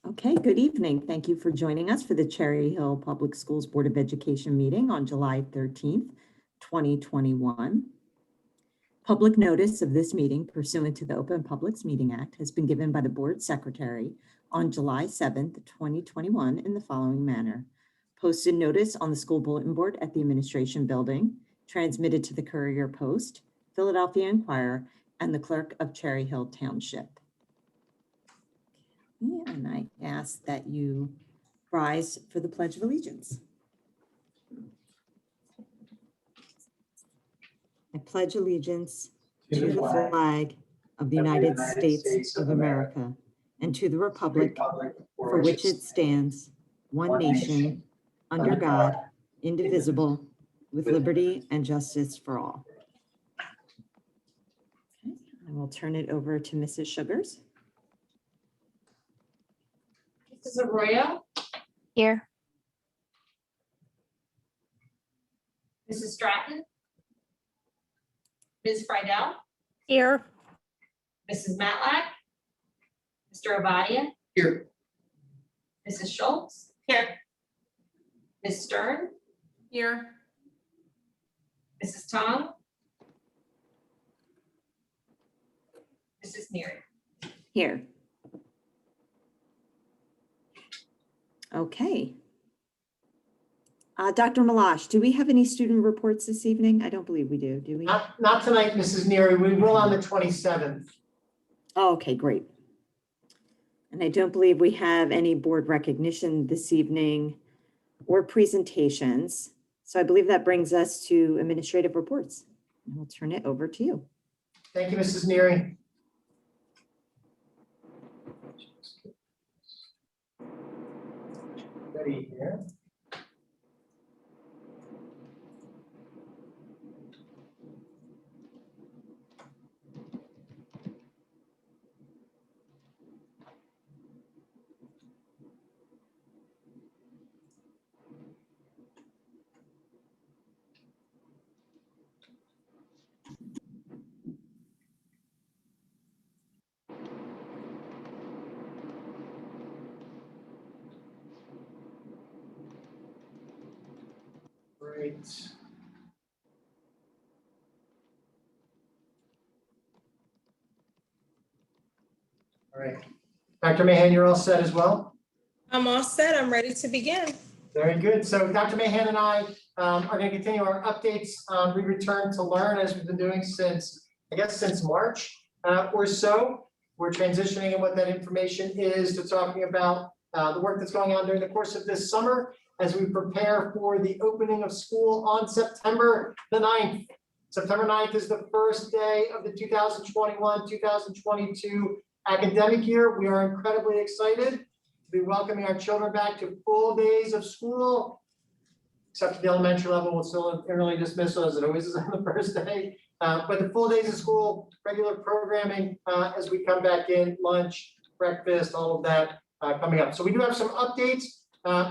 Okay, good evening. Thank you for joining us for the Cherry Hill Public Schools Board of Education meeting on July 13th, 2021. Public notice of this meeting pursuant to the Open Publics Meeting Act has been given by the Board Secretary on July 7th, 2021 in the following manner. Posted notice on the school bulletin board at the Administration Building, transmitted to the Courier Post, Philadelphia Inquirer, and the Clerk of Cherry Hill Township. And I ask that you rise for the Pledge of Allegiance. I pledge allegiance to the flag of the United States of America and to the republic for which it stands, one nation, under God, indivisible, with liberty and justice for all. Okay, I will turn it over to Mrs. Sugars. Mrs. Arroyo, Here. Mrs. Stratton, Ms. Friedel, Here. Mrs. Matlack, Mr. Obadia, Here. Mrs. Schultz, here, Ms. Stern, Here. Mrs. Tong, Mrs. Neary. Here. Okay. Dr. Malash, do we have any student reports this evening? I don't believe we do we? Not tonight, Mrs. Neary. We will on the 27th. Oh, okay, great. And I don't believe we have any board recognition this evening or presentations. So I believe that brings us to administrative reports. And I'll turn it over to you. Thank you, Mrs. Neary. Ready here. Great. All right. Dr. Mahan, you're all set as well? I'm all set. I'm ready to begin. Very good. So Dr. Mahan and I are going to continue our updates. We return to learn as we've been doing since, I guess, since March or so. We're transitioning, and what that information is to talking about the work that's going on during the course of this summer as we prepare for the opening of school on September the 9th. September 9th is the first day of the 2021-2022 academic year. We are incredibly excited to be welcoming our children back to full days of school, except for the elementary level. We're still in early dismissal, as it always is on the first day. But the full days of school, regular programming as we come back in, lunch, breakfast, all of that coming up. So we do have some updates.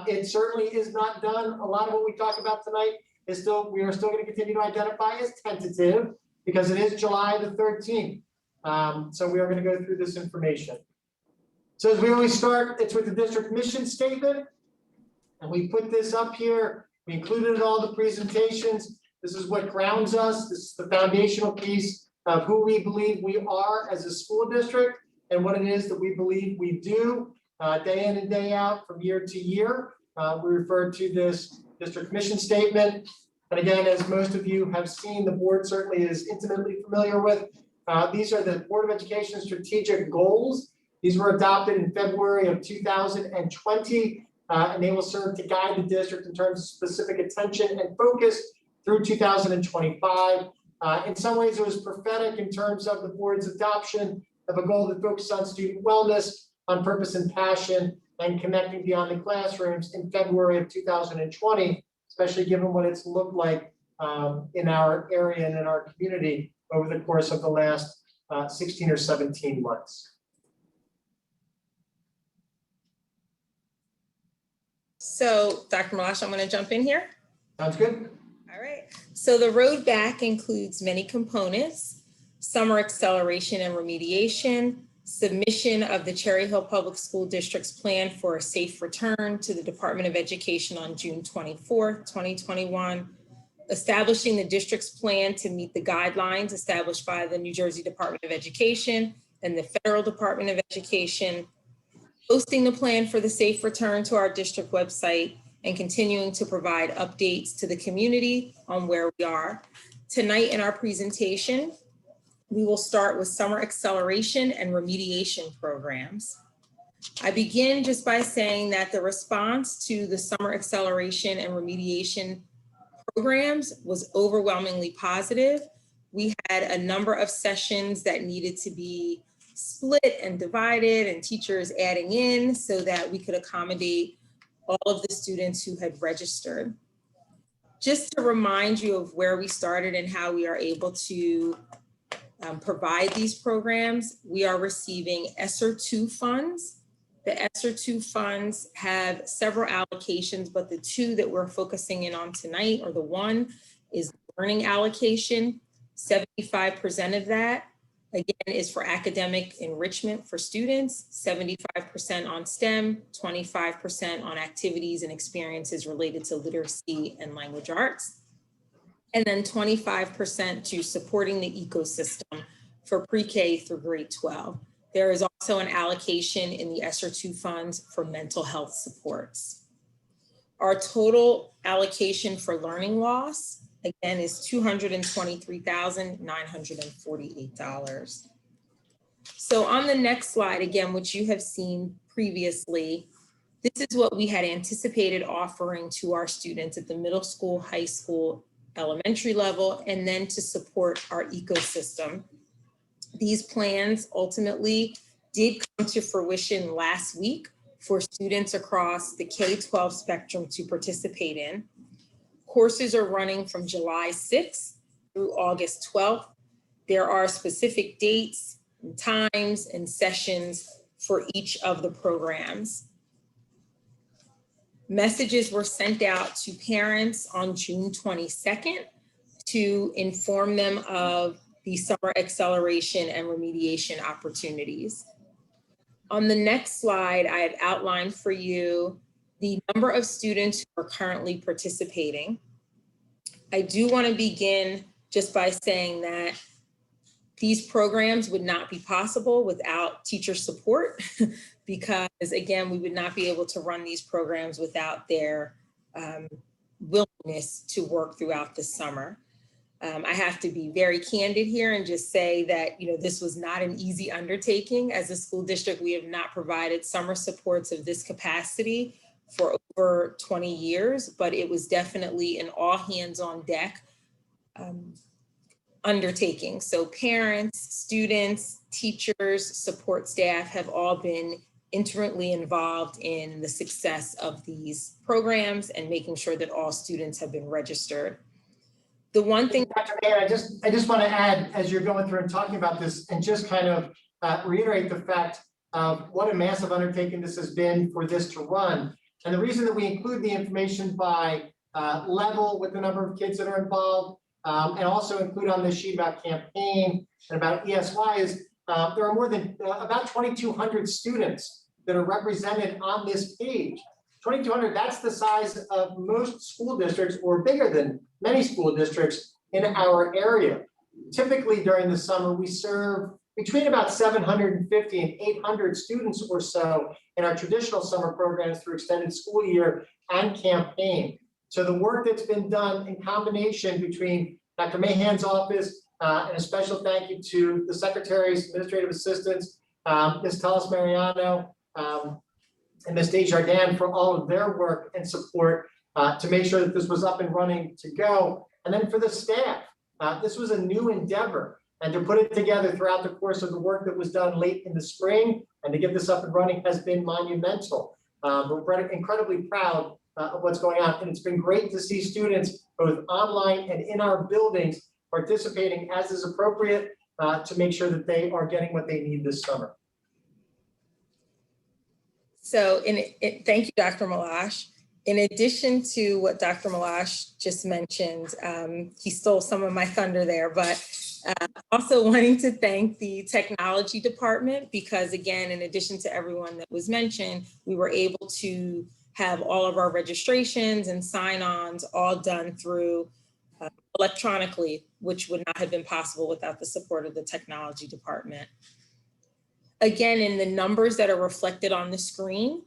It certainly is not done. A lot of what we talk about tonight is we are still going to continue to identify as tentative because it is July the 13th. So we are going to go through this information. So as we always start, it's with the district mission statement. And we put this up here. We included all the presentations. This is what grounds us. This is the foundational piece of who we believe we are as a school district and what it is that we believe we do day in and day out from year to year. We refer to this district mission statement. And again, as most of you have seen, the board certainly is intimately familiar with. These are the Board of Education strategic goals. These were adopted in February of 2020, and they will serve to guide the district in terms of specific attention and focus through 2025. In some ways, it was prophetic in terms of the board's adoption of a goal that focuses on student wellness, on purpose and passion, and connecting beyond the classrooms in February of 2020, especially given what it's looked like in our area and in our community over the course of the last 16 or 17 months. So, Dr. Malash, I'm going to jump in here. Sounds good. All right. So the road back includes many components. Summer acceleration and remediation, submission of the Cherry Hill Public School District's plan for a safe return to the Department of Education on June 24th, 2021, establishing the district's plan to meet the guidelines established by the New Jersey Department of Education and the Federal Department of Education, posting the plan for the safe return to our district website, and continuing to provide updates to the community on where we are. Tonight in our presentation, we will start with summer acceleration and remediation programs. I begin just by saying that the response to the summer acceleration and remediation programs was overwhelmingly positive. We had a number of sessions that needed to be split and divided and teachers adding in so that we could accommodate all of the students who had registered. Just to remind you of where we started and how we are able to provide these programs, we are receiving ESSER II funds. The ESSER II funds have several allocations, but the two that we're focusing in on tonight, or the one, is learning allocation. 75% of that, again, is for academic enrichment for students, 75% on STEM, 25% on activities and experiences related to literacy and language arts, and then 25% to supporting the ecosystem for pre-K through grade 12. There is also an allocation in the ESSER II funds for mental health supports. Our total allocation for learning loss, again, is $223,948. So on the next slide, again, which you have seen previously, this is what we had anticipated offering to our students at the middle school, high school, elementary level, and then to support our ecosystem. These plans ultimately did come to fruition last week for students across the K-12 spectrum to participate in. Courses are running from July 6th through August 12th. There are specific dates and times and sessions for each of the programs. Messages were sent out to parents on June 22nd to inform them of the summer acceleration and remediation opportunities. On the next slide, I have outlined for you the number of students who are currently participating. I do want to begin just by saying that these programs would not be possible without teacher support because, again, we would not be able to run these programs without their willingness to work throughout the summer. I have to be very candid here and just say that, this was not an easy undertaking. As a school district, we have not provided summer supports of this capacity for over 20 years, but it was definitely an all hands on deck undertaking. So parents, students, teachers, support staff have all been intimately involved in the success of these programs and making sure that all students have been registered. The one thing, Dr. Mayor, I just want to add, as you're going through and talking about this, and just kind of reiterate the fact of what a massive undertaking this has been for this to run. And the reason that we include the information by level with the number of kids that are involved, and also include on this sheet about campaign and about ESY is there are more than about 2,200 students that are represented on this page. 2,200, that's the size of most school districts or bigger than many school districts in our area. Typically during the summer, we serve between about 750 and 800 students or so in our traditional summer programs through extended school year and campaign. So the work that's been done in combination between Dr. Mahan's office and a special thank you to the secretaries, administrative assistants, Ms. Tellis Mariano, and Ms. Desjardins for all of their work and support to make sure that this was up and running to go. And then for the staff, this was a new endeavor, and to put it together throughout the course of the work that was done late in the spring and to get this up and running has been monumental. We're incredibly proud of what's going on, and it's been great to see students both online and in our buildings participating as is appropriate to make sure that they are getting what they need this summer. So thank you, Dr. Malash. In addition to what Dr. Malash just mentioned, he stole some of my thunder there, but Also wanting to thank the technology department because again, in addition to everyone that was mentioned, we were able to have all of our registrations and sign-ons all done through electronically, which would not have been possible without the support of the technology department. Again, in the numbers that are reflected on the screen,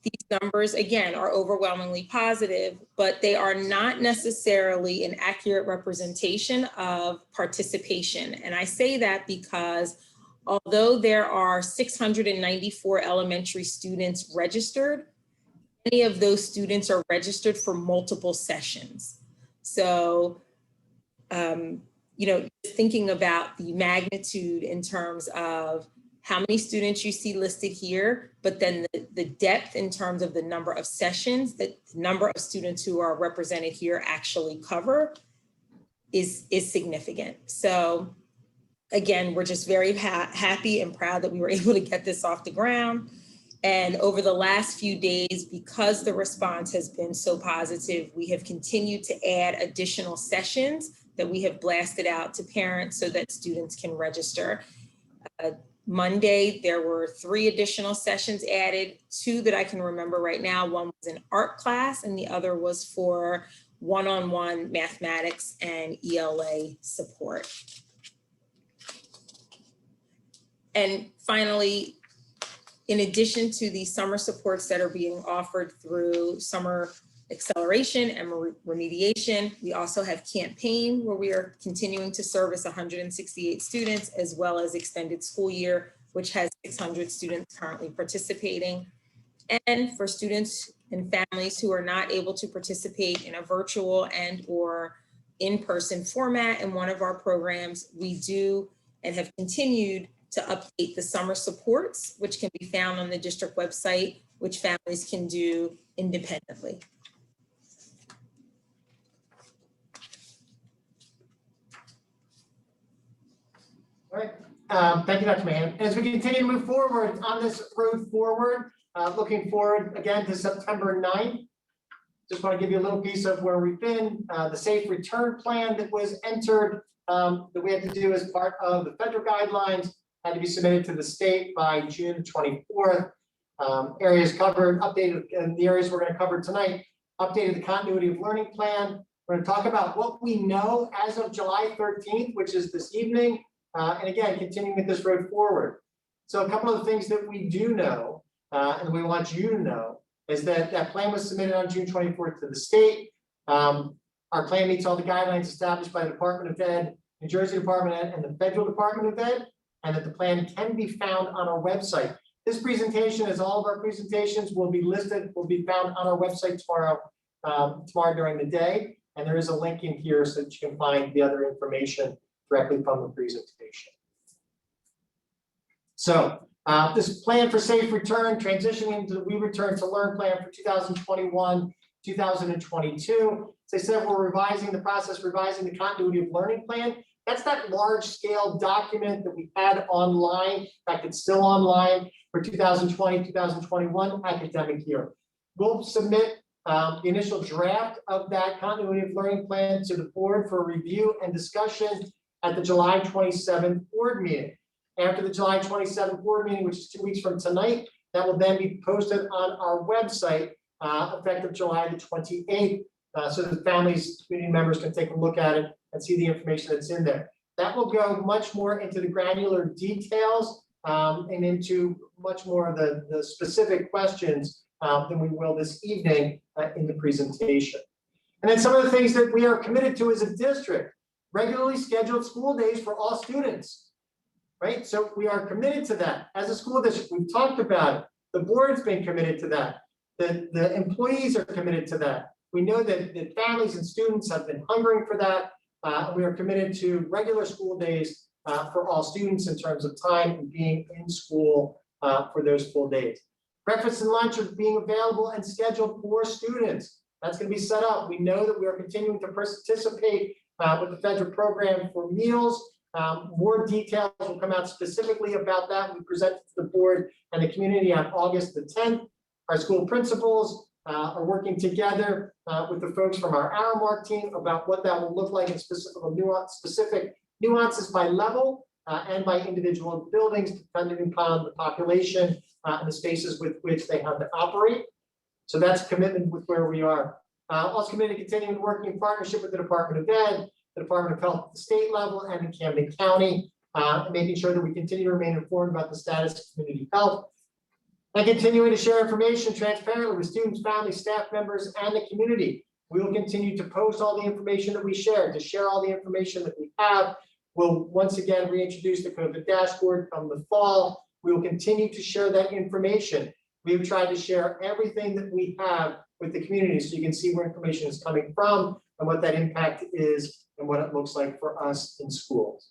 these numbers, again, are overwhelmingly positive, but they are not necessarily an accurate representation of participation. And I say that because although there are 694 elementary students registered, many of those students are registered for multiple sessions. So, thinking about the magnitude in terms of how many students you see listed here, but then the depth in terms of the number of sessions that the number of students who are represented here actually cover is significant. So again, we're just very happy and proud that we were able to get this off the ground. And over the last few days, because the response has been so positive, we have continued to add additional sessions that we have blasted out to parents so that students can register. Monday, there were 3 additional sessions added, 2 that I can remember right now. One was an art class and the other was for one-on-one mathematics and ELA support. And finally, in addition to the summer supports that are being offered through summer acceleration and remediation, we also have campaign where we are continuing to service 168 students, as well as extended school year, which has 600 students currently participating. And for students and families who are not able to participate in a virtual and or in-person format in one of our programs, we do and have continued to update the summer supports, which can be found on the district website, which families can do independently. All right, thank you, Dr. Mahan. As we continue to move forward on this road forward, looking forward again to September 9th, just want to give you a little piece of where we've been. The safe return plan that was entered, that we had to do as part of the federal guidelines, had to be submitted to the state by June 24th. Areas covered, updated, and the areas we're going to cover tonight, updated the continuity of learning plan. We're going to talk about what we know as of July 13th, which is this evening. And again, continuing with this road forward. So a couple of the things that we do know, and we want you to know, is that that plan was submitted on June 24th to the state. Our plan meets all the guidelines established by the Department of Ed, New Jersey Department of Ed, and the Federal Department of Ed, and that the plan can be found on our website. This presentation, as all of our presentations, will be listed, will be found on our website tomorrow during the day. And there is a link in here so that you can find the other information directly from the presentation. So this plan for safe return, transitioning into the We Return to Learn plan for 2021-2022. As I said, we're revising the continuity of learning plan. That's that large scale document that we had online. In fact, it's still online for 2020-2021 academic year. We'll submit the initial draft of that continuity of learning plan to the board for review and discussion at the July 27th board meeting. After the July 27th board meeting, which is 2 weeks from tonight, that will then be posted on our website effective July the 28th, so that families, community members can take a look at it and see the information that's in there. That will go much more into the granular details and into much more of the specific questions than we will this evening in the presentation. And then some of the things that we are committed to as a district: regularly scheduled school days for all students, right? So we are committed to that as a school district. We've talked about it. The board's been committed to that. The employees are committed to that. We know that families and students have been hungering for that. We are committed to regular school days for all students in terms of time and being in school for those full days. Breakfast and lunch are being available and scheduled for students. That's going to be set up. We know that we are continuing to participate with the federal program for meals. More details will come out specifically about that. We present to the board and the community on August the 10th. Our school principals are working together with the folks from our Aramark team about what that will look like in specific nuances by level and by individual buildings, depending upon the population and the spaces with which they have to operate. So that's a commitment with where we are. Also committed to continuing working in partnership with the Department of Ed, the Department of Health at the state level and in Camden County, and making sure that we continue to remain informed about the status of community health, and continuing to share information transparently with students, families, staff members, and the community. We will continue to post all the information that we share, to share all the information that we have. We'll once again reintroduce the COVID dashboard come the fall. We will continue to share that information. We've tried to share everything that we have with the community so you can see where information is coming from and what that impact is and what it looks like for us in schools.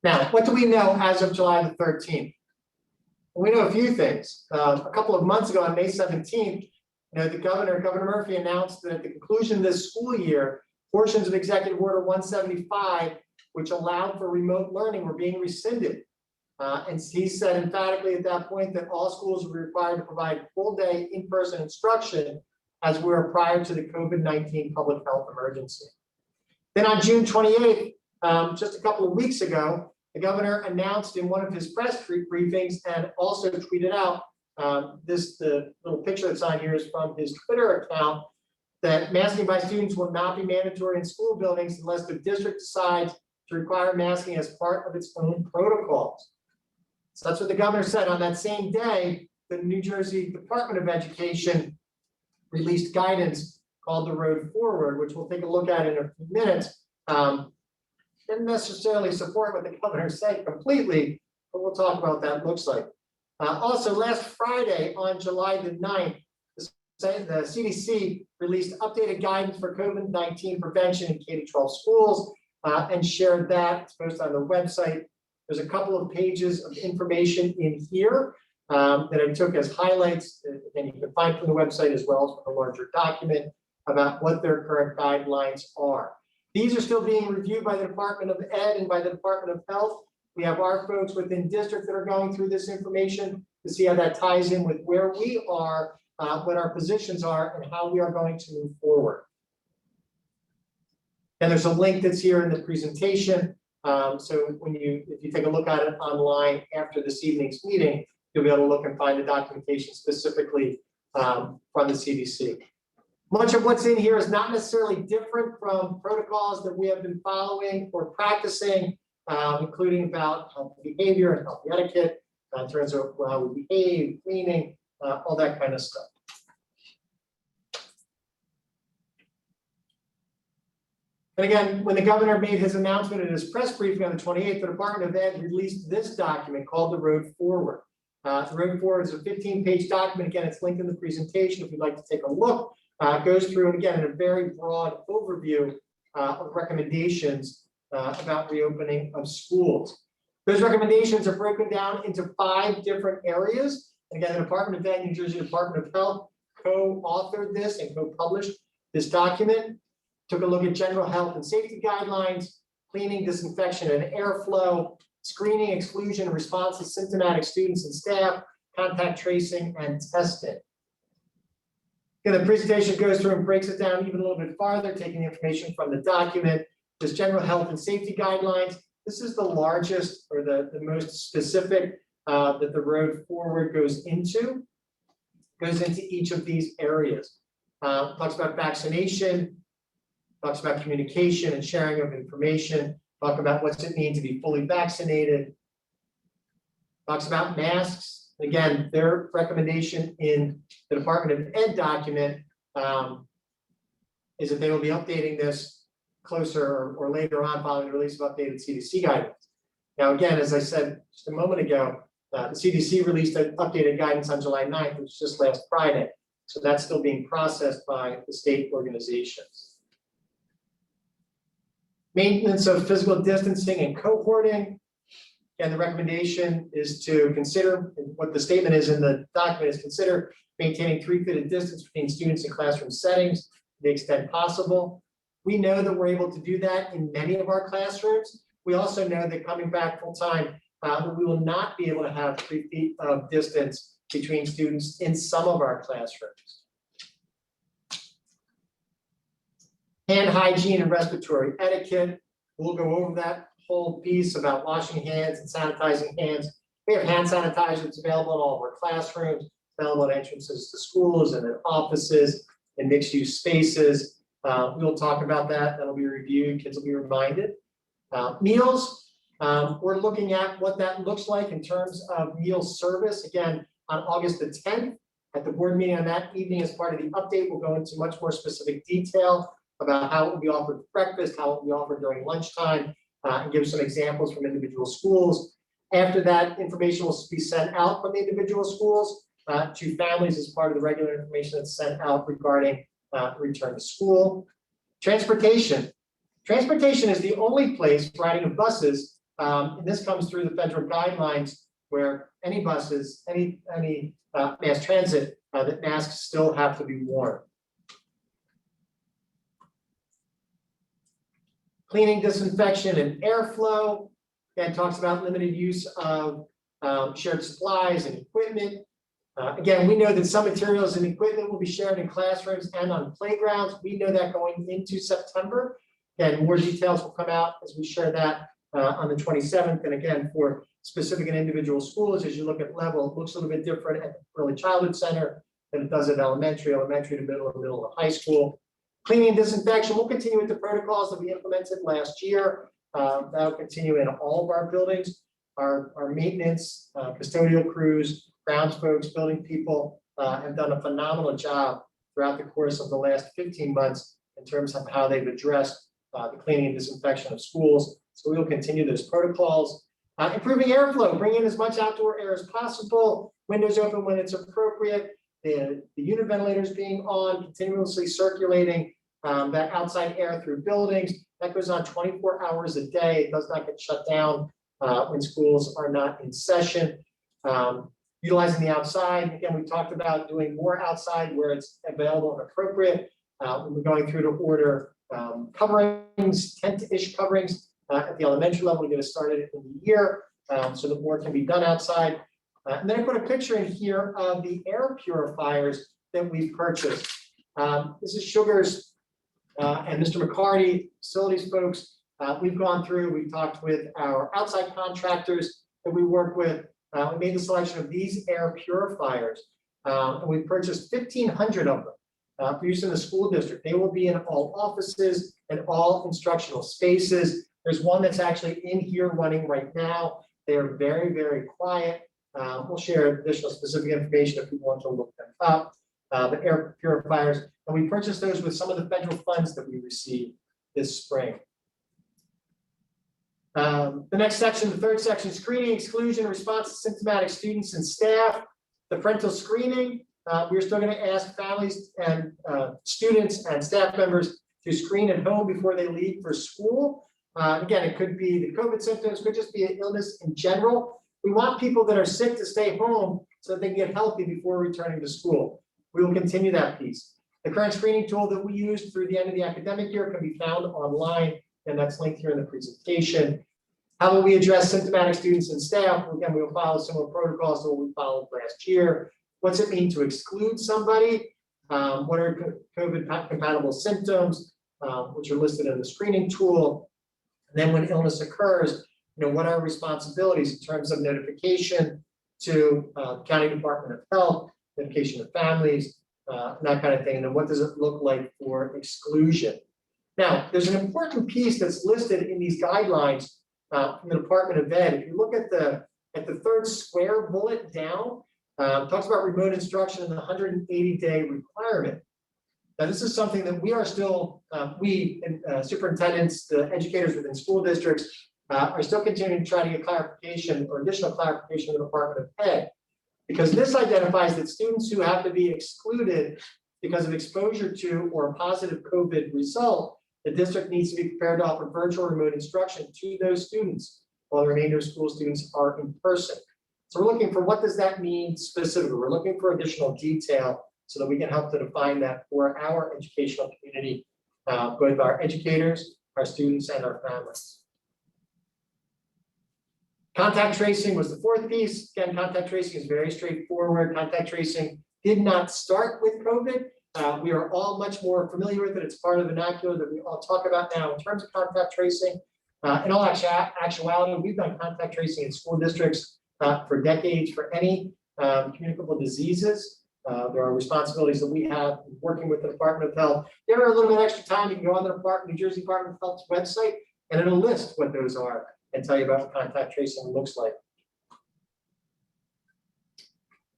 Now, what do we know as of July the 13th? We know a few things. A couple of months ago on May 17th, Governor Murphy announced that at the conclusion of this school year, portions of Executive Order 175, which allowed for remote learning, were being rescinded. And he said emphatically at that point that all schools were required to provide full-day in-person instruction as we were prior to the COVID-19 public health emergency. Then on June 28th, just a couple of weeks ago, the governor announced in one of his press briefings and also tweeted out, the little picture that's on here is from his Twitter account, that masking by students will not be mandatory in school buildings unless the district decides to require masking as part of its own protocols. So that's what the governor said. On that same day, the New Jersey Department of Education released guidance called the Road Forward, which we'll take a look at in a few minutes. Didn't necessarily support what the governor said completely, but we'll talk about what that looks like. Also, last Friday on July the 9th, the CDC released updated guidance for COVID-19 prevention in K-12 schools and shared that. It's posted on the website. There's a couple of pages of information in here that I took as highlights, and you can find from the website as well as from a larger document about what their current guidelines are. These are still being reviewed by the Department of Ed and by the Department of Health. We have our folks within district that are going through this information to see how that ties in with where we are, what our positions are, and how we are going to move forward. And there's a link that's here in the presentation. So if you take a look at it online after this evening's meeting, you'll be able to look and find the documentation specifically from the CDC. Much of what's in here is not necessarily different from protocols that we have been following or practicing, including about healthy behavior and healthy etiquette, in terms of how we behave, cleaning, all that kind of stuff. And again, when the governor made his announcement in his press briefing on the 28th, the Department of Ed released this document called the Road Forward. The Road Forward is a 15-page document. Again, it's linked in the presentation if you'd like to take a look. It goes through, and again, in a very broad overview of recommendations about reopening of schools. Those recommendations are broken down into 5 different areas. And again, the Department of Ed, New Jersey Department of Health co-authored this and co-published this document. Took a look at general health and safety guidelines, cleaning, disinfection, and airflow, screening, exclusion, and response to symptomatic students and staff, contact tracing, and testing. Again, the presentation goes through and breaks it down even a little bit farther, taking the information from the document. This general health and safety guidelines, this is the largest or the most specific that the Road Forward goes into each of these areas. Talks about vaccination, talks about communication and sharing of information, talk about what's it mean to be fully vaccinated, talks about masks. Again, their recommendation in the Department of Ed document is that they will be updating this closer or later on following the release of updated CDC guidance. Now, again, as I said just a moment ago, the CDC released an updated guidance on July 9th, which was just last Friday. So that's still being processed by the state organizations. Maintenance of physical distancing and cohorting. And the recommendation is to consider, what the statement is in the document is consider maintaining 3 feet of distance between students in classroom settings to the extent possible. We know that we're able to do that in many of our classrooms. We also know that coming back full time, we will not be able to have 3 feet of distance between students in some of our classrooms. Hand hygiene and respiratory etiquette. We'll go over that whole piece about washing hands and sanitizing hands. We have hand sanitizer that's available in all of our classrooms, available at entrances to schools and in offices and mixed-use spaces. We'll talk about that. That'll be reviewed. Kids will be reminded. Meals, we're looking at what that looks like in terms of meal service. Again, on August the 10th, at the board meeting on that evening, as part of the update, we'll go into much more specific detail about how it will be offered for breakfast, how it will be offered during lunchtime, and give some examples from individual schools. After that, information will be sent out from the individual schools to families as part of the regular information that's sent out regarding return to school. Transportation. Transportation is the only place riding of buses, and this comes through the federal guidelines, where any buses, any mass transit, that masks still have to be worn. Cleaning, disinfection, and airflow. Again, talks about limited use of shared supplies and equipment. Again, we know that some materials and equipment will be shared in classrooms and on playgrounds. We know that going into September. Again, more details will come out as we share that on the 27th. And again, for specific and individual schools, as you look at level, it looks a little bit different at the early childhood center than it does at elementary to middle, and middle to high school. Cleaning and disinfection, we'll continue with the protocols that we implemented last year. That'll continue in all of our buildings. Our maintenance, custodial crews, grounds folks, building people have done a phenomenal job throughout the course of the last 15 months in terms of how they've addressed the cleaning and disinfection of schools. So we will continue those protocols. Improving airflow, bring in as much outdoor air as possible, windows open when it's appropriate, the unit ventilators being on, continuously circulating that outside air through buildings. That goes on 24 hours a day. It does not get shut down when schools are not in session. Utilizing the outside, again, we talked about doing more outside where it's available and appropriate. We're going through to order coverings, tent-ish coverings at the elementary level. We're going to start it in the year so that more can be done outside. And then I put a picture in here of the air purifiers that we've purchased. This is Sugars and Mr. McCarty, facilities folks. We've gone through, we've talked with our outside contractors that we work with. We made the selection of these air purifiers, and we purchased 1,500 of them for use in the school district. They will be in all offices and all instructional spaces. There's one that's actually in here running right now. They are very, very quiet. We'll share additional specific information if you want to look them up. The air purifiers, and we purchased those with some of the federal funds that we received this spring. The next section, the third section, screening, exclusion, response to symptomatic students and staff. The parental screening, we're still going to ask families and students and staff members to screen at home before they leave for school. Again, it could be the COVID symptoms, could just be an illness in general. We want people that are sick to stay home so that they can get healthy before returning to school. We will continue that piece. The current screening tool that we use through the end of the academic year can be found online, and that's linked here in the presentation. How will we address symptomatic students and staff? Again, we will follow similar protocols to what we followed last year. What's it mean to exclude somebody? What are COVID compatible symptoms, which are listed in the screening tool? And then when illness occurs, what are our responsibilities in terms of notification to County Department of Health, notification of families, that kind of thing. And then what does it look like for exclusion? Now, there's an important piece that's listed in these guidelines from the Department of Ed. If you look at the third square bullet down, it talks about remote instruction and the 180-day requirement. Now, this is something that we are still, superintendents, the educators within school districts, are still continuing to try to get clarification or additional clarification from the Department of Ed, because this identifies that students who have to be excluded because of exposure to or a positive COVID result, the district needs to be prepared to offer virtual remote instruction to those students while the remainder of school students are in person. So we're looking for what does that mean specifically? We're looking for additional detail so that we can help to define that for our educational community, both our educators, our students, and our families. Contact tracing was the fourth piece. Again, contact tracing is very straightforward. Contact tracing did not start with COVID. We are all much more familiar with it. It's part of the vernacular that we all talk about now in terms of contact tracing. In all actuality, we've done contact tracing in school districts for decades for any communicable diseases. There are responsibilities that we have working with the Department of Health. If you have a little bit extra time, you can go on the New Jersey Department of Health's website, and it'll list what those are and tell you about what contact tracing looks like.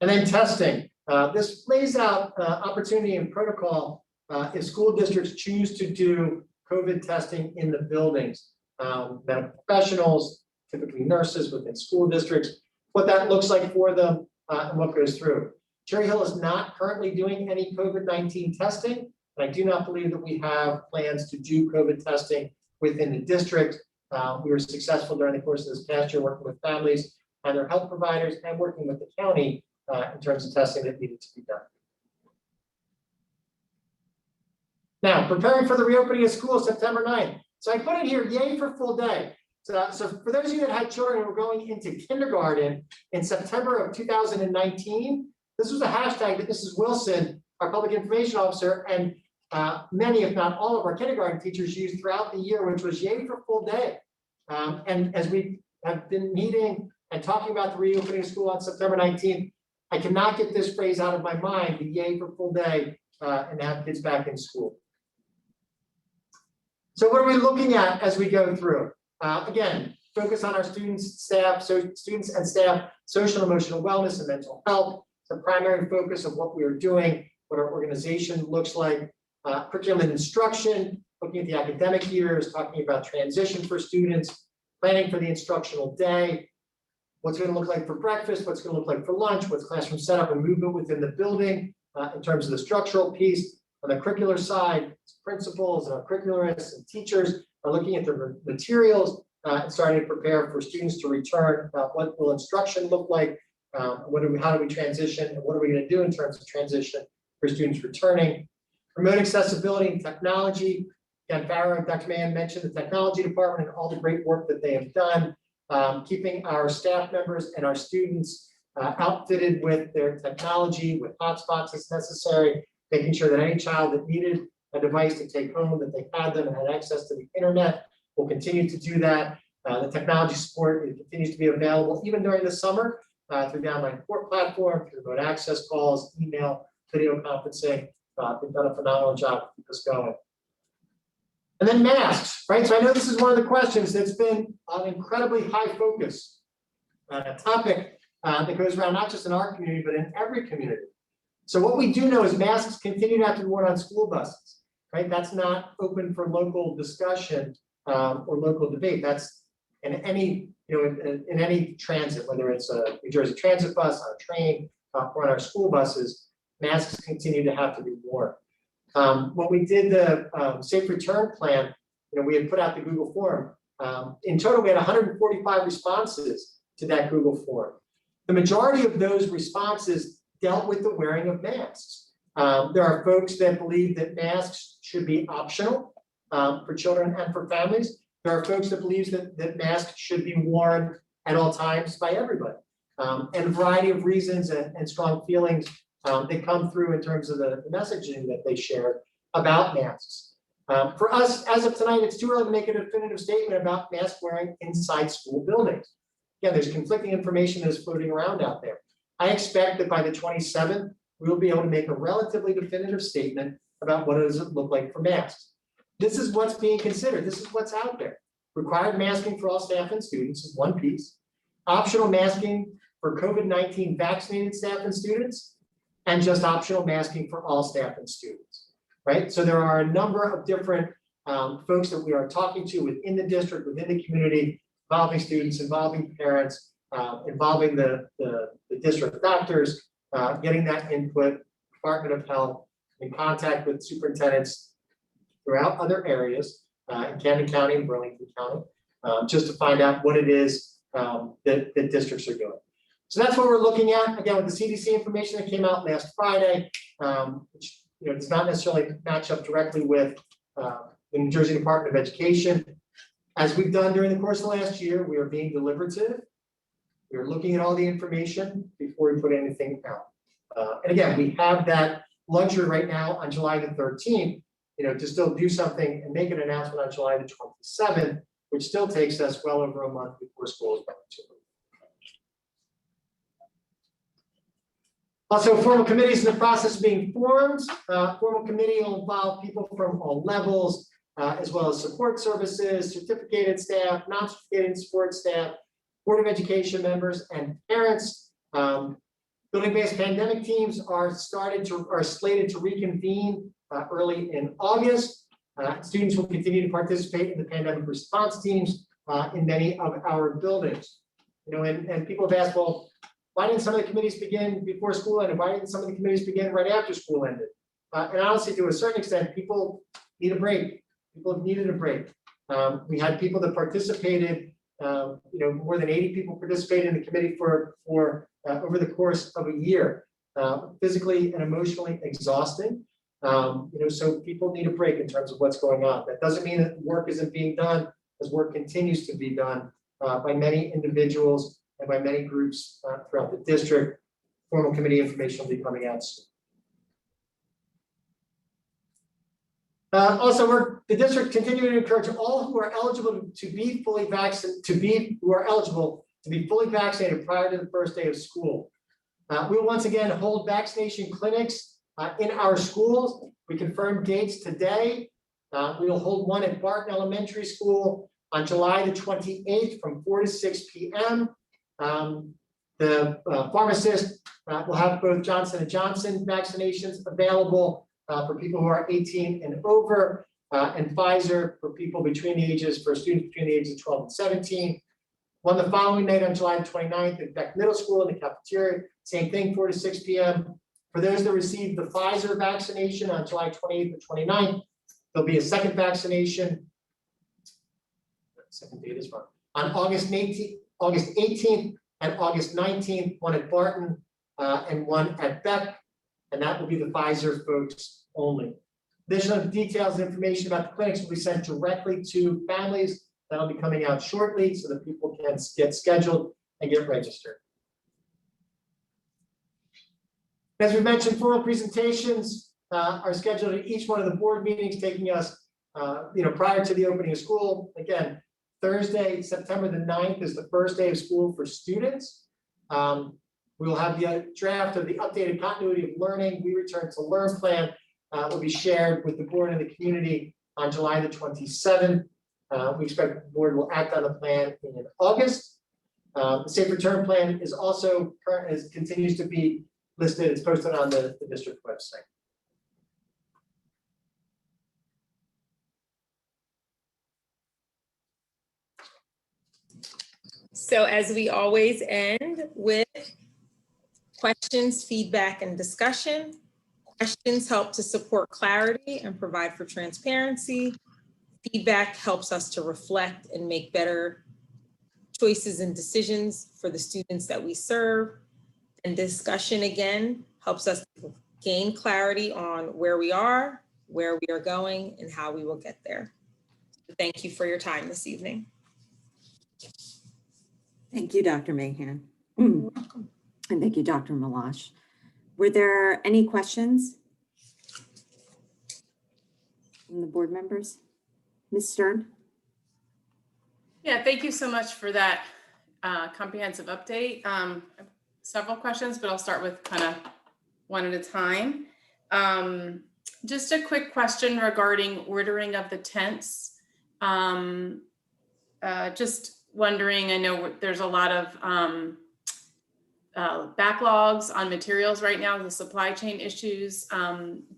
And then testing. This lays out opportunity and protocol if school districts choose to do COVID testing in the buildings. Medical professionals, typically nurses within school districts, what that looks like for them and what goes through. Cherry Hill is not currently doing any COVID-19 testing, and I do not believe that we have plans to do COVID testing within the district. We were successful during the course of this past year working with families and their health providers and working with the county in terms of testing that needed to be done. Now, preparing for the reopening of schools September 9th. So I put in here, yay for full day. So for those of you that had children who were going into kindergarten in September of 2019, this was a hashtag that Mrs. Wilson, our public information officer, and many, if not all of our kindergarten teachers used throughout the year, which was yay for full day. And as we have been meeting and talking about the reopening of school on September 19th, I cannot get this phrase out of my mind, the yay for full day and have kids back in school. So what are we looking at as we go through? Again, focus on our students and staff, social and emotional wellness and mental health. The primary focus of what we are doing, what our organization looks like, curriculum and instruction, looking at the academic years, talking about transition for students, planning for the instructional day, what's going to look like for breakfast, what's going to look like for lunch, what's classroom setup and movement within the building in terms of the structural piece. On the curricular side, principals and our curricularists and teachers are looking at the materials and starting to prepare for students to return. What will instruction look like? How do we transition? And what are we going to do in terms of transition for students returning? Remote accessibility and technology. Again, Farah and Dr. Mann mentioned the technology department and all the great work that they have done, keeping our staff members and our students outfitted with their technology, with hotspots as necessary, making sure that any child that needed a device to take home, that they had them and had access to the internet. We'll continue to do that. The technology support continues to be available even during the summer through the online support platform, through remote access calls, email, video conferencing. They've done a phenomenal job to keep us going. And then masks, right? So I know this is one of the questions that's been an incredibly high focus, a topic that goes around not just in our community, but in every community. So what we do know is masks continue to have to be worn on school buses, right? That's not open for local discussion or local debate. That's in any, in any transit, whether it's a New Jersey transit bus, on a train, or on our school buses, masks continue to have to be worn. When we did the safe return plan, we had put out the Google form. In total, we had 145 responses to that Google form. The majority of those responses dealt with the wearing of masks. There are folks that believe that masks should be optional for children and for families. There are folks that believe that masks should be worn at all times by everybody. And a variety of reasons and strong feelings that come through in terms of the messaging that they share about masks. For us, as of tonight, it's too early to make a definitive statement about mask wearing inside school buildings. Again, there's conflicting information that is floating around out there. I expect that by the 27th, we will be able to make a relatively definitive statement about what does it look like for masks. This is what's being considered. This is what's out there. Required masking for all staff and students is one piece. Optional masking for COVID-19 vaccinated staff and students, and just optional masking for all staff and students, right? So there are a number of different folks that we are talking to within the district, within the community, involving students, involving parents, involving the district doctors, getting that input, Department of Health, in contact with superintendents throughout other areas in Camden County and Burlington County, just to find out what it is that districts are doing. So that's what we're looking at, again, with the CDC information that came out last Friday, which does not necessarily match up directly with the New Jersey Department of Education. As we've done during the course of last year, we are being deliberative. We are looking at all the information before we put anything out. And again, we have that luxury right now on July the 13th, to still do something and make an announcement on July the 27th, which still takes us well over a month before school is back to. Also, formal committees in the process of being formed. Formal committee will involve people from all levels, as well as support services, certificated staff, non-certificated support staff, Board of Education members, and parents. Building-based pandemic teams are slated to reconvene early in August. Students will continue to participate in the pandemic response teams in many of our buildings. You know, and people have asked, well, why didn't some of the committees begin before school ended? Why didn't some of the committees begin right after school ended? And honestly, to a certain extent, people need a break. People have needed a break. We had people that participated, you know, more than 80 people participated in the committee for over the course of a year, physically and emotionally exhausting. You know, so people need a break in terms of what's going on. That doesn't mean that work isn't being done, as work continues to be done by many individuals and by many groups throughout the district. Formal committee information will be coming out soon. Also, the district continuing to encourage all who are eligible to be fully vaccinated, to be fully vaccinated prior to the first day of school. We will once again hold vaccination clinics in our schools. We confirmed dates today. We will hold one at Barton Elementary School on July the 28th from 4 to 6 p.m. The pharmacist will have both Johnson & Johnson vaccinations available for people who are 18 and over, and Pfizer for people for students between the ages of 12 and 17. One the following night on July 29th at Beck Middle School in the cafeteria, same thing, 4 to 6 p.m. For those that received the Pfizer vaccination on July 28th and 29th, there'll be a second vaccination. Second date is wrong. On August 18th and August 19th, one at Barton and one at Beck, and that will be the Pfizer folks only. Additional details and information about the clinics will be sent directly to families. That'll be coming out shortly so that people can get scheduled and get registered. As we mentioned, formal presentations are scheduled at each one of the board meetings, taking us prior to the opening of school. Again, Thursday, September the 9th is the first day of school for students. We will have the draft of the updated continuity of learning, We Return to Learn plan will be shared with the board and the community on July the 27th. We expect the board will act on the plan in August. The Safe Return plan is also continues to be listed. It's posted on the district website. So as we always end with questions, feedback, and discussion. Questions help to support clarity and provide for transparency. Feedback helps us to reflect and make better choices and decisions for the students that we serve. And discussion, again, helps us to gain clarity on where we are going, and how we will get there. Thank you for your time this evening. Thank you, Dr. Mahan. And thank you, Dr. Malash. Were there any questions from the board members? Ms. Stern? Yeah, thank you so much for that comprehensive update. Several questions, but I'll start with kind of one at a time. Just a quick question regarding ordering of the tents. Just wondering, I know there's a lot of backlogs on materials right now, the supply chain issues.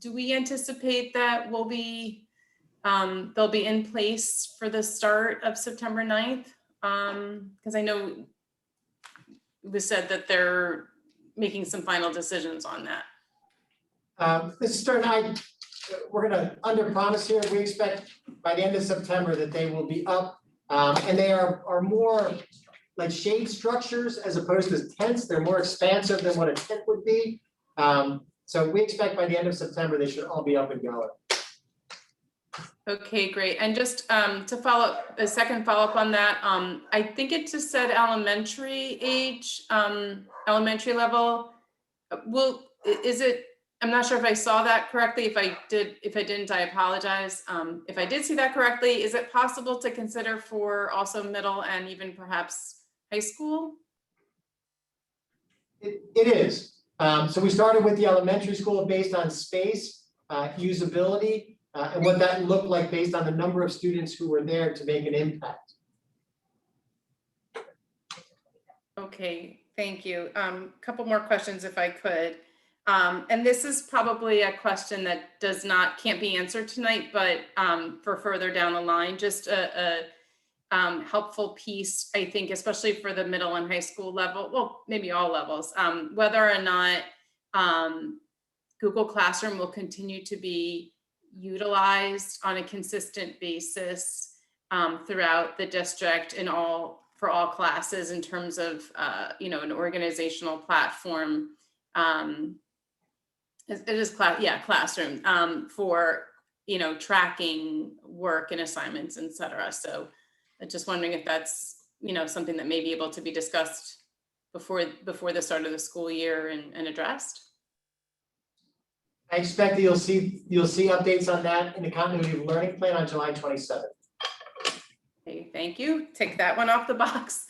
Do we anticipate that they'll be in place for the start of September 9th? Because I know it was said that they're making some final decisions on that. Mrs. Stern, we're going to under promise here. We expect by the end of September that they will be up, and they are more like shade structures as opposed to tents. They're more expansive than what a tent would be. So we expect by the end of September, they should all be up and going. Okay, great. And just to follow up, a second follow-up on that, I think it just said elementary age, elementary level. Is it I'm not sure if I saw that correctly. If I didn't, I apologize. If I did see that correctly, is it possible to consider for also middle and even perhaps high school? It is. So we started with the elementary school based on space, usability, and what that looked like based on the number of students who were there to make an impact. Okay, thank you. Couple more questions if I could. And this is probably a question that can't be answered tonight, but for further down the line, just a helpful piece, I think, especially for the middle and high school level, well, maybe all levels, whether or not Google Classroom will continue to be utilized on a consistent basis throughout the district for all classes in terms of an organizational platform. It is classroom for tracking work and assignments, et cetera. So I'm just wondering if that's something that may be able to be discussed before the start of the school year and addressed. I expect that you'll see updates on that in the continuity of learning plan on July 27th. Okay, thank you. Take that one off the box.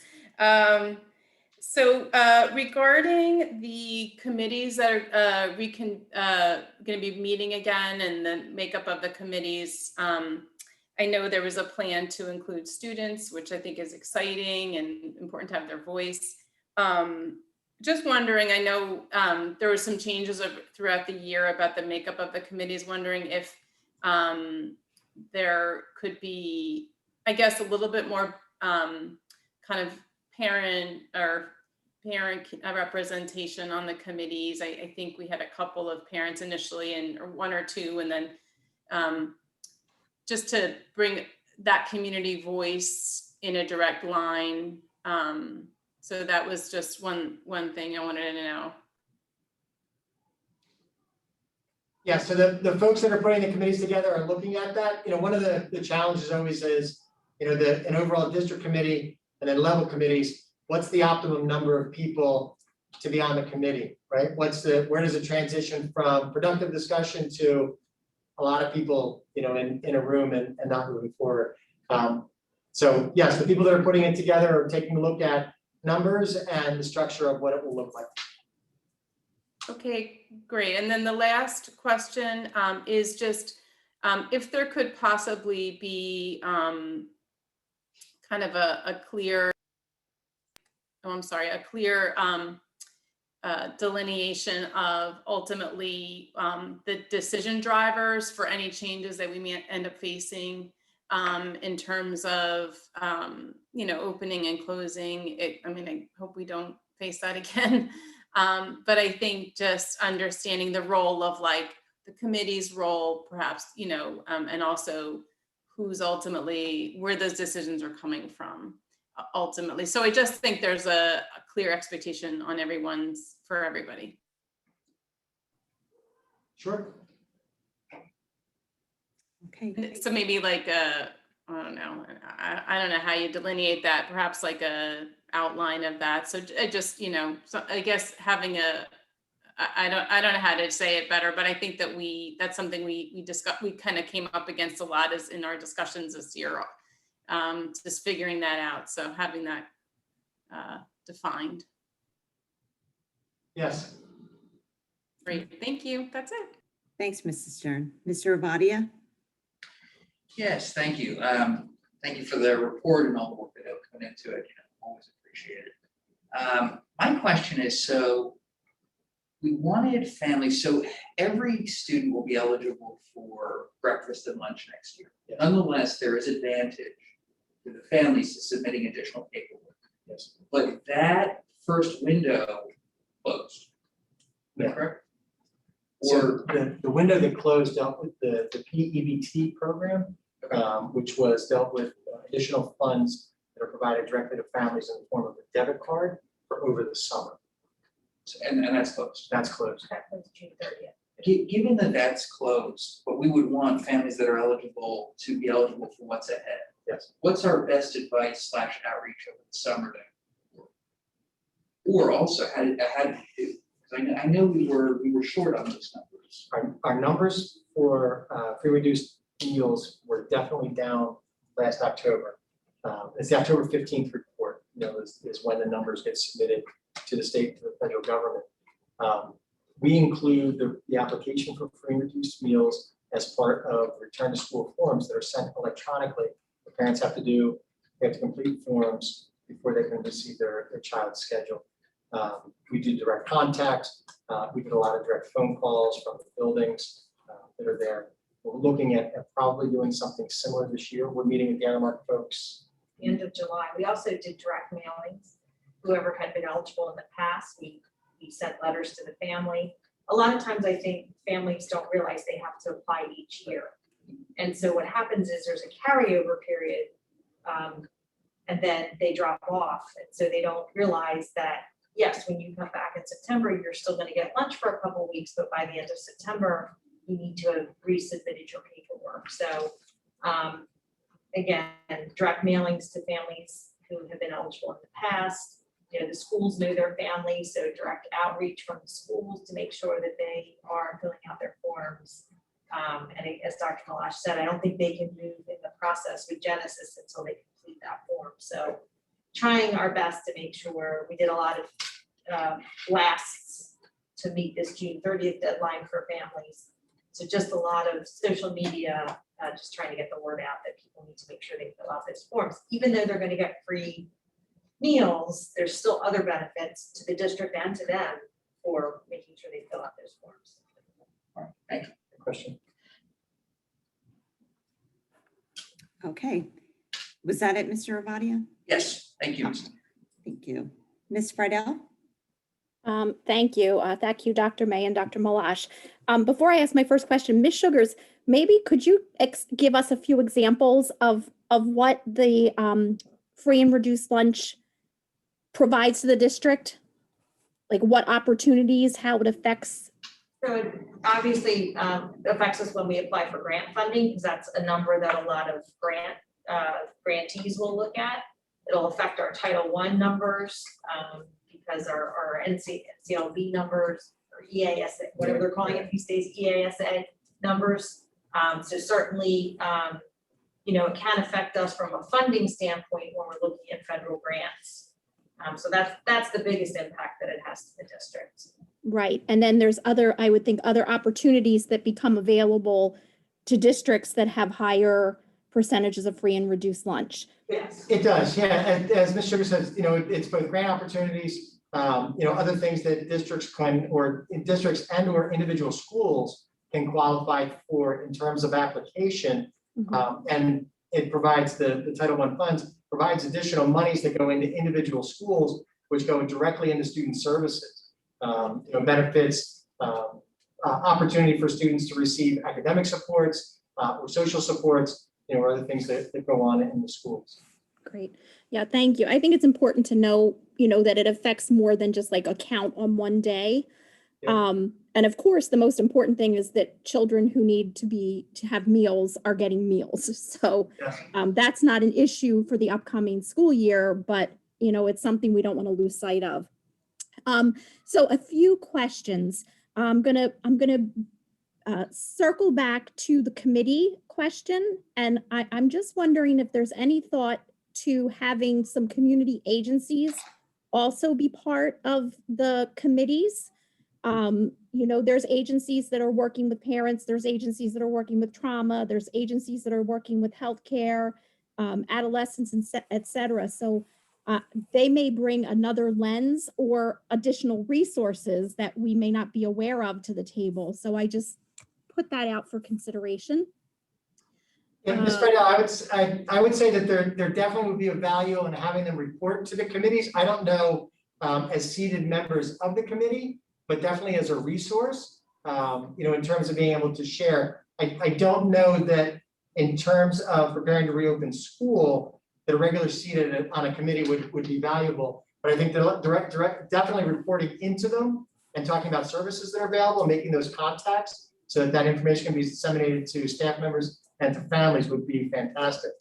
So regarding the committees that are going to be meeting again and the makeup of the committees, I know there was a plan to include students, which I think is exciting and important to have their voice. Just wondering, I know there were some changes throughout the year about the makeup of the committees, wondering if there could be, I guess, a little bit more kind of parent representation on the committees. I think we had a couple of parents initially or one or two, and then just to bring that community voice in a direct line. So that was just one thing I wanted to know. Yeah, so the folks that are putting the committees together are looking at that. One of the challenges always is, an overall district committee and then level committees, what's the optimum number of people to be on the committee, right? Where does it transition from productive discussion to a lot of people, in a room and not moving forward? So yes, the people that are putting it together are taking a look at numbers and the structure of what it will look like. Okay, great. And then the last question is just if there could possibly be kind of a clear, delineation of ultimately the decision drivers for any changes that we may end up facing in terms of, opening and closing. I hope we don't face that again. But I think just understanding the role of the committee's role, perhaps, and also who's ultimately, where those decisions are coming from ultimately. So I just think there's a clear expectation on for everybody. Sure. Okay. So maybe I don't know. I don't know how you delineate that. Perhaps a outline of that. So just so I guess having I don't know how to say it better, but I think that that's something we discussed. We kind of came up against a lot as in our discussions this year, just figuring that out. So having that defined. Yes. Great. Thank you. That's it. Thanks, Mrs. Stern. Mr. Avadia? Yes, thank you. Thank you for the report and all the work that went into it. Always appreciate it. My question is, so we wanted families, so every student will be eligible for breakfast and lunch next year. Yeah. Nonetheless, there is advantage to the families to submitting additional paperwork. Yes. But that first window closed. Is that correct? So the window that closed dealt with the PEBT program, which was dealt with additional funds that are provided directly to families in the form of a debit card for over the summer. So, and that's closed. That's closed. That was June 30th. Given that that's closed, but we would want families that are eligible to be eligible for what's ahead. Yes. What's our best advice / outreach over the summer to, or also how did we do? Because I know we were short on those numbers. Our numbers for free reduced meals were definitely down last October. It's the October 15th report, is when the numbers get submitted to the state, to the federal government. We include the application for free and reduced meals as part of return to school forms that are sent electronically. The parents have to complete forms before they can receive their child's schedule. We do direct contact. We get a lot of direct phone calls from the buildings that are there. We're looking at probably doing something similar this year. We're meeting with the Aramark folks. End of July. We also did direct mailings. Whoever had been eligible in the past, we sent letters to the family. A lot of times I think families don't realize they have to apply each year. And so what happens is there's a carryover period and then they drop off. And so they don't realize that, yes, when you come back in September, you're still going to get lunch for a couple of weeks, but by the end of September, you need to have resubmitted your paperwork. So again, direct mailings to families who have been eligible in the past. The schools know their families, so direct outreach from the schools to make sure that they are filling out their forms. And as Dr. Malash said, I don't think they can move in the process with Genesis until they complete that form. So trying our best to make sure we did a lot of blasts to meet this June 30th deadline for families. So just a lot of social media, just trying to get the word out that people need to make sure they fill out those forms. Even though they're going to get free meals, there's still other benefits to the district and to them for making sure they fill out those forms. All right, thank you. Question. Okay. Was that it, Mr. Avadia? Yes, thank you. Thank you. Ms. Friedel? Thank you. Thank you, Dr. May and Dr. Malash. Before I ask my first question, Ms. Sugars, maybe could you give us a few examples of what the free and reduced lunch provides to the district? Like what opportunities, how it affects? So it obviously affects us when we apply for grant funding, because that's a number that a lot of grantees will look at. It'll affect our Title I numbers because our NCLB numbers or EASA, whatever they're calling it these days, EASA numbers. So certainly, it can affect us from a funding standpoint when we're looking at federal grants. So that's the biggest impact that it has to the district. Right. And then there's I would think other opportunities that become available to districts that have higher percentages of free and reduced lunch. Yes. It does, yeah. And as Ms. Sugar says, it's both grant opportunities, other things that districts and or individual schools can qualify for in terms of application. Mhm. And it provides the Title I funds, provides additional monies that go into individual schools, which go directly into student services. Benefits, opportunity for students to receive academic supports or social supports, or other things that go on in the schools. Great. Yeah, thank you. I think it's important to know, that it affects more than just like a count on one day. Yeah. And of course, the most important thing is that children who need to have meals are getting meals. So Yes. that's not an issue for the upcoming school year, but it's something we don't want to lose sight of. So a few questions. I'm gonna circle back to the committee question, and I'm just wondering if there's any thought to having some community agencies also be part of the committees. There's agencies that are working with parents, there's agencies that are working with trauma, there's agencies that are working with healthcare, adolescents, and et cetera. So they may bring another lens or additional resources that we may not be aware of to the table. So I just put that out for consideration. Yeah, Ms. Friedel, I would say that there definitely would be a value in having them report to the committees. I don't know as seated members of the committee, but definitely as a resource, in terms of being able to share. I don't know that in terms of preparing to reopen school, that a regular seat on a committee would be valuable. But I think the definitely reporting into them and talking about services that are available, making those contacts so that information can be disseminated to staff members and to families would be fantastic.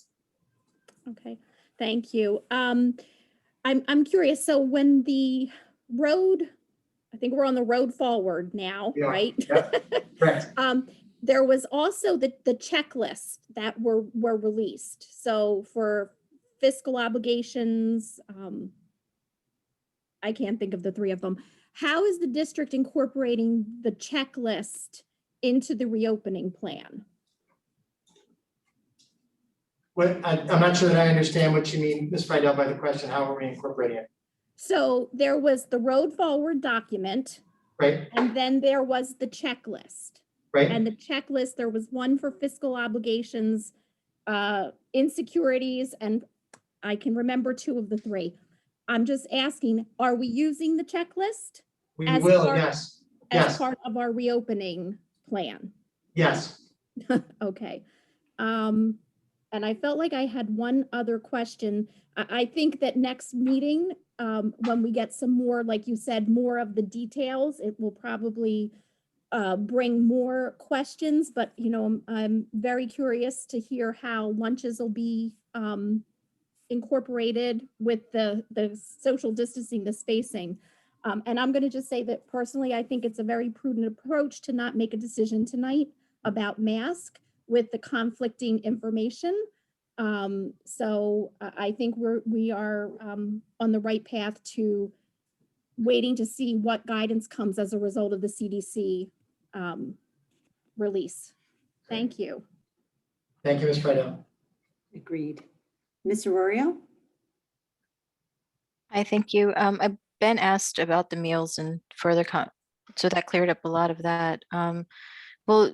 Okay, thank you. I'm curious. So when the road, I think we're on the road forward now, Yeah, right? Correct. There was also the checklist that were released. So for fiscal obligations, I can't think of the three of them. How is the district incorporating the checklist into the reopening plan? I'm not sure that I understand what you mean, Ms. Friedel, by the question, how are we incorporating it? So there was the road forward document, Right, and then there was the checklist. right? And the checklist, there was one for fiscal obligations, insecurities, and I can remember two of the three. I'm just asking, are we using the checklist We as will, part- yes, as yes, part of our reopening plan? yes. Okay. And I felt like I had one other question. I think that next meeting, when we get some more, like you said, more of the details, it will probably bring more questions, but you know, I'm very curious to hear how lunches will be incorporated with the social distancing, the spacing. And I'm gonna just say that personally, I think it's a very prudent approach to not make a decision tonight about mask with the conflicting information. So I think we are on the right path to waiting to see what guidance comes as a result of the CDC release. Thank you. Thank you, Ms. Friedel. Agreed. Ms. Arroyo? I thank you. I've been asked about the meals and further so that cleared up a lot of that. Well,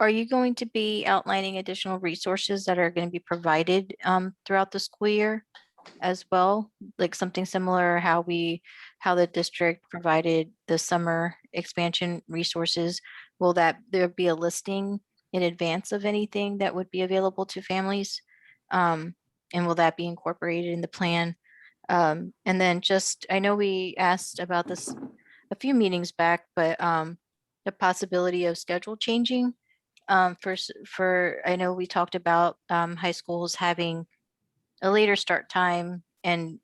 are you going to be outlining additional resources that are going to be provided throughout the school year as well? Like something similar, how the district provided the summer expansion resources? Will there be a listing in advance of anything that would be available to families? And will that be incorporated in the plan? And then just, I know we asked about this a few meetings back, but the possibility of schedule changing I know we talked about high schools having a later start time and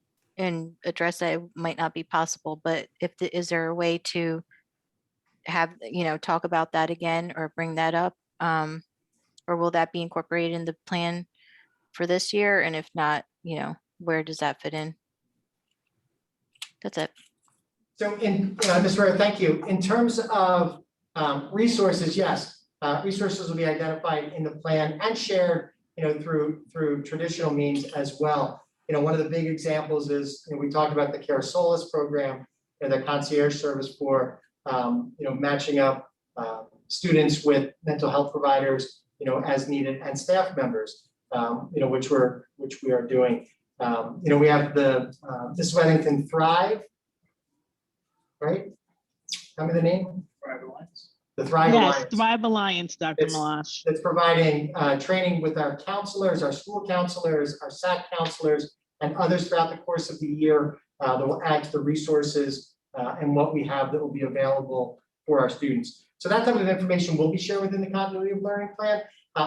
address that it might not be possible, but is there a way to have, talk about that again or bring that up? Or will that be incorporated in the plan for this year? And if not, where does that fit in? That's it. So Ms. Arroyo, thank you. In terms of resources, yes, resources will be identified in the plan and shared, through traditional means as well. One of the big examples is, we talked about the Care Solace program, the concierge service for, matching up students with mental health providers, as needed, and staff members, which we are doing. We have this Weddington Thrive, right? Tell me the name. Thrive Alliance. The Thrive Yes, Alliance. Thrive Alliance, Dr. It's- Malash. That's providing training with our counselors, our school counselors, our SAC counselors, and others throughout the course of the year that will add to the resources and what we have that will be available for our students. So that type of information will be shared within the continuity of learning plan.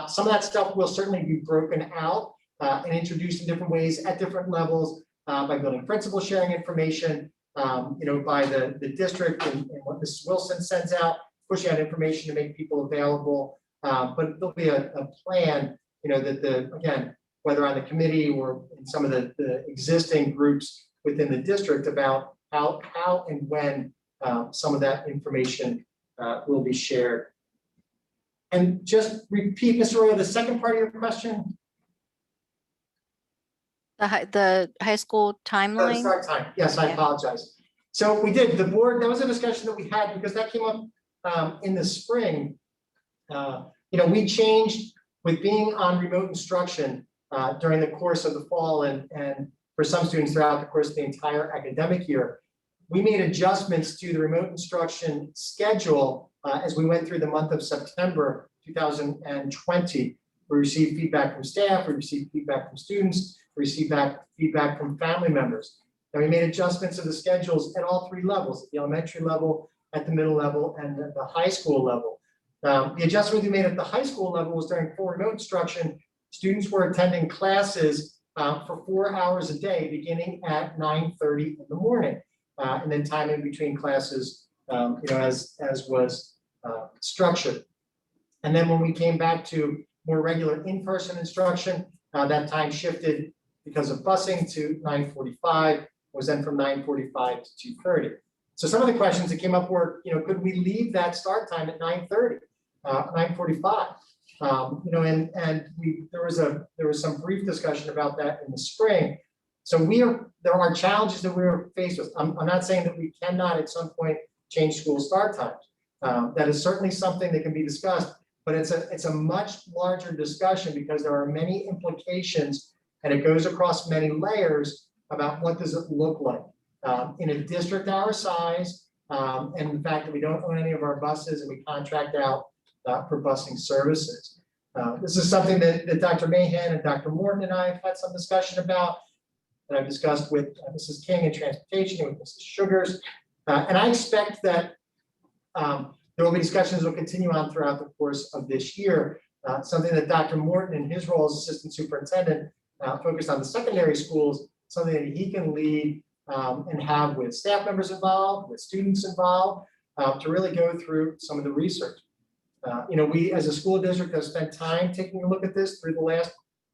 Some of that stuff will certainly be broken out and introduced in different ways at different levels by building principal sharing information, by the district and what Mrs. Wilson sends out, pushing out information to make people available. But there'll be a plan, that again, whether on the committee or in some of the existing groups within the district about how and when some of that information will be shared. And just repeat, Mr. Arroyo, the second part of your question. The high school The timeline. start time. Yes, I Yeah. apologize. So we did, the board, that was a discussion that we had because that came up in the spring. We changed with being on remote instruction during the course of the fall and for some students throughout the course of the entire academic year. We made adjustments to the remote instruction schedule as we went through the month of September 2020. We received feedback from staff, we received feedback from students, we received feedback from family members. And we made adjustments of the schedules at all three levels, at the elementary level, at the middle level, and at the high school level. The adjustment we made at the high school level was during full remote instruction, students were attending classes for 4 hours a day, beginning at 9:30 in the morning. and then time in between classes, as was structured. And then when we came back to more regular in-person instruction, that time shifted because of busing to 9:45, was then from 9:45 to 2:30. So some of the questions that came up were, could we leave that start time at 9:30, 9:45? There was some brief discussion about that in the spring. So there are challenges that we're faced with. I'm not saying that we cannot at some point change school start times. That is certainly something that can be discussed, but it's a much larger discussion because there are many implications and it goes across many layers about what does it look like in a district our size, and the fact that we don't own any of our buses and we contract out for busing services. This is something that Dr. Mahan and Dr. Morton and I have had some discussion about, that I've discussed with Mrs. King in transportation and with Mrs. Sugars. And I expect that there will be discussions that will continue on throughout the course of this year. Something that Dr. Morton in his role as assistant superintendent focused on the secondary schools, something that he can lead and have with staff members involved, with students involved, to really go through some of the research. We as a school district have spent time taking a look at this through the last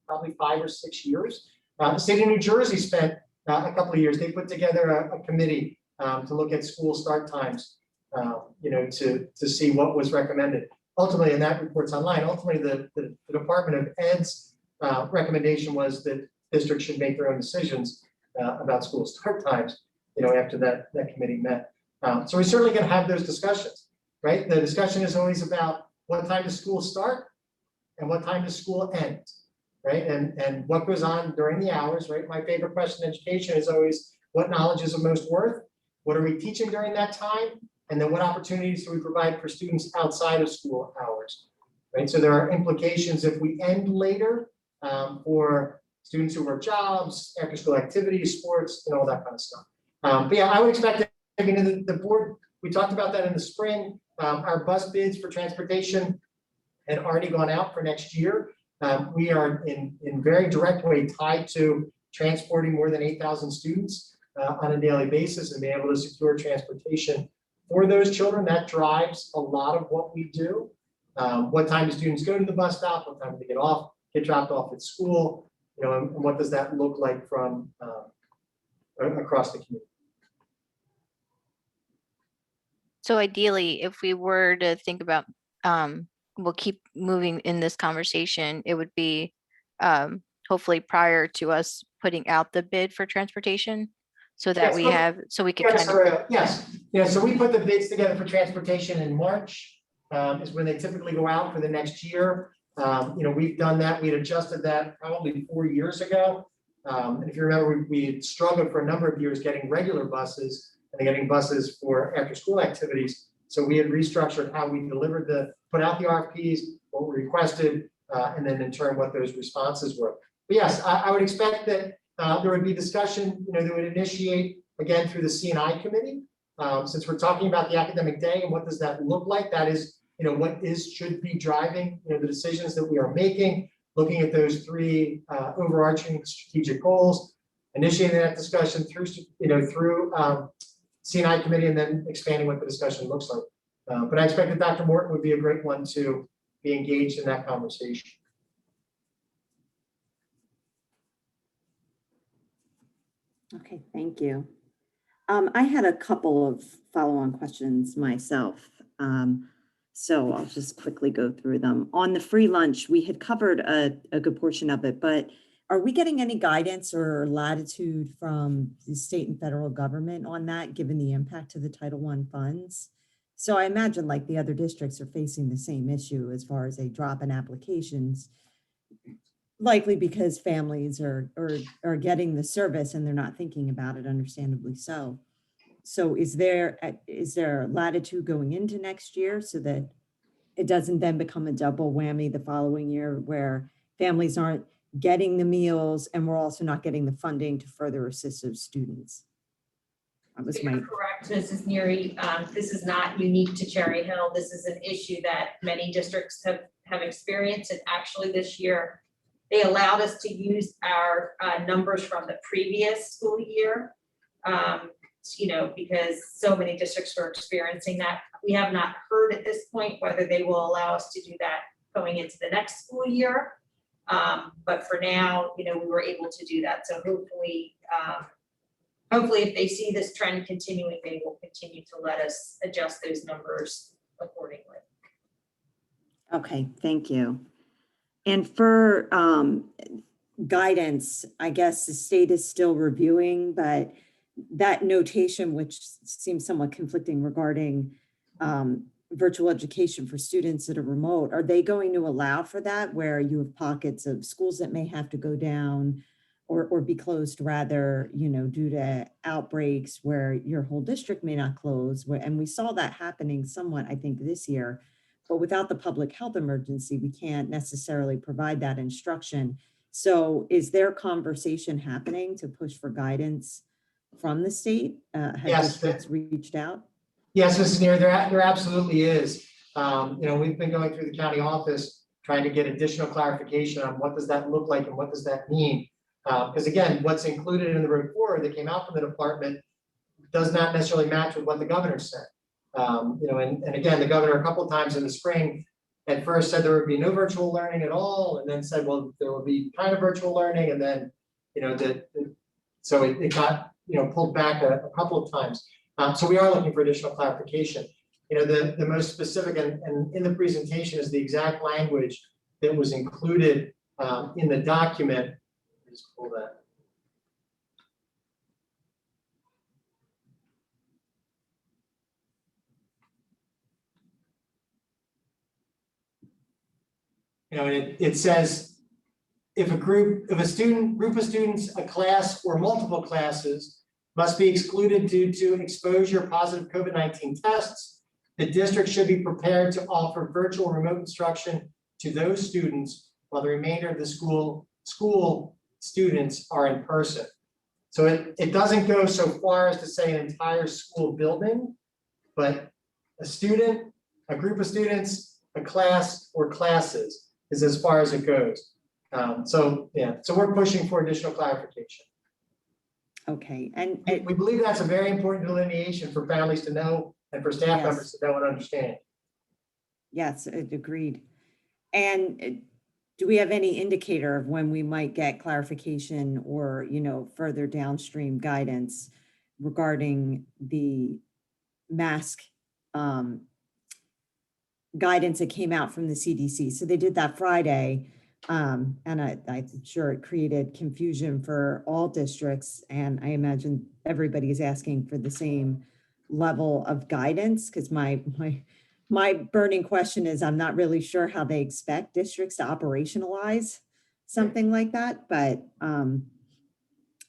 probably 5 or 6 years. The state of New Jersey spent a couple of years. They put together a committee to look at school start times, to see what was recommended. Ultimately, and that report's online, ultimately the Department of Ed's recommendation was that districts should make their own decisions about school start times, after that committee met. So we're certainly going to have those discussions, right? The discussion is always about what time does school start and what time does school end, right? And what goes on during the hours, right? My favorite question in education is always, what knowledge is of most worth? What are we teaching during that time? And then what opportunities do we provide for students outside of school hours, right? So there are implications if we end later for students who work jobs, after school activities, sports, all that kind of stuff. But yeah, I would expect that, the board, we talked about that in the spring. Our bus bids for transportation had already gone out for next year. We are in very direct way tied to transporting more than 8,000 students on a daily basis and being able to secure transportation for those children. That drives a lot of what we do. What time do students go to the bus stop? What time do they get dropped off at school? And what does that look like from across the community? So ideally, if we were to think about, we'll keep moving in this conversation, it would be hopefully prior to us putting out the bid for transportation, so that we have, so we can kind of. Yes, yeah, so we put the bids together for transportation in March, is when they typically go out for the next year. We've done that, we had adjusted that probably 4 years ago. And if you remember, we had struggled for a number of years getting regular buses and getting buses for after school activities. So we had restructured how we delivered put out the RFPs, what we requested, and then in turn what those responses were. But yes, I would expect that there would be discussion, that would initiate again through the C&I committee. Since we're talking about the academic day and what does that look like, that is, what should be driving, the decisions that we are making, looking at those 3 overarching strategic goals, initiating that discussion through, through C&I committee, and then expanding what the discussion looks like. But I expect that Dr. Morton would be a great one to be engaged in that conversation. Okay, thank you. I had a couple of follow-on questions myself. So I'll just quickly go through them. On the free lunch, we had covered a good portion of it, but are we getting any guidance or latitude from the state and federal government on that, given the impact to the Title I funds? So I imagine like the other districts are facing the same issue as far as a drop in applications, likely because families are getting the service and they're not thinking about it, understandably so. So is there latitude going into next year so that it doesn't then become a double whammy the following year where families aren't getting the meals and we're also not getting the funding to further assist those students? That was my correct, Mrs. Neary. This is not unique to Cherry Hill. This is an issue that many districts have experienced, and actually this year they allowed us to use our numbers from the previous school year. you know, because so many districts are experiencing that. We have not heard at this point whether they will allow us to do that going into the next school year. But for now, you know, we were able to do that. So hopefully, hopefully if they see this trend continuing, they will continue to let us adjust those numbers accordingly. Okay, thank you. And for guidance, I guess the state is still reviewing, but that notation, which seems somewhat conflicting regarding virtual education for students that are remote, are they going to allow for that where you have pockets of schools that may have to go down or be closed rather, you know, due to outbreaks where your whole district may not close? And we saw that happening somewhat, I think, this year. But without the public health emergency, we can't necessarily provide that instruction. So is there conversation happening to push for guidance from the state? Have Yes. districts reached out? Yes, Mrs. Neer, there absolutely is. You know, we've been going through the county office trying to get additional clarification on what does that look like and what does that mean? Because again, what's included in the report that came out from the department does not necessarily match with what the governor said. You know, and again, the governor a couple of times in the spring at first said there would be no virtual learning at all, and then said, well, there will be kind of virtual learning, and then, you know, so it got, you know, pulled back a couple of times. So we are looking for additional clarification. You know, the most specific and in the presentation is the exact language that was included in the document. Just pull that. You know, it says, if a group of students, a class, or multiple classes must be excluded due to exposure to positive COVID-19 tests, the district should be prepared to offer virtual remote instruction to those students while the remainder of the school students are in person. So it doesn't go so far as to say an entire school building, but a student, a group of students, a class, or classes is as far as it goes. So we're pushing for additional clarification. Okay, and We believe that's a very important delineation for families to know and for staff members to know and understand. yes, agreed. And do we have any indicator of when we might get clarification or, you know, further downstream guidance regarding the mask guidance that came out from the CDC? So they did that Friday, and I'm sure it created confusion for all districts, and I imagine everybody is asking for the same level of guidance, because my burning question is I'm not really sure how they expect districts to operationalize something like that, but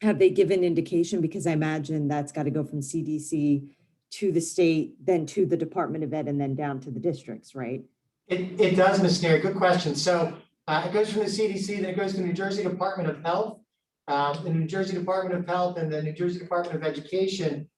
have they given indication? Because I imagine that's got to go from CDC to the state, then to the Department of Ed, and then down to the districts, right? It does, Ms. Neer, good question. So it goes from the CDC, then it goes to the New Jersey Department of Health. The New Jersey Department of Health and the New Jersey Department of Education,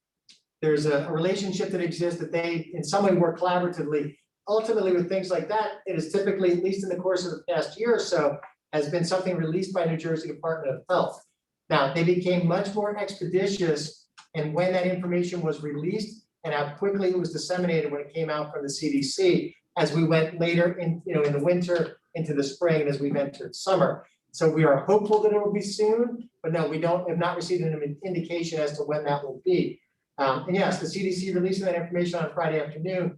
there's a relationship that exists that they in some way work collaboratively. Ultimately with things like that, it is typically, at least in the course of the past year or so, has been something released by New Jersey Department of Health. Now, they became much more expeditious in when that information was released and how quickly it was disseminated when it came out from the CDC as we went later in, you know, in the winter into the spring and as we entered summer. So we are hopeful that it will be soon, but no, we have not received an indication as to when that will be. And yes, the CDC releasing that information on Friday afternoon,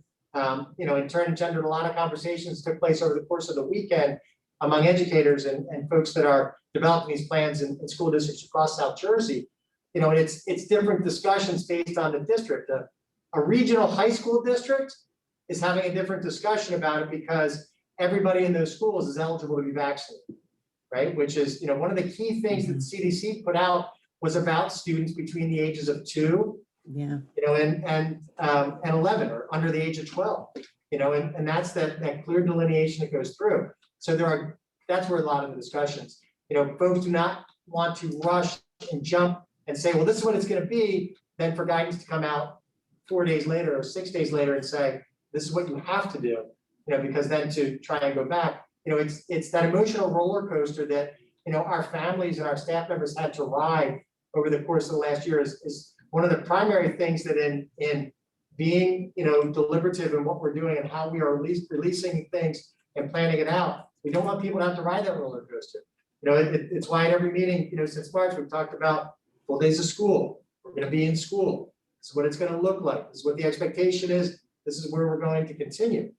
you know, in turn engendered a lot of conversations took place over the course of the weekend among educators and folks that are developing these plans in school districts across South Jersey. You know, and it's different discussions based on the district. A regional high school district is having a different discussion about it because everybody in those schools is eligible to be vaccinated, right? Which is, you know, one of the key things that the CDC put out was about students between the ages of 2, Yeah. you know, and 11 or under the age of 12, you know, and that's that clear delineation that goes through. So that's where a lot of the discussions, you know, folks do not want to rush and jump and say, well, this is what it's going to be, then for guidance to come out 4 days later or 6 days later and say, this is what you have to do, you know, because then to try and go back, you know, it's that emotional roller coaster that, you know, our families and our staff members had to ride over the course of the last year is one of the primary things that in being, deliberative in what we're doing and how we are releasing things and planning it out, we don't want people to have to ride that roller coaster. It's why at every meeting, since March, we've talked about full days of school. We're gonna be in school. This is what it's gonna look like. This is what the expectation is. This is where we're going to continue.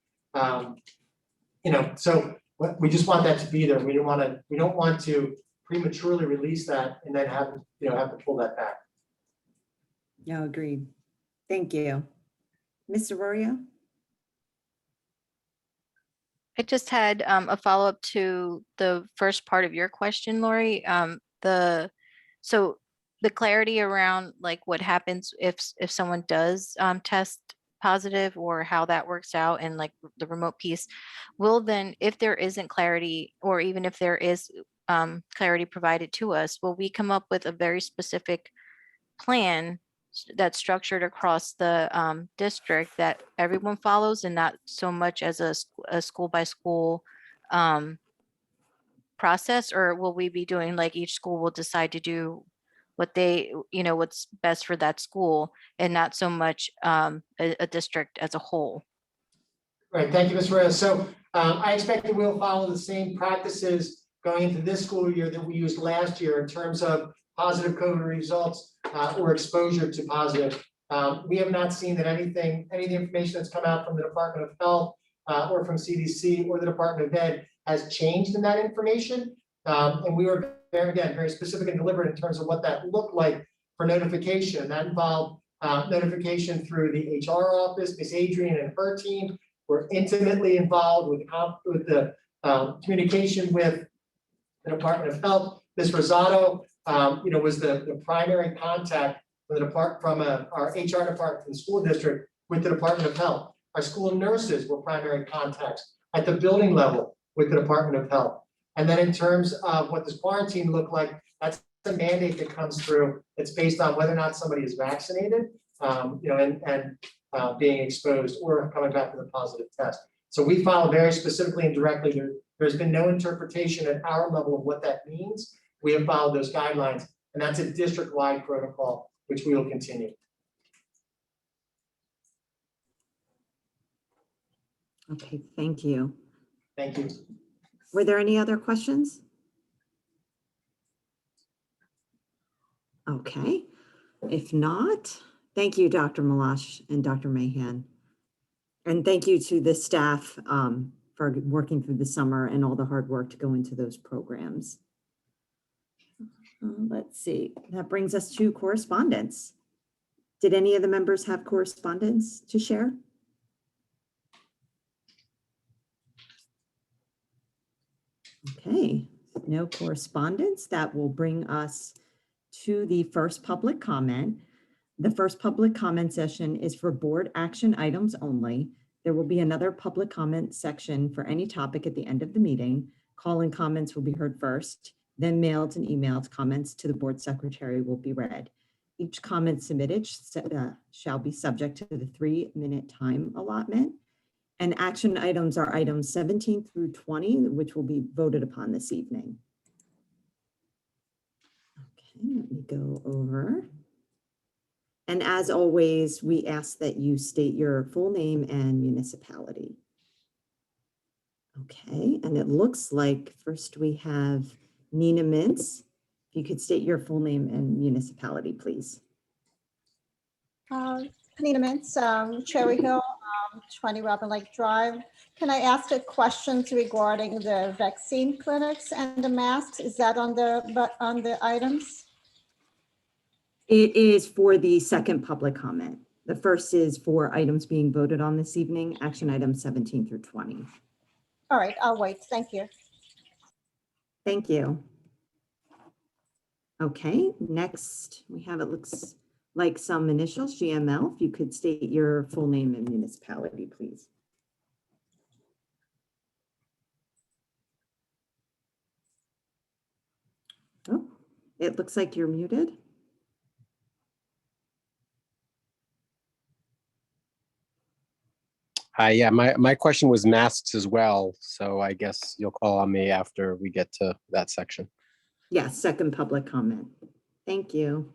So we just want that to be there. We don't want to prematurely release that and then have to pull that back. No, agreed. Thank you. Mr. Rorio? I just had a follow-up to the first part of your question, Lori. So the clarity around like what happens if someone does test positive, or how that works out, and like the remote piece, will then, if there isn't clarity, or even if there is clarity provided to us, will we come up with a very specific plan that's structured across the district that everyone follows, and not so much as a school by school process? Or will we be doing like each school will decide to do what they, what's best for that school, and not so much a district as a whole? Right, thank you, Ms. Reyes. So I expect that we'll follow the same practices going into this school year that we used last year in terms of positive COVID results or exposure to positive. We have not seen that any of the information that's come out from the Department of Health or from CDC or the Department of Ed has changed in that information. And we were very specific and deliberate in terms of what that looked like for notification. That involved notification through the HR office. Ms. Adrian and her team were intimately involved with the communication with the Department of Health. Ms. Rosado, was the primary contact from our HR department from the school district with the Department of Health. Our school nurses were primary contacts at the building level with the Department of Health. And then in terms of what this quarantine looked like, that's the mandate that comes through. It's based on whether or not somebody is vaccinated, and being exposed or coming back with a positive test. So we follow very specifically and directly. There's been no interpretation at our level of what that means. We have followed those guidelines, and that's a district-wide protocol, which we will continue. Okay, thank you. Thank you. Were there any other questions? Okay, if not, thank you, Dr. Malash and Dr. Mahan. And thank you to the staff for working through the summer and all the hard work to go into those programs. Let's see, that brings us to correspondence. Did any of the members have correspondence to share? Okay, no correspondence. That will bring us to the first public comment. The first public comment session is for board action items only. There will be another public comment section for any topic at the end of the meeting. Call-in comments will be heard first, then mailed and emailed comments to the board secretary will be read. Each comment submitted shall be subject to the 3-minute time allotment. And action items are items 17 through 20, which will be voted upon this evening. Okay, let me go over. And as always, we ask that you state your full name and municipality. Okay, and it looks like first we have Nina Mintz. If you could state your full name and municipality, please. Nina Mintz, Cherry Hill, 20 Robin Lake Drive. Can I ask a question regarding the vaccine clinics and the masks? Is that on the items? It is for the second public comment. The first is for items being voted on this evening, action items 17 through 20. All right, I'll wait. Thank you. Thank you. Okay, next we have, it looks like some initials, GML. If you could state your full name and municipality, please. Oh, it looks like you're muted. Yeah, my question was masks as well. So I guess you'll call on me after we get to that section. Yes, second public comment. Thank you.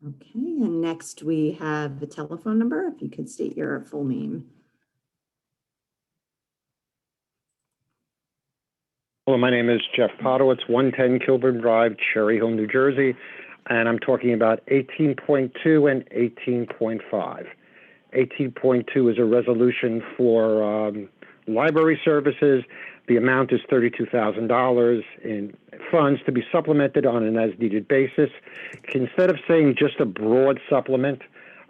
Okay, and next we have the telephone number. If you could state your full name. Hello, my name is Jeff Podowitz, 110 Kilburn Drive, Cherry Hill, New Jersey, and I'm talking about 18.2 and 18.5. 18.2 is a resolution for library services. The amount is $32,000 in funds to be supplemented on an as-needed basis. Instead of saying just a broad supplement,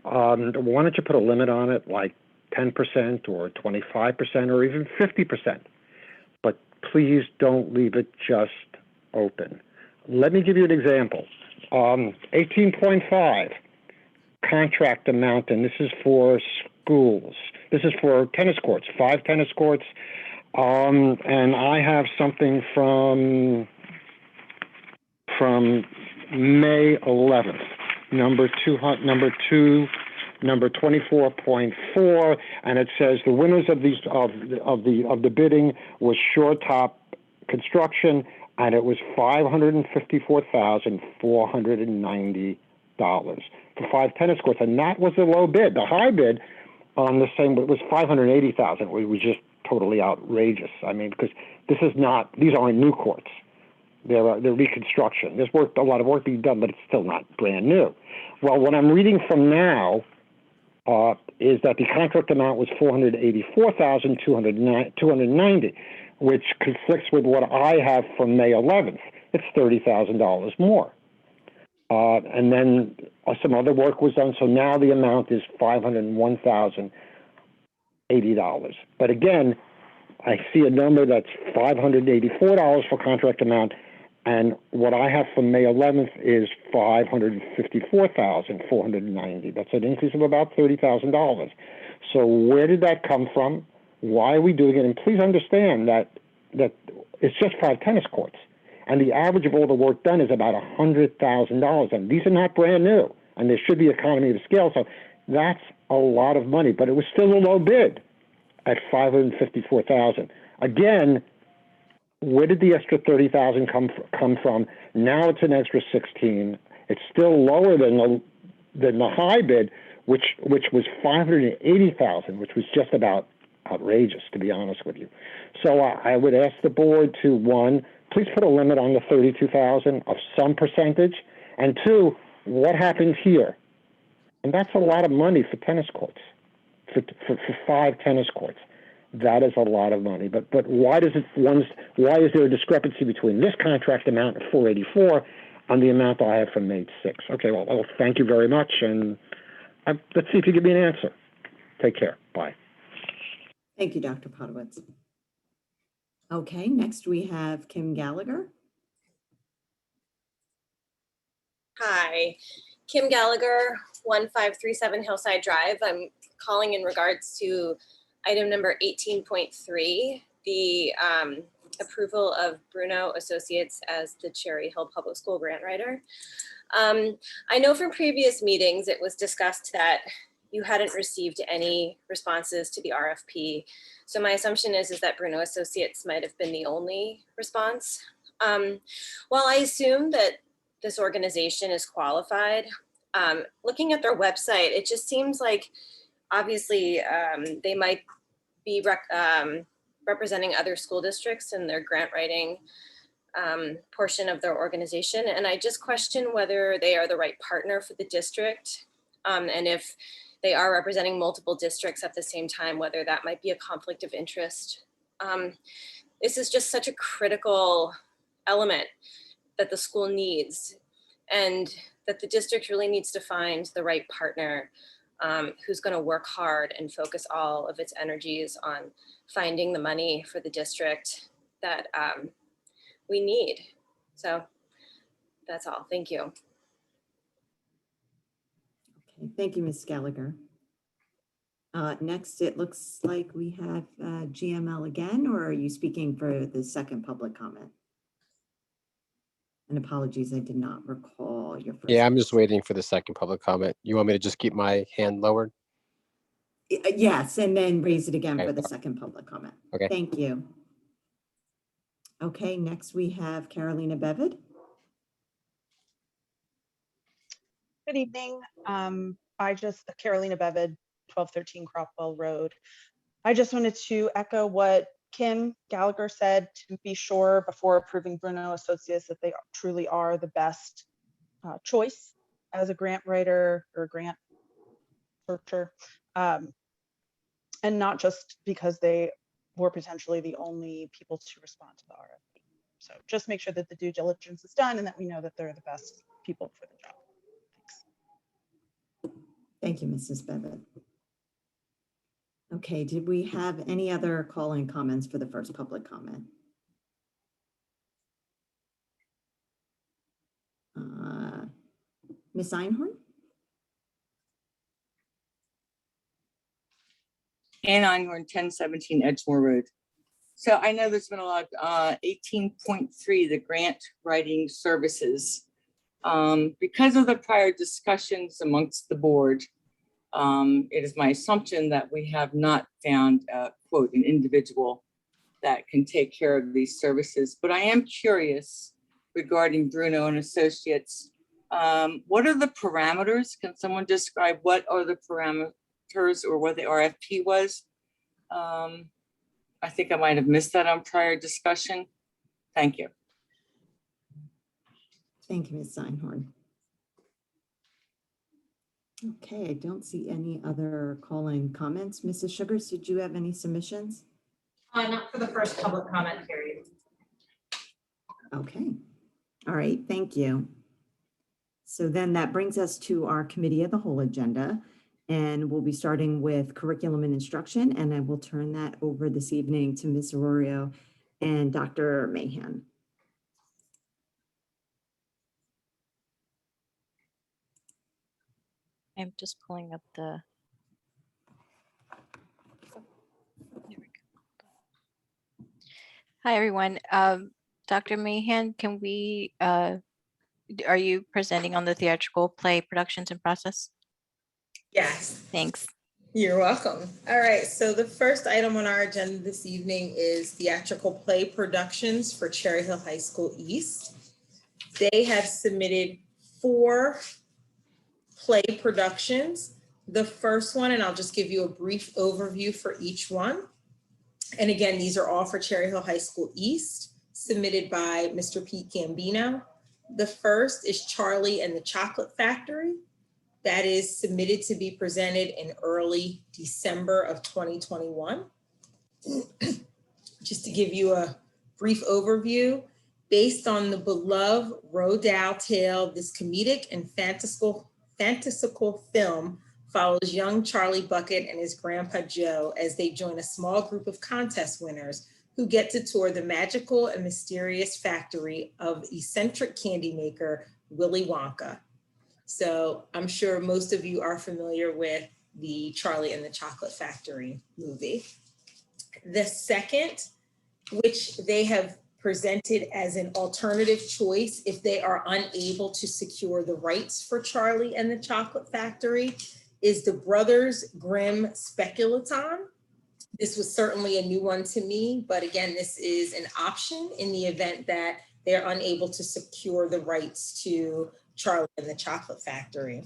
why don't you put a limit on it, like 10% or 25% or even 50%? But please don't leave it just open. Let me give you an example. 18.5, contract amount, and this is for schools. This is for tennis courts, 5 tennis courts. And I have something from May 11th, number 24.4, and it says the winners of these of the bidding was Shore Top Construction, and it was $554,490 for 5 tennis courts, and that was the low bid. The high bid on the same was $580,000. It was just totally outrageous. I mean, because these aren't new courts. They're reconstruction. There's a lot of work being done, but it's still not brand new. Well, what I'm reading from now is that the contract amount was $484,290, which conflicts with what I have from May 11th. It's $30,000 more. And then some other work was done, so now the amount is $501,080. But again, I see a number that's $584 for contract amount, and what I have from May 11th is $554,490. That's an increase of about $30,000. So where did that come from? Why are we doing it? And please understand that it's just 5 tennis courts, and the average of all the work done is about $100,000, and these are not brand new, and there should be economy of scale. So that's a lot of money, but it was still a low bid at $554,000. Again, where did the extra $30,000 come from? Now it's an extra $16,000. It's still lower than the high bid, which was $580,000, which was just about outrageous, to be honest with you. So I would ask the board to, 1, please put a limit on the $32,000 of some percentage, and 2, what happens here? And that's a lot of money for tennis courts, for 5 tennis courts. That is a lot of money. But why is there a discrepancy between this contract amount of $484 and the amount I have from May 6th? Okay, well, thank you very much, and let's see if you give me an answer. Take care. Bye. Thank you, Dr. Podowitz. Okay, next we have Kim Gallagher. Hi, Kim Gallagher, 1537 Hillside Drive. I'm calling in regards to item number 18.3, the approval of Bruno Associates as the Cherry Hill Public School grant writer. I know from previous meetings it was discussed that you hadn't received any responses to the RFP. So my assumption is that Bruno Associates might have been the only response. While I assume that this organization is qualified, looking at their website, it just seems like obviously they might be representing other school districts in their grant writing portion of their organization. And I just question whether they are the right partner for the district. And if they are representing multiple districts at the same time, whether that might be a conflict of interest. This is just such a critical element that the school needs, and that the district really needs to find the right partner who's going to work hard and focus all of its energies on finding the money for the district that we need. So that's all. Thank you. Okay, thank you, Ms. Gallagher. Next, it looks like we have GML again, or are you speaking for the second public comment? And apologies, I did not recall your first. Yeah, I'm just waiting for the second public comment. You want me to just keep my hand lowered? Yes, and then raise it again Okay. for the second public comment. Okay. Thank you. Okay, next we have Carolina Bevid. Good evening. Carolina Bevid, 1213 Cropwell Road. I just wanted to echo what Kim Gallagher said, to be sure before approving Bruno Associates that they truly are the best choice as a grant writer or grant searcher. And not just because they were potentially the only people to respond to the RFP. So just make sure that the due diligence is done and that we know that they're the best people for the job. Thanks. Thank you, Mrs. Bevitt. Okay, did we have any other call-in comments for the first public comment? Ms. Einhorn? Ann Einhorn, 1017 Edgemore Road. So I know there's been a lot, 18.3, the grant writing services. Because of the prior discussions amongst the board, it is my assumption that we have not found, quote, an individual that can take care of these services. But I am curious regarding Bruno and Associates. What are the parameters? Can someone describe what are the parameters or what the RFP was? I think I might have missed that on prior discussion. Thank you. Thank you, Ms. Einhorn. Okay, I don't see any other call-in comments. Mrs. Sugars, did you have any submissions? Not for the first public comment period. Okay, all right, thank you. So then that brings us to our committee of the whole agenda, and we'll be starting with curriculum and instruction, and I will turn that over this evening to Ms. Arroyo and Dr. Mahan. I'm just pulling up the. There we go. Hi, everyone. Dr. Mahan, can we, are you presenting on the theatrical play productions and process? Yes. Thanks. You're welcome. All right, so the first item on our agenda this evening is theatrical play productions for Cherry Hill High School East. They have submitted 4 play productions. The first one, and I'll just give you a brief overview for each one. And again, these are all for Cherry Hill High School East, submitted by Mr. Pete Gambino. The first is Charlie and the Chocolate Factory. That is submitted to be presented in early December of 2021. Just to give you a brief overview, based on the beloved Roald Dahl tale, this comedic and fantastical film follows young Charlie Bucket and his grandpa Joe as they join a small group of contest winners who get to tour the magical and mysterious factory of eccentric candy maker Willy Wonka. So I'm sure most of you are familiar with the Charlie and the Chocolate Factory movie. The second, which they have presented as an alternative choice if they are unable to secure the rights for Charlie and the Chocolate Factory, is the Brothers Grimm Speculaton. This was certainly a new one to me, but again, this is an option in the event that they're unable to secure the rights to Charlie and the Chocolate Factory.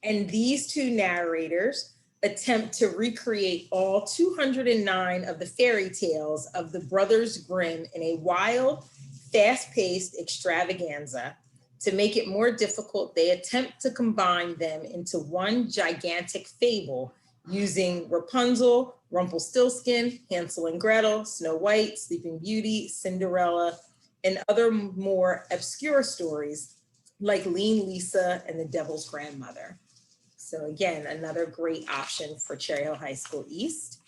And these 2 narrators attempt to recreate all 209 of the fairy tales of the Brothers Grimm in a wild, fast-paced extravaganza. To make it more difficult, they attempt to combine them into one gigantic fable using Rapunzel, Rumpelstiltskin, Hansel and Gretel, Snow White, Sleeping Beauty, Cinderella, and other more obscure stories like Lean Lisa and the Devil's Grandmother. So again, another great option for Cherry Hill High School East.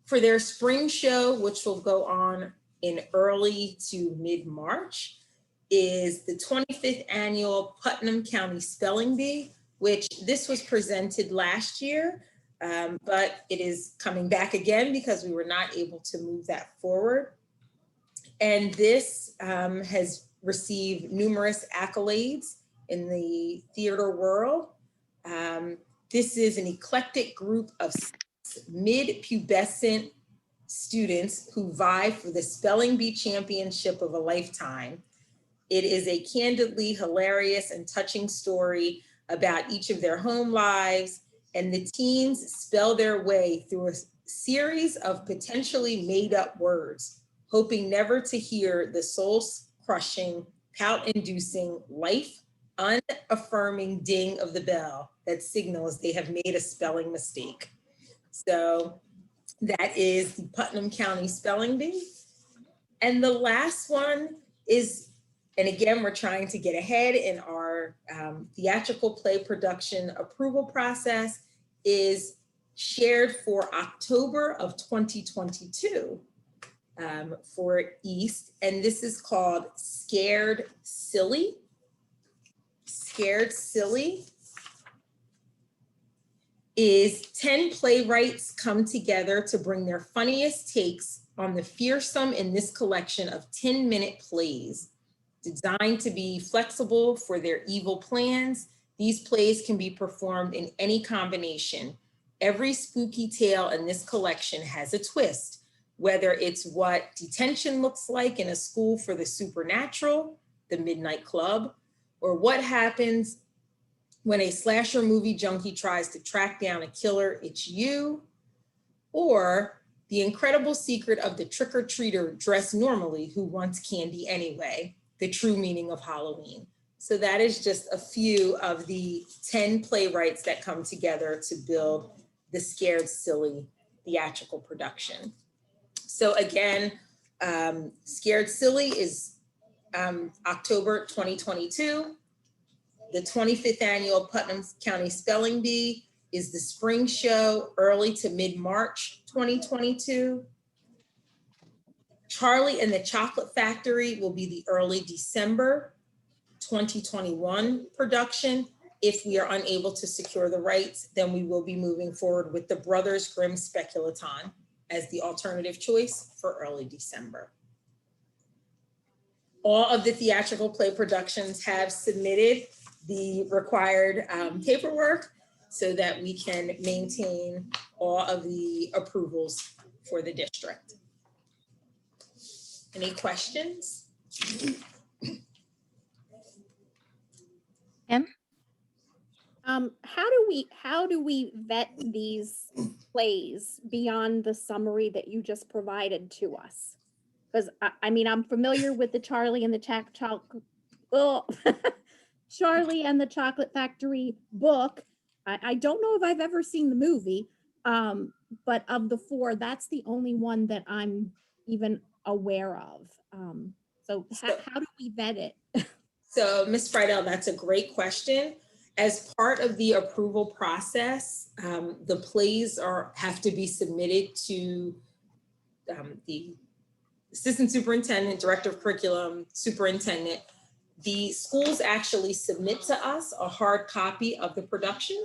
For their spring show, which will go on in early to mid-March, is the 25th annual Putnam County Spelling Bee, which this was presented last year, but it is coming back again because we were not able to move that forward. And this has received numerous accolades in the theater world. This is an eclectic group of mid-pubescent students who vie for the Spelling Bee Championship of a lifetime. It is a candidly hilarious and touching story about each of their home lives, and the teens spell their way through a series of potentially made-up words, hoping never to hear the soul-crushing, pout-inducing, life-unaffirming ding of the bell that signals they have made a spelling mistake. So that is the Putnam County Spelling Bee. And the last one is, and again, we're trying to get ahead in our theatrical play production approval process, is shared for October of 2022 for East. And this is called Scared Silly. Scared Silly is 10 playwrights come together to bring their funniest takes on the fearsome in this collection of 10-minute plays. Designed to be flexible for their evil plans, these plays can be performed in any combination. Every spooky tale in this collection has a twist, whether it's what detention looks like in a school for the supernatural, the Midnight Club, or what happens when a slasher movie junkie tries to track down a killer, it's you, or the incredible secret of the trick-or-treater dressed normally who wants candy anyway, the true meaning of Halloween. So that is just a few of the 10 playwrights that come together to build the Scared Silly theatrical production. So again, Scared Silly is October 2022. The 25th annual Putnam County Spelling Bee is the spring show, early to mid-March 2022. Charlie and the Chocolate Factory will be the early December 2021 production. If we are unable to secure the rights, then we will be moving forward with the Brothers Grimm Speculaton as the alternative choice for early December. All of the theatrical play productions have submitted the required paperwork so that we can maintain all of the approvals for the district. Any questions? Em? How do we vet these plays beyond the summary that you just provided to us? Because I mean, I'm familiar with the Charlie and the Charlie and the Chocolate Factory book. I don't know if I've ever seen the movie, but of the four, that's the only one that I'm even aware of. So how do we vet it? So Ms. Friedel, that's a great question. As part of the approval process, the plays have to be submitted to the assistant superintendent, director of curriculum, superintendent. The schools actually submit to us a hard copy of the production.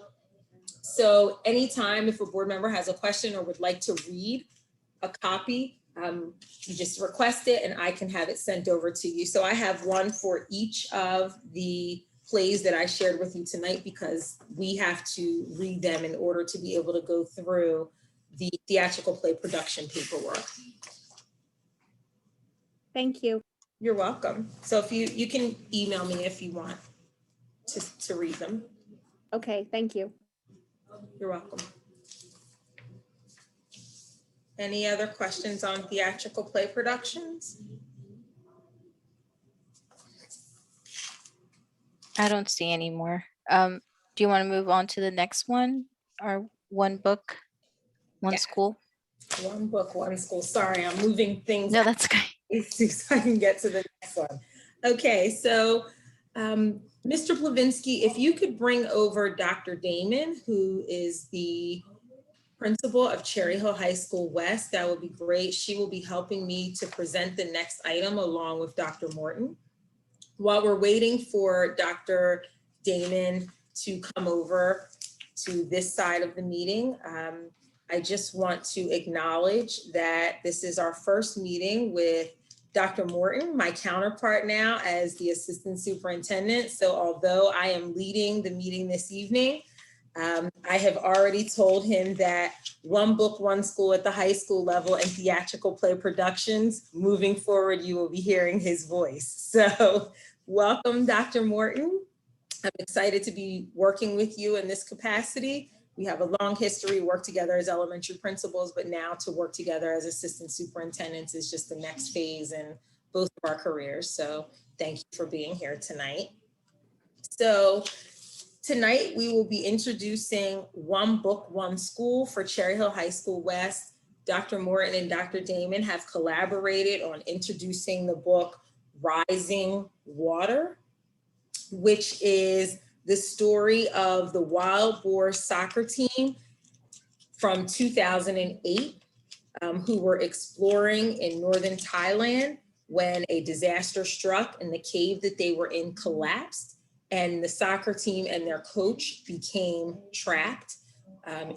So anytime if a board member has a question or would like to read a copy, you just request it and I can have it sent over to you. So I have one for each of the plays that I shared with you tonight because we have to read them in order to be able to go through the theatrical play production paperwork. Thank you. You're welcome. So if you can email me if you want to read them. Okay, thank you. You're welcome. Any other questions on theatrical play productions? I don't see any more. Do you want to move on to the next one? Or one book, one school? One book, one school. Sorry, I'm moving things. No, that's okay. So I can get to the next one. Okay, so Mr. Plavinsky, if you could bring over Dr. Damon, who is the principal of Cherry Hill High School West, that would be great. She will be helping me to present the next item along with Dr. Morton. While we're waiting for Dr. Damon to come over to this side of the meeting, I just want to acknowledge that this is our first meeting with Dr. Morton, my counterpart now as the assistant superintendent. So although I am leading the meeting this evening, I have already told him that one book, one school at the high school level and theatrical play productions, moving forward, you will be hearing his voice. So Welcome, Dr. Morton. I'm excited to be working with you in this capacity. We have a long history, work together as elementary principals, but now to work together as assistant superintendents is just the next phase in both of our careers. So thank you for being here tonight. So tonight we will be introducing One Book, One School for Cherry Hill High School West. Dr. Morton and Dr. Damon have collaborated on introducing the book Rising Water, which is the story of the Wild Boar soccer team from 2008, who were exploring in northern Thailand when a disaster struck and the cave that they were in collapsed, and the soccer team and their coach became trapped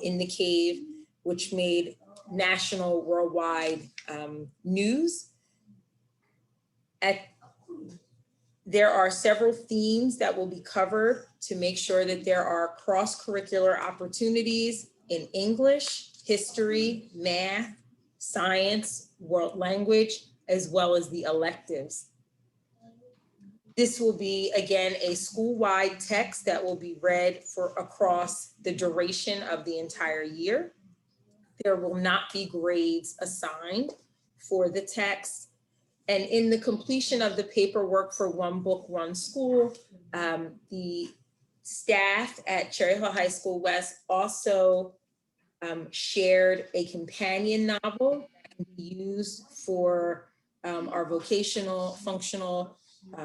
in the cave, which made national, worldwide news. There are several themes that will be covered to make sure that there are cross-curricular opportunities in English, history, math, science, world language, as well as the electives. This will be, again, a school-wide text that will be read for across the duration of the entire year. There will not be grades assigned for the text. And in the completion of the paperwork for One Book, One School, the staff at Cherry Hill High School West also shared a companion novel that can be used for our vocational functional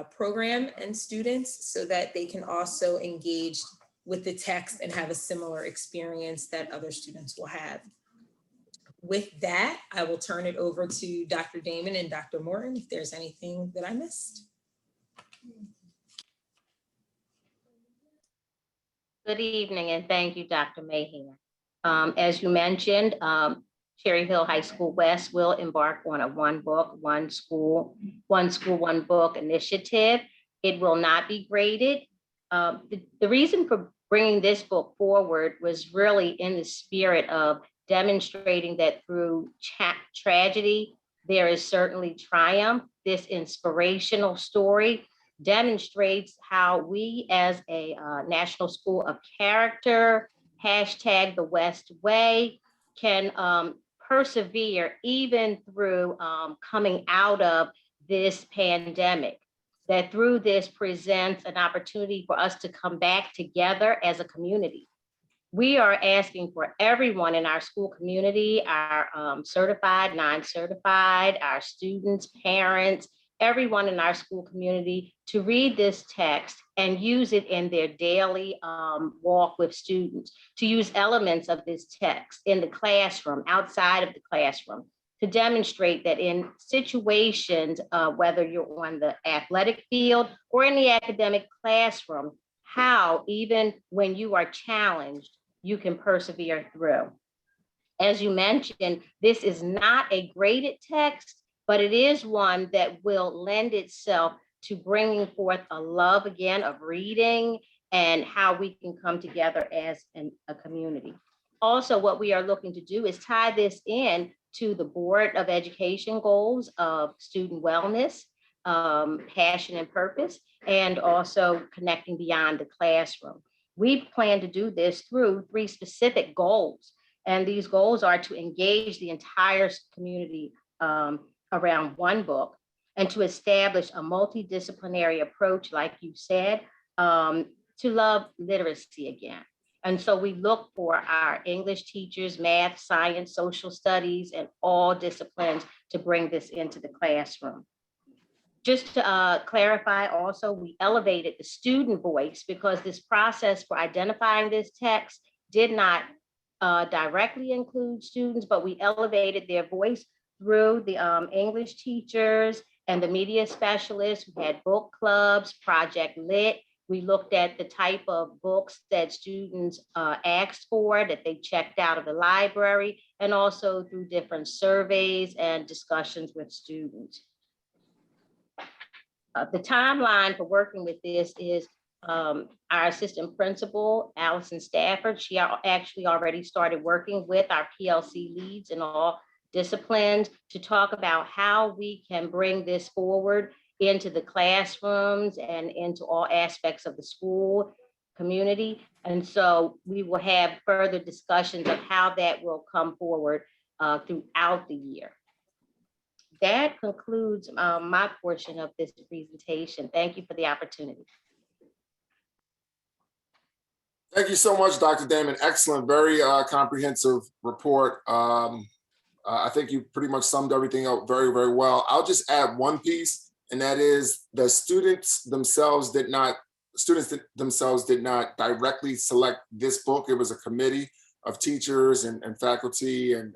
program and students so that they can also engage with the text and have a similar experience that other students will have. With that, I will turn it over to Dr. Damon and Dr. Morton if there's anything that I missed. Good evening, and thank you, Dr. Mahan. As you mentioned, Cherry Hill High School West will embark on a One Book, One School, One Book initiative. It will not be graded. The reason for bringing this book forward was really in the spirit of demonstrating that through tragedy, there is certainly triumph. This inspirational story demonstrates how we as a national school of character, hashtag the West Way, can persevere even through coming out of this pandemic. That through this presents an opportunity for us to come back together as a community. We are asking for everyone in our school community, our certified, non-certified, our students, parents, everyone in our school community to read this text and use it in their daily walk with students, to use elements of this text in the classroom, outside of the classroom, to demonstrate that in situations, whether you're on the athletic field or in the academic classroom, how even when you are challenged, you can persevere through. As you mentioned, this is not a graded text, but it is one that will lend itself to bringing forth a love again of reading and how we can come together as a community. Also, what we are looking to do is tie this in to the Board of Education goals of student wellness, passion and purpose, and also connecting beyond the classroom. We plan to do this through 3 specific goals. And these goals are to engage the entire community around one book and to establish a multidisciplinary approach, like you said, to love literacy again. And so we look for our English teachers, math, science, social studies, and all disciplines to bring this into the classroom. Just to clarify also, we elevated the student voice because this process for identifying this text did not directly include students, but we elevated their voice through the English teachers and the media specialists. We had book clubs, Project Lit. We looked at the type of books that students asked for, that they checked out of the library, and also through different surveys and discussions with students. The timeline for working with this is our assistant principal, Allison Stafford. She actually already started working with our PLC leads in all disciplines to talk about how we can bring this forward into the classrooms and into all aspects of the school community. And so we will have further discussions of how that will come forward throughout the year. That concludes my portion of this presentation. Thank you for the opportunity. Thank you so much, Dr. Damon. Excellent, very comprehensive report. I think you pretty much summed everything up very, very well. I'll just add one piece, and that is the students themselves did not directly select this book. It was a committee of teachers and faculty and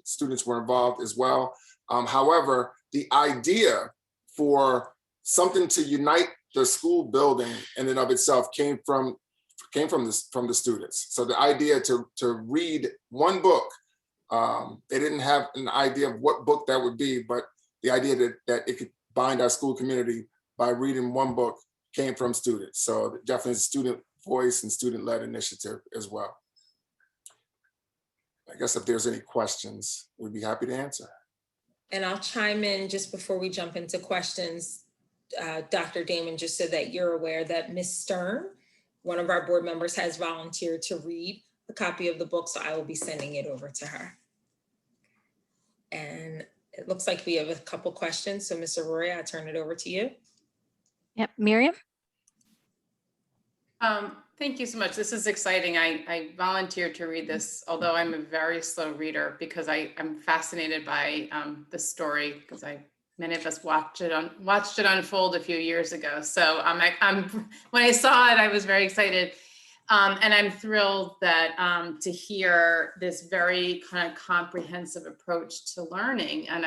students were involved as well. However, the idea for something to unite the school building in and of itself came from the students. So the idea to read one book, they didn't have an idea of what book that would be, but the idea that it could bind our school community by reading one book came from students. So definitely student voice and student-led initiative as well. I guess if there's any questions, we'd be happy to answer. And I'll chime in just before we jump into questions, Dr. Damon, just so that you're aware that Ms. Stern, one of our board members, has volunteered to read a copy of the book, so I will be sending it over to her. And it looks like we have a couple questions. So Ms. Arroyo, I turn it over to you. Yep, Miriam? Thank you so much. This is exciting. I volunteered to read this, although I'm a very slow reader because I'm fascinated by the story because many of us watched it unfold a few years ago. So when I saw it, I was very excited. And I'm thrilled that to hear this very kind of comprehensive approach to learning. And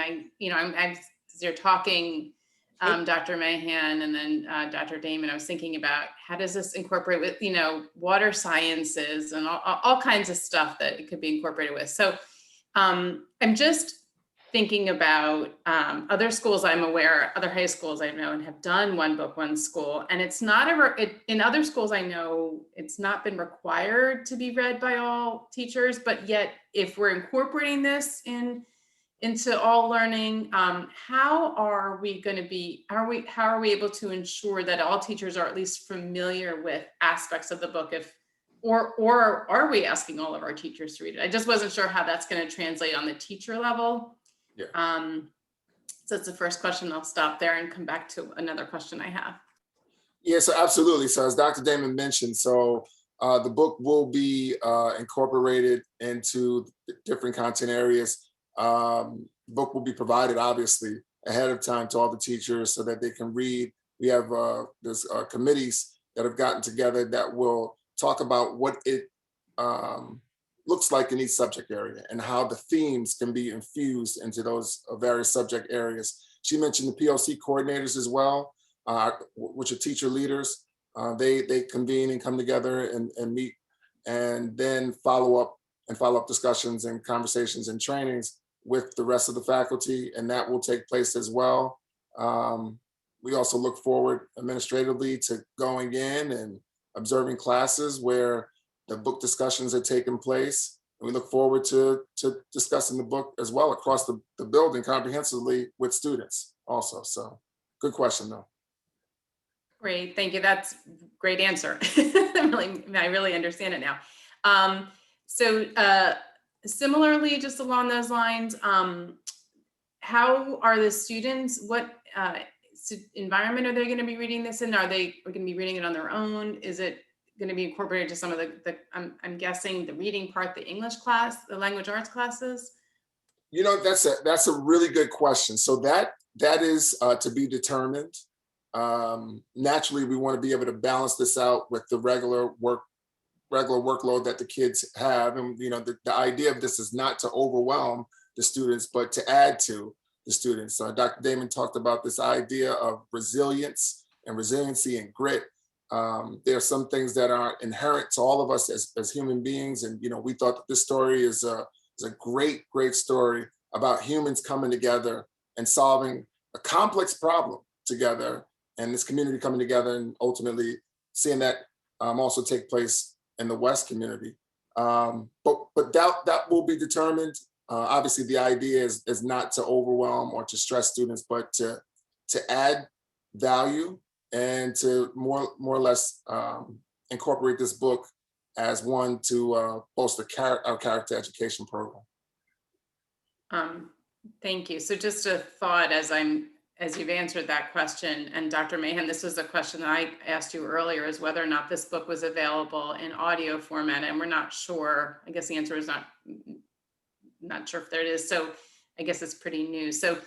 as you're talking, Dr. Mahan and then Dr. Damon, I was thinking about how does this incorporate with, water sciences and all kinds of stuff that it could be incorporated with. So I'm just thinking about other schools I'm aware, other high schools I know and have done one book, one school. And it's not in other schools I know it's not been required to be read by all teachers, but yet if we're incorporating this into all learning, how are we able to ensure that all teachers are at least familiar with aspects of the book or are we asking all of our teachers to read it? I just wasn't sure how that's going to translate on the teacher level. Yeah. So that's the first question. I'll stop there and come back to another question I have. Yeah, so absolutely. So as Dr. Damon mentioned, so the book will be incorporated into different content areas. Book will be provided obviously ahead of time to all the teachers so that they can read. We have there's committees that have gotten together that will talk about what it looks like in each subject area and how the themes can be infused into those various subject areas. She mentioned the Plc coordinators as well, which are teacher leaders. They convene and come together and meet and then follow up discussions and conversations and trainings with the rest of the faculty, and that will take place as well. We also look forward administratively to going in and observing classes where the book discussions are taking place. And we look forward to discussing the book as well across the building comprehensively with students also. So good question though. Great, thank you. That's a great answer. I really understand it now. Similarly, just along those lines, how are the students, what environment are they going to be reading this in? Are they going to be reading it on their own? Is it going to be incorporated to some of I'm guessing the reading part, the English class, the language arts classes? That's a really good question. So that is to be determined. Naturally, we want to be able to balance this out with the regular workload that the kids have. And the idea of this is not to overwhelm the students, but to add to the students. Dr. Damon talked about this idea of resilience and resiliency and grit. There are some things that are inherent to all of us as human beings. And we thought that this story is a great story about humans coming together and solving a complex problem together, and this community coming together and ultimately seeing that also take place in the West community. But that will be determined. Obviously, the idea is not to overwhelm or to stress students, but to add value and to more or less incorporate this book as one to bolster our character education program. Thank you. So just a thought as you've answered that question, and Dr. Mahan, this was a question that I asked you earlier, is whether or not this book was available in audio format, and we're not sure. I guess the answer is not sure if there it is. So I guess it's pretty new. So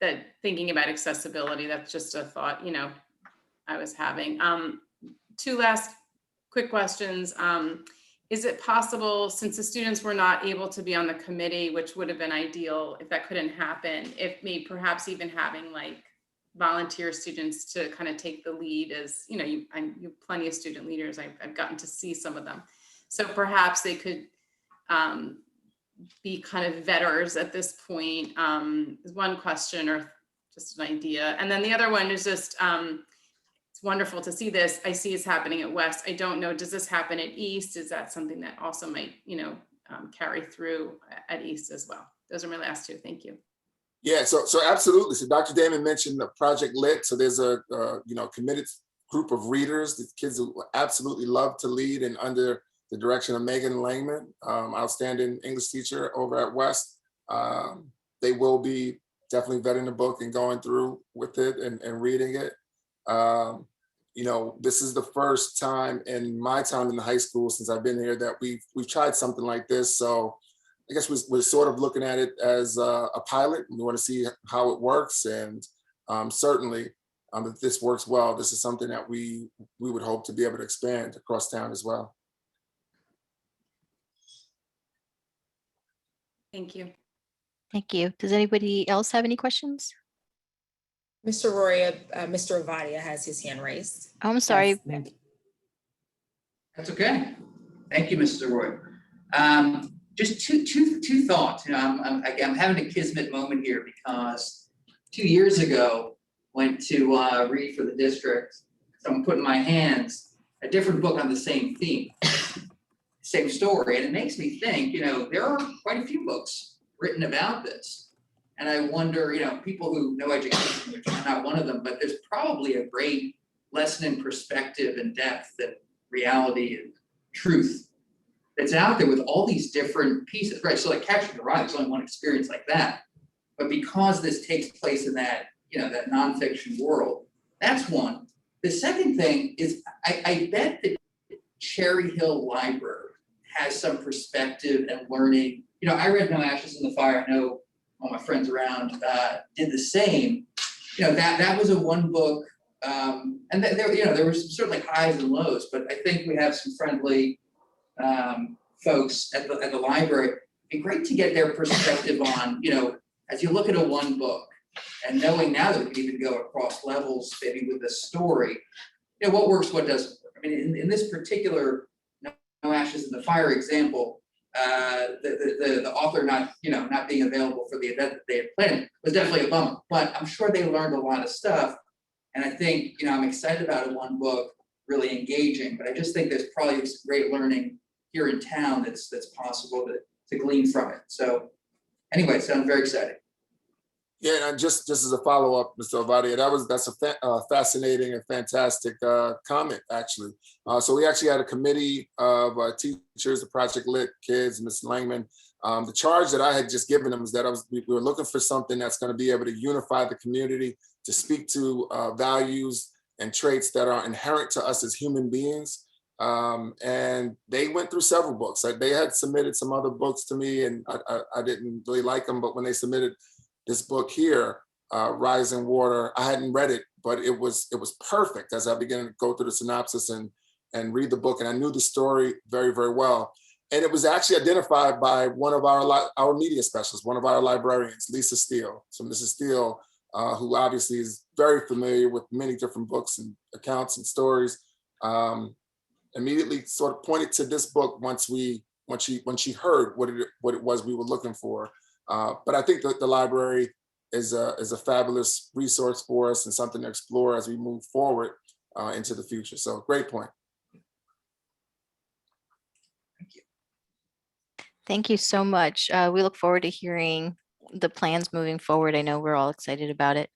that thinking about accessibility, that's just a thought, I was having. Two last quick questions. Is it possible, since the students were not able to be on the committee, which would have been ideal if that couldn't happen, if maybe perhaps even having like volunteer students to kind of take the lead, as you have plenty of student leaders. I've gotten to see some of them. So perhaps they could be kind of vetters at this point, is one question, or just an idea. And then the other one is just, it's wonderful to see this. I see it's happening at West. I don't know, does this happen at East? Is that something that also might, carry through at East as well? Those are my last two. Thank you. Yeah, so absolutely. So Dr. Damon mentioned the Project Lit. So there's a committed group of readers, the kids who absolutely love to lead, and under the direction of Megan Langman, outstanding English teacher over at West. They will be definitely vetting the book and going through with it and reading it. This is the first time in my time in the high school since I've been here that we've tried something like this. So I guess we're sort of looking at it as a pilot. We want to see how it works, and certainly if this works well, this is something that we would hope to be able to expand across town as well. Thank you. Thank you. Does anybody else have any questions? Mr. Roy, Mr. Avadia has his hand raised. Oh, I'm sorry. Yes, That's okay. Thank you, Mr. Roy. Just two thoughts. I'm having a kismet moment here because 2 years ago, went to read for the district. So I'm putting my hands, a different book on the same theme, same story. And it makes me think, there are quite a few books written about this. And I wonder, people who know education, which I'm not one of them, but there's probably a great lesson in perspective and depth and reality and truth that's out there with all these different pieces, right? So like Catching the Rye, there's only one experience like that. But because this takes place in that, that nonfiction world, that's one. The second thing is I bet that Cherry Hill Library has some perspective and learning. I read No Ashes in the Fire. I know all my friends around did the same. That was a one book, and there were some certainly highs and lows, but I think we have some friendly folks at the library. It'd be great to get their perspective on, as you look at a one book, and knowing now that we can even go across levels, maybe with a story, what works, what doesn't work. I mean, in this particular No Ashes in the Fire example, the author not being available for the event that they had planned was definitely a bummer. But I'm sure they learned a lot of stuff, and I think I'm excited about it. One book really engaging, but I just think there's probably some great learning here in town that's possible to glean from it. So anyway, sounds very exciting. Yeah, and just as a follow-up, Mr. Avadia, that's a fascinating and fantastic comment, actually. So we actually had a committee of teachers, the Project Lit kids, Ms. Langman. The charge that I had just given them is that we were looking for something that's going to be able to unify the community, to speak to values and traits that are inherent to us as human beings. And they went through several books. They had submitted some other books to me, and I didn't really like them, but when they submitted this book here, Rising Water, I hadn't read it, but it was perfect as I began to go through the synopsis and read the book, and I knew the story very, very well. And it was actually identified by one of our media specialists, one of our librarians, Lisa Steele. So Mrs. Steele, who obviously is very familiar with many different books and accounts and stories, immediately sort of pointed to this book when she heard what it was we were looking for. But I think that the library is a fabulous resource for us and something to explore as we move forward into the future. So great point. Thank you. Thank you so much. We look forward to hearing the plans moving forward. I know we're all excited about it.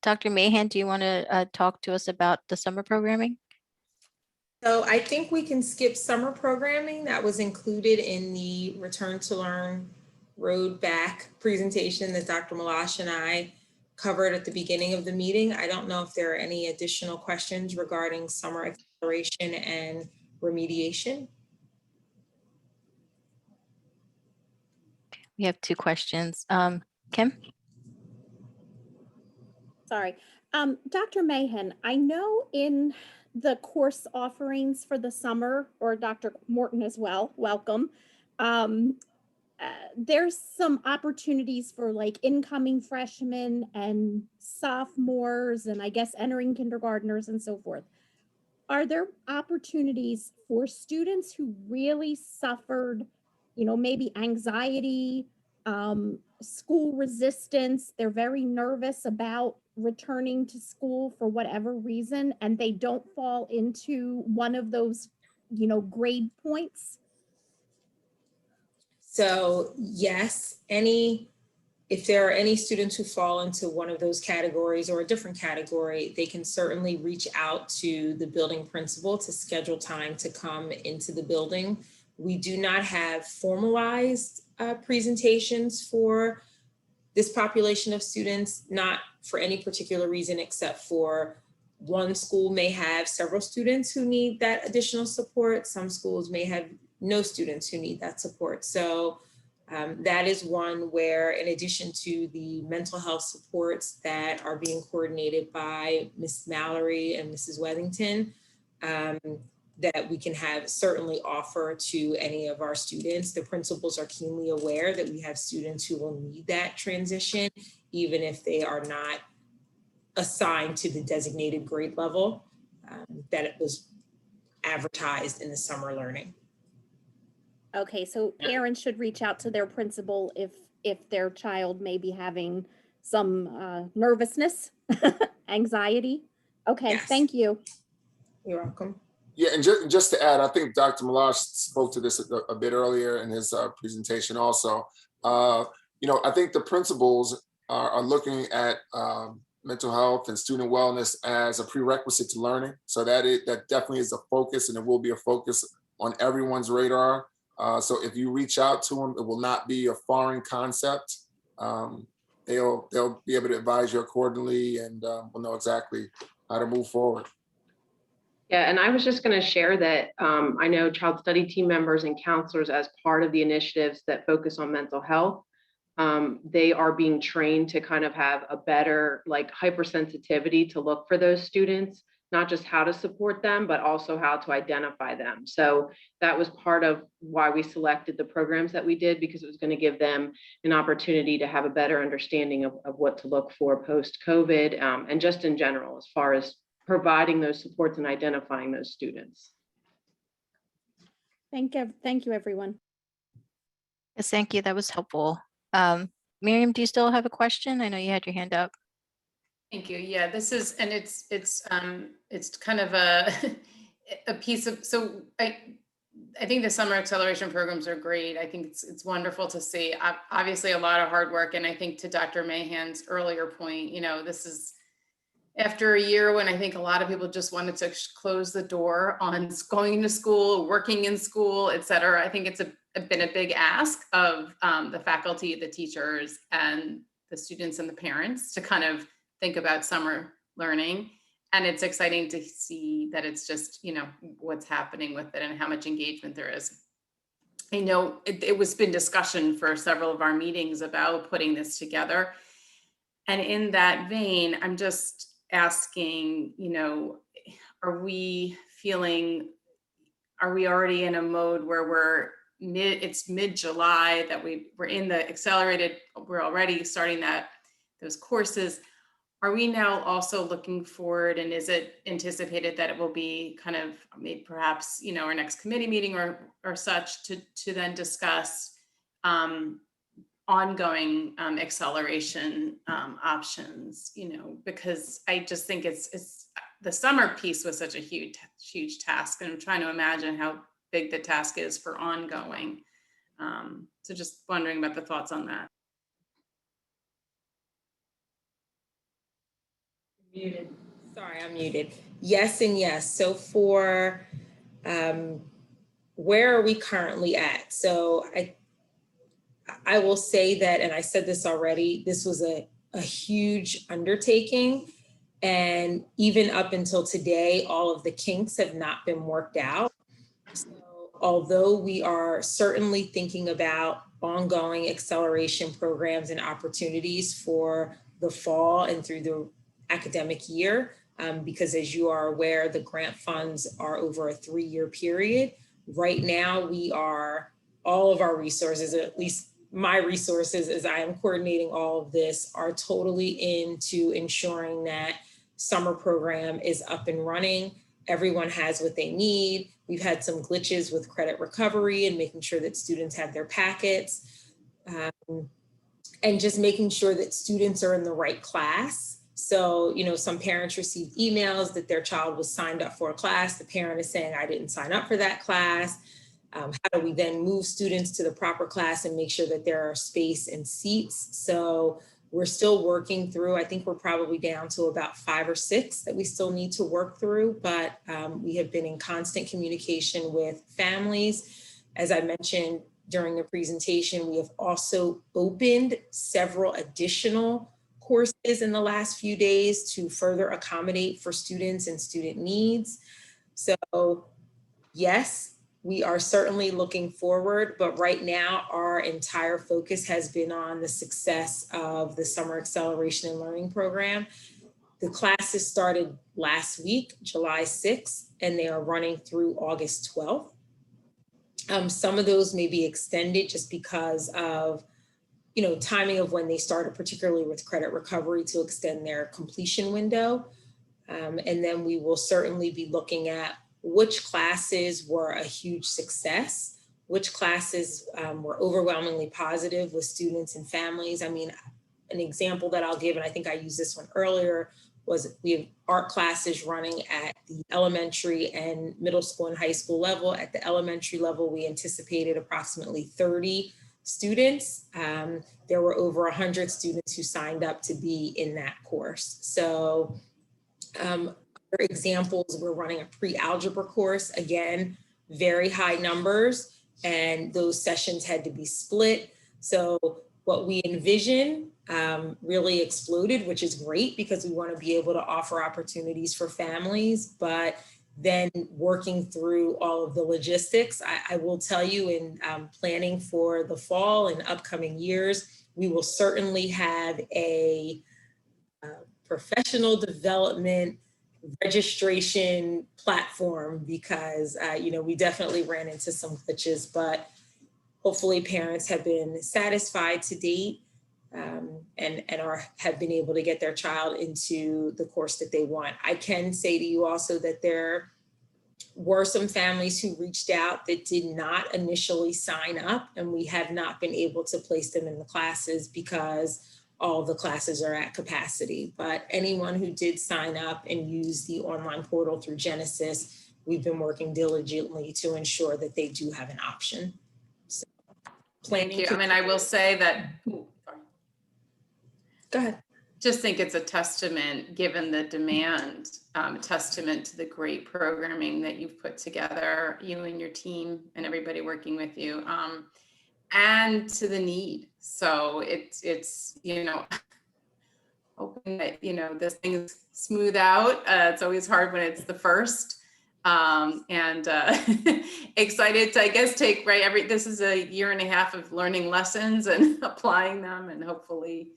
Dr. Mahan, do you want to talk to us about the summer programming? So I think we can skip summer programming that was included in the Return to Learn Road Back presentation that Dr. Malash and I covered at the beginning of the meeting. I don't know if there are any additional questions regarding summer acceleration and remediation. We have 2 questions. Kim? Sorry. Dr. Mahan, I know in the course offerings for the summer, or Dr. Morton as well, welcome. There's some opportunities for like incoming freshmen and sophomores, and I guess entering kindergartners and so forth. Are there opportunities for students who really suffered, maybe anxiety, school resistance? They're very nervous about returning to school for whatever reason, and they don't fall into one of those, grade points? So yes, if there are any students who fall into one of those categories or a different category, they can certainly reach out to the building principal to schedule time to come into the building. We do not have formalized presentations for this population of students, not for any particular reason, except for one school may have several students who need that additional support. Some schools may have no students who need that support. So that is one where, in addition to the mental health supports that are being coordinated by Ms. Mallory and Mrs. Wethington, that we can certainly offer to any of our students. The principals are keenly aware that we have students who will need that transition, even if they are not assigned to the designated grade level that it was advertised in the summer learning. Okay, so parents should reach out to their principal if their child may be having some nervousness, anxiety. Okay, Yes. Thank you. You're welcome. Yeah, and just to add, I think Dr. Malash spoke to this a bit earlier in his presentation also. I think the principals are looking at mental health and student wellness as a prerequisite to learning. So that definitely is a focus, and it will be a focus on everyone's radar. So if you reach out to them, it will not be a foreign concept. They'll be able to advise you accordingly, and will know exactly how to move forward. Yeah, and I was just going to share that I know child study team members and counselors, as part of the initiatives that focus on mental health, they are being trained to kind of have a better hypersensitivity to look for those students, not just how to support them, but also how to identify them. So that was part of why we selected the programs that we did, because it was going to give them an opportunity to have a better understanding of what to look for post-COVID, and just in general, as far as providing those supports and identifying those students. Thank you, everyone. Yes, thank you. That was helpful. Miriam, do you still have a question? I know you had your hand up. Thank you. Yeah, this is, and it's kind of a piece of, so I think the summer acceleration programs are great. I think it's wonderful to see. Obviously a lot of hard work, and I think to Dr. Mahan's earlier point, this is after a year when I think a lot of people just wanted to close the door on going to school, working in school, et cetera. I think it's been a big ask of the faculty, the teachers, and the students and the parents to kind of think about summer learning. And it's exciting to see that it's just, what's happening with it and how much engagement there is. I know it was been discussion for several of our meetings about putting this together. And in that vein, I'm just asking, are we already in a mode where it's mid-July, that we're in the accelerated, we're already starting those courses. Are we now also looking forward, and is it anticipated that it will be kind of maybe perhaps, our next committee meeting or such to then discuss ongoing acceleration options, because I just think it's the summer piece was such a huge task, and I'm trying to imagine how big the task is for ongoing. So just wondering about the thoughts on that. Muted. Sorry, I'm muted. Yes and yes. So for where are we currently at? So I will say that, and I said this already, this was a huge undertaking. And even up until today, all of the kinks have not been worked out. So although we are certainly thinking about ongoing acceleration programs and opportunities for the fall and through the academic year, because as you are aware, the grant funds are over a 3-year period. Right now, all of our resources, at least my resources as I am coordinating all of this, are totally into ensuring that summer program is up and running. Everyone has what they need. We've had some glitches with credit recovery and making sure that students have their packets, and just making sure that students are in the right class. So, some parents receive emails that their child was signed up for a class. The parent is saying, I didn't sign up for that class. How do we then move students to the proper class and make sure that there are space and seats? So we're still working through, I think we're probably down to about 5 or 6 that we still need to work through, but we have been in constant communication with families. As I mentioned during the presentation, we have also opened several additional courses in the last few days to further accommodate for students and student needs. So yes, we are certainly looking forward, but right now our entire focus has been on the success of the Summer Acceleration and Learning Program. The classes started last week, July 6th, and they are running through August 12th. Some of those may be extended just because of timing of when they started, particularly with credit recovery, to extend their completion window. And then we will certainly be looking at which classes were a huge success, which classes were overwhelmingly positive with students and families. I mean, an example that I'll give, and I think I used this one earlier, was we have art classes running at the elementary and middle school and high school level. At the elementary level, we anticipated approximately 30 students. There were over 100 students who signed up to be in that course. So other examples, we're running a pre-algebra course, again, very high numbers, and those sessions had to be split. So what we envision really exploded, which is great because we want to be able to offer opportunities for families, but then working through all of the logistics. I will tell you, in planning for the fall and upcoming years, we will certainly have a professional development registration platform because, we definitely ran into some glitches, but hopefully parents have been satisfied to date and have been able to get their child into the course that they want. I can say to you also that there were some families who reached out that did not initially sign up, and we have not been able to place them in the classes because all the classes are at capacity. But anyone who did sign up and use the online portal through Genesis, we've been working diligently to ensure that they do have an option. So, Thank you. I mean, I will say that. Go ahead. Just think it's a testament, given the demand, testament to the great programming that you've put together, you and your team and everybody working with you, and to the need. So it's hoping that, this thing is smooth out. It's always hard when it's the first. And excited to, I guess, take, this is a 1.5 years of learning lessons and applying them, and hopefully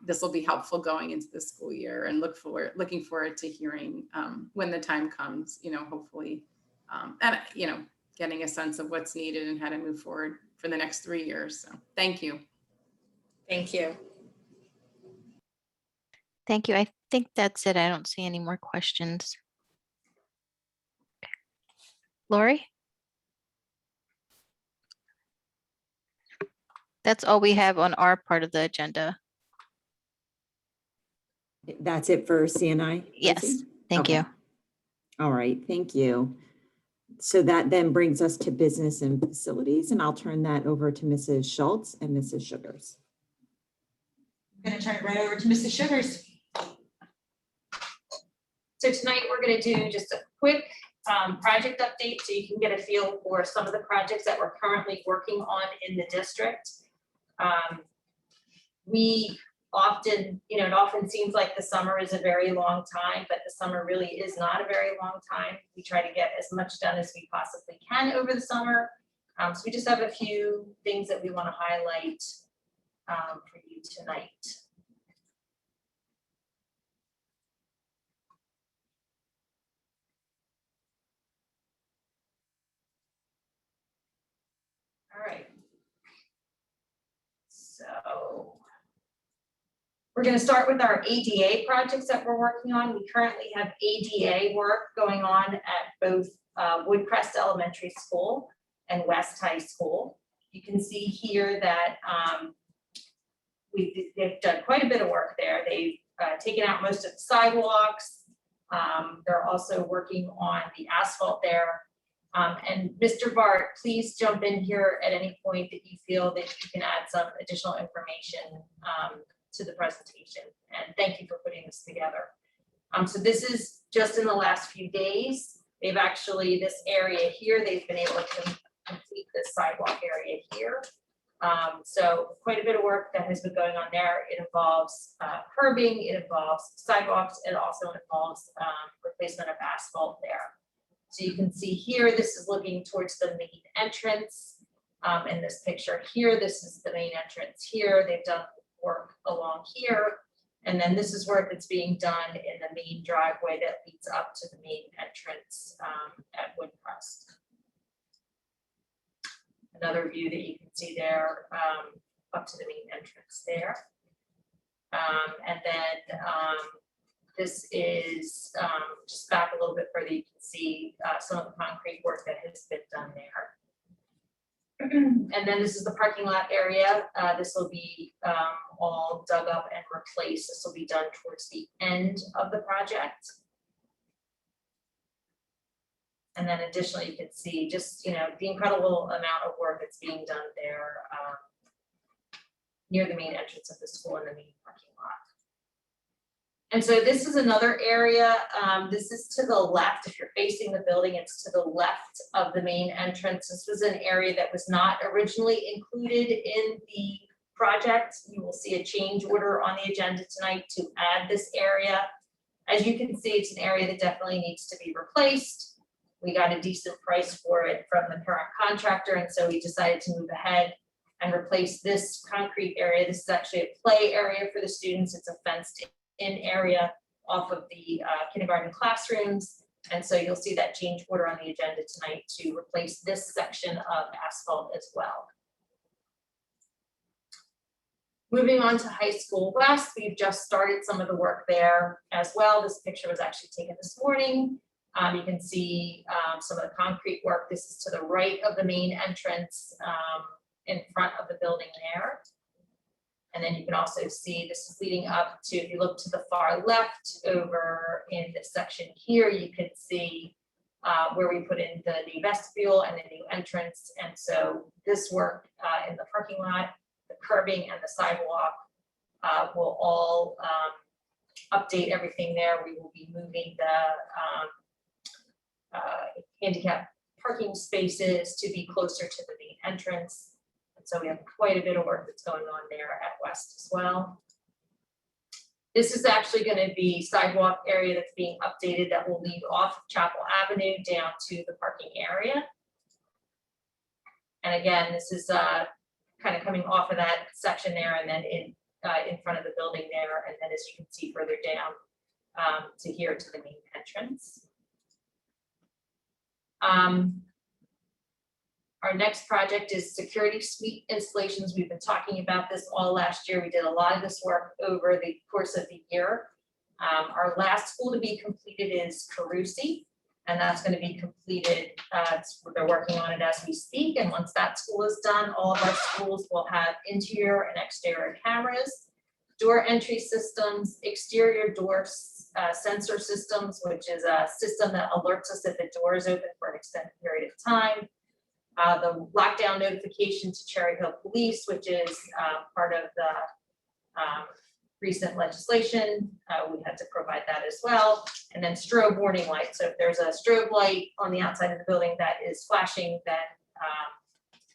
this will be helpful going into the school year, and looking forward to hearing when the time comes, hopefully, and getting a sense of what's needed and how to move forward for the next 3 years. So thank you. Thank you. Thank you. I think that's it. I don't see any more questions. Lori? That's all we have on our part of the agenda. That's it for CNI? Yes, thank you. All right, thank you. So that then brings us to business and facilities, and I'll turn that over to Mrs. Schultz and Mrs. Sugars. I'm going to turn it right over to Mrs. Sugars. So tonight we're going to do just a quick project update so you can get a feel for some of the projects that we're currently working on in the district. We often, it often seems like the summer is a very long time, but the summer really is not a very long time. We try to get as much done as we possibly can over the summer. So we just have a few things that we want to highlight for you tonight. All right. So we're going to start with our ADA projects that we're working on. We currently have ADA work going on at both Woodcrest Elementary School and West High School. You can see here that they've done quite a bit of work there. They've taken out most of the sidewalks. They're also working on the asphalt there. And Mr. Bart, please jump in here at any point that you feel that you can add some additional information to the presentation. And thank you for putting this together. So this is just in the last few days. They've actually, this area here, they've been able to complete this sidewalk area here. So quite a bit of work that has been going on there. It involves curbing, it involves sidewalks, it also involves replacement of asphalt there. So you can see here, this is looking towards the main entrance. In this picture here, this is the main entrance here. They've done work along here. And then this is work that's being done in the main driveway that leads up to the main entrance at Woodcrest. Another view that you can see there up to the main entrance there. And then this is just back a little bit further, you can see some of the concrete work that has been done there. And then this is the parking lot area. This will be all dug up and replaced. This will be done towards the end of the project. And then additionally, you can see just, the incredible amount of work that's being done there near the main entrance of the school and the main parking lot. And so this is another area, this is to the left. If you're facing the building, it's to the left of the main entrance. This was an area that was not originally included in the project. You will see a change order on the agenda tonight to add this area. As you can see, it's an area that definitely needs to be replaced. We got a decent price for it from the current contractor, and so we decided to move ahead and replace this concrete area. This is actually a play area for the students. It's a fenced in area off of the kindergarten classrooms. And so you'll see that change order on the agenda tonight to replace this section of asphalt as well. Moving on to High School West, we've just started some of the work there as well. This picture was actually taken this morning. You can see some of the concrete work. This is to the right of the main entrance in front of the building there. And then you can also see this is leading up to, if you look to the far left over in this section here, you can see where we put in the new vestibule and the new entrance. And so this work in the parking lot, the curbing and the sidewalk will all update everything there. We will be moving the handicap parking spaces to be closer to the main entrance. So we have quite a bit of work that's going on there at West as well. This is actually going to be sidewalk area that's being updated that will lead off of Chapel Avenue down to the parking area. And again, this is kind of coming off of that section there and then in front of the building there. And then as you can see further down to here to the main entrance. Our next project is security suite installations. We've been talking about this all last year. We did a lot of this work over the course of the year. Our last school to be completed is Carusi, and that's going to be completed. They're working on it as we speak. And once that school is done, all of our schools will have interior and exterior cameras, door entry systems, exterior door sensor systems, which is a system that alerts us if the door is open for an extended period of time. The lockdown notification to Cherry Hill Police, which is part of the recent legislation, we had to provide that as well. And then strobe warning lights. So if there's a strobe light on the outside of the building that is flashing, then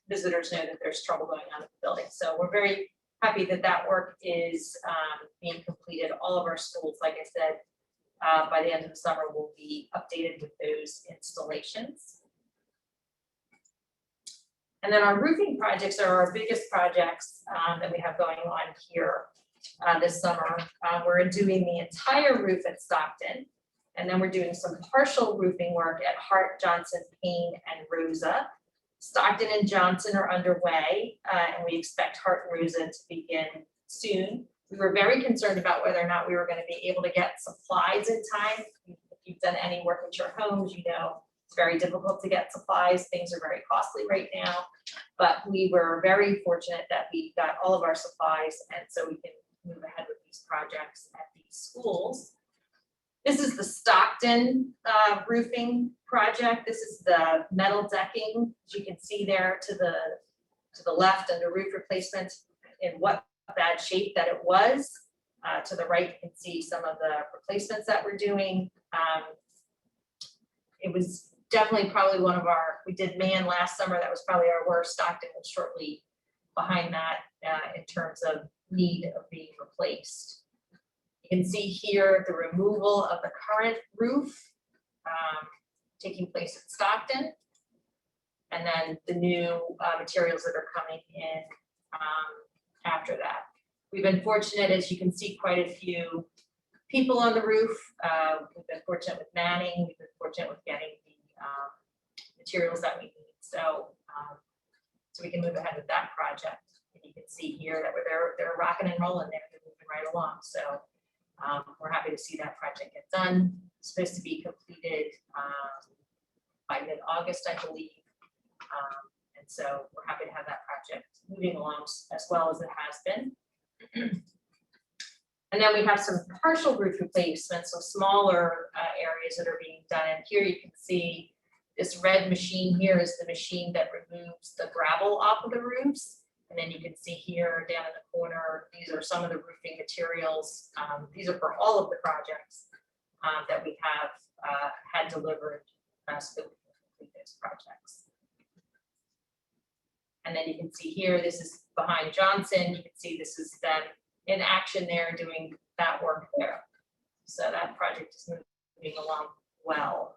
visitors know that there's trouble going on in the building. So we're very happy that that work is being completed. All of our schools, like I said, by the end of the summer, will be updated with those installations. And then our roofing projects are our biggest projects that we have going on here this summer. We're doing the entire roof at Stockton, and then we're doing some partial roofing work at Hart, Johnson, Payne, and Rosa. Stockton and Johnson are underway, and we expect Hart and Rosa to begin soon. We were very concerned about whether or not we were going to be able to get supplies in time. If you've done any work at your homes, you know it's very difficult to get supplies. Things are very costly right now, but we were very fortunate that we got all of our supplies, and so we can move ahead with these projects at these schools. This is the Stockton roofing project. This is the metal decking, as you can see there to the left under roof replacement in what bad shape that it was. To the right, you can see some of the replacements that we're doing. It was definitely probably one of our, we did Man last summer, that was probably our worst. Stockton was shortly behind that in terms of need of being replaced. You can see here the removal of the current roof taking place at Stockton, and then the new materials that are coming in after that. We've been fortunate, as you can see, quite a few people on the roof. We've been fortunate with manning. We've been fortunate with getting the materials that we need. So we can move ahead with that project. And you can see here that they're rocking and rolling there. They're moving right along. So we're happy to see that project get done. It's supposed to be completed by mid-August, I believe. And so we're happy to have that project moving along as well as it has been. And then we have some partial roof replacements, so smaller areas that are being done. And here you can see this red machine here is the machine that removes the gravel off of the roofs. And then you can see here down in the corner, these are some of the roofing materials. These are for all of the projects that we have had delivered so that we can complete those projects. And then you can see here, this is behind Johnson. You can see this is them in action there doing that work there. So that project is moving along well.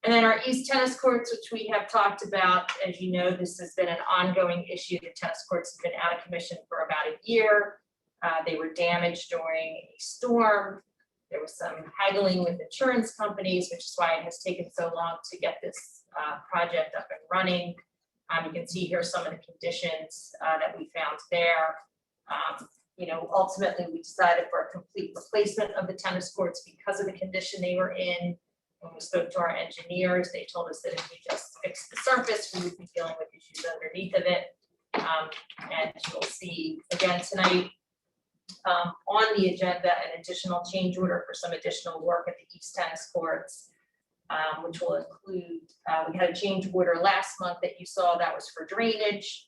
And then our East tennis courts, which we have talked about, as you know, this has been an ongoing issue. The tennis courts have been out of commission for about a year. They were damaged during a storm. There was some haggling with insurance companies, which is why it has taken so long to get this project up and running. You can see here some of the conditions that we found there. You know, ultimately we decided for a complete replacement of the tennis courts because of the condition they were in. When we spoke to our engineers, they told us that if we just fix the surface, we would be dealing with issues underneath of it. And you'll see again tonight on the agenda an additional change order for some additional work at the East tennis courts, which will include, we had a change order last month that you saw that was for drainage.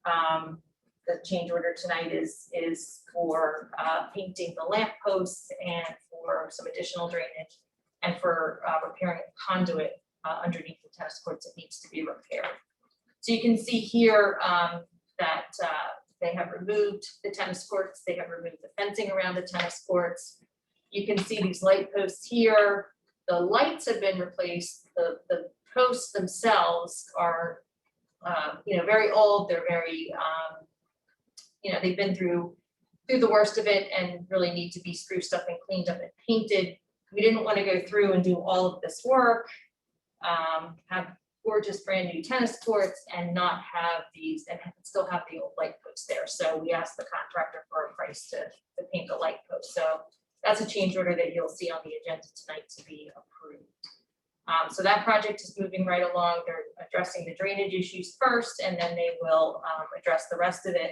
The change order tonight is for painting the lamp posts and for some additional drainage and for repairing a conduit underneath the tennis courts that needs to be repaired. So you can see here that they have removed the tennis courts. They have removed the fencing around the tennis courts. You can see these light posts here. The lights have been replaced. The posts themselves are, you know, very old. They're very, you know, they've been through the worst of it and really need to be spruced up and cleaned up and painted. We didn't want to go through and do all of this work, have gorgeous brand new tennis courts and not have these and still have the old light posts there. So we asked the contractor for a price to paint the light post. So that's a change order that you'll see on the agenda tonight to be approved. So that project is moving right along. They're addressing the drainage issues first, and then they will address the rest of it.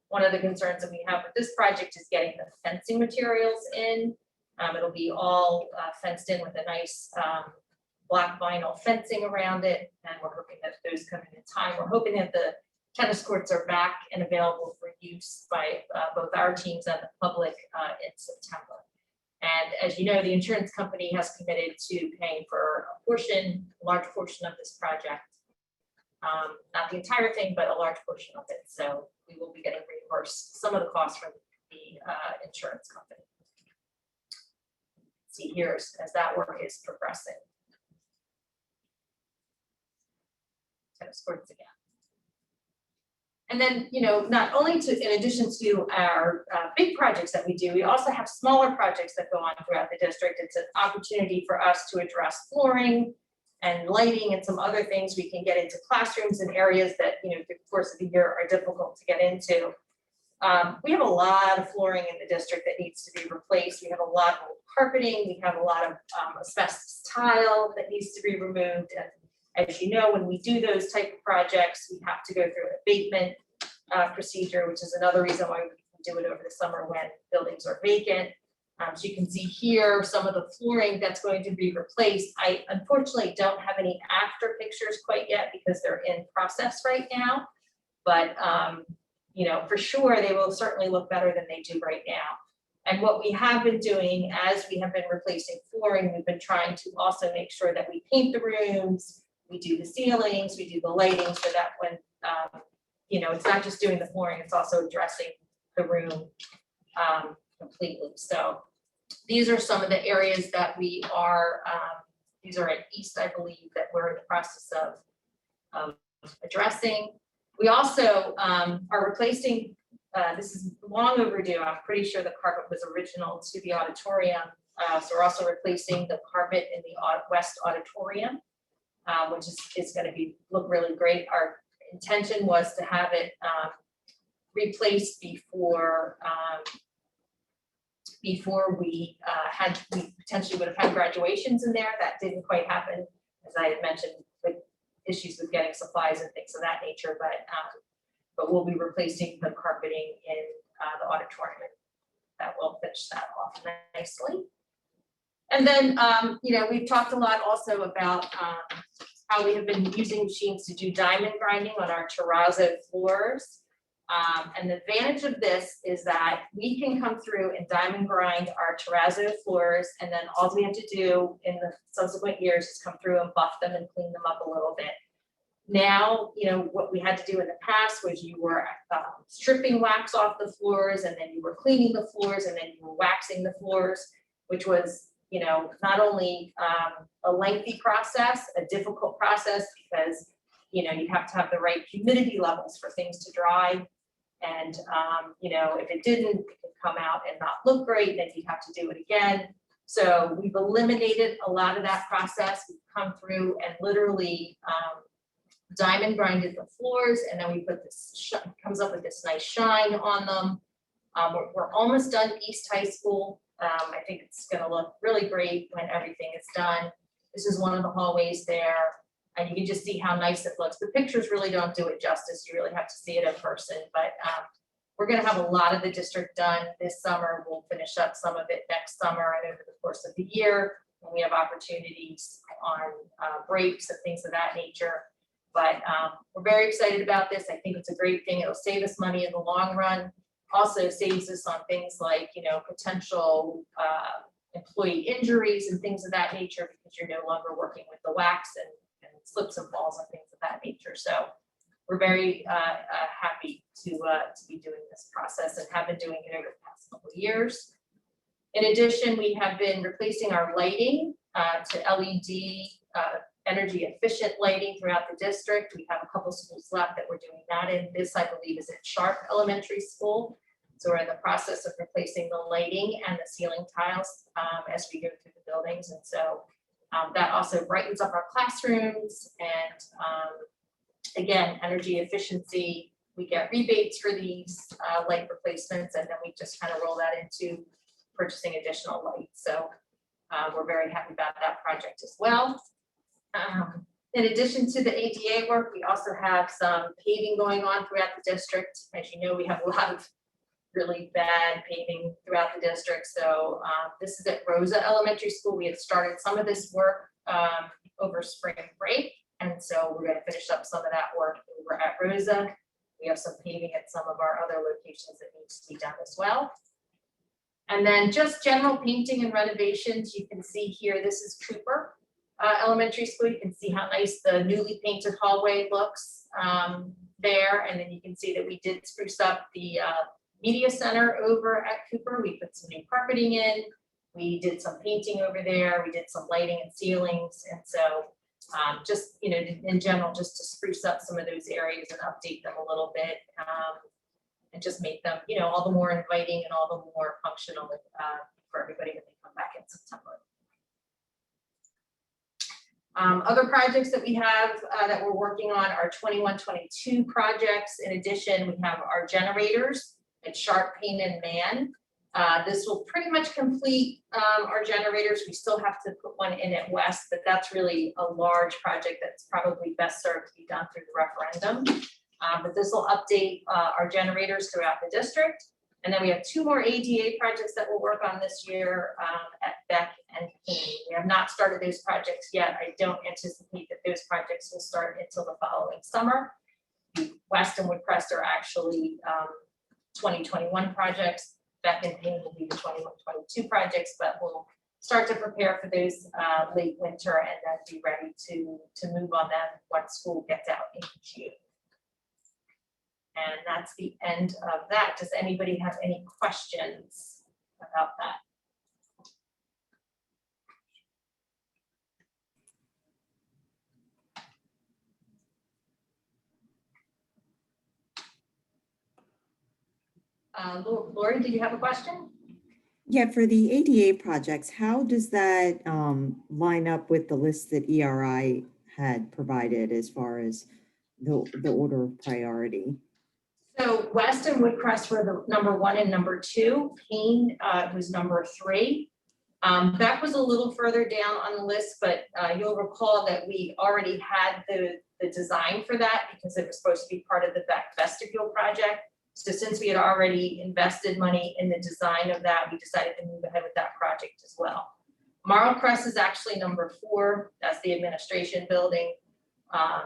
One of the concerns that we have with this project is getting the fencing materials in. It'll be all fenced in with a nice black vinyl fencing around it, and we're hoping that those come in time. We're hoping that the tennis courts are back and available for use by both our teams and the public in September. And as you know, the insurance company has committed to paying for a large portion of this project. Not the entire thing, but a large portion of it. So we will be getting reimbursed some of the costs from the insurance company. See here as that work is progressing. Tennis courts again. And then, you know, not only in addition to our big projects that we do, we also have smaller projects that go on throughout the district. It's an opportunity for us to address flooring and lighting and some other things. We can get into classrooms and areas that, you know, through the course of the year are difficult to get into. We have a lot of flooring in the district that needs to be replaced. We have a lot of carpeting. We have a lot of asbestos tile that needs to be removed. And as you know, when we do those type of projects, we have to go through an abatement procedure, which is another reason why we do it over the summer when buildings are vacant. So you can see here some of the flooring that's going to be replaced. I unfortunately don't have any after pictures quite yet because they're in process right now. But you know, for sure, they will certainly look better than they do right now. And what we have been doing as we have been replacing flooring, we've been trying to also make sure that we paint the rooms, we do the ceilings, we do the lighting so that when, you know, it's not just doing the flooring, it's also addressing the room completely. So these are some of the areas that we are, these are at East, I believe, that we're in the process of addressing. We also are replacing, this is long overdue. I'm pretty sure the carpet was original to the auditorium. So we're also replacing the carpet in the West Auditorium, which is going to look really great. Our intention was to have it replaced before we potentially would have had graduations in there. That didn't quite happen, as I had mentioned, with issues with getting supplies and things of that nature. But we'll be replacing the carpeting in the auditorium. That will finish that off nicely. And then, you know, we've talked a lot also about how we have been using machines to do diamond grinding on our terrazzo floors. And the advantage of this is that we can come through and diamond grind our terrazzo floors, and then all we have to do in the subsequent years is come through and buff them and clean them up a little bit. Now, you know, what we had to do in the past was you were stripping wax off the floors, and then you were cleaning the floors, and then you were waxing the floors, which was, you know, not only a lengthy process, a difficult process, because, you know, you have to have the right humidity levels for things to dry. And, you know, if it didn't, it could come out and not look great, then you have to do it again. So we've eliminated a lot of that process. We've come through and literally diamond grinded the floors, and then we put this, comes up with this nice shine on them. We're almost done East High School. I think it's gonna look really great when everything is done. This is one of the hallways there, and you can just see how nice it looks. The pictures really don't do it justice. You really have to see it in person, but we're gonna have a lot of the district done this summer. We'll finish up some of it next summer and over the course of the year when we have opportunities on breaks and things of that nature. But we're very excited about this. I think it's a great thing. It'll save us money in the long run. Also saves us on things like, you know, potential employee injuries and things of that nature, because you're no longer working with the wax and slips and falls and things of that nature. So we're very happy to be doing this process and have been doing it over the past couple of years. In addition, we have been replacing our lighting to LED energy efficient lighting throughout the district. We have a couple schools left that we're doing that in. This, I believe, is at Sharp Elementary School. So we're in the process of replacing the lighting and the ceiling tiles as we go through the buildings. And so that also brightens up our classrooms. And again, energy efficiency, we get rebates for these light replacements, and then we just kind of roll that into purchasing additional lights. So we're very happy about that project as well. In addition to the ADA work, we also have some paving going on throughout the district. As you know, we have a lot of really bad paving throughout the district. So this is at Rosa Elementary School. We had started some of this work over spring break. And so we're going to finish up some of that work over at Rosa. We have some paving at some of our other locations that needs to be done as well. And then just general painting and renovations. You can see here, this is Cooper Elementary School. You can see how nice the newly painted hallway looks there. And then you can see that we did spruce up the media center over at Cooper. We put some new carpeting in. We did some painting over there. We did some lighting and ceilings. And so just, you know, in general, just to spruce up some of those areas and update them a little bit and just make them, you know, all the more inviting and all the more functional for everybody when they come back in September. Other projects that we have that we're working on are 21-22 projects. In addition, we have our generators at Sharp, Payne, and Man. This will pretty much complete our generators. We still have to put one in at West, but that's really a large project that's probably best served to be done through the referendum. But this will update our generators throughout the district. And then we have 2 more ADA projects that we'll work on this year at Beck and Payne. We have not started those projects yet. I don't anticipate that those projects will start until the following summer. West and Woodcrest are actually 2021 projects. Beck and Payne will be the 21-22 projects, but we'll start to prepare for those late winter and then be ready to move on them once school gets out in June. And that's the end of that. Does anybody have any questions about that? Lori, did you have a question? Yeah, for the ADA projects, how does that line up with the list that ERI had provided as far as the order of priority? So West and Woodcrest were the number 1 and number 2. Payne was number 3. Beck was a little further down on the list, but you'll recall that we already had the design for that because it was supposed to be part of the Beck vestibule project. So since we had already invested money in the design of that, we decided to move ahead with that project as well. Marl Crest is actually number 4. That's the administration building. I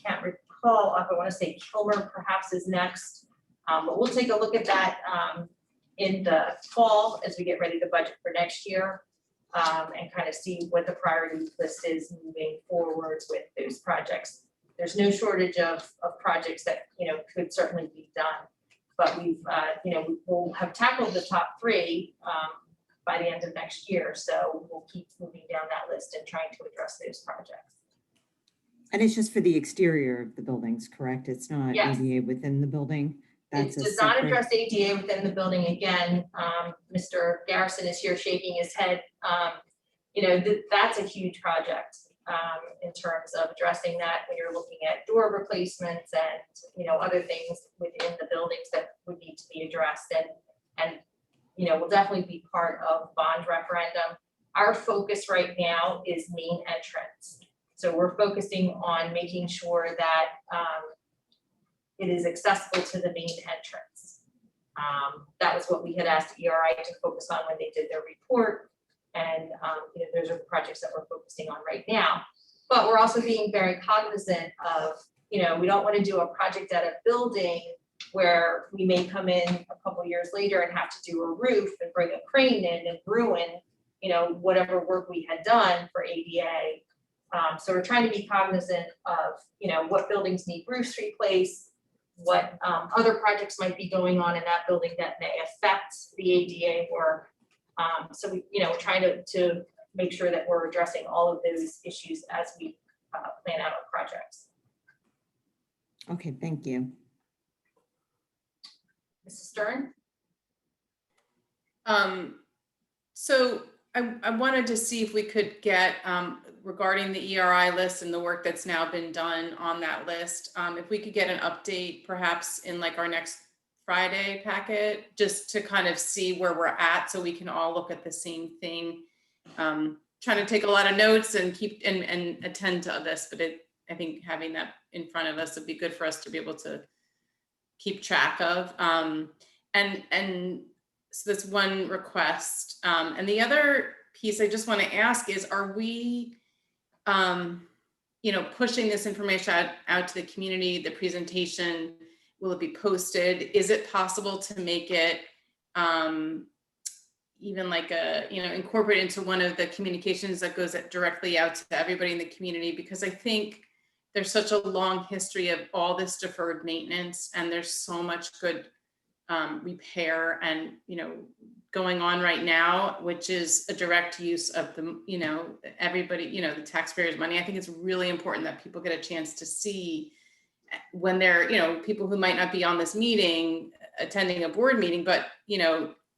can't recall, I want to say Kilmer perhaps is next, but we'll take a look at that in the fall as we get ready to budget for next year and kind of see what the priority list is moving forwards with those projects. There's no shortage of projects that, you know, could certainly be done, but we've, you know, we'll have tackled the top 3 by the end of next year. So we'll keep moving down that list and trying to address those projects. And it's just for the exterior of the buildings, correct? It's not Yes. ADA within the building? It does not address ADA within the building. Again, Mr. Garrison is here shaking his head. You know, that's a huge project in terms of addressing that when you're looking at door replacements and, you know, other things within the buildings that would need to be addressed and you know, will definitely be part of bond referendum. Our focus right now is main entrance. So we're focusing on making sure that it is accessible to the main entrance. That was what we had asked ERI to focus on when they did their report. And you know, those are the projects that we're focusing on right now. But we're also being very cognizant of, you know, we don't want to do a project at a building where we may come in a couple of years later and have to do a roof and bring a crane in and ruin, you know, whatever work we had done for ADA. So we're trying to be cognizant of, you know, what buildings need roofs replaced, what other projects might be going on in that building that may affect the ADA work. So we, you know, trying to make sure that we're addressing all of those issues as we plan out our projects. Okay, thank you. Mrs. Stern? So I wanted to see if we could get, regarding the ERI list and the work that's now been done on that list, if we could get an update perhaps in like our next Friday packet, just to kind of see where we're at so we can all look at the same thing. Trying to take a lot of notes and keep and attend to this, but I think having that in front of us would be good for us to be able to keep track of. And so that's one request. And the other piece I just want to ask is, are we, you know, pushing this information out to the community, the presentation, will it be posted? Is it possible to make it even like incorporate into one of the communications that goes directly out to everybody in the community? Because I think there's such a long history of all this deferred maintenance, and there's so much good repair and, going on right now, which is a direct use of the, everybody, the taxpayers' money. I think it's really important that people get a chance to see when they're, people who might not be on this meeting, attending a board meeting, but,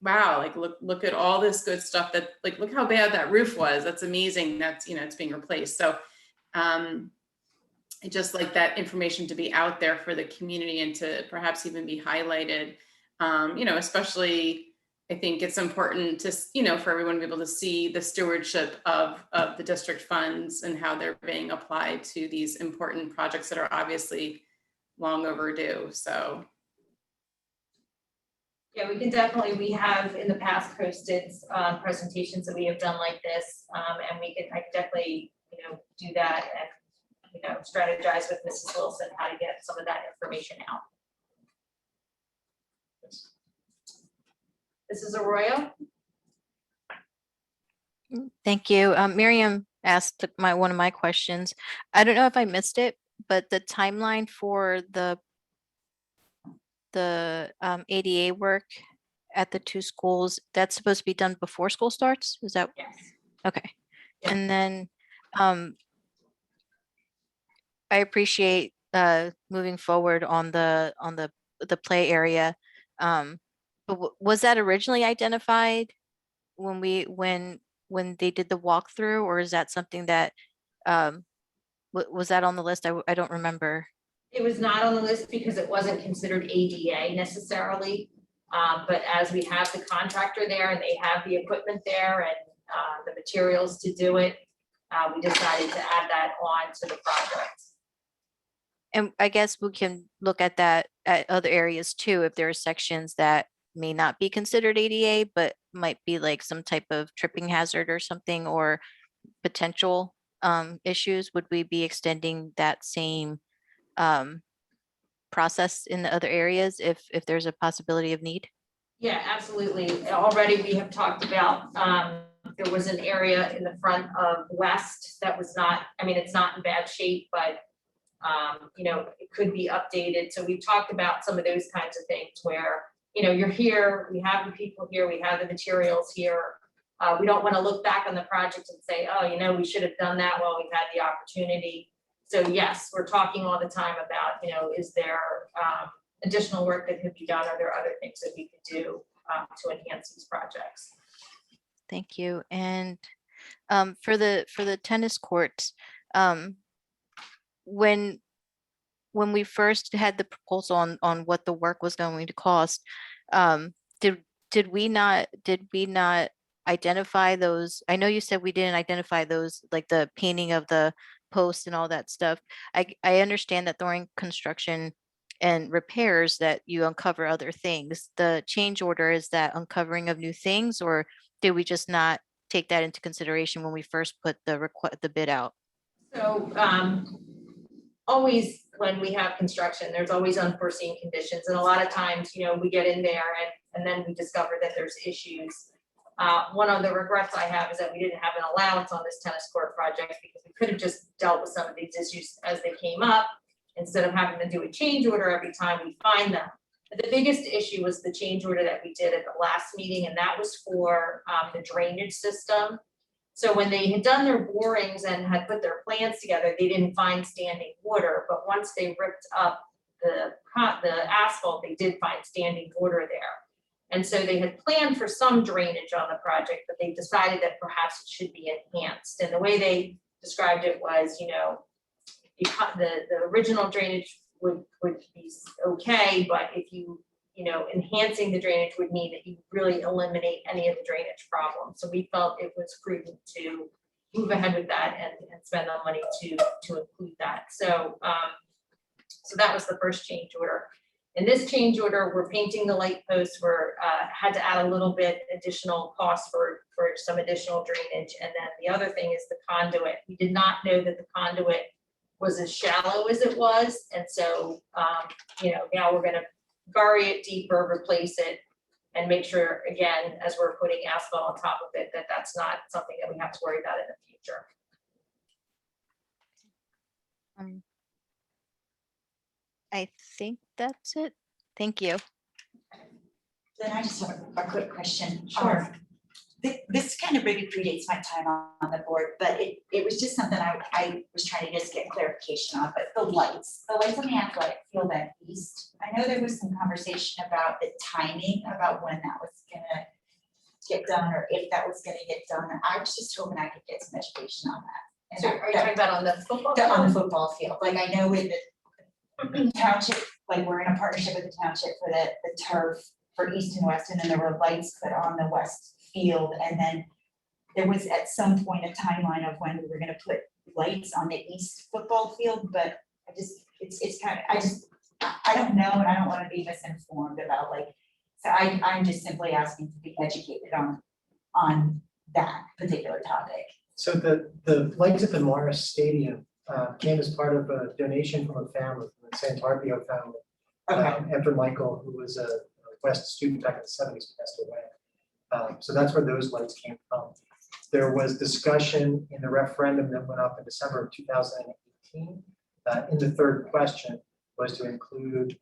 wow, like look at all this good stuff that, like, look how bad that roof was. That's amazing. That's, it's being replaced. So I just like that information to be out there for the community and to perhaps even be highlighted. Especially, I think it's important to, for everyone to be able to see the stewardship of the district funds and how they're being applied to these important projects that are obviously long overdue. So. Yeah, we can definitely, we have in the past posted presentations that we have done like this, and I could definitely, do that and, strategize with Mrs. Wilson how to get some of that information out. Mrs. Arroyo? Thank you. Miriam asked one of my questions. I don't know if I missed it, but the timeline for the ADA work at the two schools, that's supposed to be done before school starts? Is that? Yes. Okay. Yeah. And then I appreciate moving forward on the play area. But was that originally identified when they did the walkthrough, or is that something that was that on the list? I don't remember. It was not on the list because it wasn't considered ADA necessarily. But as we have the contractor there and they have the equipment there and the materials to do it, we decided to add that on to the project. And I guess we can look at that at other areas too, if there are sections that may not be considered ADA, but might be like some type of tripping hazard or something, or potential issues. Would we be extending that same process in the other areas if there's a possibility of need? Yeah, absolutely. Already we have talked about, there was an area in the front of West that was not, it's not in bad shape, but it could be updated. So we've talked about some of those kinds of things where, you're here, we have the people here, we have the materials here. We don't want to look back on the project and say, oh, we should have done that while we've had the opportunity. So yes, we're talking all the time about, is there additional work that could be done? Are there other things that we could do to enhance these projects? Thank you. And for the tennis courts, when we first had the proposal on what the work was going to cost, did we not identify those? I know you said we didn't identify those, like the painting of the posts and all that stuff. I understand that during construction and repairs that you uncover other things. The change order, is that uncovering of new things, or did we just not take that into consideration when we first put the bid out? So always when we have construction, there's always unforeseen conditions. And a lot of times, we get in there and then we discover that there's issues. One of the regrets I have is that we didn't have an allowance on this tennis court project, because we could have just dealt with some of these issues as they came up instead of having to do a change order every time we find them. But the biggest issue was the change order that we did at the last meeting, and that was for the drainage system. So when they had done their borings and had put their plans together, they didn't find standing water. But once they ripped up the asphalt, they did find standing water there. And so they had planned for some drainage on the project, but they decided that perhaps it should be enhanced. And the way they described it was, the original drainage would be okay, but if enhancing the drainage would mean that you really eliminate any of the drainage problems. So we felt it was prudent to move ahead with that and spend the money to include that. So so that was the first change order. In this change order, we're painting the light posts. We're had to add a little bit additional cost for some additional drainage. And then the other thing is the conduit. We did not know that the conduit was as shallow as it was. And so, now we're gonna bury it deeper, replace it, and make sure, again, as we're putting asphalt on top of it, that that's not something that we have to worry about in the future. I think that's it. Thank you. Then I just have a quick question. Sure. This kind of maybe predates my time on the board, but it was just something I was trying to just get clarification on, but the lights on the athletic field at East. I know there was some conversation about the timing, about when that was gonna get done, or if that was gonna get done. I was just hoping I could get some education on that. So are you talking about on the football field? On the football field, like I know with the township, like we're in a partnership with the township for the turf for East and West, and then there were lights put on the West field, and then there was at some point a timeline of when we were gonna put lights on the East football field, but I just, it's kind of, I don't know, and I don't wanna be misinformed about so I'm just simply asking to be educated on that particular topic. So the lights at the Morris Stadium came as part of a donation from a family, from the Santarpio family. After Michael, who was a West student back in the 70s, passed away. So that's where those lights came from. There was discussion in the referendum that went up in December of 2018. In the third question was to include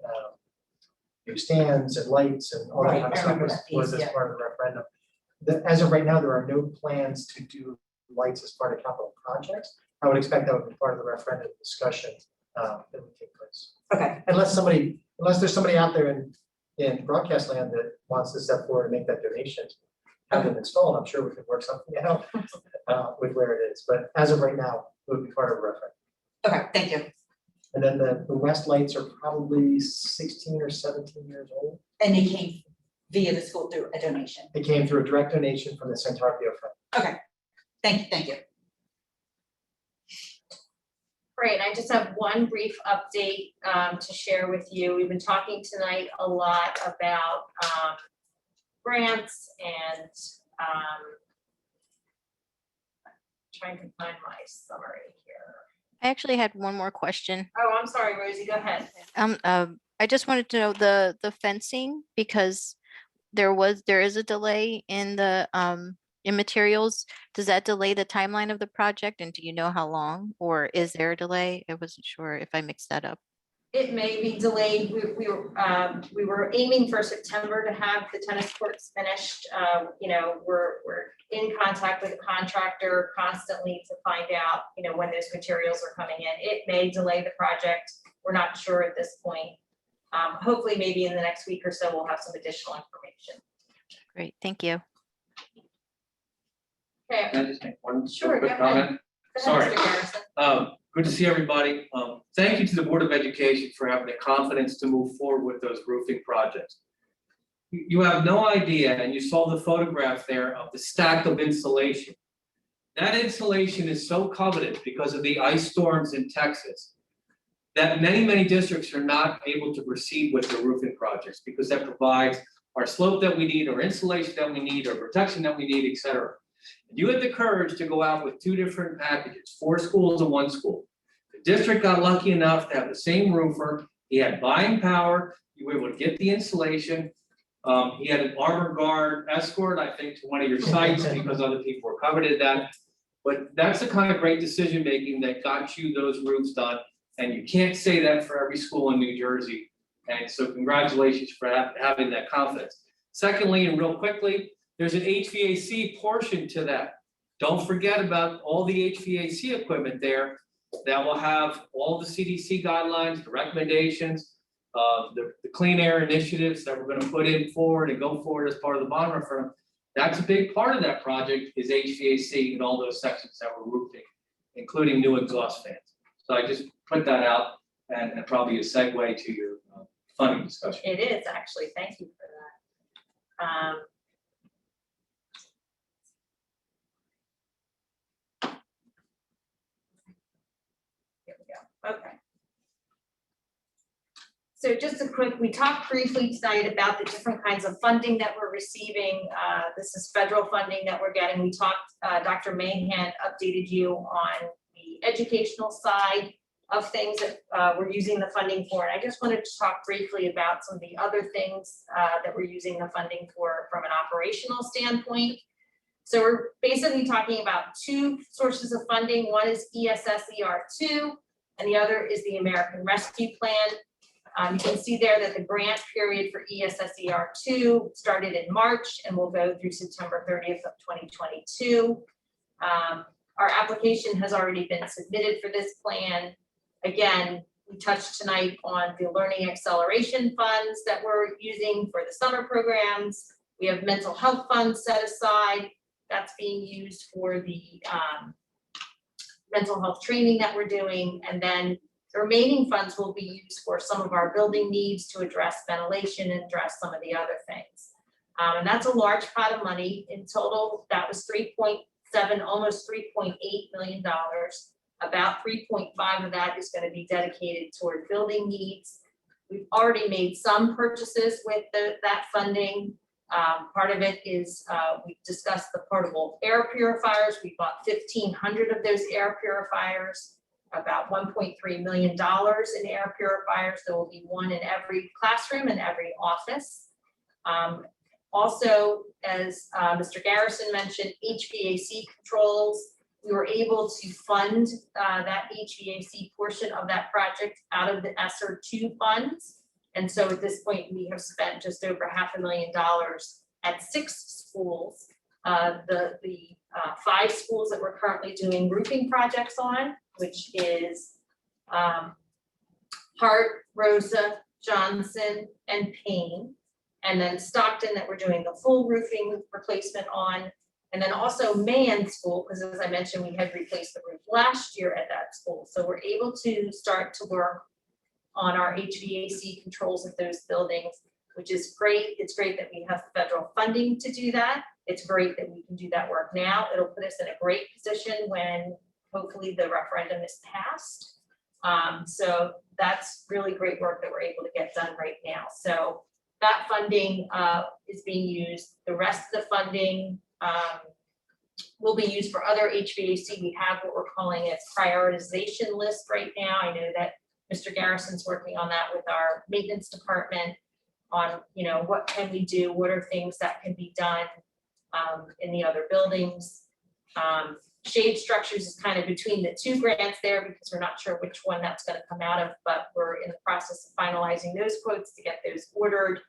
new stands and lights and all that kind of stuff was as part of the referendum. As of right now, there are no plans to do lights as part of capital projects. I would expect that would be part of the referendum discussion that would take place. Okay. Unless there's somebody out there in broadcast land that wants to step forward and make that donation, have them installed, I'm sure we could work something out with where it is. But as of right now, it would be part of the referendum. Okay, thank you. And then the West lights are probably 16 or 17 years old. And they came via the school through a donation. They came through a direct donation from the Santarpio Fund. Okay, thank you. Great, I just have one brief update to share with you. We've been talking tonight a lot about grants and trying to find my summary here. I actually had one more question. Oh, I'm sorry, Rosie, go ahead. I just wanted to know the fencing, because there is a delay in the in materials. Does that delay the timeline of the project, and do you know how long, or is there a delay? I wasn't sure if I mixed that up. It may be delayed. We were aiming for September to have the tennis courts finished. We're in contact with the contractor constantly to find out, when those materials are coming in. It may delay the project. We're not sure at this point. Hopefully, maybe in the next week or so, we'll have some additional information. Great, thank you. Okay. Can I just make one Sure, quick go ahead. comment? Go ahead, Sorry. Mr. Garrison. Good to see everybody. Thank you to the Board of Education for having the confidence to move forward with those roofing projects. You have no idea, and you saw the photograph there of the stack of insulation. That insulation is so coveted because of the ice storms in Texas that many districts are not able to proceed with the roofing projects because that provides our slope that we need, our insulation that we need, our protection that we need, et cetera. You had the courage to go out with 2 different packages, 4 schools and 1 school. The district got lucky enough to have the same roofer. He had buying power. You were able to get the insulation. He had an armor guard escort, I think, to one of your sites because other people were coveted that. But that's the kind of great decision making that got you those roofs done. And you can't say that for every school in New Jersey. And so congratulations for having that confidence. Secondly, and real quickly, there's an HVAC portion to that. Don't forget about all the HVAC equipment there that will have all the CDC guidelines, the recommendations, the clean air initiatives that we're going to put in forward and go forward as part of the bond referendum. That's a big part of that project is HVAC and all those sections that we're roofing, including new exhaust fans. So I just put that out and probably a segue to your funding discussion. It is actually. Thank you for that. Here we go. Okay. So just we talked briefly tonight about the different kinds of funding that we're receiving. This is federal funding that we're getting. We talked, Dr. Mahan updated you on the educational side. of things that we're using the funding for. And I just wanted to talk briefly about some of the other things that we're using the funding for from an operational standpoint. So we're basically talking about two sources of funding. One is ESSER2, and the other is the American Rescue Plan. You can see there that the grant period for ESSER2 started in March and will go through September 30th of 2022. Our application has already been submitted for this plan. Again, we touched tonight on the learning acceleration funds that we're using for the summer programs. We have mental health funds set aside. That's being used for the mental health training that we're doing. And then the remaining funds will be used for some of our building needs to address ventilation and address some of the other things. And that's a large pot of money. In total, that was 3.7, almost $3.8 million. About 3.5 of that is going to be dedicated toward building needs. We've already made some purchases with that funding. Part of it is we discussed the portable air purifiers. We bought 1,500 of those air purifiers, about $1.3 million in air purifiers. There will be one in every classroom and every office. Also, as Mr. Garrison mentioned, HVAC controls. We were able to fund that HVAC portion of that project out of the ESSER2 funds. And so at this point, we have spent just over $500,000 at 6 schools. The 5 schools that we're currently doing roofing projects on, which is Hart, Rosa, Johnson, and Payne. And then Stockton that we're doing the full roofing replacement on. And then also Mahan School, because as I mentioned, we had replaced the roof last year at that school. So we're able to start to work on our HVAC controls of those buildings, which is great. It's great that we have federal funding to do that. It's great that we can do that work now. It'll put us in a great position when hopefully the referendum is passed. So that's really great work that we're able to get done right now. So that funding is being used. The rest of the funding will be used for other HVAC. We have what we're calling a prioritization list right now. I know that Mr. Garrison's working on that with our maintenance department on, you know, what can we do? What are things that can be done in the other buildings? Shade structures is kind of between the 2 grants there because we're not sure which one that's going to come out of, but we're in the process of finalizing those quotes to get those ordered.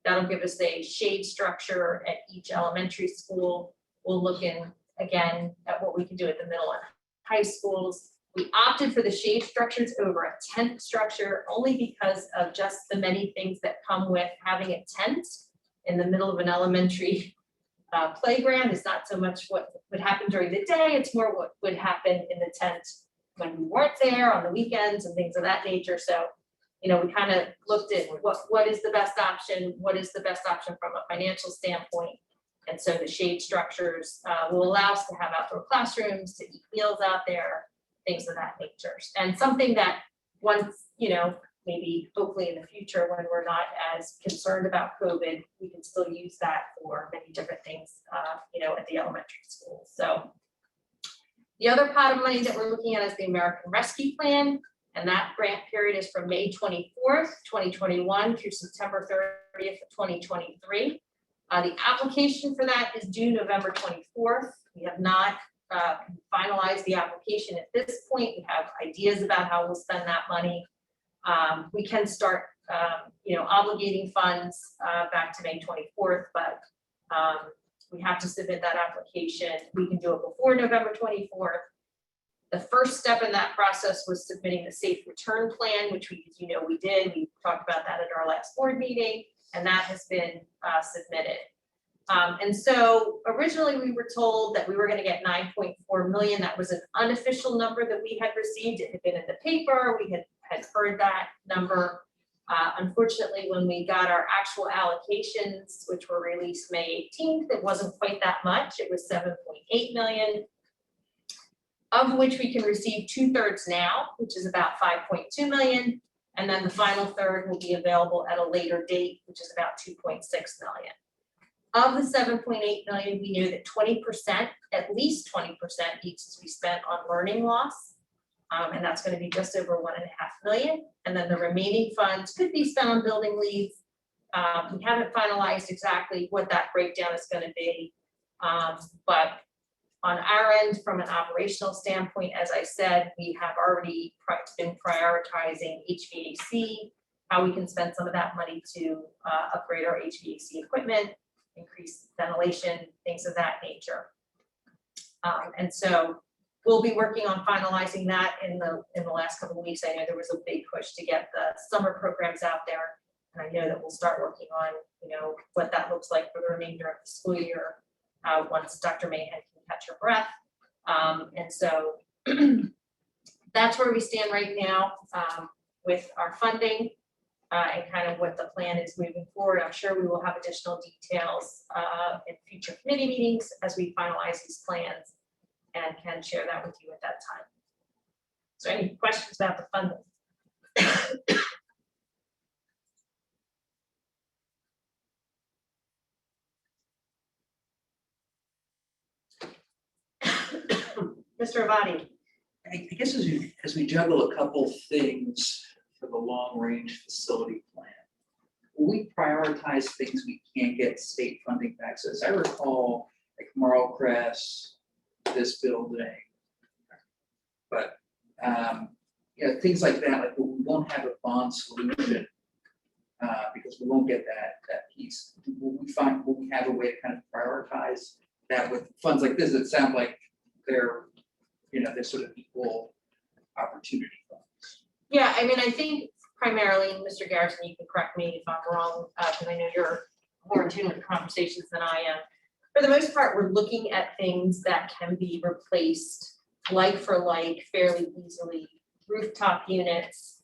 That'll give us a shade structure at each elementary school. We'll look in again at what we can do at the middle and high schools. We opted for the shade structures over a tent structure only because of just the many things that come with having a tent in the middle of an elementary playground. Is not so much what would happen during the day, it's more what would happen in the tent when we weren't there on the weekends and things of that nature. So, you know, we kind of looked at what is the best option, what is the best option from a financial standpoint. And so the shade structures will allow us to have outdoor classrooms, to eat meals out there, things of that nature. And something that once, you know, maybe hopefully in the future when we're not as concerned about COVID, we can still use that for many different things, you know, at the elementary school. So the other pot of money that we're looking at is the American Rescue Plan. And that grant period is from May 24th, 2021 through September 30th of 2023. The application for that is due November 24th. We have not finalized the application at this point. We have ideas about how we'll spend that money. We can start, you know, obligating funds back to May 24th, but we have to submit that application. We can do it before November 24th. The first step in that process was submitting the safe return plan, which we, you know, we did. We talked about that at our last board meeting, and that has been submitted. And so originally we were told that we were going to get 9.4 million. That was an unofficial number that we had received. It had been in the paper. We had heard that number. Unfortunately, when we got our actual allocations, which were released May 18th, it wasn't quite that much. It was 7.8 million, of which we can receive 2/3 now, which is about 5.2 million. And then the final third will be available at a later date, which is about 2.6 million. Of the 7.8 million, we knew that 20%, at least 20% needs to be spent on learning loss. And that's going to be just over 1.5 million. And then the remaining funds could be spent on building leads. We haven't finalized exactly what that breakdown is going to be. But on our end, from an operational standpoint, as I said, we have already been prioritizing HVAC, how we can spend some of that money to upgrade our HVAC equipment, increase ventilation, things of that nature. And so we'll be working on finalizing that in the last couple of weeks. I know there was a big push to get the summer programs out there. And I know that we'll start working on, what that looks like for the remainder of the school year once Dr. Mahan can catch her breath. And so that's where we stand right now with our funding and kind of what the plan is moving forward. I'm sure we will have additional details in future committee meetings as we finalize these plans and can share that with you at that time. So any questions about the funding? Mr. Avadi. I guess as we juggle a couple things for the long-range facility plan, we prioritize things we can't get state funding back. So as I recall, like Marl Crest, this building, but things like that, like we won't have a bond solution because we won't get that piece. Will we have a way to kind of prioritize that with funds like this that sound like they're sort of equal opportunity funds? Yeah, I mean, I think primarily, Mr. Garrison, you can correct me if I'm wrong, because I know you're more in tune with the conversations than I am. For the most part, we're looking at things that can be replaced like for like fairly easily. Rooftop units,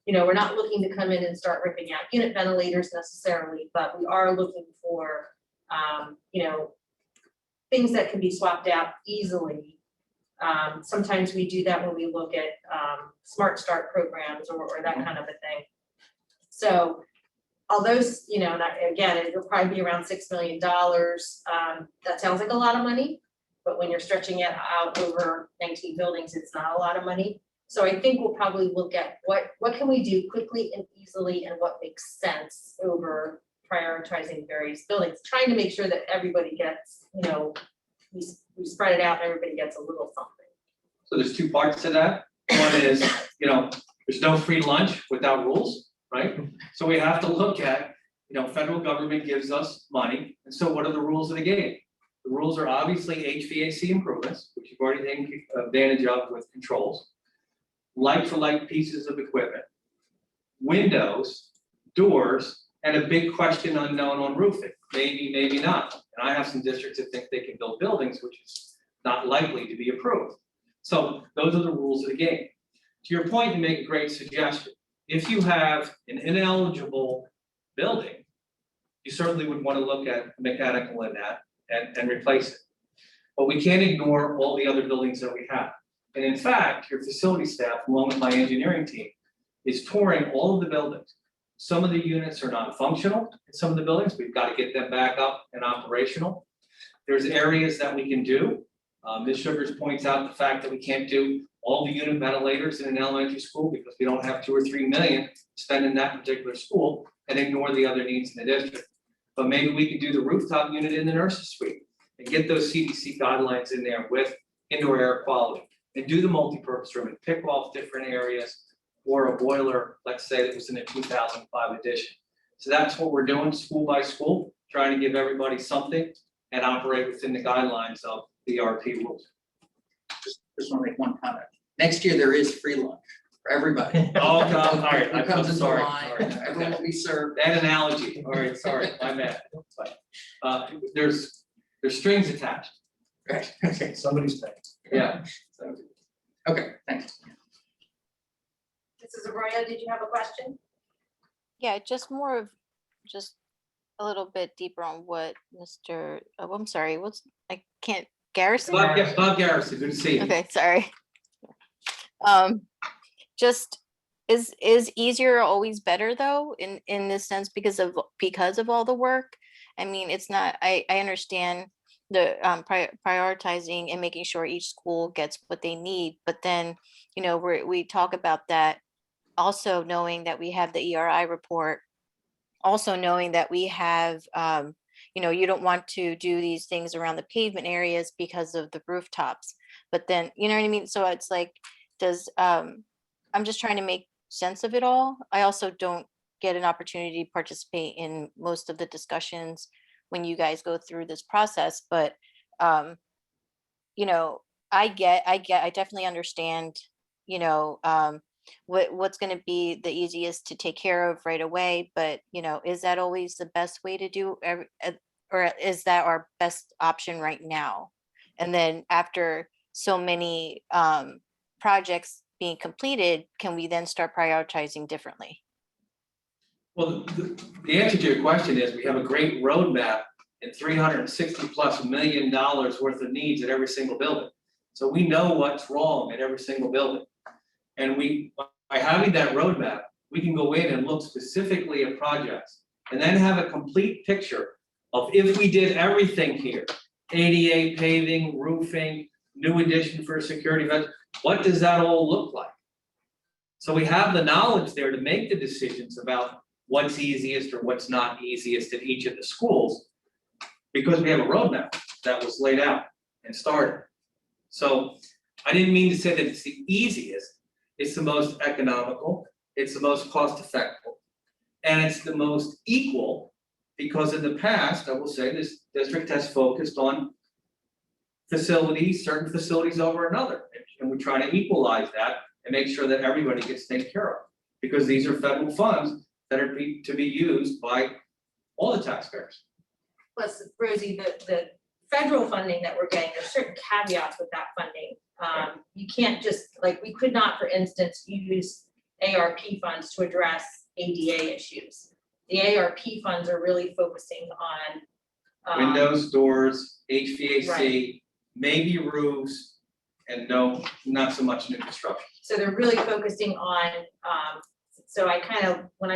we're not looking to come in and start ripping out unit ventilators necessarily, but we are looking for, things that can be swapped out easily. Sometimes we do that when we look at Smart Start programs or that kind of a thing. So although, that, again, it'll probably be around $6 million. That sounds like a lot of money, but when you're stretching it out over 19 buildings, it's not a lot of money. So I think we'll probably look at what can we do quickly and easily and what makes sense over prioritizing various buildings, trying to make sure that everybody gets, we spread it out and everybody gets a little something. So there's two parts to that. One is, there's no free lunch without rules, right? So we have to look at, federal government gives us money. And so what are the rules of the game? The rules are obviously HVAC improvements, which you've already taken advantage of with controls, like for like pieces of equipment, windows, doors, and a big question unknown on roofing. Maybe, maybe not. And I have some districts that think they can build buildings, which is not likely to be approved. So those are the rules of the game. To your point, you make a great suggestion. If you have an ineligible building, you certainly would want to look at mechanical in that and replace it. But we can't ignore all the other buildings that we have. And in fact, your facility staff, along with my engineering team, is touring all of the buildings. Some of the units are non-functional in some of the buildings. We've got to get them back up and operational. There's areas that we can do. Ms. Sugars points out the fact that we can't do all the unit ventilators in an elementary school because we don't have 2 or 3 million spent in that particular school and ignore the other needs in the district. But maybe we could do the rooftop unit in the nurses suite and get those CDC guidelines in there with indoor air quality and do the multi-purpose room and pick off different areas or a boiler, let's say that was in a 2005 edition. So that's what we're doing school by school, trying to give everybody something and operate within the guidelines of the ERP rules. Just want to make one comment. Next year, there is free lunch for everybody. Oh, God, all right, Who comes in sorry. line, everyone will be served. That analogy, all right, sorry, my bad. But, there's strings attached. Right, okay, somebody's paying. Yeah. Okay, thanks. Mrs. Arroyo, did you have a question? Yeah, just more of just a little bit deeper on what Mr. I'm sorry, Garrison? Bob Garrison, good to see you. Okay, sorry. Just is easier always better though in this sense because of all the work? I mean, it's not, I understand prioritizing and making sure each school gets what they need. But then, we talk about that, also knowing that we have the ERI report, also knowing that we have, you don't want to do these things around the pavement areas because of the rooftops. But then, you know what I mean? So it's like, I'm just trying to make sense of it all. I also don't get an opportunity to participate in most of the discussions when you guys go through this process, but I definitely understand, what's going to be the easiest to take care of right away, but is that always the best way to do, or is that our best option right now? And then after so many projects being completed, can we then start prioritizing differently? Well, the answer to your question is we have a great roadmap and $360+ million worth of needs at every single building. So we know what's wrong at every single building. And by having that roadmap, we can go in and look specifically at projects and then have a complete picture of if we did everything here, ADA, paving, roofing, new addition for security vents, what does that all look like? So we have the knowledge there to make the decisions about what's easiest or what's not easiest at each of the schools, because we have a roadmap that was laid out and started. So I didn't mean to say that it's the easiest, it's the most economical, it's the most cost effective, and it's the most equal, because in the past, I will say, this district has focused on facilities, certain facilities over another, and we try to equalize that and make sure that everybody gets taken care of, because these are federal funds that are to be used by all the taxpayers. Plus, Rosie, the federal funding that we're getting, there's certain caveats with that funding. You can't just, we could not, for instance, use ARP funds to address ADA issues. The ARP funds are really focusing on Windows, doors, HVAC, right. Maybe roofs, and no, not so much new construction. So they're really focusing on, so when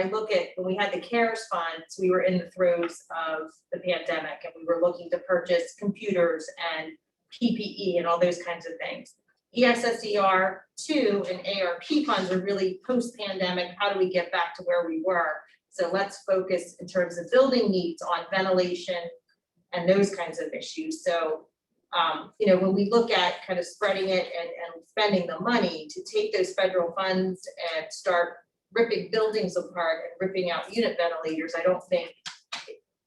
we had the CARES funds, we were in the throes of the pandemic and we were looking to purchase computers and PPE and all those kinds of things. ESSER 2 and ARP funds are really post-pandemic. How do we get back to where we were? So let's focus in terms of building needs on ventilation and those kinds of issues. So, when we look at kind of spreading it and spending the money to take those federal funds and start ripping buildings apart and ripping out unit ventilators, I don't think,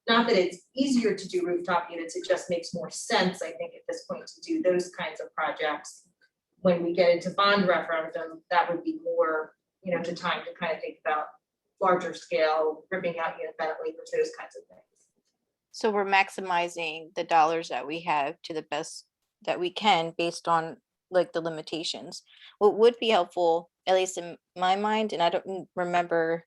not that it's easier to do rooftop units, it just makes more sense, I think, at this point to do those kinds of projects. When we get into bond referendum, that would be more, the time to kind of think about larger scale, ripping out unit ventilators, those kinds of things. So we're maximizing the dollars that we have to the best that we can based on the limitations. What would be helpful, at least in my mind, and I don't remember,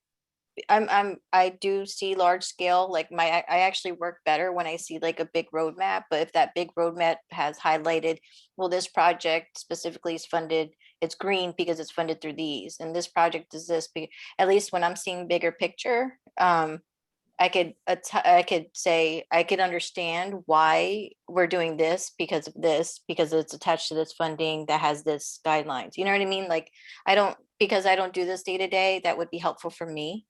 I do see large scale, I actually work better when I see a big roadmap, but if that big roadmap has highlighted, well, this project specifically is funded, it's green because it's funded through these, and this project is this, at least when I'm seeing bigger picture, I could say, I could understand why we're doing this because of this, because it's attached to this funding that has this guidelines. You know what I mean? Because I don't do this day to day, that would be helpful for me.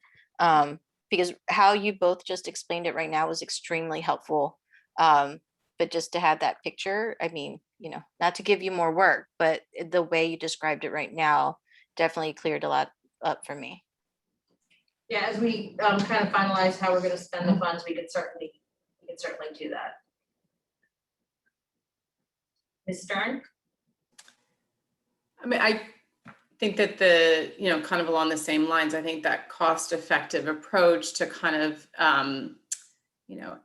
Because how you both just explained it right now was extremely helpful. But just to have that picture, not to give you more work, but the way you described it right now definitely cleared a lot up for me. Yeah, as we kind of finalize how we're going to spend the funds, we can certainly do that. Ms. Stern? I think that kind of along the same lines, I think that cost-effective approach to kind of,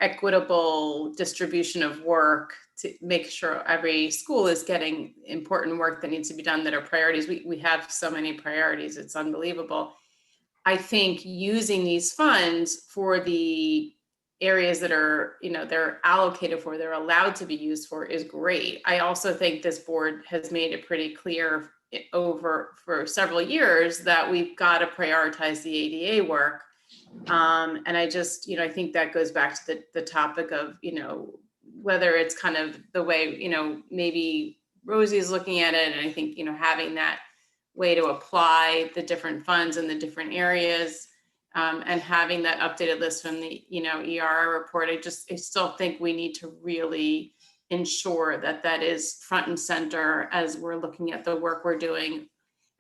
equitable distribution of work to make sure every school is getting important work that needs to be done that are priorities. We have so many priorities, it's unbelievable. I think using these funds for the areas that are, they're allocated for, they're allowed to be used for is great. I also think this board has made it pretty clear for several years that we've got to prioritize the ADA work. And I just, I think that goes back to the topic of, whether it's kind of the way, maybe Rosie's looking at it, and I think, having that way to apply the different funds in the different areas, and having that updated list from the, ERR report, I still think we need to really ensure that that is front and center as we're looking at the work we're doing.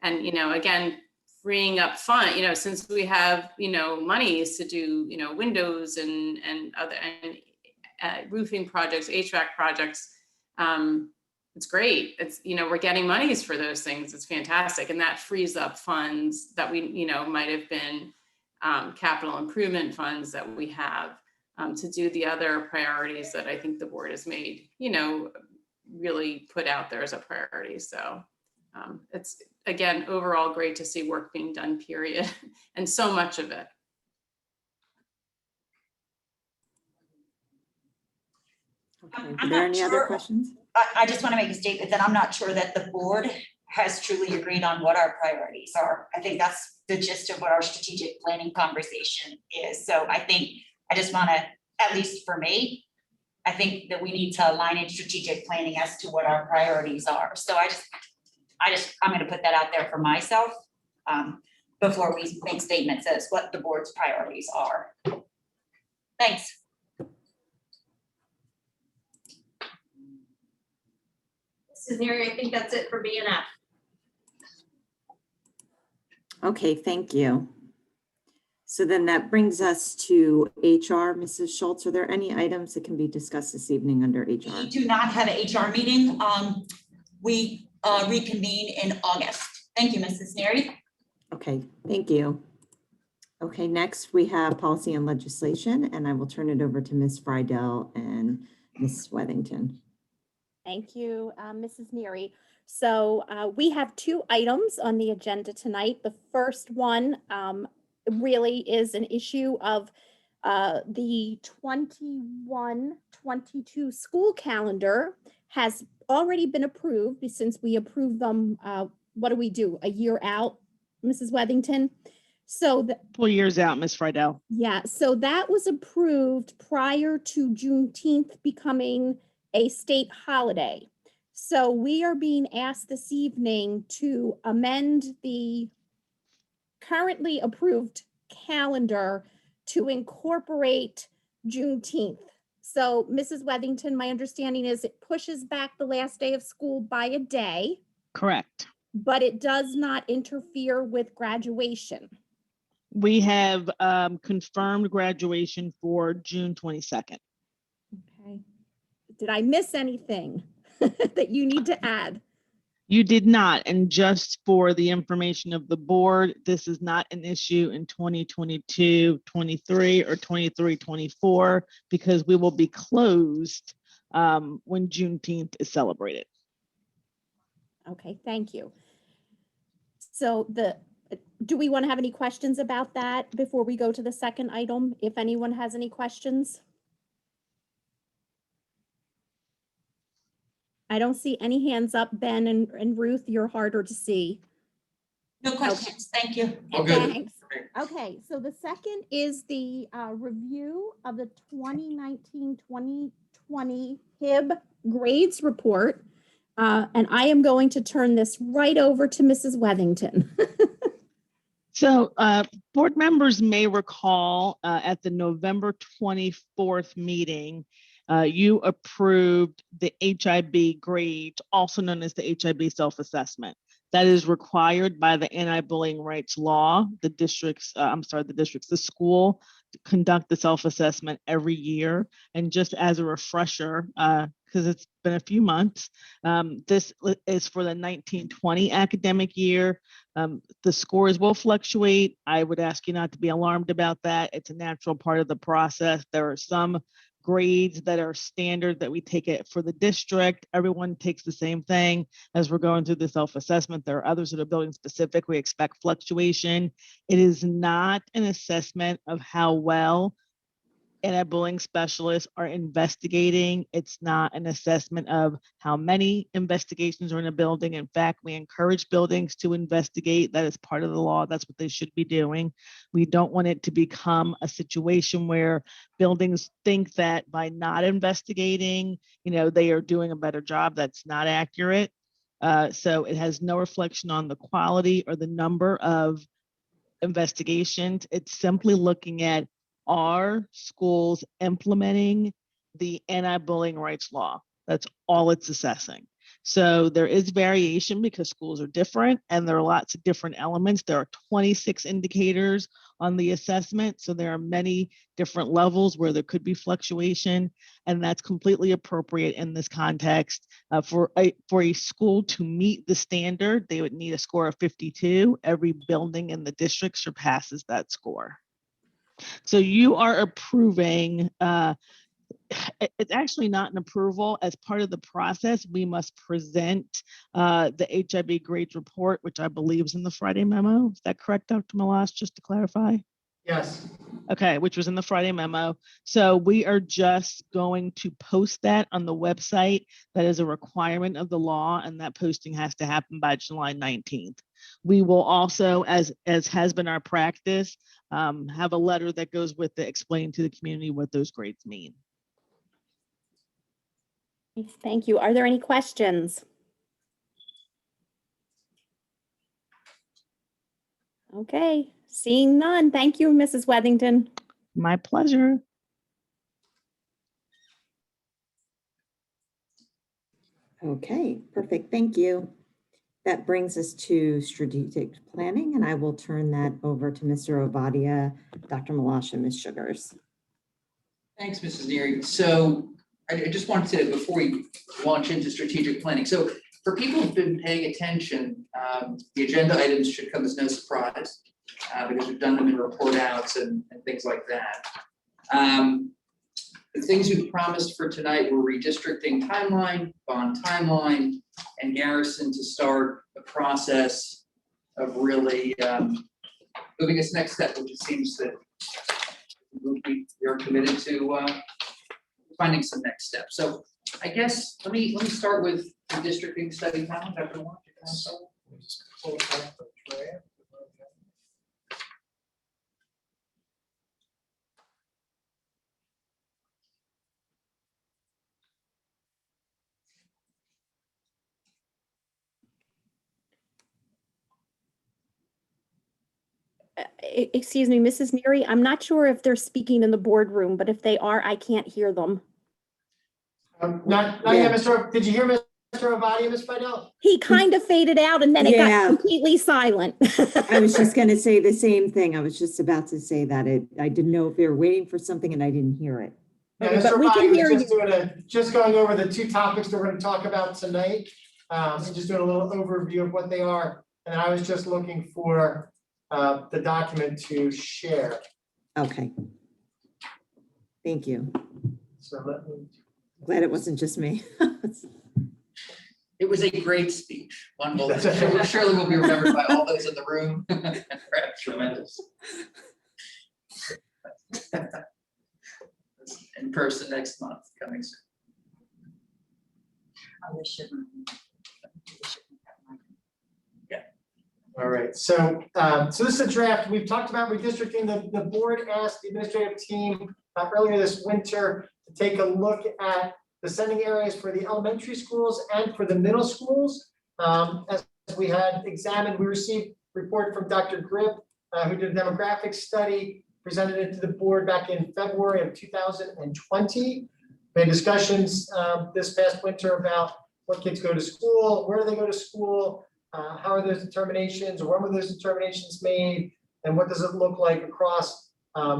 And, again, freeing up fund, since we have, monies to do, windows and other roofing projects, HVAC projects, it's great. It's, we're getting monies for those things. It's fantastic. And that frees up funds that we, might have been capital improvement funds that we have to do the other priorities that I think the board has made, really put out there as a priority. So it's, again, overall great to see work being done, period, and so much of it. Okay, I'm are there not any other sure. questions? I just want to make a statement that I'm not sure that the board has truly agreed on what our priorities are. I think that's the gist of what our strategic planning conversation is. So I just want to, at least for me, I think that we need to align in strategic planning as to what our priorities are. So I'm going to put that out there for myself before we make statements as what the board's priorities are. Thanks. Mrs. Neary, I think that's it for BNF. Okay, thank you. So then that brings us to HR. Mrs. Schultz, are there any items that can be discussed this evening under HR? We do not have an HR meeting. We reconvene in August. Thank you, Mrs. Neary. Okay, thank you. Okay, next we have policy and legislation, and I will turn it over to Ms. Friedel and Ms. Wethington. Thank you, Mrs. Neary. So we have two items on the agenda tonight. The first one really is an issue of the 21-22 school calendar has already been approved since we approved them. What do we do? A year out, Mrs. Wethington? So 4 years out, Ms. Friedel. yeah, so that was approved prior to Juneteenth becoming a state holiday. So we are being asked this evening to amend the currently approved calendar to incorporate Juneteenth. So Mrs. Wethington, my understanding is it pushes back the last day of school by a day, Correct. but it does not interfere with graduation. We have confirmed graduation for June 22nd. Okay. Did I miss anything that you need to add? You did not, and just for the information of the board, this is not an issue in 2022-23 or 23-24 because we will be closed when Juneteenth is celebrated. Okay, thank you. So do we want to have any questions about that before we go to the second item? If anyone has any questions? I don't see any hands up. Ben and Ruth, you're harder to see. No questions. Thank you. Oh, good. Thanks. Okay, so the second is the review of the 2019-2020 HIB grades report. And I am going to turn this right over to Mrs. Wethington. So board members may recall at the November 24th meeting, you approved the HIB grade, also known as the HIB self-assessment. That is required by the anti-bullying rights law. The school conduct the self-assessment every year. And just as a refresher, because it's been a few months, this is for the 1920 academic year. The scores will fluctuate. I would ask you not to be alarmed about that. It's a natural part of the process. There are some grades that are standard that we take it for the district. Everyone takes the same thing as we're going through the self-assessment. There are others that are building specific. We expect fluctuation. It is not an assessment of how well anti-bullying specialists are investigating. It's not an assessment of how many investigations are in a building. In fact, we encourage buildings to investigate. That is part of the law. That's what they should be doing. We don't want it to become a situation where buildings think that by not investigating, they are doing a better job. That's not accurate. So it has no reflection on the quality or the number of investigations. It's simply looking at, are schools implementing the anti-bullying rights law? That's all it's assessing. So there is variation because schools are different and there are lots of different elements. There are 26 indicators on the assessment. So there are many different levels where there could be fluctuation, and that's completely appropriate in this context. For a school to meet the standard, they would need a score of 52. Every building in the district surpasses that score. So you are approving, it's actually not an approval. As part of the process, we must present the HIB grades report, which I believe is in the Friday memo. Is that correct, Dr. Malas, just to clarify? Yes. Okay, which was in the Friday memo. So we are just going to post that on the website. That is a requirement of the law, and that posting has to happen by July 19th. We will also, as has been our practice, have a letter that goes with it explaining to the community what those grades mean. Thank you. Are there any questions? Okay, seeing none. Thank you, Mrs. Wethington. My pleasure. Okay, perfect. Thank you. That brings us to strategic planning, and I will turn that over to Mr. Ovadia, Dr. Malash, and Ms. Sugars. Thanks, Mrs. Neary. So I just wanted to, before we launch into strategic planning, so for people who've been paying attention, the agenda items should come as no surprise because we've done them in report outs and things like that. The things we promised for tonight were redistricting timeline, bond timeline, and Garrison to start the process of really moving us next step, which it seems that we are committed to finding some next steps. So I guess let me start with the districting study time. Dr. Moore, you can start. Excuse me, Mrs. Neary, I'm not sure if they're speaking in the boardroom, but if they are, I can't hear them. Not yet, Mr. Did you hear Mr. Ovadia, Ms. Fidel? He kind of faded out and then it got completely silent. I was just going to say the same thing. I was just about to say that I didn't know if they were waiting for something and I didn't hear it. Yeah, Okay, Mr. but we can Ovadia hear was just going over the two topics that we're going to talk about tonight. So just doing a little overview of what they are. And I was just looking for the document to share. Okay. Thank you. So let me. Glad it wasn't just me. It was a great speech. One will surely will be remembered by all those in the room. Perhaps tremendous. In person next month, coming soon. Yeah. All right. So so this is a draft. We've talked about redistricting. The board asked the administrative team earlier this winter to take a look at the sending areas for the elementary schools and for the middle schools. As we had examined, we received a report from Dr. Grip, who did a demographic study, presented it to the board back in February of 2020. We had discussions this past winter about what kids go to school, where do they go to school, how are those determinations, or when were those determinations made, and what does it look like across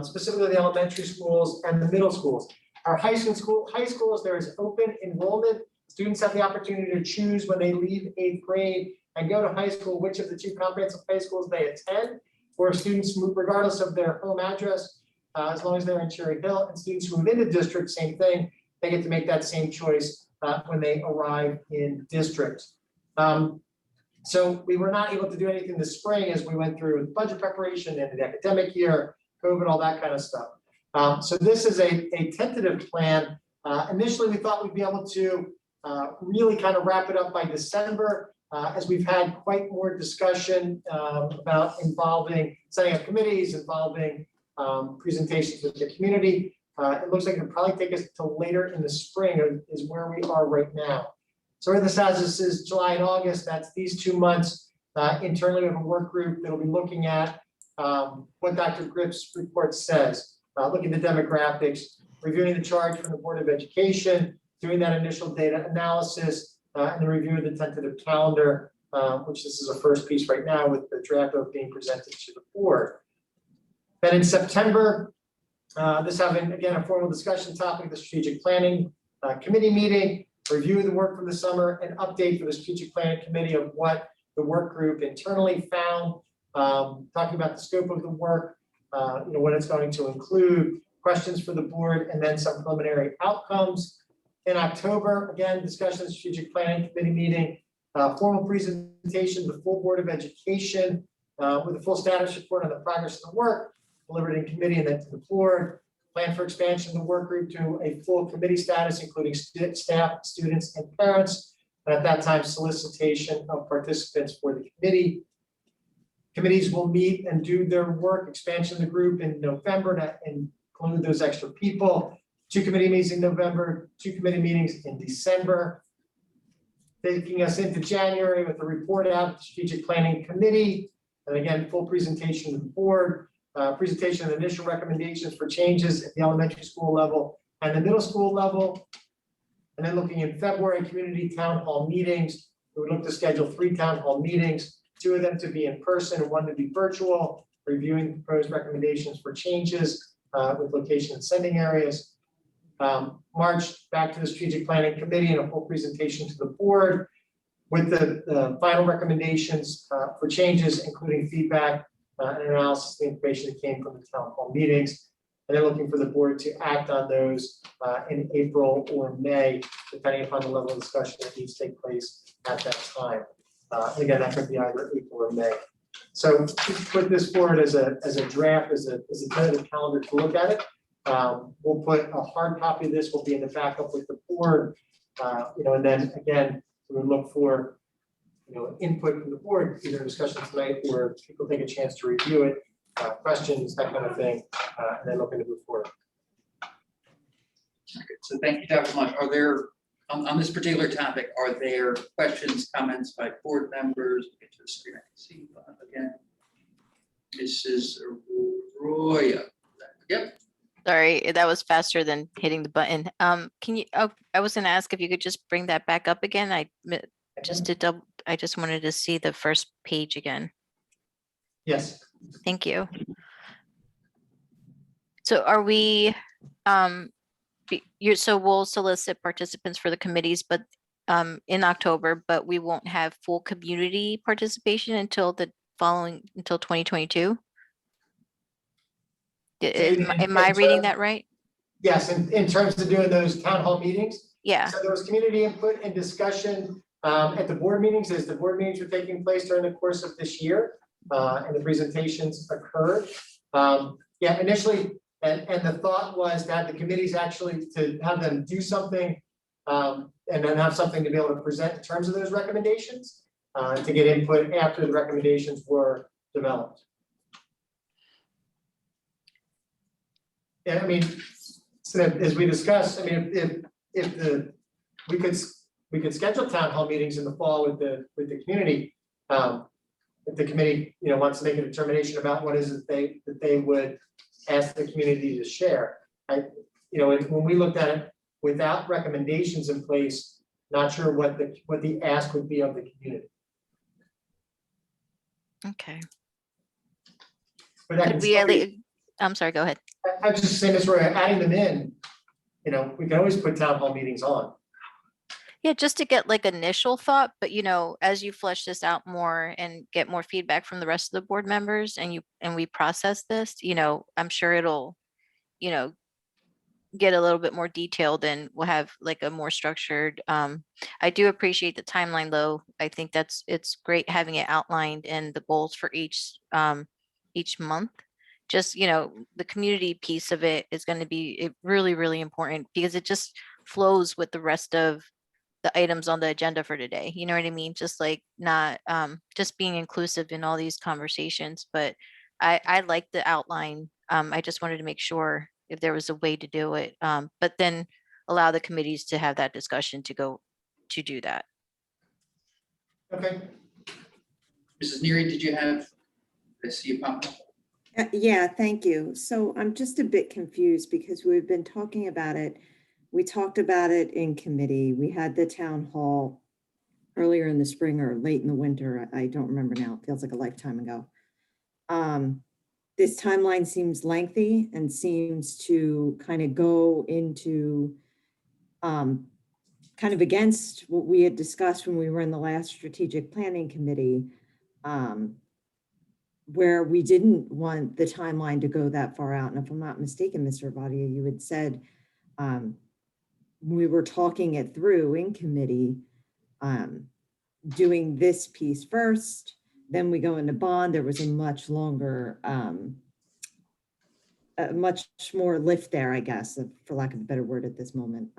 specifically the elementary schools and the middle schools. Our high schools, there is open enrollment. Students have the opportunity to choose when they leave 8th grade and go to high school, which of the two comprehensive high schools they attend, or students move regardless of their home address, as long as they're in Cherry Hill, and students who move into district, same thing, they get to make that same choice when they arrive in district. So we were not able to do anything this spring as we went through budget preparation and the academic year, COVID, all that kind of stuff. So this is a tentative plan. Initially, we thought we'd be able to really kind of wrap it up by December, as we've had quite more discussion about setting up committees, involving presentations with the community. It looks like it'll probably take us till later in the spring is where we are right now. So where this has us is July and August. That's these 2 months. Internally, we have a work group that'll be looking at what Dr. Gripp's report says, looking at the demographics, reviewing the charge from the Board of Education, doing that initial data analysis, and the review of the tentative calendar, which this is a first piece right now with the draft of being presented to the board. Then in September, this having, again, a formal discussion topic of the strategic planning committee meeting, review of the work from the summer, and update for the strategic planning committee of what the work group internally found, talking about the scope of the work, what it's going to include, questions for the board, and then some preliminary outcomes. In October, again, discussion of the strategic planning committee meeting, formal presentation to the full Board of Education with a full status report on the progress of the work, delivered in committee and then to the board. Plan for expansion of the work group to a full committee status, including staff, students, and parents. And at that time, solicitation of participants for the committee. Committees will meet and do their work, expansion of the group in November to include those extra people. 2 committee meetings in November, 2 committee meetings in December. Taking us into January with a report out of the strategic planning committee. And again, full presentation to the board, presentation of initial recommendations for changes at the elementary school level and the middle school level. And then looking in February, community town hall meetings. We would look to schedule 3 town hall meetings, 2 of them to be in person and 1 to be virtual, reviewing proposed recommendations for changes with location and sending areas. March, back to the strategic planning committee and a full presentation to the board with the final recommendations for changes, including feedback and analysis of the information that came from the town hall meetings. And then looking for the board to act on those in April or May, depending upon the level of discussion that needs to take place at that time. And again, that could be either April or May. So put this forward as a draft, as a tentative calendar to look at it. We'll put a hard copy of this will be in the backup with the board, and then again, we would look for, input from the board, either discussion tonight or people take a chance to review it, questions, that kind of thing, and then looking to move forward. So thank you, Dr. Mush. Are there, on this particular topic, are there questions, comments by board members? Get to the screen, I can see again. Mrs. Roya. Yep. Sorry, that was faster than hitting the button. Can you, I was gonna ask if you could just bring that back up again. I just wanted to see the first page again. Yes. Thank you. So are we, so we'll solicit participants for the committees, but in October, but we won't have full community participation until 2022? Am I reading that right? Yes, in terms of doing those town hall meetings. Yeah. So there was community input and discussion at the board meetings as the board meetings were taking place during the course of this year, and the presentations occurred. Yeah, initially, and the thought was that the committees actually to have them do something and then have something to be able to present in terms of those recommendations to get input after the recommendations were developed. Yeah, I mean, so as we discussed, I mean, if we could schedule town hall meetings in the fall with the community, if the committee wants to make a determination about what is it that they would ask the community to share. When we looked at it without recommendations in place, not sure what the ask would be of the community. Okay. But Could we I'm sorry, go ahead. I was just saying this, we're adding them in, we can always put town hall meetings on. Yeah, just to get like initial thought, but as you flesh this out more and get more feedback from the rest of the board members and we process this, I'm sure it'll, get a little bit more detailed and we'll have like a more structured, I do appreciate the timeline though. I think it's great having it outlined and the goals for each month. just, the community piece of it is going to be really, really important because it just flows with the rest of the items on the agenda for today. You know what I mean? Just like not just being inclusive in all these conversations. But I like the outline. I just wanted to make sure if there was a way to do it, but then allow the committees to have that discussion to do that. Okay. Mrs. Neary, did you have, I see you pop up? Yeah, thank you. So I'm just a bit confused because we've been talking about it. We talked about it in committee. We had the town hall earlier in the spring or late in the winter. I don't remember now. It feels like a lifetime ago. This timeline seems lengthy and seems to kind of go into kind of against what we had discussed when we were in the last strategic planning committee, where we didn't want the timeline to go that far out. And if I'm not mistaken, Mr. Vadia, you had said we were talking it through in committee, doing this piece first, then we go into bond. There was a much longer, much more lift there, I guess, for lack of a better word at this moment.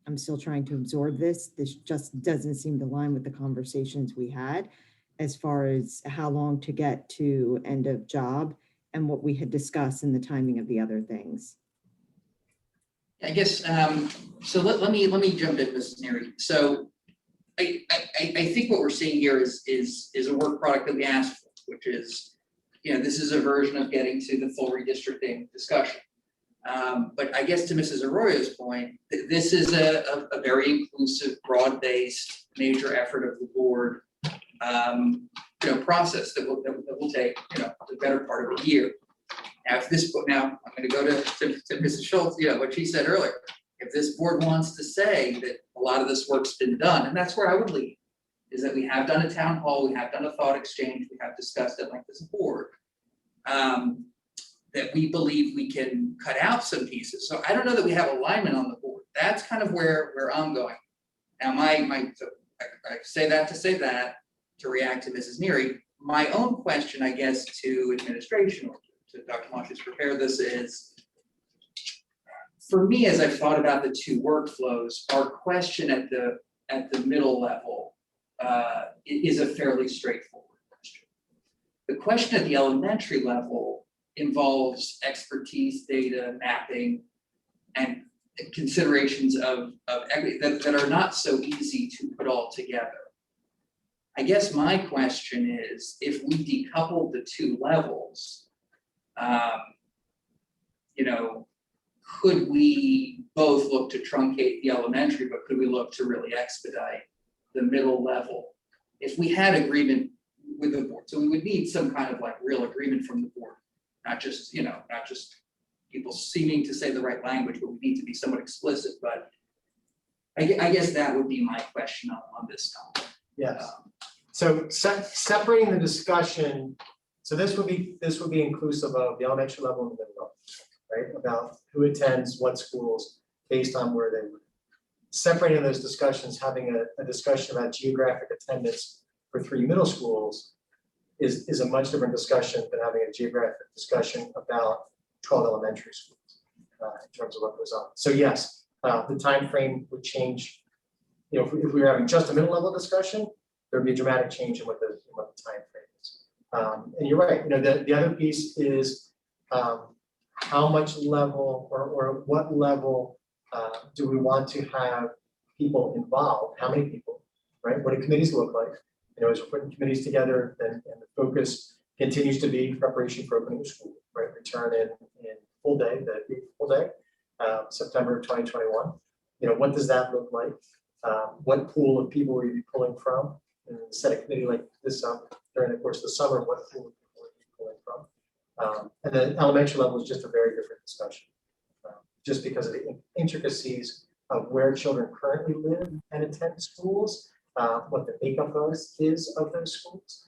I'm still trying to absorb this. This just doesn't seem to align with the conversations we had as far as how long to get to end of job and what we had discussed and the timing of the other things. I guess, so let me jump in, Mrs. Neary. So I think what we're seeing here is a work product that we asked for, which is, this is a version of getting to the full redistricting discussion. But I guess to Mrs. Arroyo's point, this is a very inclusive, broad-based, major effort of the board, process that will take, the better part of a year. Now, now I'm going to go to Mrs. Schultz, what she said earlier. If this board wants to say that a lot of this work's been done, and that's where I would lead, is that we have done a town hall, we have done a thought exchange, we have discussed it like this board, that we believe we can cut out some pieces. So I don't know that we have alignment on the board. That's kind of where I'm going. Now, I say that to react to Mrs. Neary. My own question, I guess, to administration or to Dr. Marsh, who's prepared this is, for me, as I've thought about the two workflows, our question at the middle level is a fairly straightforward question. The question at the elementary level involves expertise, data, mapping, and considerations of equity that are not so easy to put all together. I guess my question is, if we decouple the two levels, could we both look to truncate the elementary, but could we look to really expedite the middle level? If we had agreement with the board, so we would need some kind of like real agreement from the board, not just people seeming to say the right language, but we need to be somewhat explicit. But I guess that would be my question on this topic. Yes. So separating the discussion, so this would be inclusive of the elementary level and the middle level, right? About who attends what schools based on where they live. Separating those discussions, having a discussion about geographic attendance for 3 middle schools is a much different discussion than having a geographic discussion about 12 elementary schools in terms of what goes on. So yes, the time frame would change. If we were having just a middle level discussion, there'd be a dramatic change in what the time frame is. And you're right. The other piece is how much level or what level do we want to have people involved? How many people? Right? What do committees look like? As we're putting committees together, and the focus continues to be preparation for opening the school. Right? Return in full day, September 2021. What does that look like? What pool of people will you be pulling from? And set a committee like this up during the course of the summer, what pool of people are you pulling from? And the elementary level is just a very different discussion, just because of the intricacies of where children currently live and attend schools, what the makeup is of those schools.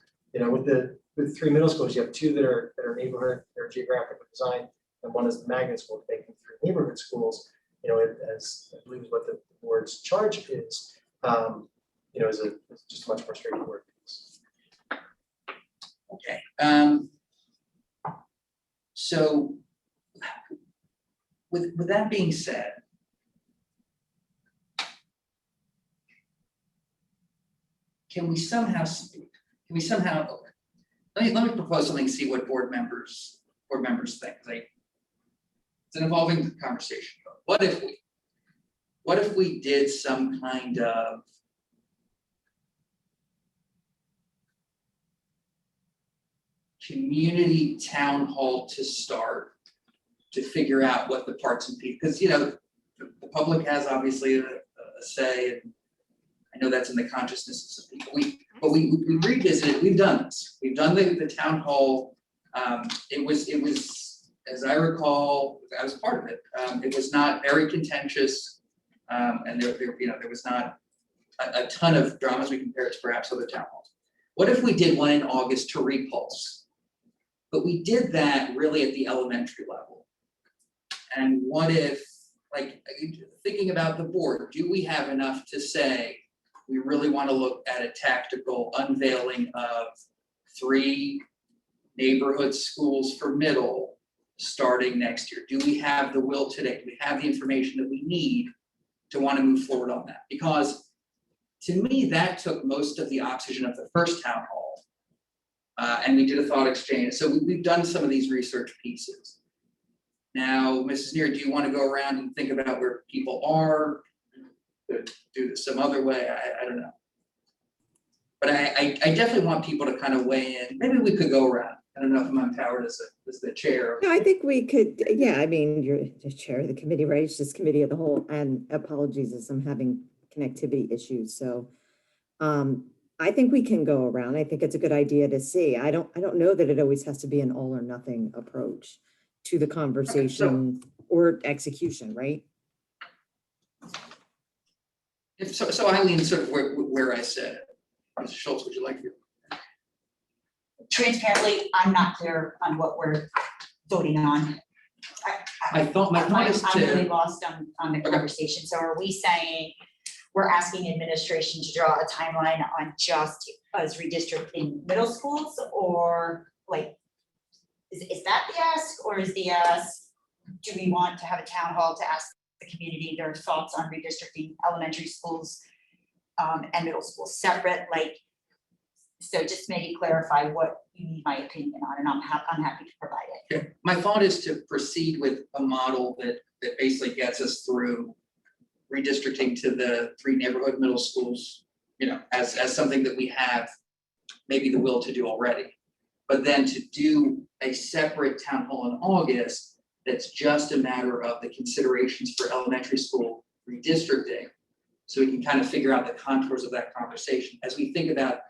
With 3 middle schools, you have 2 that are neighborhood, they're geographically designed, and one is the magnet school, making 3 neighborhood schools. As I believe is what the board's charge is. Is just much more straightforward. Okay. So with that being said, can we somehow, let me propose something, see what board members think. It's an evolving conversation. What if we did some kind of community town hall to start to figure out what the parts and pieces, because the public has obviously a say, and I know that's in the consciousness of some people. But we revisited, we've done this. We've done the town hall. It was, as I recall, I was part of it. It was not very contentious. And there was not a ton of dramas we compare it to perhaps other town halls. What if we did one in August to repulse? But we did that really at the elementary level. And what if, like, thinking about the board, do we have enough to say, we really want to look at a tactical unveiling of 3 neighborhood schools for middle starting next year? Do we have the will today? Do we have the information that we need to want to move forward on that? Because to me, that took most of the oxygen of the first town hall. And we did a thought exchange. So we've done some of these research pieces. Now, Mrs. Neer, do you want to go around and think about where people are? Do this some other way? I don't know. But I definitely want people to kind of weigh in. Maybe we could go around. I don't know if I'm empowered as the chair. No, I think we could, yeah, I mean, you're the chair of the committee, right? It's just committee of the whole, and apologies as I'm having connectivity issues. So I think we can go around. I think it's a good idea to see. I don't know that it always has to be an all or nothing approach to the conversation or execution, right? So I lean sort of where I said. Mr. Schultz, would you like to? Transparently, I'm not clear on what we're voting on. My thought is I'm really lost on the conversation. So are we saying we're asking administration to draw a timeline on just us redistricting middle schools, or like, is that the ask, or is the ask, do we want to have a town hall to ask the community their thoughts on redistricting elementary schools and middle schools separate? Like, so just maybe clarify what you need my opinion on, and I'm happy to provide it. Okay. My thought is to proceed with a model that basically gets us through redistricting to the 3 neighborhood middle schools, as something that we have maybe the will to do already. But then to do a separate town hall in August, that's just a matter of the considerations for elementary school redistricting. So we can kind of figure out the contours of that conversation as we think about,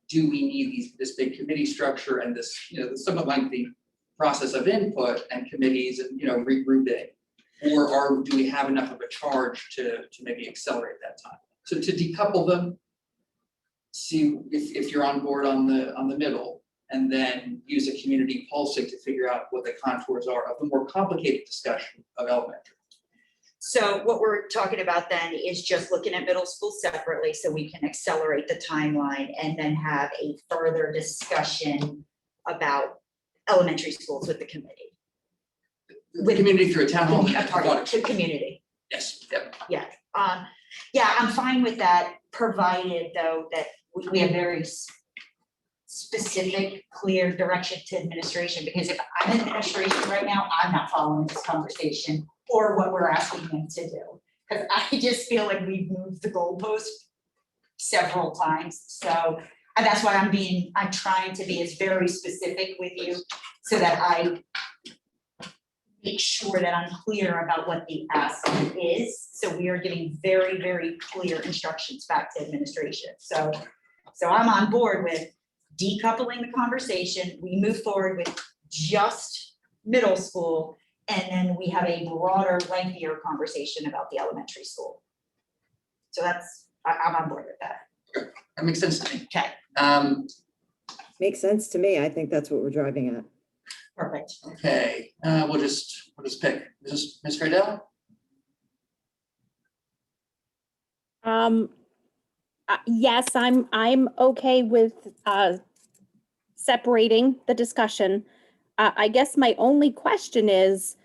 do we need this big committee structure and this, the somewhat lengthy process of input and committees and, regrouping, or do we have enough of a charge to maybe accelerate that time? So to decouple them, see if you're on board on the middle, and then use a community pulsing to figure out what the contours are of the more complicated discussion of elementary. So what we're talking about then is just looking at middle school separately so we can accelerate the timeline and then have a further discussion about elementary schools with the committee. With community through a town hall. To community. Yes, yep. Yeah, yeah, I'm fine with that, provided though that we have very specific, clear direction to administration, because if I'm in administration right now, I'm not following this conversation or what we're asking them to do. Because I just feel like we've moved the goalpost several times. So and that's why I'm trying to be as very specific with you so that I make sure that I'm clear about what the ask is. So we are giving very, very clear instructions back to administration. So I'm on board with decoupling the conversation. We move forward with just middle school, and then we have a broader, lengthier conversation about the elementary school. So I'm on board with that. Okay. That makes sense to me. Okay. Makes sense to me. I think that's what we're driving at. Perfect. Okay, we'll just pick. Ms. Friedel? Yes, I'm okay with separating the discussion. I guess my only question is,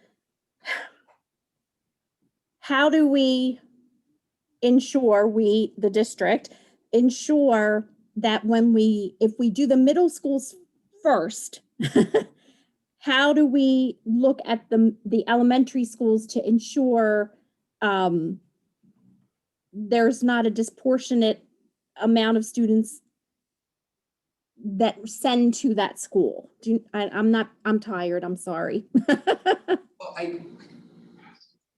how do we ensure, the district, ensure that if we do the middle schools first, how do we look at the elementary schools to ensure there's not a disproportionate amount of students that send to that school? I'm tired, I'm sorry.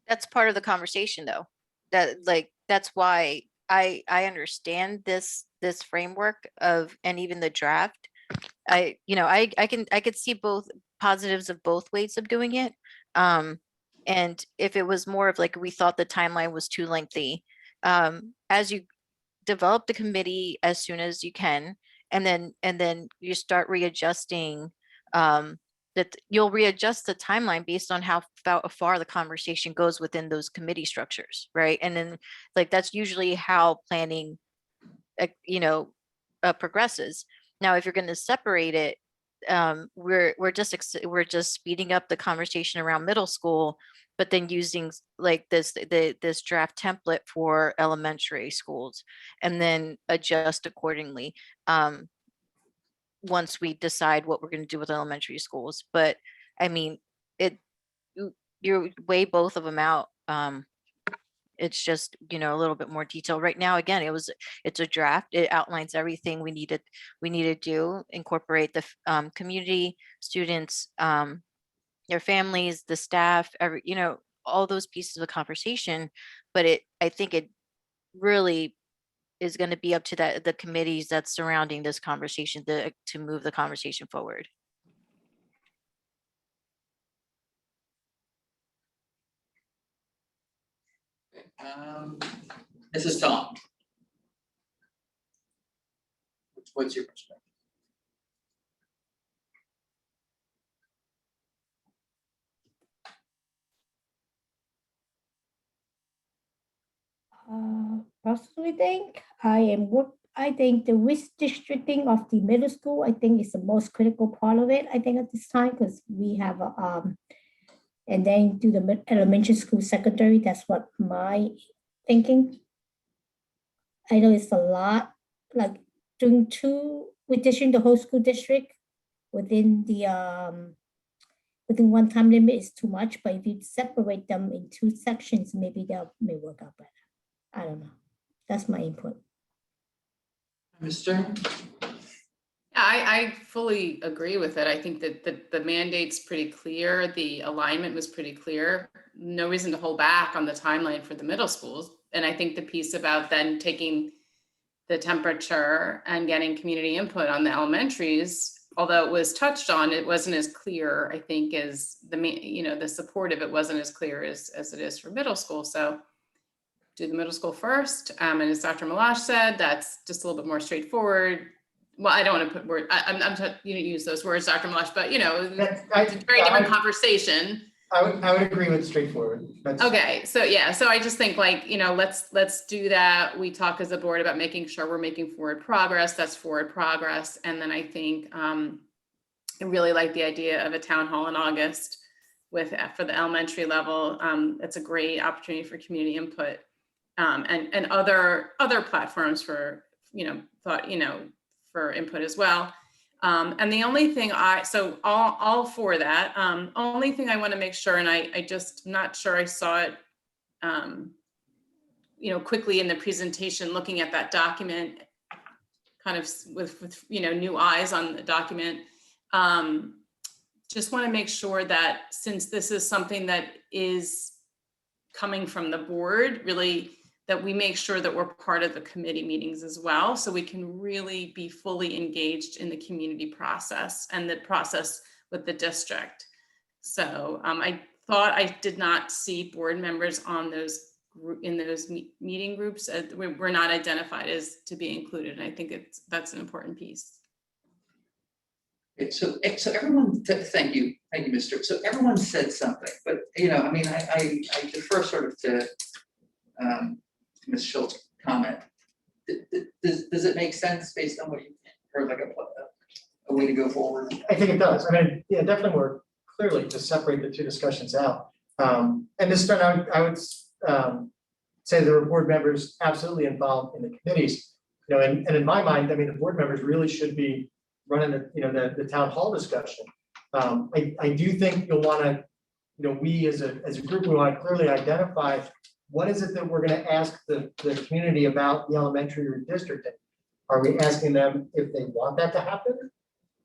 That's part of the conversation though. That's why I understand this framework and even the draft. I could see both positives of both ways of doing it. And if it was more of like, we thought the timeline was too lengthy, as you develop the committee as soon as you can, and then you start readjusting, that you'll readjust the timeline based on how far the conversation goes within those committee structures, right? And then that's usually how planning progresses. Now, if you're going to separate it, we're just speeding up the conversation around middle school, but then using this draft template for elementary schools, and then adjust accordingly once we decide what we're going to do with elementary schools. But I mean, you weigh both of them out. It's just, a little bit more detail right now. Again, it's a draft. It outlines everything we need to do, incorporate the community, students, their families, the staff, all those pieces of the conversation. But I think it really is going to be up to the committees that's surrounding this conversation to move the conversation forward. This is Tom. What's your perspective? Personally think I think the risk districting of the middle school, I think is the most critical part of it, I think at this time, because we have and then do the elementary school secondary. That's what my thinking. I know it's a lot, like doing within the whole school district within within one time limit is too much, but if you separate them in 2 sections, maybe may work out better. I don't know. That's my input. Mr. I fully agree with it. I think that the mandate's pretty clear. The alignment was pretty clear. No reason to hold back on the timeline for the middle schools. And I think the piece about then taking the temperature and getting community input on the elementaries, although it was touched on, it wasn't as clear, I think, as the support of it wasn't as clear as it is for middle school. So do the middle school first. And as Dr. Malash said, that's just a little bit more straightforward. Well, I don't want to put word, I'm you didn't use those words, Dr. Malash, but it's a very different conversation. I would agree with straightforward. Okay, so yeah, so I just think let's do that. We talk as a board about making sure we're making forward progress. That's forward progress. And then I think I really like the idea of a town hall in August for the elementary level. It's a great opportunity for community input and other platforms for for input as well. And the only thing all for that, only thing I want to make sure, and I just not sure I saw it, quickly in the presentation, looking at that document, kind of with new eyes on the document. Just want to make sure that since this is something that is coming from the board, really, that we make sure that we're part of the committee meetings as well, so we can really be fully engaged in the community process and the process with the district. So I thought I did not see board members on in those meeting groups. We're not identified as to be included. And I think that's an important piece. Okay, so everyone, thank you, Mr. So everyone said something, but I defer sort of to Ms. Schultz's comment. Does it make sense based on what you heard, like a a way to go forward? I think it does. I mean, yeah, definitely more clearly to separate the two discussions out. And this time I would say there were board members absolutely involved in the committees. You know, and in my mind, I mean, the board members really should be running the town hall discussion. I do think you'll want to, you know, we as a group, we want to clearly identify what is it that we're going to ask the community about the elementary redistricting. Are we asking them if they want that to happen?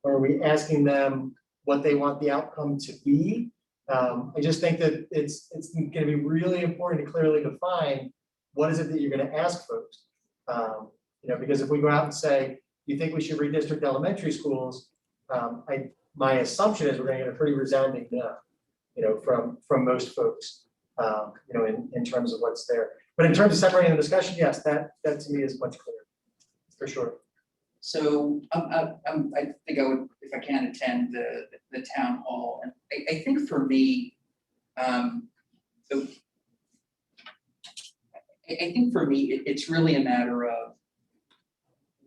Or are we asking them what they want the outcome to be? I just think that it's going to be really important to clearly define what is it that you're going to ask folks. You know, because if we go out and say, you think we should redistrict elementary schools, my assumption is we're going to get a pretty resounding no, you know, from most folks, you know, in terms of what's there. But in terms of separating the discussion, yes, that to me is much clearer, for sure. So I think I would, if I can, attend the town hall. And I think for me, I think for me, it's really a matter of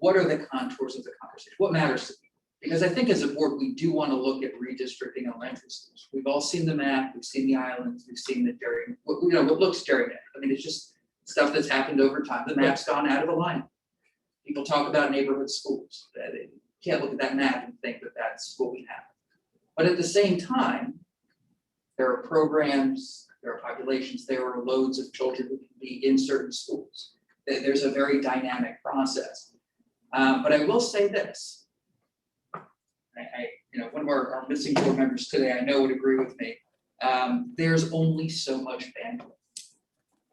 what are the contours of the conversation? What matters to people? Because I think as a board, we do want to look at redistricting elementary schools. We've all seen the map, we've seen the islands, we've seen the what looks gerrymandered. I mean, it's just stuff that's happened over time. The map's gone out of alignment. People talk about neighborhood schools. They can't look at that map and think that that's what we have. But at the same time, there are programs, there are populations, there are loads of children who can be in certain schools. There's a very dynamic process. But I will say this. You know, one of our missing board members today, I know would agree with me. There's only so much bandwidth.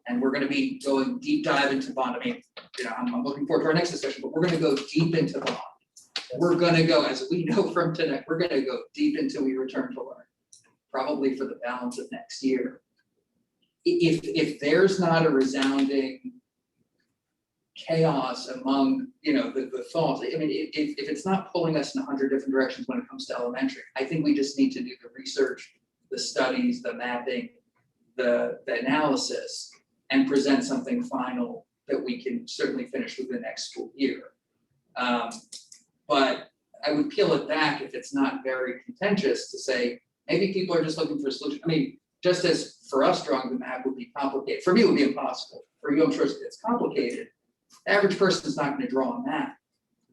And we're going to be going deep dive into bond. I mean, you know, I'm looking forward to our next discussion, but we're going to go deep into bond. We're going to go, as we know from tonight, we're going to go deep until we return to learn, probably for the balance of next year. If there's not a resounding chaos among, you know, the thoughts, I mean, if it's not pulling us in 100 different directions when it comes to elementary, I think we just need to do the research, the studies, the mapping, the analysis, and present something final that we can certainly finish with the next school year. But I would peel it back if it's not very contentious to say, maybe people are just looking for a solution. I mean, just as for us drawing the map would be complicated, for me it would be impossible. For you, I'm sure it's complicated. The average person is not going to draw a map.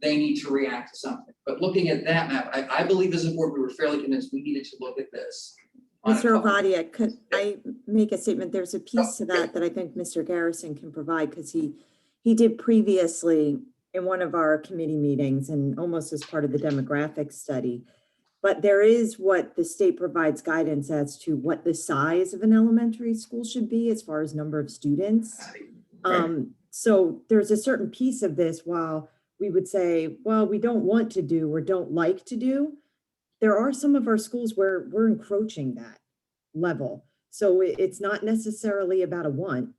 They need to react to something. But looking at that map, I believe as a board, we were fairly convinced we needed to look at this. Mr. Ovadia, could I make a statement? There's a piece to that I think Mr. Garrison can provide, because he did previously in one of our committee meetings and almost as part of the demographic study. But there is what the state provides guidance as to what the size of an elementary school should be as far as number of students. So there's a certain piece of this, while we would say, well, we don't want to do or don't like to do, there are some of our schools where we're encroaching that level. So it's not necessarily about a want.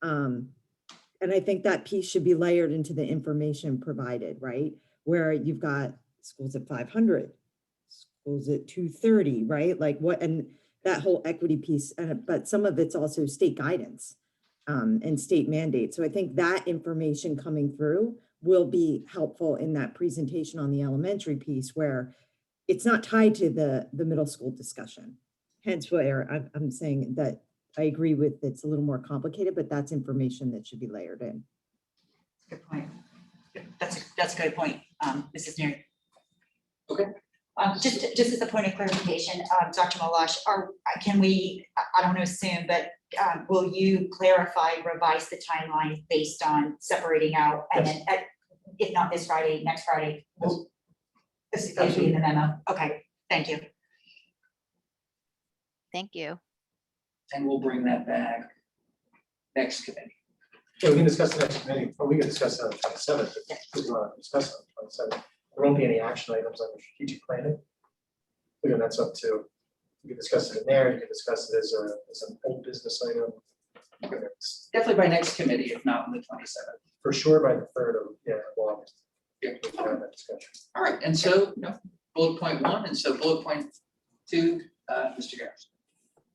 And I think that piece should be layered into the information provided, right? Where you've got schools at 500, schools at 230, right? Like what, and that whole equity piece, but some of it's also state guidance and state mandate. So I think that information coming through will be helpful in that presentation on the elementary piece, where it's not tied to the middle school discussion. Hence where I'm saying that I agree with it's a little more complicated, but that's information that should be layered in. Good point. That's a good point, Mrs. Neary. Okay. Just as a point of clarification, Dr. Malash, can we, I don't want to assume, but will you clarify, revise the timeline based on separating out, and then if not this Friday, next Friday? This will be in the memo. Okay, thank you. Thank you. And we'll bring that back next committee. Yeah, we can discuss the next committee, or we can discuss it on the 27th. If we want to discuss it on the 27th. There won't be any action items on the strategic planning. Again, that's up to, you can discuss it in there, you can discuss it as an old business item. Definitely by next committee, if not on the 27th. For sure by the 3rd of August. Yeah. We can have that discussion. All right, and so bullet point 1, and so bullet point 2, Mr. Garrison.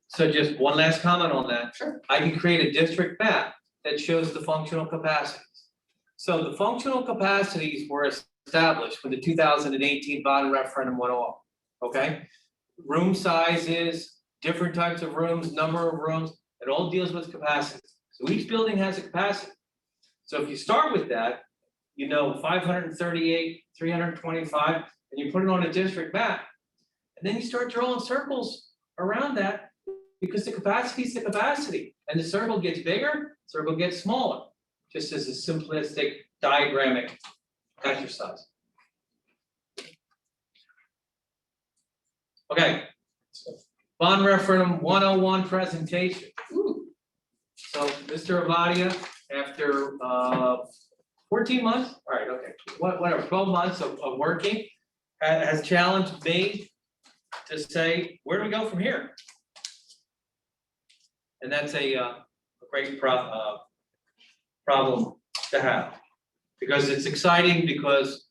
So just one last comment on that. Sure. I can create a district map that shows the functional capacities. So the functional capacities were established when the 2018 bond referendum went off, okay? Room sizes, different types of rooms, number of rooms, it all deals with capacity. So each building has a capacity. So if you start with that, 538, 325, and you put it on a district map, and then you start drawing circles around that because the capacity is the capacity. And the circle gets bigger, circle gets smaller, just as a simplistic diagrammic exercise. Okay, bond referendum 101 presentation. Ooh. So Mr. Avadia, after 14 months, all right, okay, whatever, 12 months of working, has challenged me to say, where do we go from here? And that's a great problem to have, because it's exciting, because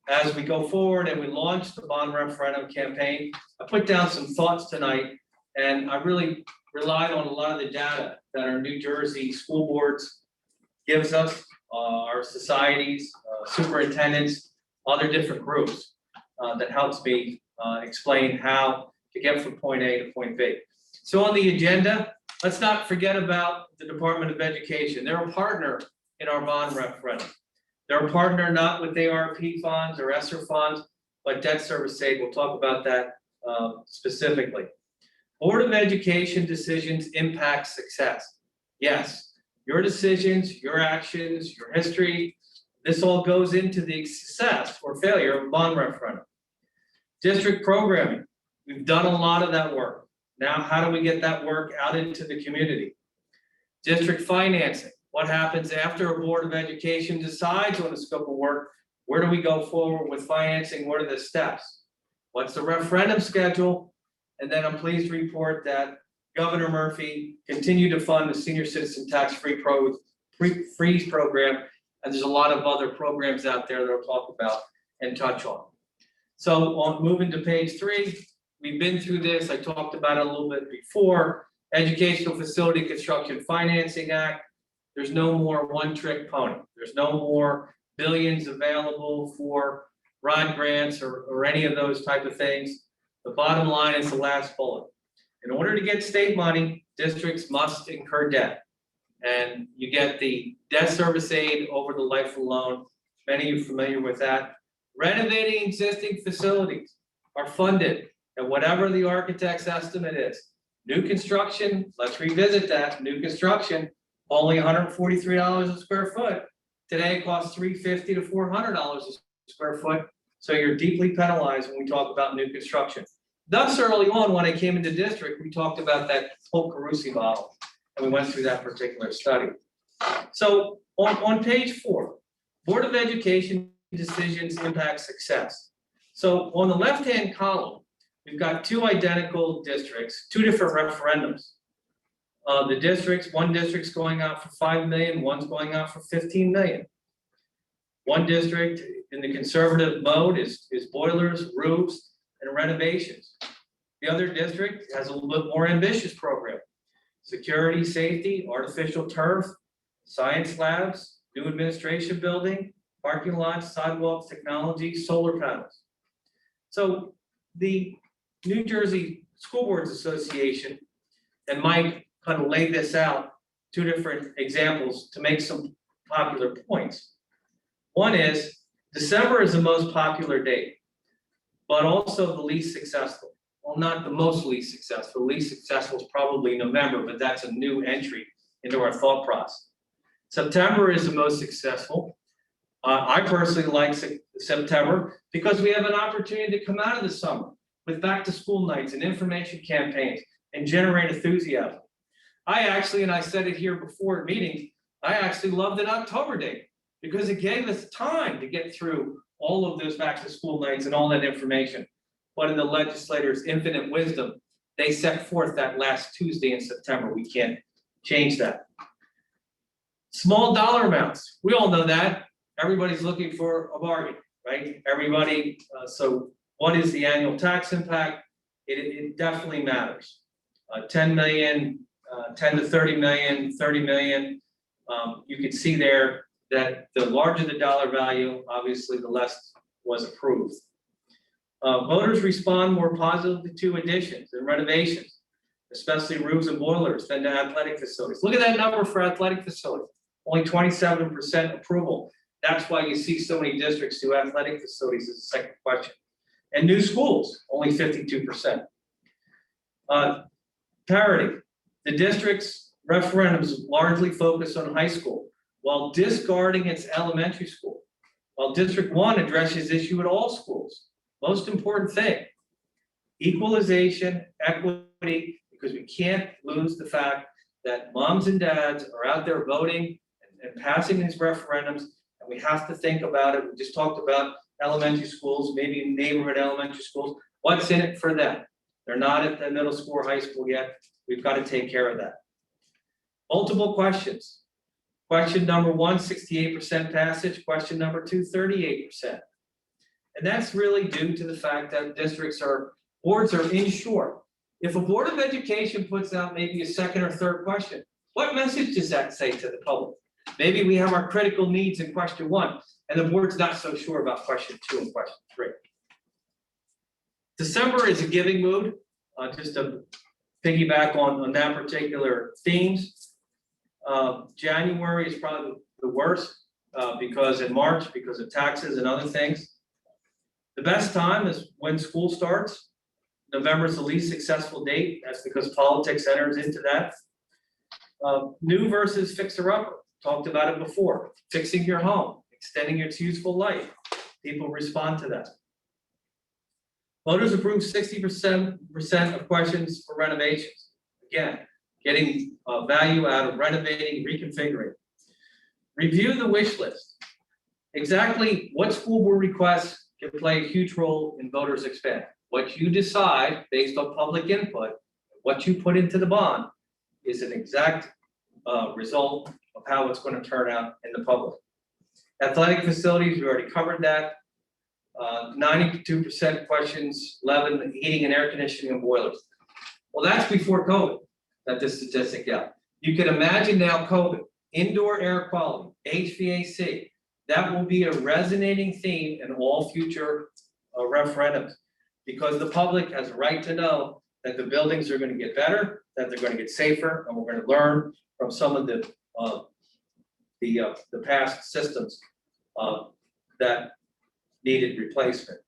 as we go forward and we launch the bond referendum campaign, I put down some thoughts tonight, and I really relied on a lot of the data that our New Jersey school boards gives us, our societies, superintendents, other different groups that helps me explain how to get from point A to point B. So on the agenda, let's not forget about the Department of Education. They're a partner in our bond referendum. They're a partner not with ARP funds or ESSER funds, but debt service aid. We'll talk about that specifically. Board of Education decisions impact success. Yes, your decisions, your actions, your history, this all goes into the success or failure of a bond referendum. District programming, we've done a lot of that work. Now, how do we get that work out into the community? District financing, what happens after a Board of Education decides on the scope of work? Where do we go forward with financing? What are the steps? What's the referendum schedule? And then I'm pleased to report that Governor Murphy continued to fund the Senior Citizen Tax Freeze program. And there's a lot of other programs out there that I'll talk about and touch on. So moving to page 3, we've been through this. I talked about it a little bit before. Educational Facility Construction Financing Act. There's no more one-trick pony. There's no more billions available for ROD grants or any of those type of things. The bottom line is the last bullet. In order to get state money, districts must incur debt. And you get the debt service aid over the life of the loan. Many of you are familiar with that. Renovating existing facilities are funded at whatever the architect's estimate is. New construction, let's revisit that. New construction, only $143 a square foot. Today it costs $350 to $400 a square foot. So you're deeply penalized when we talk about new construction. Thus, early on, when I came into district, we talked about that whole Carusi model, and we went through that particular study. So on page 4, Board of Education decisions impact success. So on the left-hand column, we've got 2 identical districts, 2 different referendums. The districts, one district's going out for $5 million, one's going out for $15 million. One district in the conservative mode is boilers, roofs, and renovations. The other district has a little bit more ambitious program. Security, safety, artificial turf, science labs, new administration building, parking lots, sidewalks, technology, solar panels. So the New Jersey School Boards Association and Mike kind of laid this out, 2 different examples to make some popular points. One is December is the most popular date, but also the least successful. Well, not the most least successful. Least successful is probably November, but that's a new entry into our thought process. September is the most successful. I personally like September because we have an opportunity to come out of the summer with back to school nights and information campaigns and generate enthusiasm. I actually, and I said it here before at meetings, I actually loved an October date because it gave us time to get through all of those back to school nights and all that information. But in the legislators' infinite wisdom, they set forth that last Tuesday in September. We can't change that. Small dollar amounts. We all know that. Everybody's looking for a bargain, right? Everybody. So what is the annual tax impact? It definitely matters. 10 million, 10 to 30 million, 30 million. You can see there that the larger the dollar value, obviously the less was approved. Voters respond more positively to additions and renovations, especially roofs and boilers, than to athletic facilities. Look at that number for athletic facilities, only 27% approval. That's why you see so many districts do athletic facilities as a second question. And new schools, only 52%. Parity, the district's referendums largely focus on high school, while discarding its elementary school. While District 1 addresses issue at all schools. Most important thing, equalization, equity, because we can't lose the fact that moms and dads are out there voting and passing these referendums, and we have to think about it. We just talked about elementary schools, maybe neighborhood elementary schools. What's in it for them? They're not at the middle school or high school yet. We've got to take care of that. Multiple questions. Question number 1, 68% passage. Question number 2, 38%. And that's really due to the fact that boards are insured. If a Board of Education puts out maybe a second or third question, what message does that say to the public? Maybe we have our critical needs in question 1, and the board's not so sure about question 2 and question 3. December is a giving mood, just to piggyback on that particular themes. January is probably the worst because in March, because of taxes and other things. The best time is when school starts. November is the least successful date. That's because politics enters into that. New versus fixer-upper. Talked about it before. Fixing your home, extending its useful life. People respond to that. Voters approve 60% of questions for renovations. Again, getting value out of renovating, reconfiguring. Review the wish list. Exactly what school board requests can play a huge role in voters' expand. What you decide based on public input, what you put into the bond is an exact result of how it's going to turn out in the public. Athletic facilities, we already covered that. 92% questions, 11 heating and air conditioning and boilers. Well, that's before COVID that this statistic got. You can imagine now COVID, indoor air quality, HVAC, that will be a resonating theme in all future referendums because the public has a right to know that the buildings are going to get better, that they're going to get safer, and we're going to learn from some of the past systems that needed replacement.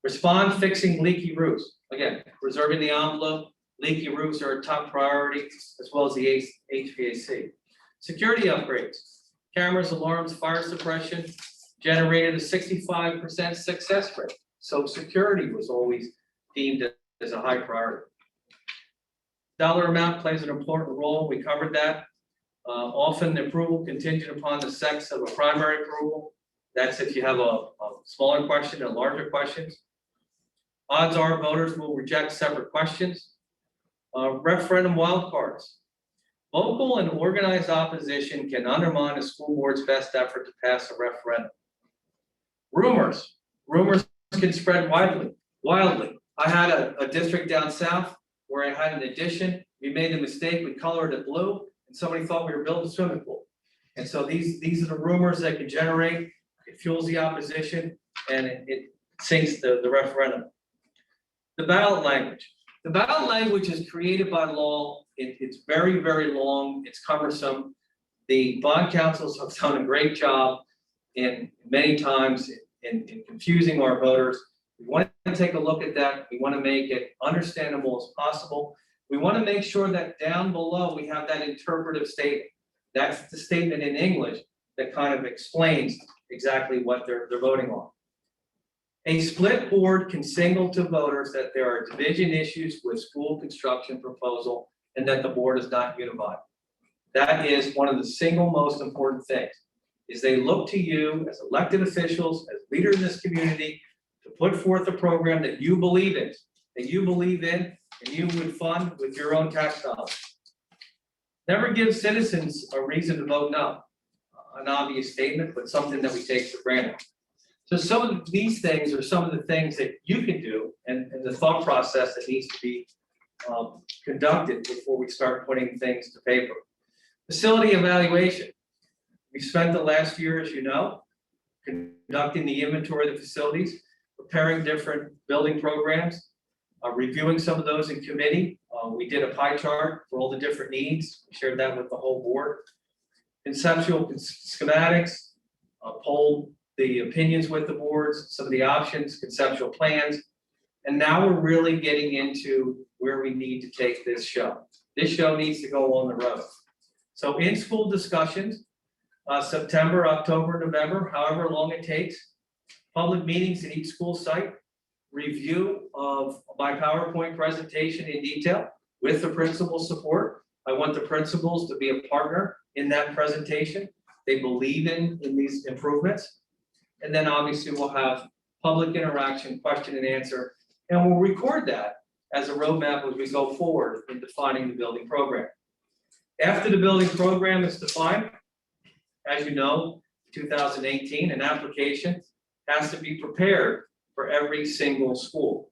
Respond fixing leaky roofs. Again, reserving the envelope. Leaky roofs are a top priority, as well as the HVAC. Security upgrades. Cameras, alarms, fire suppression generated a 65% success rate. So security was always deemed as a high priority. Dollar amount plays an important role. We covered that. Often the approval contingent upon the sex of a primary approval. That's if you have a smaller question and larger questions. Odds are voters will reject separate questions. Referendum wildcards. Vocal and organized opposition can undermine a school board's best effort to pass a referendum. Rumors can spread wildly. I had a district down south where I had an addition. We made the mistake, we colored it blue, and somebody thought we were building a swimming pool. And so these are the rumors that can generate. It fuels the opposition, and it sinks the referendum. The ballot language. The ballot language is created by law. It's very, very long. It's cumbersome. The bond councils have done a great job in many times in confusing our voters. We want to take a look at that. We want to make it understandable as possible. We want to make sure that down below we have that interpretive statement. That's the statement in English that kind of explains exactly what they're voting on. A split board can signal to voters that there are division issues with school construction proposal and that the board is not unified. That is one of the single most important things, is they look to you as elected officials, as leaders in this community, to put forth a program that you believe in, and you would fund with your own tax dollars. Never give citizens a reason to vote no. An obvious statement, but something that we take for granted. So some of these things are some of the things that you can do and the thought process that needs to be conducted before we start putting things to paper. Facility evaluation. We spent the last year, as you know, conducting the inventory of the facilities, preparing different building programs, reviewing some of those in committee. We did a pie chart for all the different needs. We shared that with the whole board. Conceptual schematics, polled the opinions with the boards, some of the options, conceptual plans. And now we're really getting into where we need to take this show. This show needs to go on the road. So in-school discussions, September, October, November, however long it takes, public meetings at each school site, review of my PowerPoint presentation in detail with the principal support. I want the principals to be a partner in that presentation. They believe in these improvements. And then obviously we'll have public interaction, question and answer, and we'll record that as a roadmap as we go forward in defining the building program. After the building program is defined, as you know, 2018, an application has to be prepared for every single school.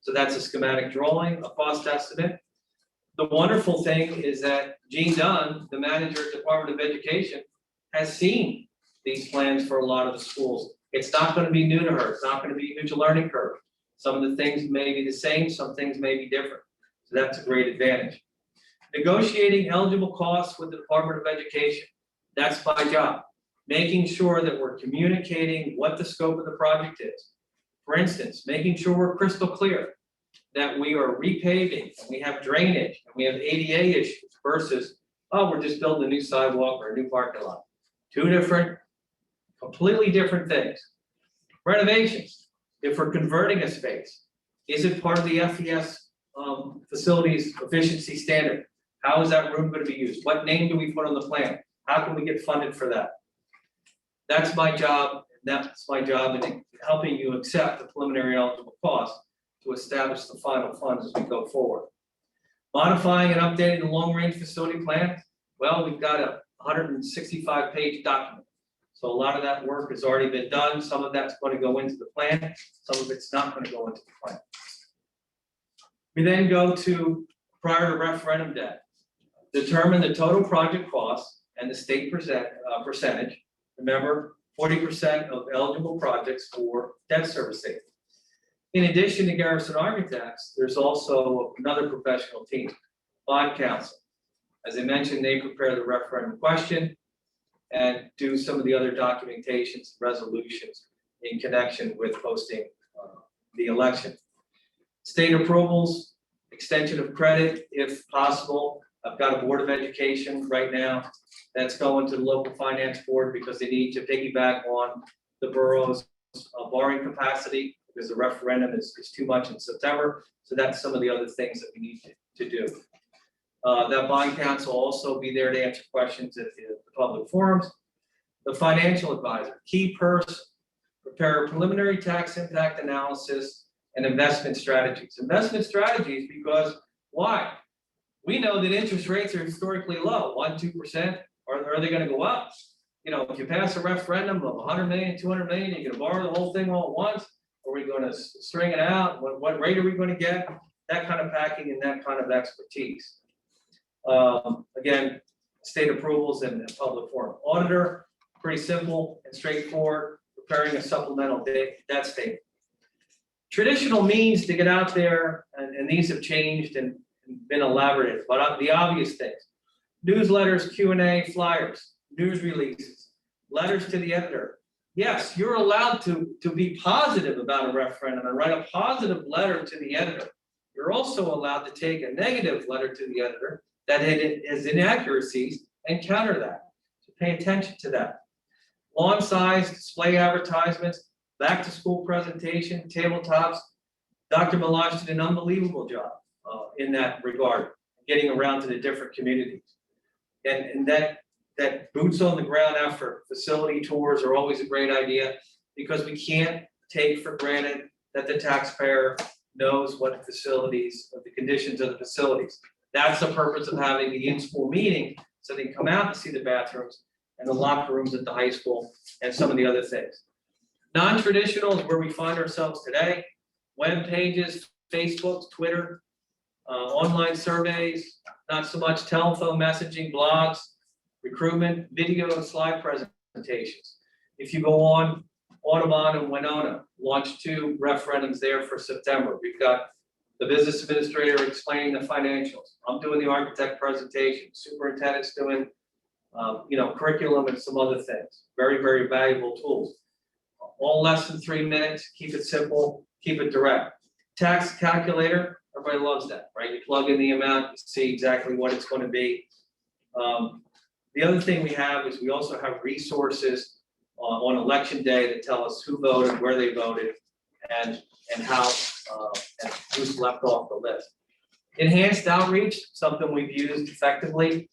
So that's a schematic drawing, a cost estimate. The wonderful thing is that Jean Dunn, the manager at Department of Education, has seen these plans for a lot of the schools. It's not going to be new to her. It's not going to be a huge learning curve. Some of the things may be the same, some things may be different. So that's a great advantage. Negotiating eligible costs with the Department of Education, that's my job. Making sure that we're communicating what the scope of the project is. For instance, making sure we're crystal clear that we are repaving and we have drainage and we have ADA issues versus, oh, we're just building a new sidewalk or a new parking lot. Two different, completely different things. Renovations, if we're converting a space, is it part of the FES facilities efficiency standard? How is that room going to be used? What name do we put on the plan? How can we get funded for that? That's my job. That's my job in helping you accept the preliminary eligible cost to establish the final funds as we go forward. Modifying and updating the long-range facility plan. Well, we've got a 165-page document. So a lot of that work has already been done. Some of that's going to go into the plan. Some of it's not going to go into the plan. We then go to prior to referendum debt. Determine the total project cost and the state percentage. Remember, 40% of eligible projects for debt servicing. In addition to Garrison Architects, there's also another professional team, bond counsel. As I mentioned, they prepare the referendum question and do some of the other documentations, resolutions in connection with hosting the election. State approvals, extension of credit if possible. I've got a Board of Education right now that's going to the local finance board because they need to piggyback on the borough's borrowing capacity because the referendum is too much in September. So that's some of the other things that we need to do. That bond counsel will also be there to answer questions at the public forums. The financial advisor, key person, prepare a preliminary tax impact analysis and investment strategies. Investment strategies because why? We know that interest rates are historically low, 1-2%. Are they going to go up? You know, if you pass a referendum of 100 million, 200 million, you're going to borrow the whole thing all at once. Are we going to string it out? What rate are we going to get? That kind of packing and that kind of expertise. Again, state approvals and public forum. Auditor, pretty simple and straightforward, preparing a supplemental debt statement. Traditional means to get out there, and these have changed and been elaborated, but the obvious things. Newsletters, Q&A, flyers, news releases, letters to the editor. Yes, you're allowed to be positive about a referendum and write a positive letter to the editor. You're also allowed to take a negative letter to the editor that has inaccuracies and counter that. So pay attention to that. Lawn size, display advertisements, back to school presentation, tabletops. Dr. Milosh did an unbelievable job in that regard, getting around to the different communities. And that boots on the ground effort, facility tours are always a great idea because we can't take for granted that the taxpayer knows what facilities, what the conditions of the facilities. That's the purpose of having the in-school meeting, so they can come out and see the bathrooms and the locker rooms at the high school and some of the other things. Non-traditional is where we find ourselves today. Web pages, Facebook, Twitter, online surveys, not so much telephone messaging, blogs. recruitment, video and slide presentations. If you go on Audubon and Winona, launch 2 referendums there for September. We've got the business administrator explaining the financials. I'm doing the architect presentation. Superintendent's doing, curriculum and some other things. Very, very valuable tools. All less than 3 minutes. Keep it simple. Keep it direct. Tax calculator. Everybody loves that, right? You plug in the amount, you see exactly what it's going to be. The other thing we have is we also have resources on election day that tell us who voted, where they voted, and how and who's left off the list. Enhanced outreach, something we've used effectively.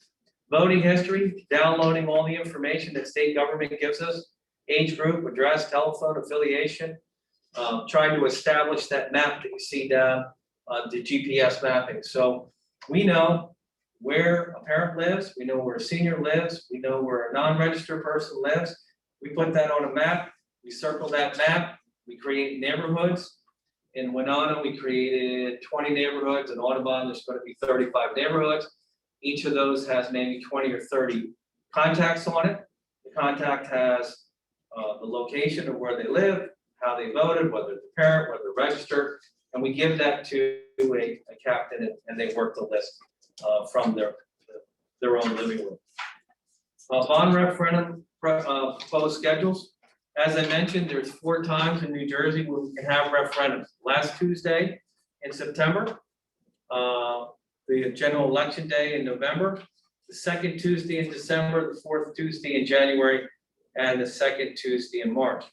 Voting history, downloading all the information that state government gives us, age group, address, telephone, affiliation, trying to establish that map that you see down, the GPS mapping. So we know where a parent lives, we know where a senior lives, we know where a non-registered person lives. We put that on a map, we circle that map, we create neighborhoods. In Winona, we created 20 neighborhoods. In Audubon, there's going to be 35 neighborhoods. Each of those has maybe 20 or 30 contacts on it. The contact has the location of where they live, how they voted, whether it's a parent, whether they're registered, and we give that to a captain, and they work the list from their own living room. Bond referendum proposed schedules. As I mentioned, there's 4 times in New Jersey where we can have referendums. Last Tuesday in September, the general election day in November, the 2nd Tuesday in December, the 4th Tuesday in January, and the 2nd Tuesday in March.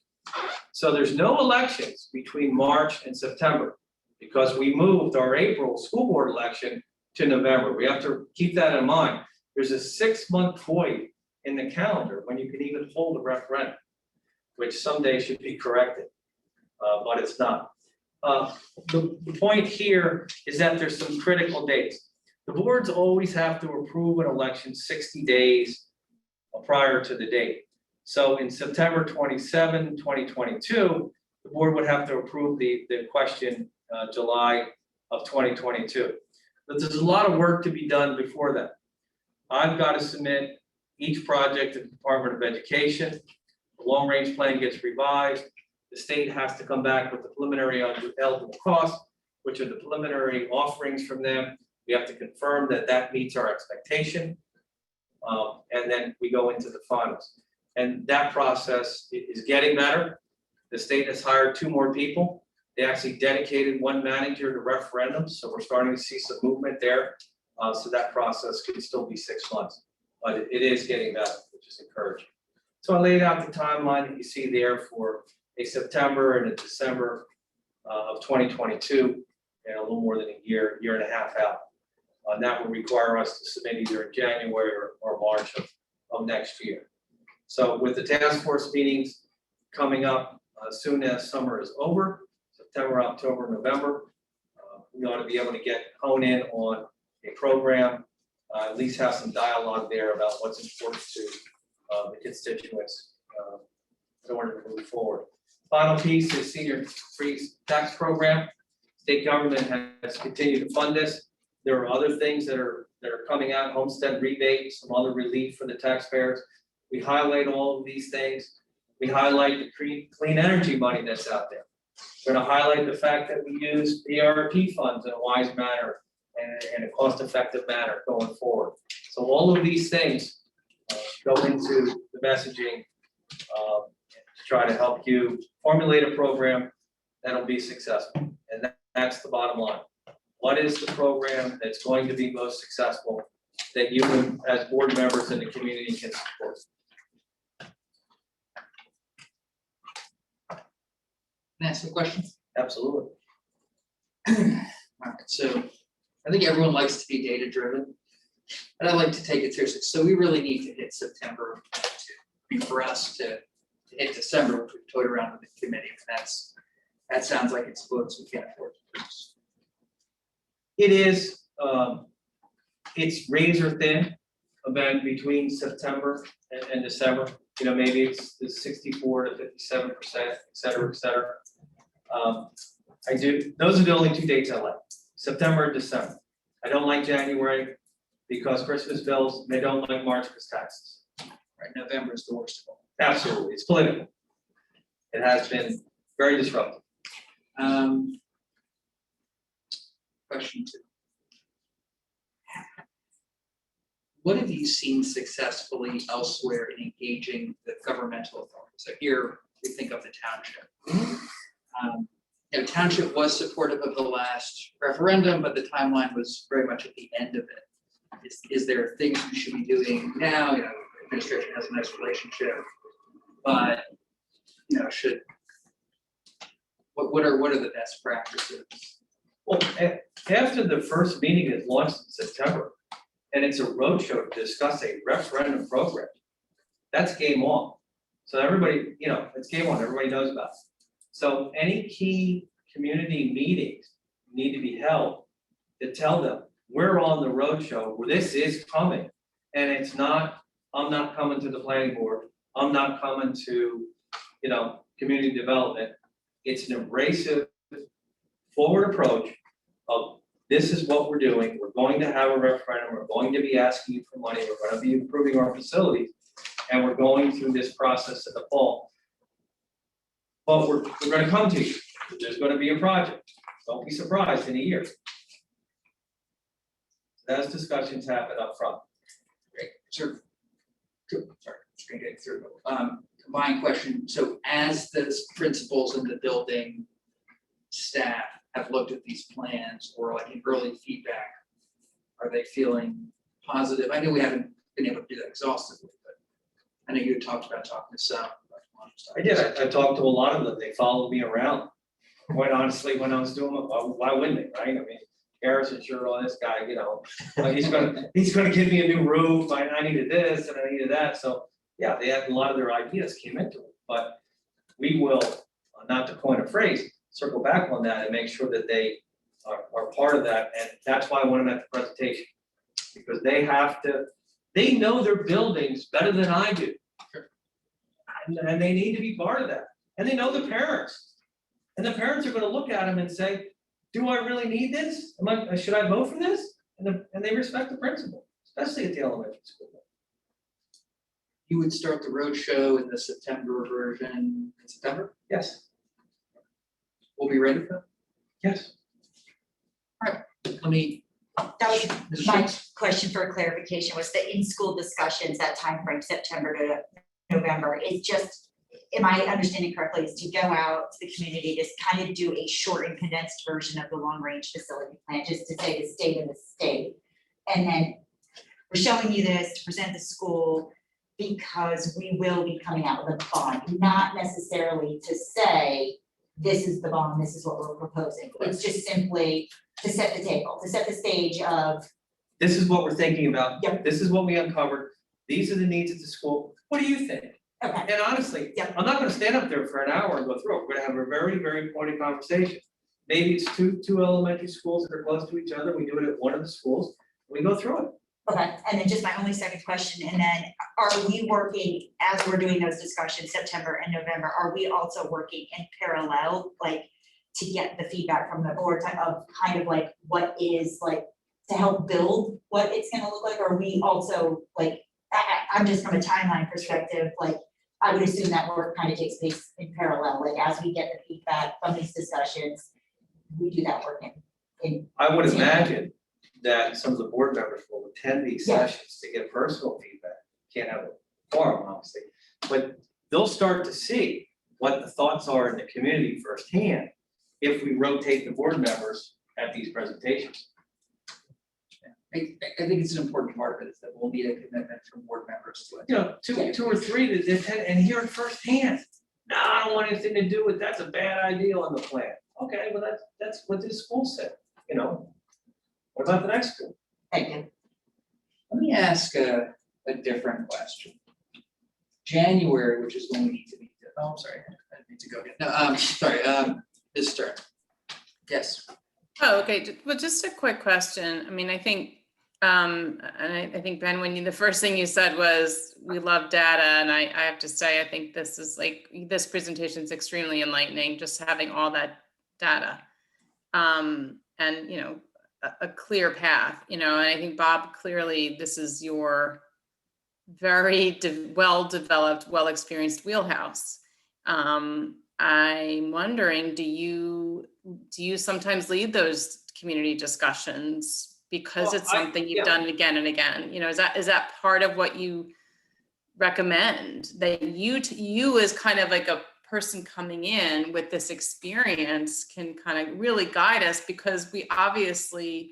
So there's no elections between March and September because we moved our April school board election to November. We have to keep that in mind. There's a 6-month void in the calendar when you can even hold a referendum, which someday should be corrected, but it's not. The point here is that there's some critical dates. The boards always have to approve an election 60 days prior to the date. So in September 27, 2022, the board would have to approve the question July of 2022. But there's a lot of work to be done before that. I've got to submit each project to the Department of Education. The long-range plan gets revised. The state has to come back with the preliminary eligible costs, which are the preliminary offerings from them. We have to confirm that that meets our expectation. And then we go into the finals. And that process is getting better. The state has hired 2 more people. They actually dedicated 1 manager to referendums. So we're starting to see some movement there. So that process could still be 6 months, but it is getting better, which is encouraging. So I laid out the timeline that you see there for a September and a December of 2022, and a little more than a year and a half out. That will require us to submit either in January or March of next year. So with the task force meetings coming up as soon as summer is over, September, October, November, we ought to be able to hone in on a program, at least have some dialogue there about what's important to the constituents in order to move forward. Final piece is senior free tax program. State government has continued to fund this. There are other things that are coming out, homestead rebate, some other relief for the taxpayers. We highlight all of these things. We highlight the clean energy money that's out there. We're going to highlight the fact that we use the ARP funds in a wise manner and a cost-effective manner going forward. So all of these things go into the messaging to try to help you formulate a program that'll be successful. And that's the bottom line. What is the program that's going to be most successful that you as board members in the community can support? Can I ask some questions? Absolutely. All right, so I think everyone likes to be data driven, but I like to take it seriously. So we really need to hit September for us to hit December, which we toyed around with the committee. And that sounds like it's votes we can't afford to produce. It is, it's razor thin event between September and December. You know, maybe it's the 64 to 57%, et cetera, et cetera. Those are the only 2 dates I like, September and December. I don't like January. because Christmas bills, they don't like March because taxes. Right, November is the worst of all. Absolutely, it's political. It has been very disruptive. Question 2. What have you seen successfully elsewhere in engaging the governmental authorities? So here we think of the township. Township was supportive of the last referendum, but the timeline was very much at the end of it. Is there things we should be doing now? Administration has a nice relationship, but what are the best practices? Well, after the first meeting is launched in September, and it's a roadshow to discuss a referendum program, that's game on. So everybody, it's game on, everybody knows about it. So any key community meetings need to be held to tell them, we're on the roadshow, where this is coming. And it's not, I'm not coming to the planning board, I'm not coming to, community development. It's an abrasive, forward approach of, this is what we're doing, we're going to have a referendum, we're going to be asking you for money, we're going to be improving our facilities, and we're going through this process in the fall. But we're going to come to you, there's going to be a project, don't be surprised in a year. Those discussions happen up front. Great, sure. Sorry, just gonna get through. Combined question, so as the principals in the building staff have looked at these plans or like in early feedback, are they feeling positive? I know we haven't been able to do that exhaustively, but I know you had talked about talking to some. I did, I talked to a lot of them, they followed me around. Quite honestly, when I was doing it, why wouldn't they, right? I mean, Harrison, sure, on this guy, he's gonna give me a new roof, I needed this and I needed that, so yeah, they had a lot of their ideas came into it, but we will, not to coin a phrase, circle back on that and make sure that they are part of that, and that's why I want them at the presentation. Because they know their buildings better than I do. And they need to be part of that, and they know the parents. And the parents are gonna look at them and say, do I really need this? Should I vote for this? And they respect the principal, especially at the elementary school. You would start the roadshow in the September version in September? Yes. We'll be ready for that? Yes. All right, let me. That was my question for clarification, was the in-school discussions, that timeframe, September to November, is just, am I understanding correctly, is to go out to the community, just kind of do a short and condensed version of the long-range facility plan, just to say the state of the state. And then we're showing you this to present the school because we will be coming out with a bond, not necessarily to say, this is the bond, this is what we're proposing. It's just simply to set the table, to set the stage of. This is what we're thinking about. Yep. This is what we uncovered. These are the needs of the school. What do you think? Okay. And honestly, I'm not gonna stand up there for an hour and go through it. We're gonna have a very, very pointed conversation. Maybe it's two elementary schools that are close to each other. We do it at one of the schools. We go through it. Okay, and then just my only second question, and then are we working, as we're doing those discussions, September and November, are we also working in parallel, like, to get the feedback from the board of kind of like what is like, to help build what it's gonna look like, or are we also like, I'm just from a timeline perspective, like, I would assume that work kind of takes place in parallel, like as we get the feedback from these discussions, we do that work in. I would imagine that some of the board members will attend these Yeah. sessions to get personal feedback. Can't have a forum, obviously, but they'll start to see what the thoughts are in the community firsthand if we rotate the board members at these presentations. I think it's an important part of it, is that we'll need a commitment from board members to it. Two or three to attend and hear it firsthand. No, I don't want anything to do with, that's a bad idea on the plan. Okay, well, that's what this school said, What about the next school? Thank you. Let me ask a different question. January, which is when we need to meet. Oh, I'm sorry, I need to go again. No, sorry, Ms. Stern. Yes. Oh, okay, well, just a quick question. I mean, I think, and I think, Ben, the first thing you said was, we love data, and I have to say, I think this is this presentation is extremely enlightening, just having all that data. And, a clear path, you know, and I think Bob, clearly this is your very well-developed, well-experienced wheelhouse. I'm wondering, do you sometimes lead those community discussions because Well, it's something you've done again and again? You know, is that part of what you recommend, that you as kind of like a person coming in with this experience can kind of really guide us, because we obviously,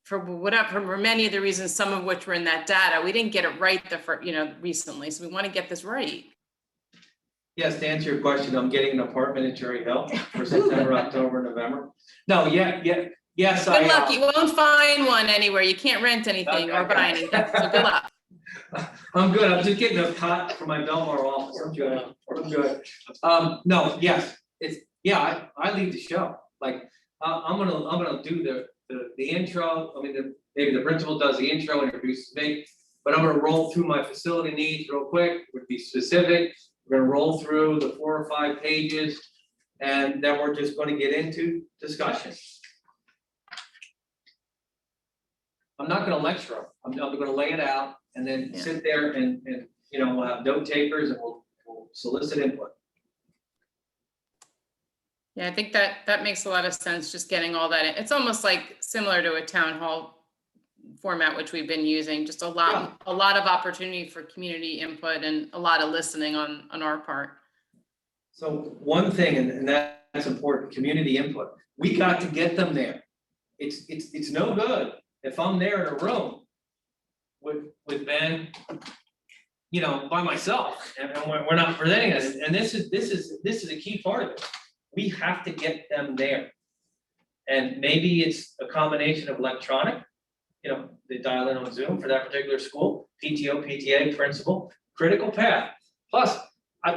for many of the reasons, some of which were in that data, we didn't get it right recently. So we want to get this right. Yes, to answer your question, I'm getting an apartment in Cherry Hill for September, October, November. No, yes, Good luck. You won't find one anywhere. You can't rent anything or buy anything. So good luck. I'm good. I'm just getting a cot for my Belmar office. I'm good. No, yes, I lead the show. Like, I'm gonna do the intro. I mean, maybe the principal does the intro, introduces me, but I'm gonna roll through my facility needs real quick, would be specific. We're gonna roll through the 4 or 5 pages, and then we're just gonna get into discussion. I'm not gonna lecture them. I'm gonna lay it out and then sit there and you know, we'll have note takers and we'll solicit input. Yeah, I think that makes a lot of sense, just getting all that in. It's almost like similar to a town hall format, which we've been using, just a lot of opportunity for community input and a lot of listening on our part. So one thing, and that's important, community input. We got to get them there. It's no good if I'm there in a room with Ben, you know, by myself, and we're not presenting it. And this is a key part of it. We have to get them there. And maybe it's a combination of electronic, you know, they dial in on Zoom for that particular school, PTO, PTA, principal, critical path. Plus,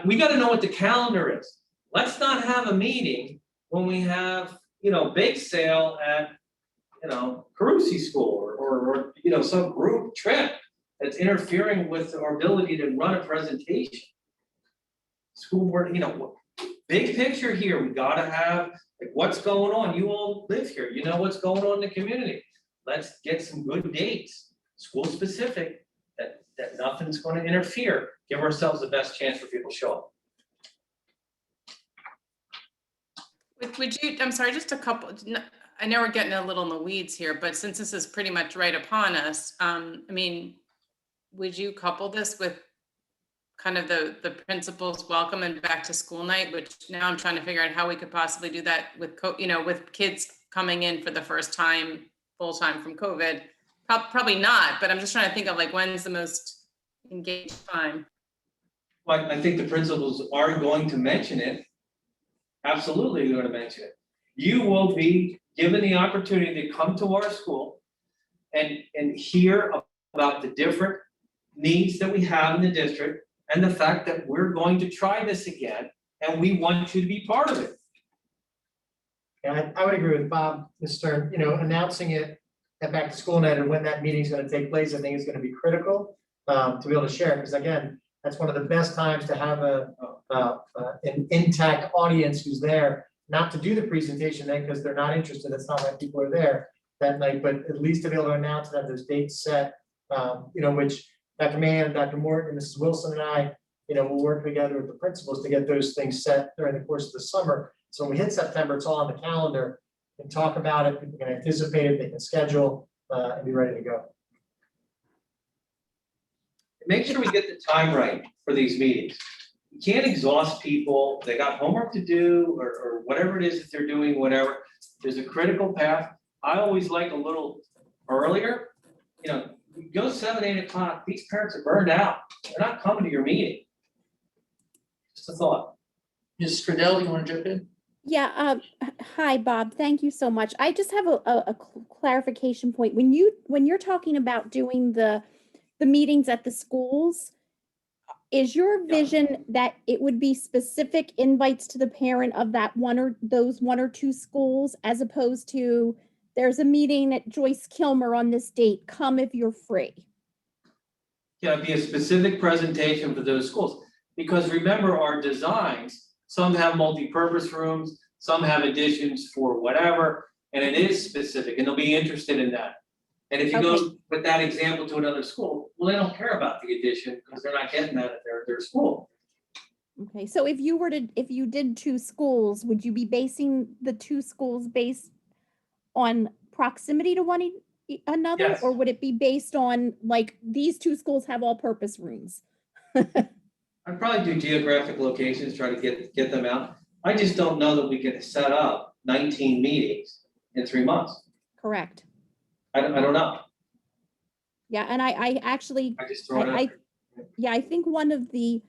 we got to know what the calendar is. Let's not have a meeting when we have, you know, bake sale at, you know, Carusi school or you know, some group trip that's interfering with our ability to run a presentation. School board, you know, big picture here, we got to have, like, what's going on? You all live here, you know what's going on in the community. Let's get some good dates, school specific, that nothing's going to interfere. Give ourselves the best chance for people to show up. Would you, I'm sorry, just a couple, I know we're getting a little in the weeds here, but since this is pretty much right upon us, I mean, would you couple this with kind of the principal's welcome and back to school night, which now I'm trying to figure out how we could possibly do that with, you know, with kids coming in for the first time, full time from COVID? Probably not, but I'm just trying to think of, like, when's the most engaged time? Well, I think the principals are going to mention it. Absolutely, you're going to mention it. You will be given the opportunity to come to our school and hear about the different needs that we have in the district and the fact that we're going to try this again and we want you to be part of it. Yeah, I would agree with Bob, Ms. Stern, you know, announcing it at back to school night and when that meeting is going to take place, I think is going to be critical to be able to share, because again, that's one of the best times to have an intact audience who's there, not to do the presentation then because they're not interested. That's not why people are there that night, but at least to be able to announce and have those dates set, you know, which Dr. Mann, Dr. Morton, and Mrs. Wilson and I, you know, we'll work together with the principals to get those things set during the course of the summer. So when we hit September, it's all on the calendar. We can talk about it, people can anticipate it, they can schedule and be ready to go. Make sure we get the time right for these meetings. You can't exhaust people. They got homework to do or whatever it is that they're doing, whatever. There's a critical path. I always like a little earlier. You know, go 7, 8 o'clock. These parents are burned out. They're not coming to your meeting. Just a thought. Ms. Stradell, you want to jump in? Yeah, hi, Bob. Thank you so much. I just have a clarification point. When you're talking about doing the meetings at the schools, is your vision that it would be specific invites to the parent of that those one or two schools, as opposed to there's a meeting at Joyce Kilmer on this date, come if you're free? Yeah, it'd be a specific presentation for those schools. Because remember, our designs, some have multi-purpose rooms, some have additions for whatever. And it is specific, and they'll be interested in that. And if you go with that example to another school, well, they don't care about the addition because they're not getting that at their school. Okay, so if you did 2 schools, would you be basing the 2 schools based on proximity to one another? Yes. Or would it be based on like these 2 schools have all-purpose rooms? I'd probably do geographic locations, try to get them out. I just don't know that we can set up 19 meetings in 3 months. Correct. I don't know. Yeah, and I actually, I just throw it out there. I think one of the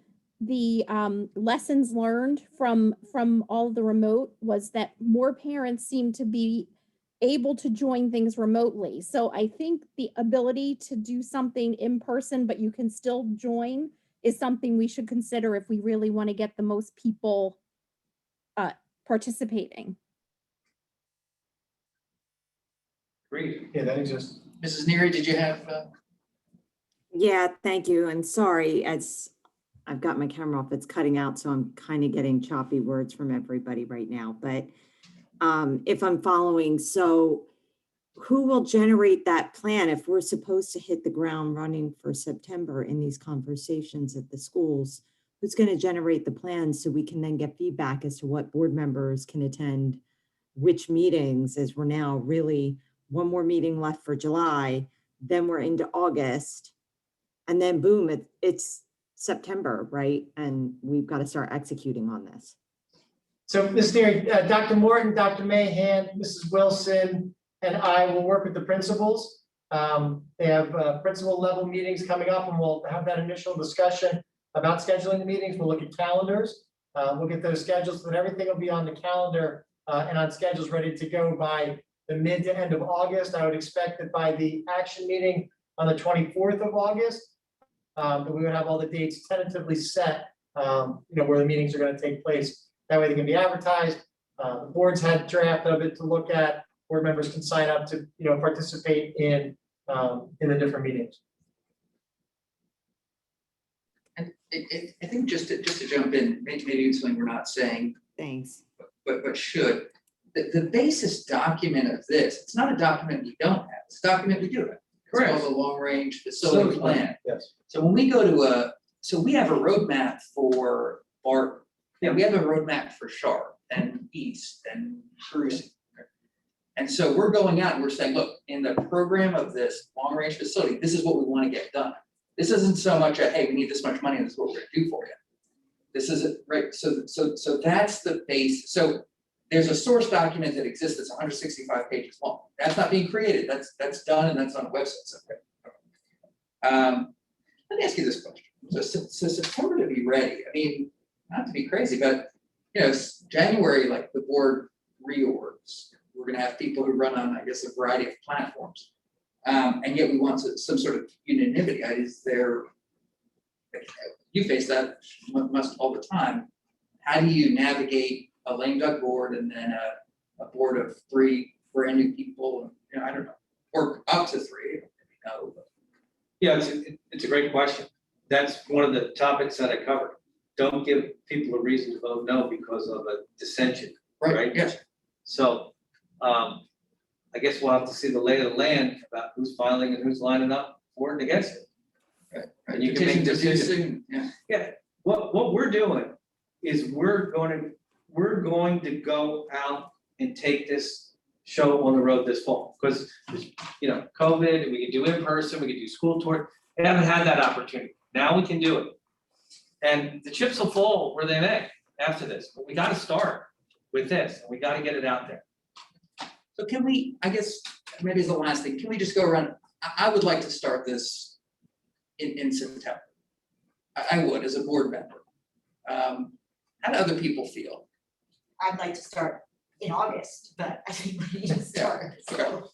lessons learned from all of the remote was that more parents seem to be able to join things remotely. So I think the ability to do something in person, but you can still join, is something we should consider if we really want to get the most people participating. Great. Yeah, that exists. Mrs. Neary, did you have? Yeah, thank you. And sorry, as I've got my camera off, it's cutting out, so I'm kind of getting choppy words from everybody right now. But if I'm following, so who will generate that plan if we're supposed to hit the ground running for September in these conversations at the schools? Who's going to generate the plan so we can then get feedback as to what board members can attend, which meetings, as we're now really one more meeting left for July, then we're into August, and then boom, it's September, right? And we've got to start executing on this. So, Ms. Neary, Dr. Morton, Dr. Mahan, Mrs. Wilson, and I will work with the principals. They have principal level meetings coming up, and we'll have that initial discussion about scheduling the meetings. We'll look at calendars. We'll get those schedules, but everything will be on the calendar and on schedules ready to go by the mid to end of August. I would expect that by the action meeting on the 24th of August, that we would have all the dates tentatively set, where the meetings are going to take place. That way they can be advertised. The boards had draft of it to look at. Board members can sign up to, participate in the different meetings. And I think just to jump in, maybe it's something we're not saying. Thanks. But should. The basis document of this, it's not a document we don't have, it's a document we do have. It's called the long range facility plan. Yes. So when we go to so we have a roadmap for Barton. Yeah, we have a roadmap for Sharp and East and Cruising. And so we're going out and we're saying, look, in the program of this long range facility, this is what we want to get done. This isn't so much a, hey, we need this much money and this is what we're going to do for you. This is right. So that's the base. So there's a source document that exists that's 165 pages long. That's not being created. That's done and that's on a website somewhere. Let me ask you this question. So September to be ready. I mean, not to be crazy, but January, like the board reorgs. We're going to have people who run on, I guess, a variety of platforms, and yet we want some sort of unanimity. Is there? You face that must all the time. How do you navigate a lame duck board and then a board of 3 brand new people? And, I don't know, or up to 3. No. Yeah, it's a great question. That's one of the topics that I covered. Don't give people a reason to vote no because of a dissension, right? Yes. So I guess we'll have to see the lay of the land about who's filing and who's lining up for it and against it. Right. And you can make decisions. Yeah. What we're doing is we're going to go out and take this show on the road this fall because COVID, we can do in person, we can do school tour. We haven't had that opportunity. Now we can do it. And the chips will fall where they may after this, but we got to start with this and we got to get it out there. So can we, I guess, maybe as the last thing, can we just go around? I would like to start this in September. I would, as a board member. How do other people feel? I'd like to start in August, but I think we need to start. So.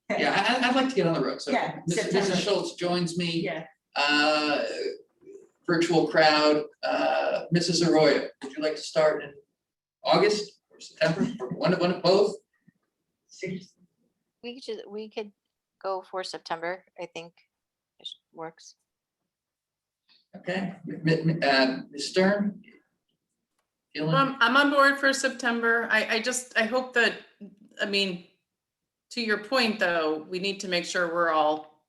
Yeah, I'd like to get on the road. So Yeah, Mrs. Schultz joins me. Yeah. Virtual crowd. Mrs. Arroyo, would you like to start in August or September or one of both? We could go for September, I think it works. Okay, Ms. Stern? I'm on board for September. I hope that, to your point, though, we need to make sure we're all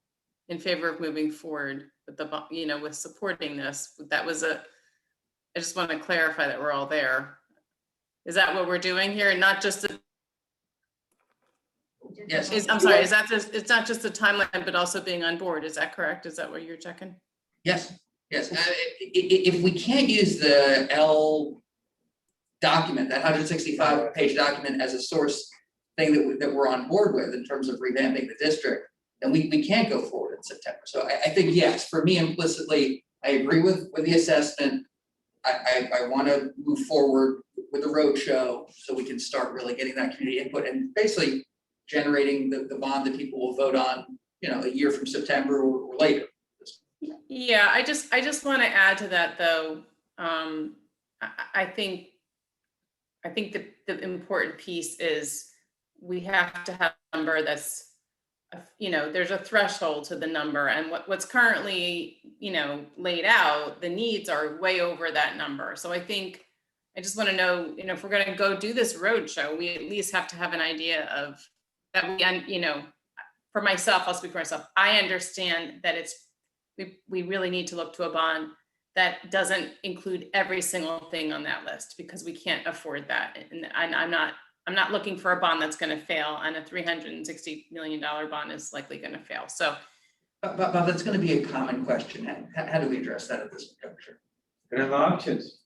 in favor of moving forward with the, with supporting this. I just want to clarify that we're all there. Is that what we're doing here? Not just, Yes. I'm sorry, is that just, it's not just the timeline, but also being on board. Is that correct? Is that what you're checking? Yes, yes. If we can't use the L document, that 165-page document as a source thing that we're on board with in terms of revamping the district, then we can't go forward in September. So I think, yes, for me implicitly, I agree with the assessment. I want to move forward with the roadshow so we can start really getting that community input and basically generating the bond that people will vote on, a year from September or later. Yeah, I just want to add to that, though. I think the important piece is we have to have a number that's, there's a threshold to the number, and what's currently, laid out, the needs are way over that number. So I just want to know, if we're going to go do this roadshow, we at least have to have an idea of that. For myself, I'll speak for myself. I understand that we really need to look to a bond that doesn't include every single thing on that list, because we can't afford that. And I'm not looking for a bond that's going to fail, and a $360 million bond is likely going to fail. So, But that's going to be a common question. How do we address that at this juncture? Gonna have options.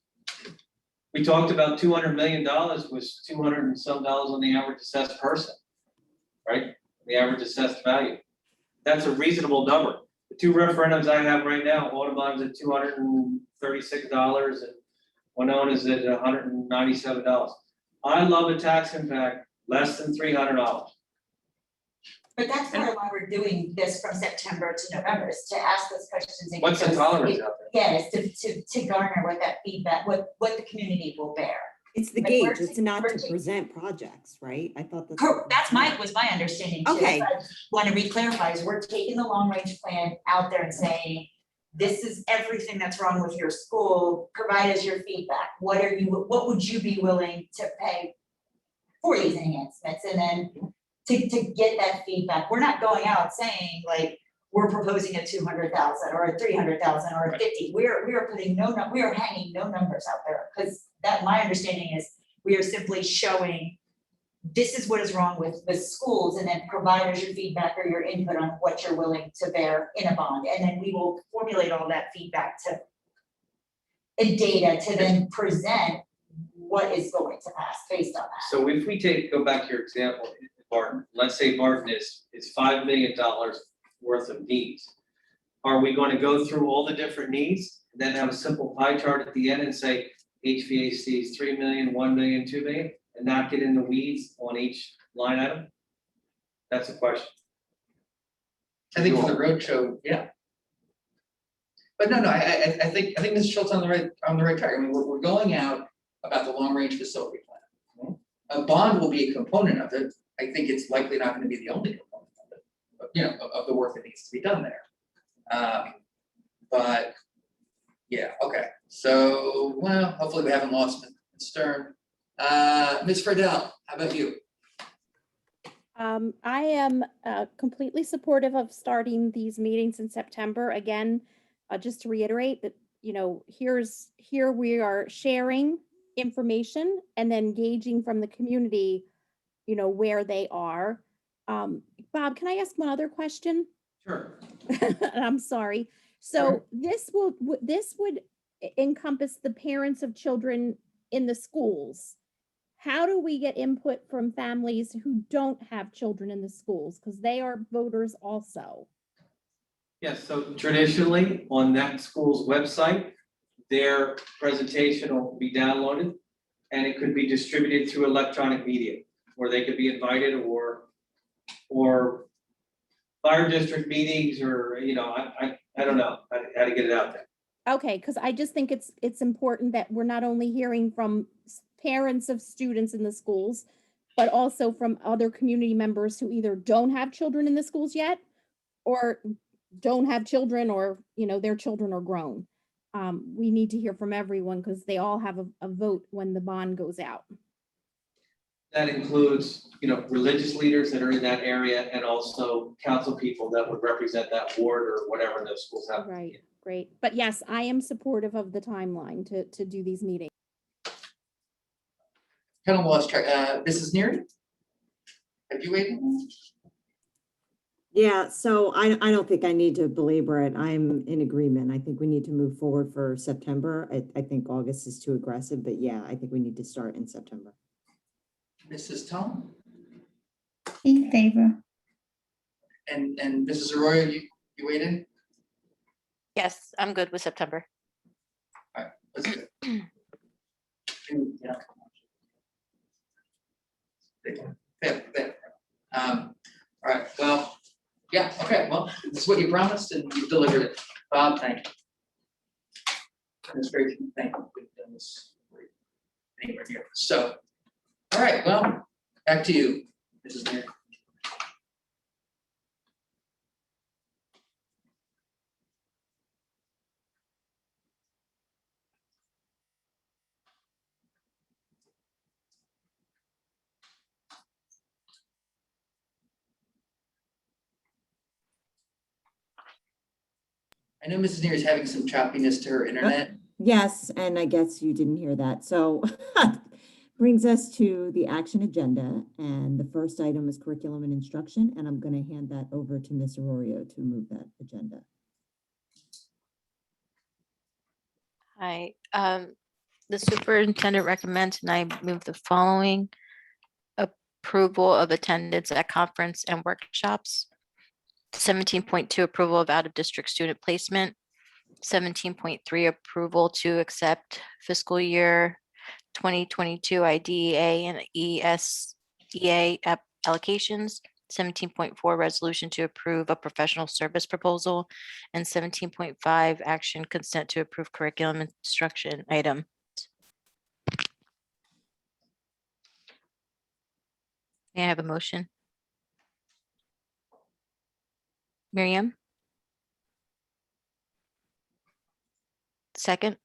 We talked about $200 million was 200 and some dollars on the average assessed person, right? The average assessed value. That's a reasonable number. The two referendums I have right now, Audubon's at $236 and Winona is at $197. I love a tax impact less than $300. But that's part of why we're doing this from September to November, is to ask those questions. And What's the because tolerance out there? Yeah, is to garner what that feedback, what the community will bear. It's the Like, gauge, we're it's not to taking- present projects, right? I thought that's. Was my understanding too. Okay. So I want to re-clarify, is we're taking the long range plan out there and saying, this is everything that's wrong with your school, provide us your feedback. What would you be willing to pay for these enhancements? And then to get that feedback, we're not going out saying like, we're proposing a 200,000 or a 300,000 or a 50. We are putting we are hanging no numbers out there, because my understanding is we are simply showing this is what is wrong with the schools, and then provide us your feedback or your input on what you're willing to bear in a bond. And then we will formulate all that feedback and data to then present what is going to pass based on that. So if we go back to your example, Barton, let's say Barton is $5 million worth of needs. Are we going to go through all the different needs and then have a simple pie chart at the end and say HVAC is 3 million, 1 million, 2 million, and not get in the weeds on each line item? That's a question. I think for the roadshow, yeah. But no, I think Ms. Schultz on the right track. I mean, we're going out about the long range facility plan. A bond will be a component of it. I think it's likely not going to be the only component of it, but, of the work that needs to be done there. But yeah, okay. So, well, hopefully we haven't lost Ms. Stern. Ms. Friedel, how about you? I am completely supportive of starting these meetings in September. Again, just to reiterate that, here we are sharing information and then gauging from the community, where they are. Bob, can I ask one other question? Sure. I'm sorry. So this would encompass the parents of children in the schools. How do we get input from families who don't have children in the schools? Because they are voters also. Yes, so traditionally on that school's website, their presentation will be downloaded and it could be distributed through electronic media, where they could be invited or fire district meetings, or, I don't know how to get it out there. Okay, because I just think it's important that we're not only hearing from parents of students in the schools, but also from other community members who either don't have children in the schools yet, or don't have children, or, their children are grown. We need to hear from everyone because they all have a vote when the bond goes out. That includes, religious leaders that are in that area and also council people that would represent that ward or whatever those schools have. Right, great. But yes, I am supportive of the timeline to do these meetings. Kind of lost track. Mrs. Neary? Have you waited? Yeah, so I don't think I need to belabor it. I'm in agreement. I think we need to move forward for September. I think August is too aggressive, but yeah, I think we need to start in September. Mrs. Tom? In favor. And Mrs. Arroyo, you waited? Yes, I'm good with September. All right, let's go. Yeah. There. All right, well, yeah, okay, well, this is what you promised and you delivered it. Bob, thank you. Administration, thank you. We've done this anywhere here. So, all right, well, back to you, Mrs. Neary. I know Mrs. Neary is having some choppiness to her internet. Yes, and I guess you didn't hear that. So brings us to the action agenda. And the first item is curriculum and instruction. And I'm going to hand that over to Ms. Arroyo to move that agenda. Hi, the superintendent recommends and I move the following: approval of attendance at conference and workshops. 17.2 approval of out-of-district student placement. 17.3 approval to accept fiscal year 2022 IDEA and ESEA allocations. 17.4 resolution to approve a professional service proposal, and 17.5 action consent to approve curriculum instruction item. May I have a motion? Miriam? Second?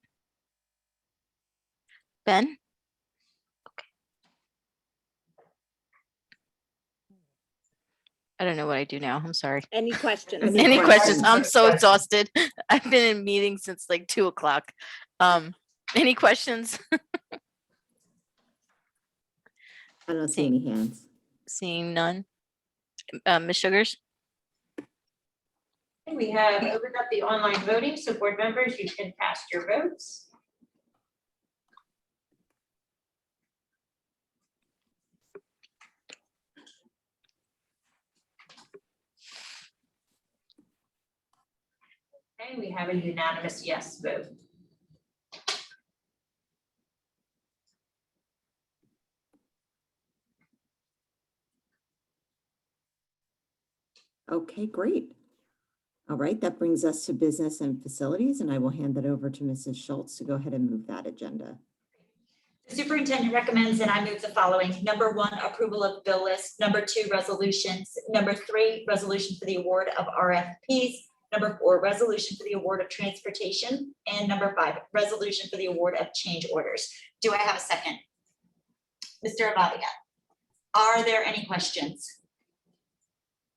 Ben? I don't know what I do now. I'm sorry. Any questions? Any questions? I'm so exhausted. I've been in meetings since like 2 o'clock. Any questions? I don't see any hands. Seeing none. Ms. Sugars? And we have opened up the online voting, so board members, you can cast your votes. Okay, we have a unanimous yes vote. Okay, great. All right, that brings us to business and facilities, and I will hand that over to Mrs. Schultz to go ahead and move that agenda. The superintendent recommends and I move the following. Number 1, approval of bill list. Number 2, resolutions. Number 3, resolution for the award of RFPs. Number 4, resolution for the award of transportation. And number 5, resolution for the award of change orders. Do I have a second? Mr. Abadiga, are there any questions?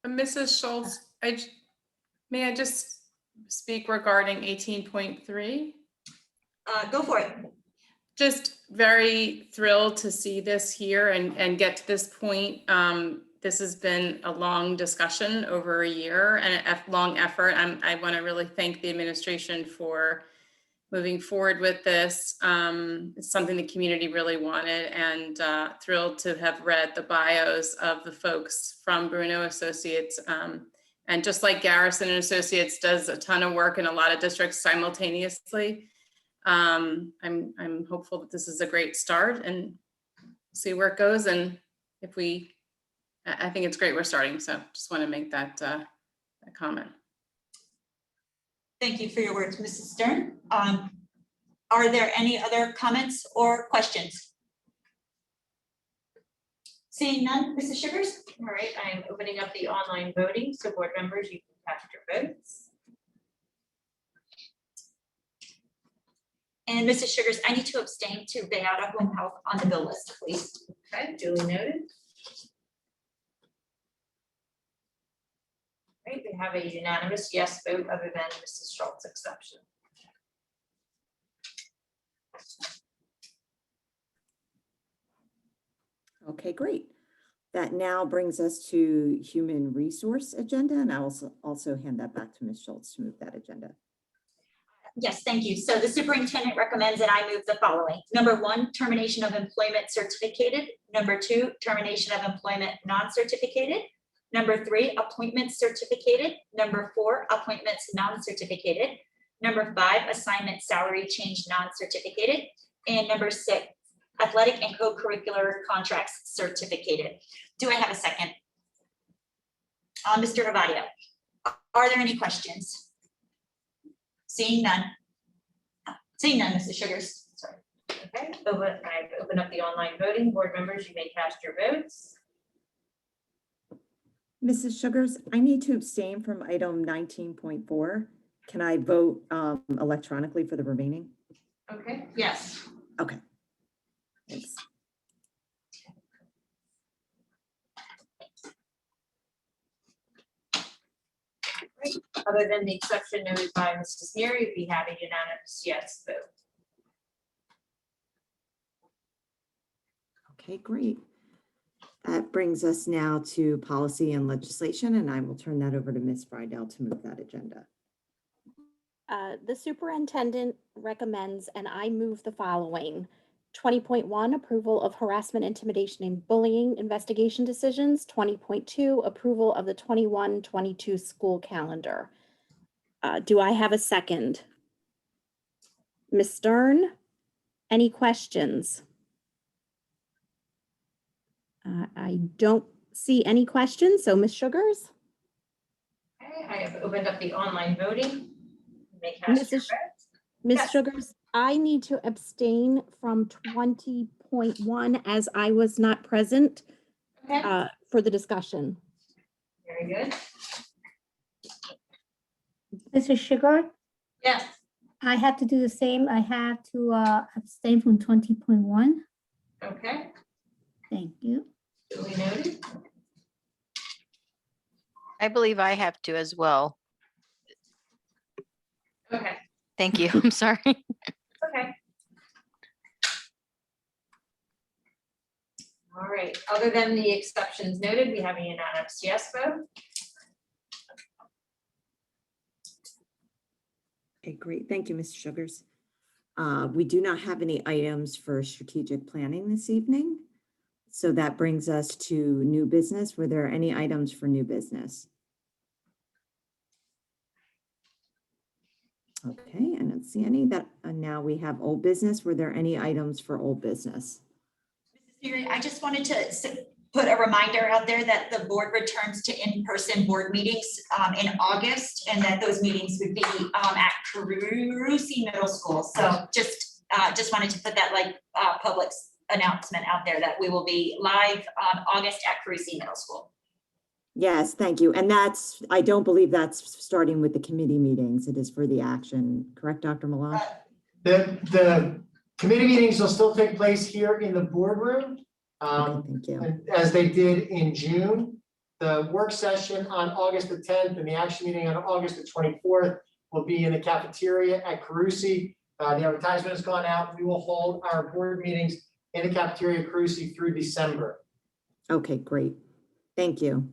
Mrs. Schultz, may I just speak regarding 18.3? Go for it. Just very thrilled to see this here and get to this point. This has been a long discussion over a year and a long effort. I want to really thank the administration for moving forward with this. It's something the community really wanted, and thrilled to have read the bios of the folks from Bruno Associates. And just like Garrison and Associates does a ton of work in a lot of districts simultaneously, I'm hopeful that this is a great start and see where it goes. And if I think it's great we're starting. So just want to make that comment. Thank you for your words, Mrs. Stern. Are there any other comments or questions? Seeing none, Mrs. Sugars? All right, I am opening up the online voting, so board members, you can cast your votes. And Mrs. Sugars, I need to abstain to stay out of home health on the bill list, please. Okay, duly noted. Right, we have a unanimous yes vote other than Mrs. Schultz's exception. Okay, great. That now brings us to human resource agenda, and I also hand that back to Ms. Schultz to move that agenda. Yes, thank you. So the superintendent recommends that I move the following. Number 1, termination of employment certificated. Number 2, termination of employment non-certificated. Number 3, appointments certificated. Number 4, appointments non-certificated. Number 5, assignment salary change non-certificated. And number 6, athletic and co-curricular contracts certificated. Do I have a second? Mr. Avadio, are there any questions? Seeing none. Seeing none, Mrs. Sugars. Sorry. Okay, I've opened up the online voting. Board members, you may cast your votes. Mrs. Sugars, I need to abstain from item 19.4. Can I vote electronically for the remaining? Okay, yes. Okay. Thanks. Great. Other than the exception noted by Mrs. Neary, we have a unanimous yes vote. Okay, great. That brings us now to policy and legislation, and I will turn that over to Ms. Friedel to move that agenda. The superintendent recommends, and I move the following. 20.1, approval of harassment, intimidation, and bullying investigation decisions. 20.2, approval of the 21-22 school calendar. Do I have a second? Ms. Stern, any questions? I don't see any questions, so Ms. Sugars? Okay, I have opened up the online voting. You may cast your votes. Ms. Yes. Sugars, I need to abstain from 20.1 as I was not present Okay, for the discussion. very good. Mrs. Sugar, Yes. I have to do the same. I have to abstain from 20.1. Okay, Thank you. duly noted. I believe I have to as well. Okay, Thank you. I'm sorry. okay. All right, other than the exceptions noted, we have a unanimous yes vote. Okay, great. Thank you, Ms. Sugars. We do not have any items for strategic planning this evening. So that brings us to new business. Were there any items for new business? Okay, I don't see any. That now we have old business. Were there any items for old business? Mrs. Neary, I just wanted to put a reminder out there that the board returns to in-person board meetings in August, and that those meetings would be at Carusi Middle School. So just wanted to put that public announcement out there that we will be live August at Carusi Middle School. Yes, thank you. And that's, I don't believe that's starting with the committee meetings. It is for the action, correct, Dr. Malash? The committee meetings will still take place here in the boardroom. Okay, thank you. And as they did in June. The work session on August the 10th and the action meeting on August the 24th will be in the cafeteria at Carusi. The advertisement has gone out. We will hold our board meetings in the cafeteria at Carusi through December. Okay, great. Thank you.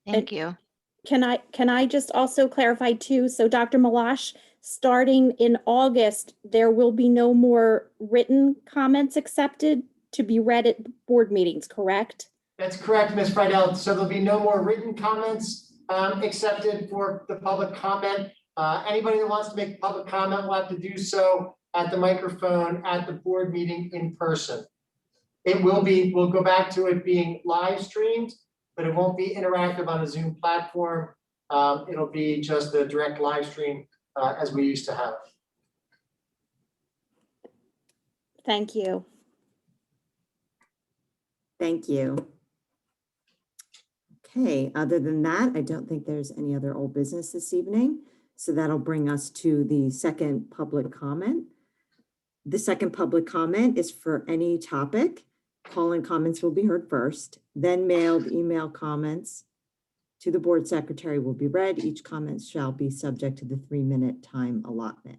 Thank you. Can I just also clarify too? So Dr. Malash, starting in August, there will be no more written comments accepted to be read at board meetings, correct? That's correct, Ms. Friedel. So there'll be no more written comments accepted for the public comment. Anybody that wants to make public comment will have to do so at the microphone at the board meeting in person. It will be, we'll go back to it being live streamed, but it won't be interactive on a Zoom platform. It'll be just a direct live stream as we used to have. Thank you. Thank you. Okay, other than that, I don't think there's any other old business this evening. So that'll bring us to the second public comment. The second public comment is for any topic. Call-in comments will be heard first, then mailed email comments to the board secretary will be read. Each comment shall be subject to the 3-minute time allotment.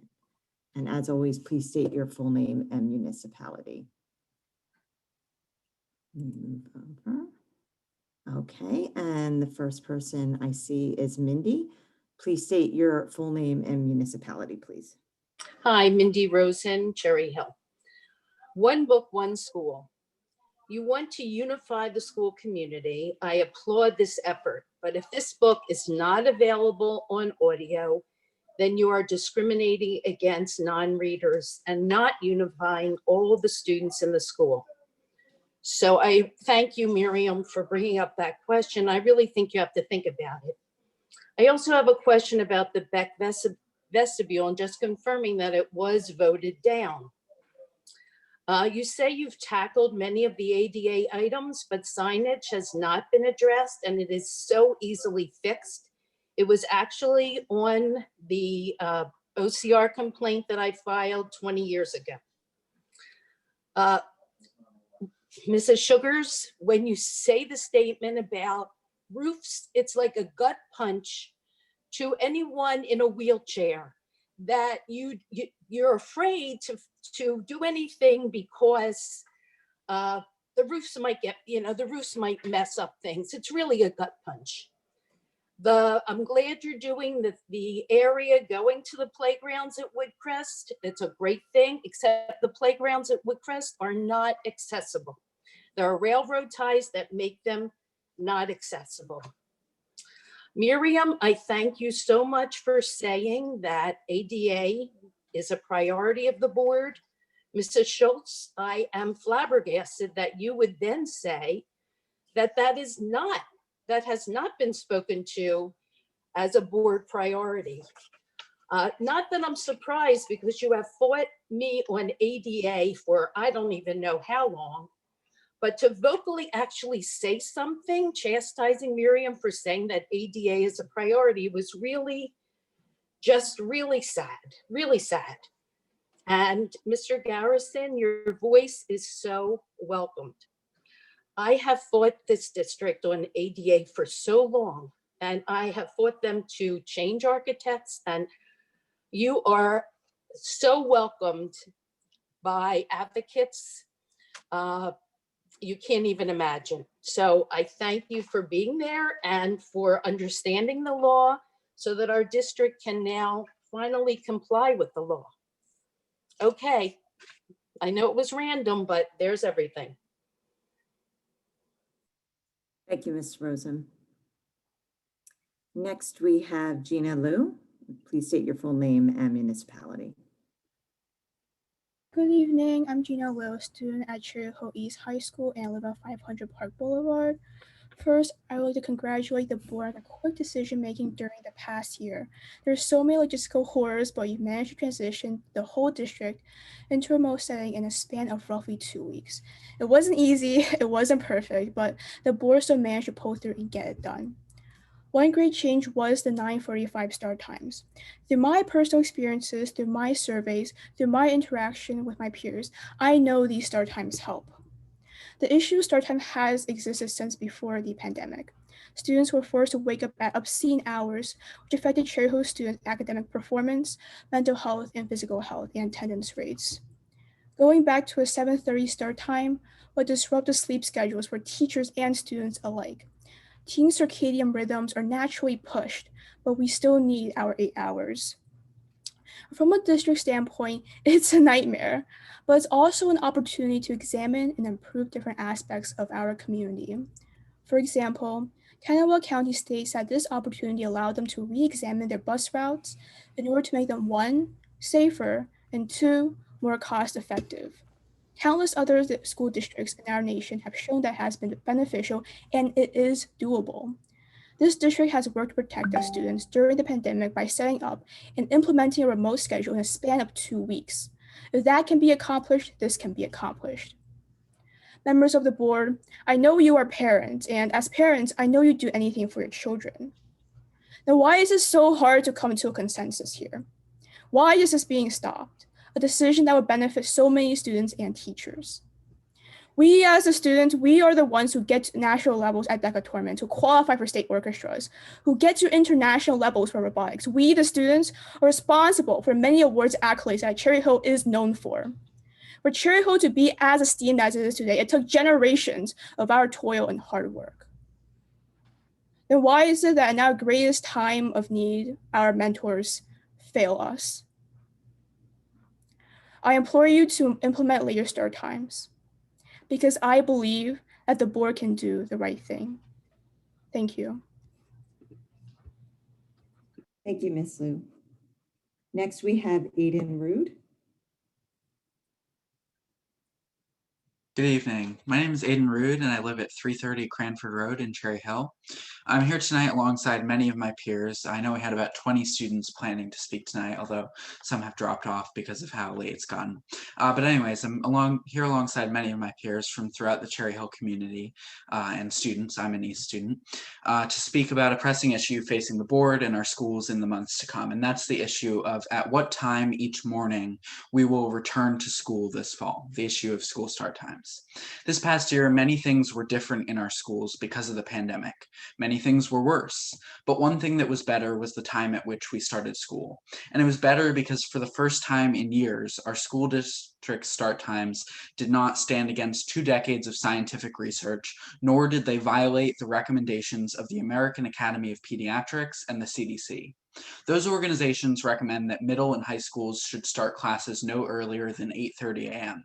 And as always, please state your full name and municipality. Move over. Okay, and the first person I see is Mindy. Please state your full name and municipality, please. Hi, Mindy Rosen, Cherry Hill. One book, one school. You want to unify the school community. I applaud this effort, but if this book is not available on audio, then you are discriminating against non-readers and not unifying all of the students in the school. So I thank you, Miriam, for bringing up that question. I really think you have to think about it. I also have a question about the Beck vestibule and just confirming that it was voted down. You say you've tackled many of the ADA items, but signage has not been addressed and it is so easily fixed. It was actually on the OCR complaint that I filed 20 years ago. Mrs. Sugars, when you say the statement about roofs, it's like a gut punch to anyone in a wheelchair that you're afraid to do anything because the roofs might get, the roofs might mess up things. It's really a gut punch. I'm glad you're doing the area going to the playgrounds at Woodcrest. It's a great thing, except the playgrounds at Woodcrest are not accessible. There are railroad ties that make them not accessible. Miriam, I thank you so much for saying that ADA is a priority of the board. Mrs. Schultz, I am flabbergasted that you would then say that that has not been spoken to as a board priority. Not that I'm surprised, because you have fought me on ADA for I don't even know how long, but to vocally actually say something chastising Miriam for saying that ADA is a priority was really, just really sad, really sad. And Mr. Garrison, your voice is so welcomed. I have fought this district on ADA for so long, and I have fought them to change architects, and you are so welcomed by advocates. You can't even imagine. So I thank you for being there and for understanding the law so that our district can now finally comply with the law. Okay, I know it was random, but there's everything. Thank you, Ms. Rosen. Next, we have Gina Liu. Please state your full name and municipality. Good evening, I'm Gina Liu, student at Cherry Hill East High School and live at 500 Park Boulevard. First, I would like to congratulate the board on the quick decision-making during the past year. There's so many logistical horrors, but you managed to transition the whole district into a remote setting in a span of roughly 2 weeks. It wasn't easy, it wasn't perfect, but the board still managed to pull through and get it done. One great change was the 9:45 start times. Through my personal experiences, through my surveys, through my interaction with my peers, I know these start times help. The issue start time has existed since before the pandemic. Students were forced to wake up at obscene hours, which affected Cherry Hill students' academic performance, mental health, and physical health, and attendance rates. Going back to a 7:30 start time would disrupt the sleep schedules for teachers and students alike. Teen circadian rhythms are naturally pushed, but we still need our 8 hours. From a district standpoint, it's a nightmare, but it's also an opportunity to examine and improve different aspects of our community. For example, Kanawha County states that this opportunity allowed them to re-examine their bus routes in order to make them 1, safer, and 2, more cost-effective. Countless other school districts in our nation have shown that has been beneficial, and it is doable. This district has worked to protect its students during the pandemic by setting up and implementing a remote schedule in a span of 2 weeks. If that can be accomplished, this can be accomplished. Members of the board, I know you are parents, and as parents, I know you do anything for your children. Now, why is it so hard to come to a consensus here? Why is this being stopped? a decision that would benefit so many students and teachers. We as a student, we are the ones who get to national levels at DECA tournaments, who qualify for state orchestras, who get to international levels for robotics. We, the students, are responsible for many awards accolades that Cherry Hill is known for. For Cherry Hill to be as esteemed as it is today, it took generations of our toil and hard work. Then why is it that in our greatest time of need, our mentors fail us? I implore you to implement later start times, because I believe that the board can do the right thing. Thank you. Thank you, Ms. Liu. Next, we have Aiden Rude. Good evening. My name is Aiden Rude and I live at 330 Cranford Road in Cherry Hill. I'm here tonight alongside many of my peers. I know we had about 20 students planning to speak tonight, although some have dropped off because of how late it's gotten. But anyways, I'm here alongside many of my peers from throughout the Cherry Hill community and students. I'm an East student, to speak about a pressing issue facing the board and our schools in the months to come. And that's the issue of at what time each morning we will return to school this fall, the issue of school start times. This past year, many things were different in our schools because of the pandemic. Many things were worse, but one thing that was better was the time at which we started school. And it was better because for the first time in years, our school district start times did not stand against 2 decades of scientific research, nor did they violate the recommendations of the American Academy of Pediatrics and the CDC. Those organizations recommend that middle and high schools should start classes no earlier than 8:30 a.m.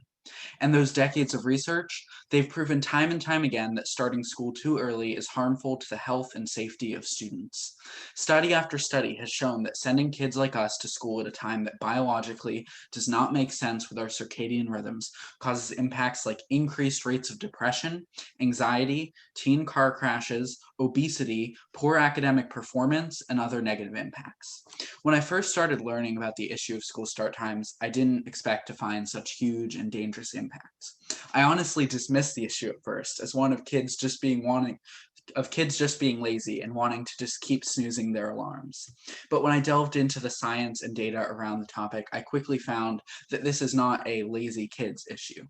And those decades of research, they've proven time and time again that starting school too early is harmful to the health and safety of students. Study after study has shown that sending kids like us to school at a time that biologically does not make sense with our circadian rhythms causes impacts like increased rates of depression, anxiety, teen car crashes, obesity, poor academic performance, and other negative impacts. When I first started learning about the issue of school start times, I didn't expect to find such huge and dangerous impacts. I honestly dismissed the issue at first as one of kids just being lazy and wanting to just keep snoozing their alarms. But when I delved into the science and data around the topic, I quickly found that this is not a lazy kids issue.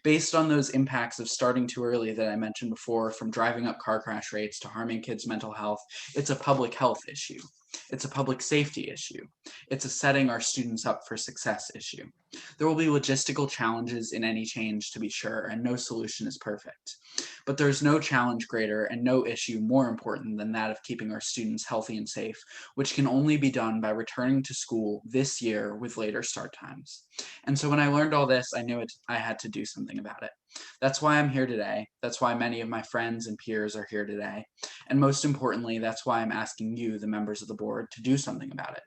Based on those impacts of starting too early that I mentioned before, from driving up car crash rates to harming kids' mental health, it's a public health issue. It's a public safety issue. It's a setting our students up for success issue. There will be logistical challenges in any change, to be sure, and no solution is perfect. But there's no challenge greater and no issue more important than that of keeping our students healthy and safe, which can only be done by returning to school this year with later start times. And so when I learned all this, I knew I had to do something about it. That's why I'm here today. That's why many of my friends and peers are here today. And most importantly, that's why I'm asking you, the members of the board, to do something about it.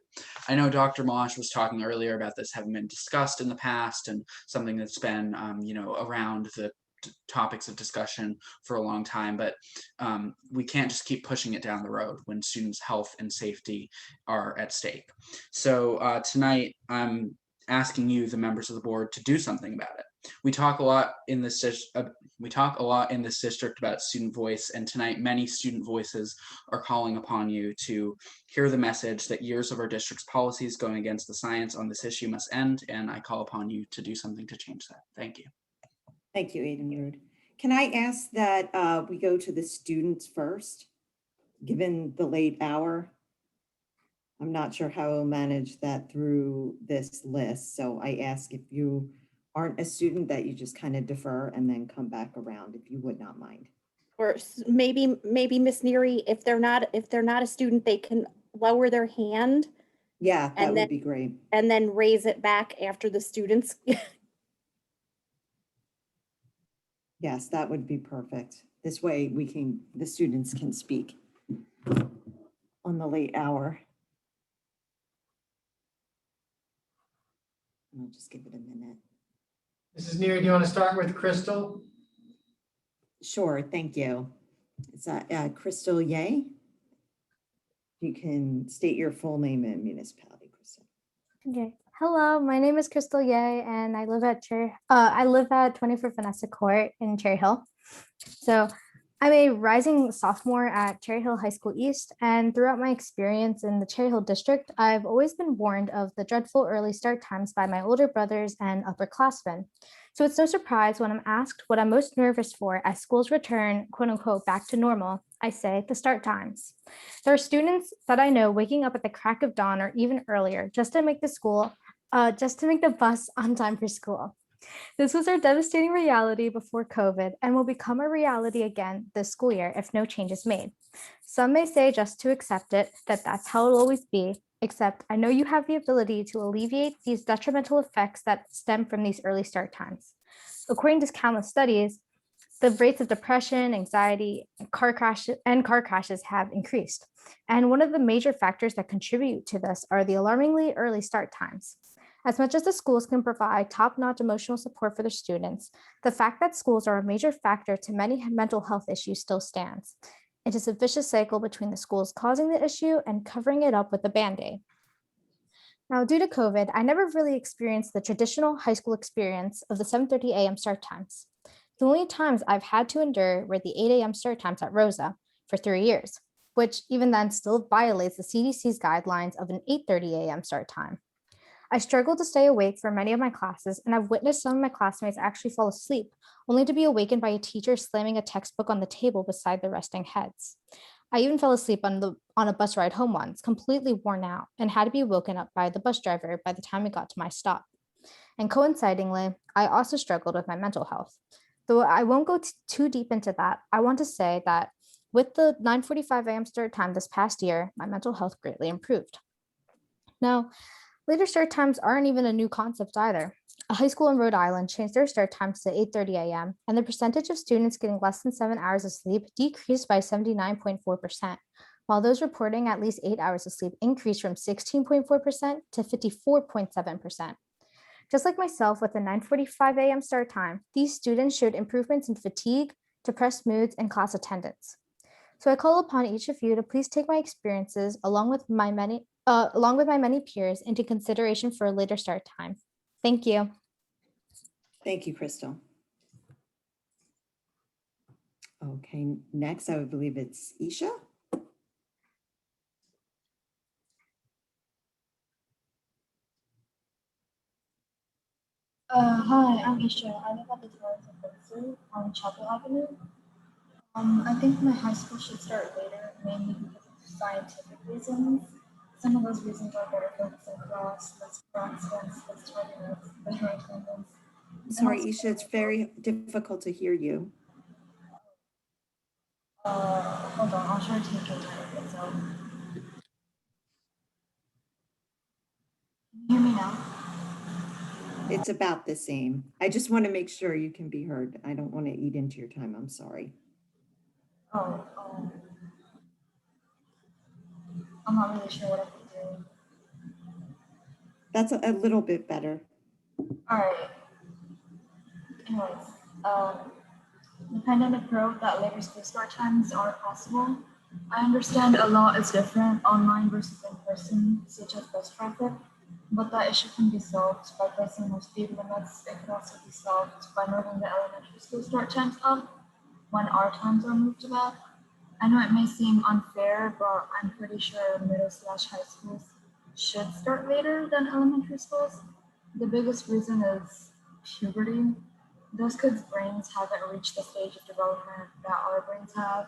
I know Dr. Mosh was talking earlier about this having been discussed in the past and something that's been, around the topics of discussion for a long time, but we can't just keep pushing it down the road when students' health and safety are at stake. So tonight, I'm asking you, the members of the board, to do something about it. We talk a lot in this district about student voice, and tonight many student voices are calling upon you to hear the message that years of our district's policies going against the science on this issue must end, and I call upon you to do something to change that. Thank you. Thank you, Aiden Rude. Can I ask that we go to the students first, given the late hour? I'm not sure how we'll manage that through this list, so I ask if you aren't a student that you just kind of defer and then come back around, if you would not mind. Or maybe Miss Neary, if they're not a student, they can lower their hand. Yeah, that would be great. And then raise it back after the students. Yes, that would be perfect. This way the students can speak on the late hour. I'll just give it a minute. Mrs. Neary, do you want to start with Crystal? Sure, thank you. It's Crystal Ye. You can state your full name and municipality, Crystal. Okay. Hello, my name is Crystal Ye, and I live at 24 Vanessa Court in Cherry Hill. So I'm a rising sophomore at Cherry Hill High School East, and throughout my experience in the Cherry Hill district, I've always been warned of the dreadful early start times by my older brothers and upperclassmen. So it's no surprise when I'm asked what I'm most nervous for as schools return, quote unquote, back to normal, I say the start times. There are students that I know waking up at the crack of dawn or even earlier just to make the bus on time for school. This was our devastating reality before COVID and will become a reality again this school year if no change is made. Some may say just to accept it, that that's how it'll always be, except I know you have the ability to alleviate these detrimental effects that stem from these early start times. According to countless studies, the rates of depression, anxiety, and car crashes have increased. And one of the major factors that contribute to this are the alarmingly early start times. As much as the schools can provide top-notch emotional support for their students, the fact that schools are a major factor to many mental health issues still stands. It is a vicious cycle between the schools causing the issue and covering it up with a Band-Aid. Now, due to COVID, I never really experienced the traditional high school experience of the 7:30 a.m. start times. The only times I've had to endure were the 8 a.m. start times at Rosa for 3 years, which even then still violates the CDC's guidelines of an 8:30 a.m. start time. I struggled to stay awake for many of my classes, and I've witnessed some of my classmates actually fall asleep, only to be awakened by a teacher slamming a textbook on the table beside their resting heads. I even fell asleep on a bus ride home once, completely worn out, and had to be woken up by the bus driver by the time we got to my stop. And coincidingly, I also struggled with my mental health. Though I won't go too deep into that, I want to say that with the 9:45 a.m. start time this past year, my mental health greatly improved. Now, later start times aren't even a new concept either. A high school in Rhode Island changed their start times to 8:30 a.m., and the percentage of students getting less than 7 hours of sleep decreased by 79.4%, while those reporting at least 8 hours of sleep increased from 16.4% to 54.7%. Just like myself with the 9:45 a.m. start time, these students showed improvements in fatigue, depressed moods, and class attendance. So I call upon each of you to please take my experiences along with my many peers into consideration for a later start time. Thank you. Thank you, Crystal. Okay, next I would believe it's Isha. Hi, I'm Isha. I live at the Terrace of Windsor on Chapel Avenue. I think my high school should start later, mainly because of scientific reasons. Some of those reasons are better focus in class, less accidents, less tardiness, better attendance. Sorry, Isha, it's very difficult to hear you. Hold on, I'll try to take it out. So, can you hear me now? It's about the same. I just want to make sure you can be heard. I don't want to eat into your time. I'm sorry. I'm not really sure what I can do. That's a little bit better. All right. Anyways, the pandemic proved that later school start times are possible. I understand a lot is different online versus in person, such as bus traffic, but that issue can be solved by placing more speed limits. It could also be solved by moving the elementary school start times up when our times are moved back. I know it may seem unfair, but I'm pretty sure middle/high schools should start later than elementary schools. The biggest reason is puberty. Those kids' brains haven't reached the stage of development that our brains have.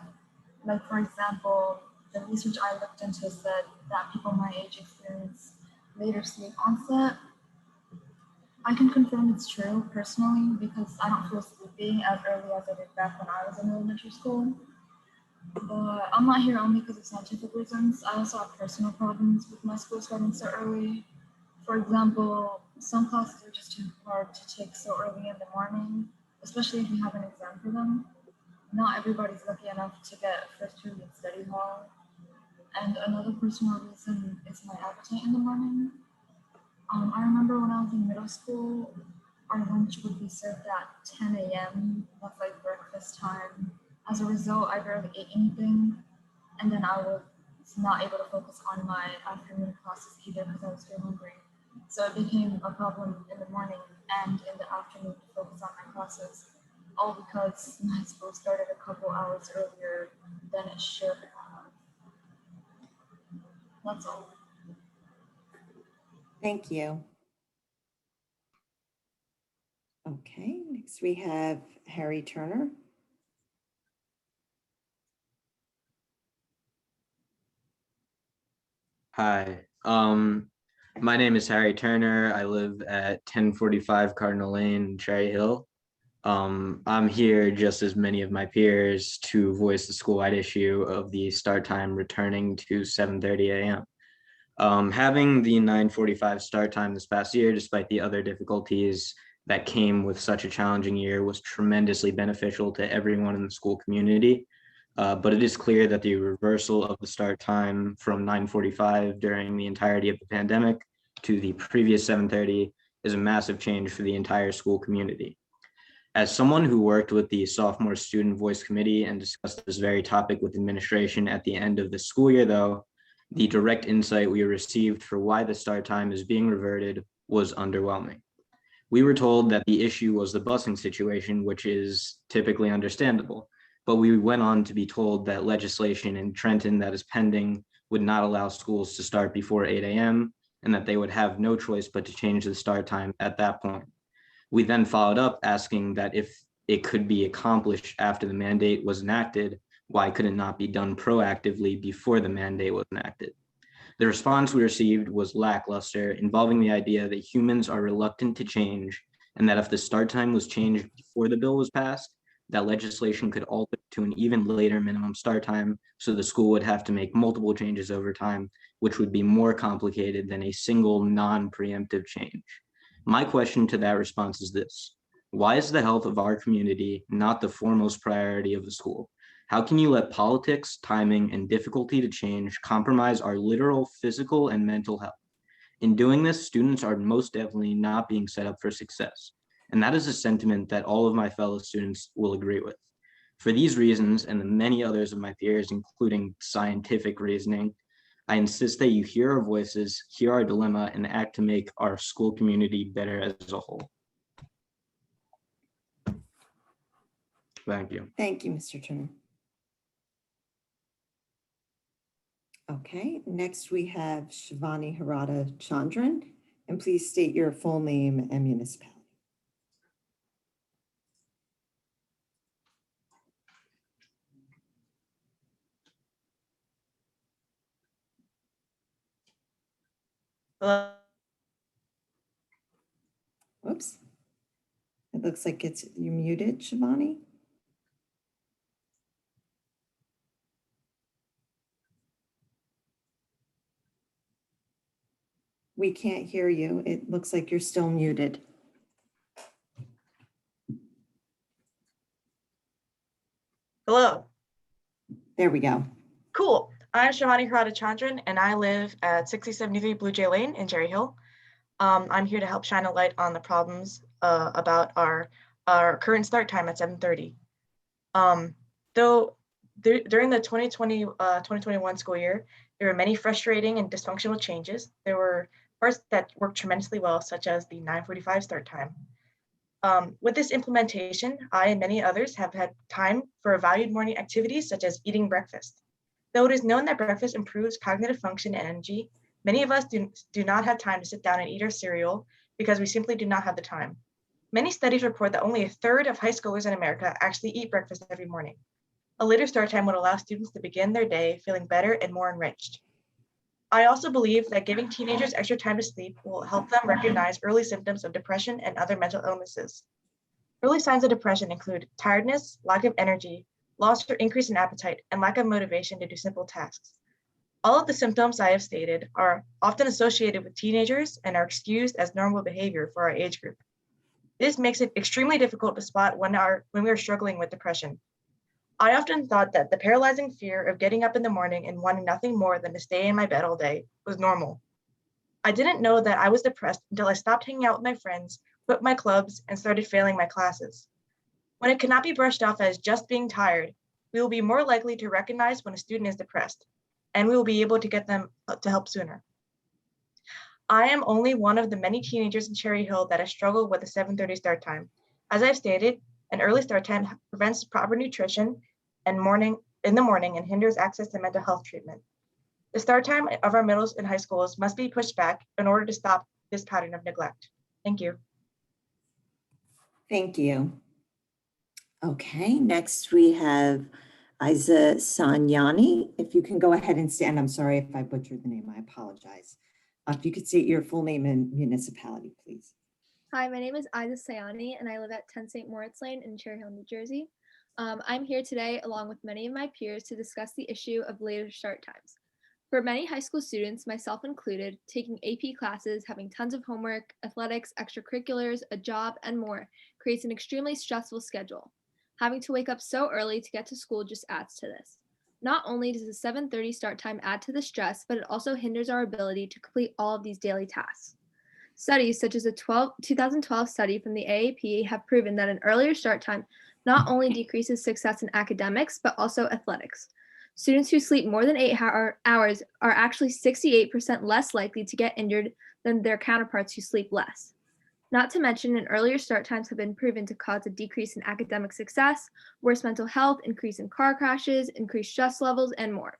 Like, for example, the research I looked into said that people my age experience later sleep onset. I can confirm it's true personally because I don't feel sleepy as early as I did back when I was in elementary school. But I'm not here only because of scientific reasons. I also have personal problems with my school starting so early. For example, some classes are just too hard to take so early in the morning, especially if you have an exam for them. Not everybody's lucky enough to get first period study hall. And another personal reason is my appetite in the morning. I remember when I was in middle school, our lunch would be served at 10 a.m. That's like breakfast time. As a result, I barely ate anything, and then I was not able to focus on my afternoon classes either because I was too hungry. So it became a problem in the morning and in the afternoon to focus on my classes. all because my school started a couple hours earlier than it should have. That's all. Thank you. Okay, next we have Harry Turner. Hi, my name is Harry Turner. I live at 1045 Cardinal Lane, Cherry Hill. I'm here just as many of my peers to voice the school-wide issue of the start time returning to 7:30 a.m. Having the 9:45 start time this past year, despite the other difficulties that came with such a challenging year, was tremendously beneficial to everyone in the school community. But it is clear that the reversal of the start time from 9:45 during the entirety of the pandemic to the previous 7:30 is a massive change for the entire school community. As someone who worked with the sophomore student voice committee and discussed this very topic with administration at the end of the school year, though, the direct insight we received for why the start time is being reverted was underwhelming. We were told that the issue was the busing situation, which is typically understandable, but we went on to be told that legislation in Trenton that is pending would not allow schools to start before 8 a.m. and that they would have no choice but to change the start time at that point. We then followed up asking that if it could be accomplished after the mandate was enacted, why could it not be done proactively before the mandate was enacted? The response we received was lackluster, involving the idea that humans are reluctant to change, and that if the start time was changed before the bill was passed, that legislation could alter to an even later minimum start time, so the school would have to make multiple changes over time, which would be more complicated than a single non-preemptive change. My question to that response is this: why is the health of our community not the foremost priority of the school? How can you let politics, timing, and difficulty to change compromise our literal physical and mental health? In doing this, students are most definitely not being set up for success. And that is a sentiment that all of my fellow students will agree with. For these reasons, and the many others of my peers, including scientific reasoning, I insist that you hear our voices, hear our dilemma, and act to make our school community better as a whole. Thank you. Thank you, Mr. Turner. Okay, next we have Shivani Harada Chandran, and please state your full name and municipality. Hello. Whoops. It looks like you're muted, Shivani. We can't hear you. It looks like you're still muted. Hello. There we go. Cool. I'm Shivani Harada Chandran, and I live at 6073 Blue Jay Lane in Cherry Hill. I'm here to help shine a light on the problems about our current start time at 7:30. During the 2020-2021 school year, there were many frustrating and dysfunctional changes. There were parts that worked tremendously well, such as the 9:45 start time. With this implementation, I and many others have had time for valued morning activities such as eating breakfast. Though it is known that breakfast improves cognitive function and energy, many of us do not have time to sit down and eat our cereal because we simply do not have the time. Many studies report that only a third of high schoolers in America actually eat breakfast every morning. A later start time would allow students to begin their day feeling better and more enriched. I also believe that giving teenagers extra time to sleep will help them recognize early symptoms of depression and other mental illnesses. Early signs of depression include tiredness, lack of energy, loss or increase in appetite, and lack of motivation to do simple tasks. All of the symptoms I have stated are often associated with teenagers and are excused as normal behavior for our age group. This makes it extremely difficult to spot when we are struggling with depression. I often thought that the paralyzing fear of getting up in the morning and wanting nothing more than to stay in my bed all day was normal. I didn't know that I was depressed until I stopped hanging out with my friends, quit my clubs, and started failing my classes. When it cannot be brushed off as just being tired, we will be more likely to recognize when a student is depressed, and we will be able to get them to help sooner. I am only one of the many teenagers in Cherry Hill that has struggled with the 7:30 start time. As I've stated, An early start time prevents proper nutrition in the morning and hinders access to mental health treatment. The start time of our middle and high schools must be pushed back in order to stop this pattern of neglect. Thank you. Thank you. Okay, next we have Isa Sanyani. If you can go ahead and stand, I'm sorry if I butchered the name, I apologize. If you could state your full name and municipality, please. Hi, my name is Isa Sayani, and I live at 10 St. Moritz Lane in Cherry Hill, New Jersey. I'm here today, along with many of my peers, to discuss the issue of later start times. For many high school students, myself included, taking AP classes, having tons of homework, athletics, extracurriculars, a job, and more creates an extremely stressful schedule. Having to wake up so early to get to school just adds to this. Not only does the 7:30 start time add to the stress, but it also hinders our ability to complete all of these daily tasks. Studies such as a 2012 study from the AAP have proven that an earlier start time not only decreases success in academics, but also athletics. Students who sleep more than 8 hours are actually 68% less likely to get injured than their counterparts who sleep less. Not to mention, an earlier start times have been proven to cause a decrease in academic success, worse mental health, increase in car crashes, increased stress levels, and more.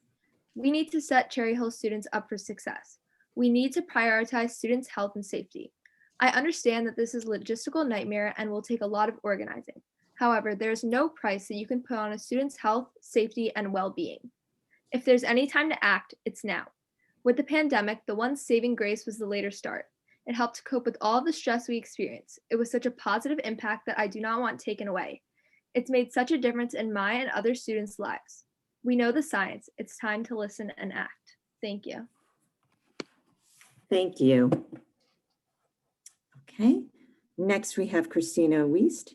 We need to set Cherry Hill students up for success. We need to prioritize students' health and safety. I understand that this is a logistical nightmare and will take a lot of organizing. However, there is no price that you can put on a student's health, safety, and well-being. If there's any time to act, it's now. With the pandemic, the one saving grace was the later start. It helped to cope with all of the stress we experienced. It was such a positive impact that I do not want taken away. It's made such a difference in my and other students' lives. We know the science. It's time to listen and act. Thank you. Thank you. Okay, next we have Christina Wiest.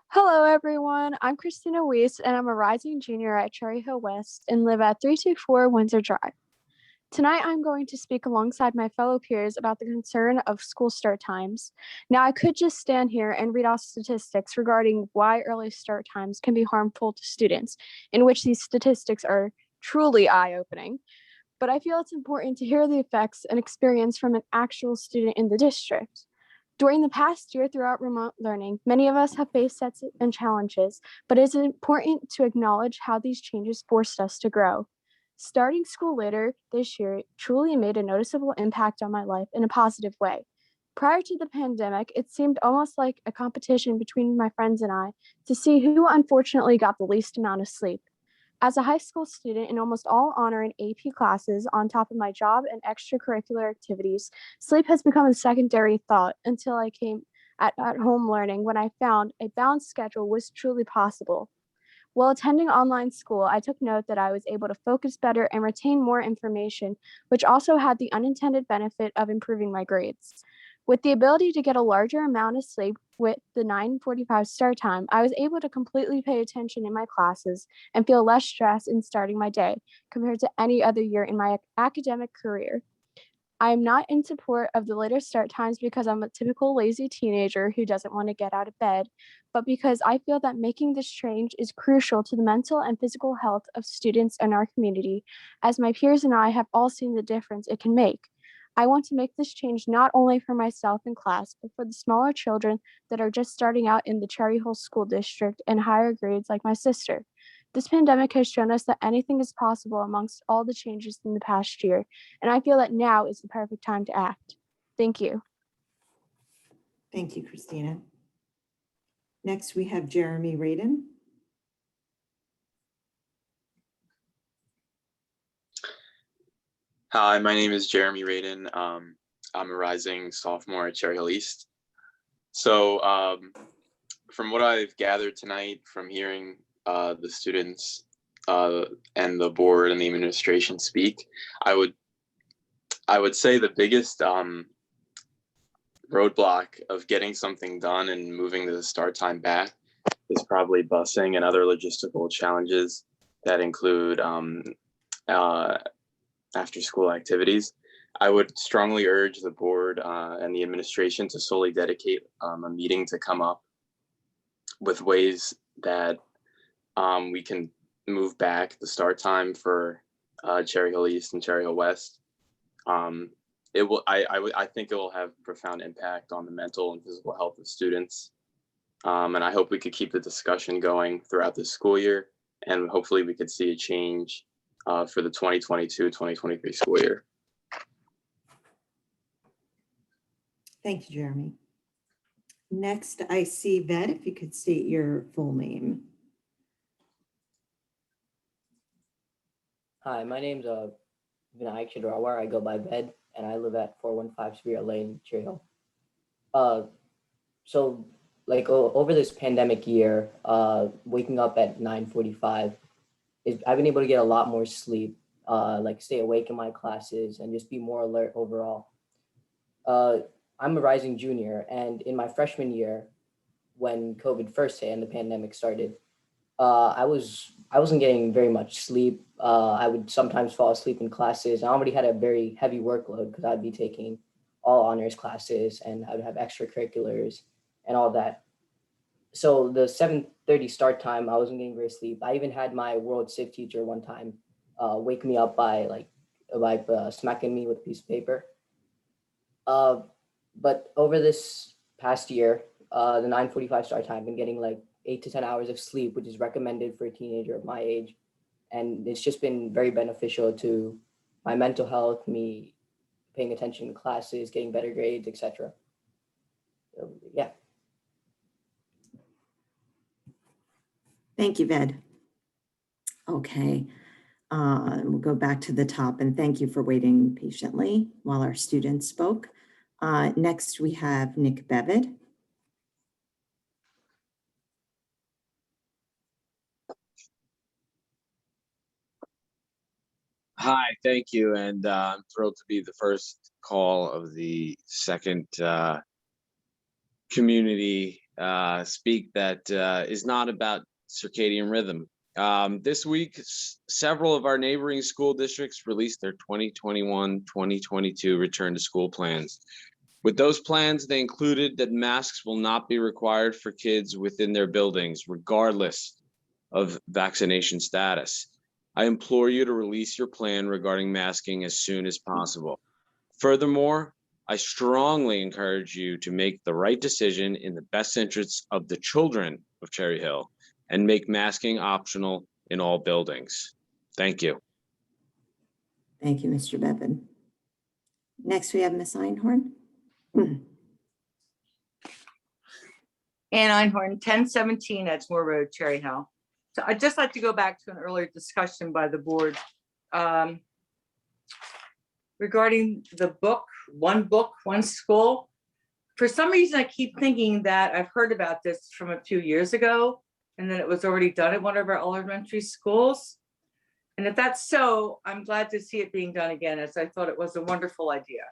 Hello, everyone. I'm Christina Wiest, and I'm a rising junior at Cherry Hill West and live at 324 Windsor Drive. Tonight, I'm going to speak alongside my fellow peers about the concern of school start times. Now, I could just stand here and read off statistics regarding why early start times can be harmful to students, in which these statistics are truly eye-opening. But I feel it's important to hear the effects and experience from an actual student in the district. During the past year throughout remote learning, many of us have faced sets and challenges, but it's important to acknowledge how these changes forced us to grow. Starting school later this year truly made a noticeable impact on my life in a positive way. Prior to the pandemic, it seemed almost like a competition between my friends and I to see who unfortunately got the least amount of sleep. As a high school student in almost all honor and AP classes, on top of my job and extracurricular activities, sleep has become a secondary thought until I came at home learning when I found a balanced schedule was truly possible. While attending online school, I took note that I was able to focus better and retain more information, which also had the unintended benefit of improving my grades. With the ability to get a larger amount of sleep with the 9:45 start time, I was able to completely pay attention in my classes and feel less stress in starting my day compared to any other year in my academic career. I am not in support of the later start times because I'm a typical lazy teenager who doesn't want to get out of bed, but because I feel that making this change is crucial to the mental and physical health of students in our community, as my peers and I have all seen the difference it can make. I want to make this change not only for myself in class, but for the smaller children that are just starting out in the Cherry Hill School District and higher grades like my sister. This pandemic has shown us that anything is possible amongst all the changes in the past year, and I feel that now is the perfect time to act. Thank you. Thank you, Christina. Next, we have Jeremy Radin. Hi, my name is Jeremy Radin. I'm a rising sophomore at Cherry Hill East. So from what I've gathered tonight from hearing the students and the board and the administration speak, I would say the biggest roadblock of getting something done and moving the start time back is probably busing and other logistical challenges that include after school activities. I would strongly urge the board and the administration to solely dedicate a meeting to come up with ways that we can move back the start time for Cherry Hill East and Cherry Hill West. it will, I think it will have profound impact on the mental and physical health of students. And I hope we could keep the discussion going throughout the school year, and hopefully we could see a change for the 2022-2023 school year. Thank you, Jeremy. Next, I see Ved, if you could state your full name. Hi, my name's Vinayak Chidrawar. I go by Ved, and I live at 415 Superior Lane, Cherry Hill. So like over this pandemic year, waking up at 9:45, I've been able to get a lot more sleep, like stay awake in my classes and just be more alert overall. I'm a rising junior, and in my freshman year, when COVID first hit and the pandemic started, I wasn't getting very much sleep. I would sometimes fall asleep in classes. I already had a very heavy workload because I'd be taking all honors classes and I would have extracurriculars and all that. So the 7:30 start time, I wasn't getting very sleep. I even had my world civ teacher one time wake me up by smacking me with a piece of paper. But over this past year, the 9:45 start time, I've been getting like 8 to 10 hours of sleep, which is recommended for a teenager of my age. And it's just been very beneficial to my mental health, me paying attention in classes, getting better grades, etc. So, yeah. Thank you, Ved. Okay, we'll go back to the top, and thank you for waiting patiently while our students spoke. Next, we have Nick Bevid. Hi, thank you. And I'm thrilled to be the first call of the second community speak that is not about circadian rhythm. This week, several of our neighboring school districts released their 2021-2022 return to school plans. With those plans, they included that masks will not be required for kids within their buildings, regardless of vaccination status. I implore you to release your plan regarding masking as soon as possible. Furthermore, I strongly encourage you to make the right decision in the best interests of the children of Cherry Hill and make masking optional in all buildings. Thank you. Thank you, Mr. Bevan. Next, we have Ms. Einhorn. Ann Einhorn, 1017 Edgemore Road, Cherry Hill. So I'd just like to go back to an earlier discussion by the board regarding the book, one school. For some reason, I keep thinking that I've heard about this from a few years ago, and then it was already done at one of our elementary schools. And if that's so, I'm glad to see it being done again, as I thought it was a wonderful idea.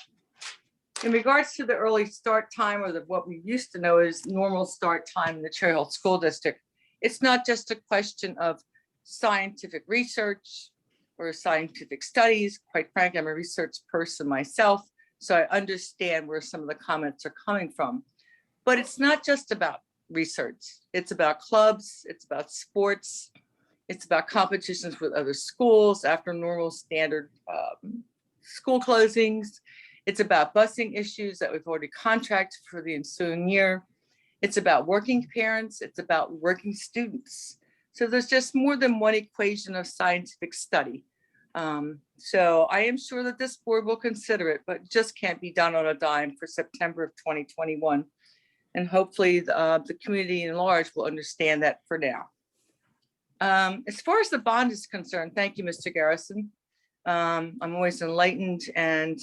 In regards to the early start time, or what we used to know as normal start time in the Cherry Hill School District, it's not just a question of scientific research or scientific studies. Quite frankly, I'm a research person myself, so I understand where some of the comments are coming from. But it's not just about research. It's about clubs, it's about sports, it's about competitions with other schools after normal standard school closings. It's about busing issues that we've already contracted for the ensuing year. It's about working parents, it's about working students. So there's just more than one equation of scientific study. So I am sure that this board will consider it, but just can't be done on a dime for September of 2021. And hopefully the community in large will understand that for now. As far as the bond is concerned, thank you, Mr. Garrison. I'm always enlightened and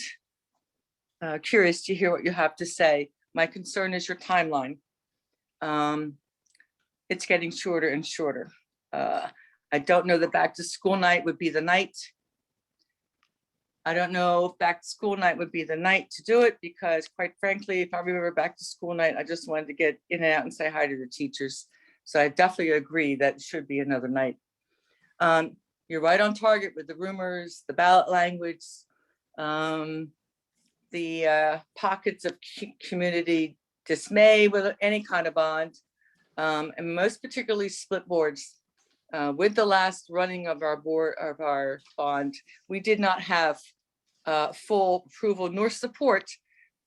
curious to hear what you have to say. My concern is your timeline. It's getting shorter and shorter. I don't know that back to school night would be the night. I don't know if back to school night would be the night to do it, because quite frankly, if I remember back to school night, I just wanted to get in and out and say hi to the teachers. So I definitely agree that it should be another night. You're right on target with the rumors, the ballot language, the pockets of community dismay with any kind of bond, and most particularly split boards. With the last running of our board, of our bond, we did not have full approval nor support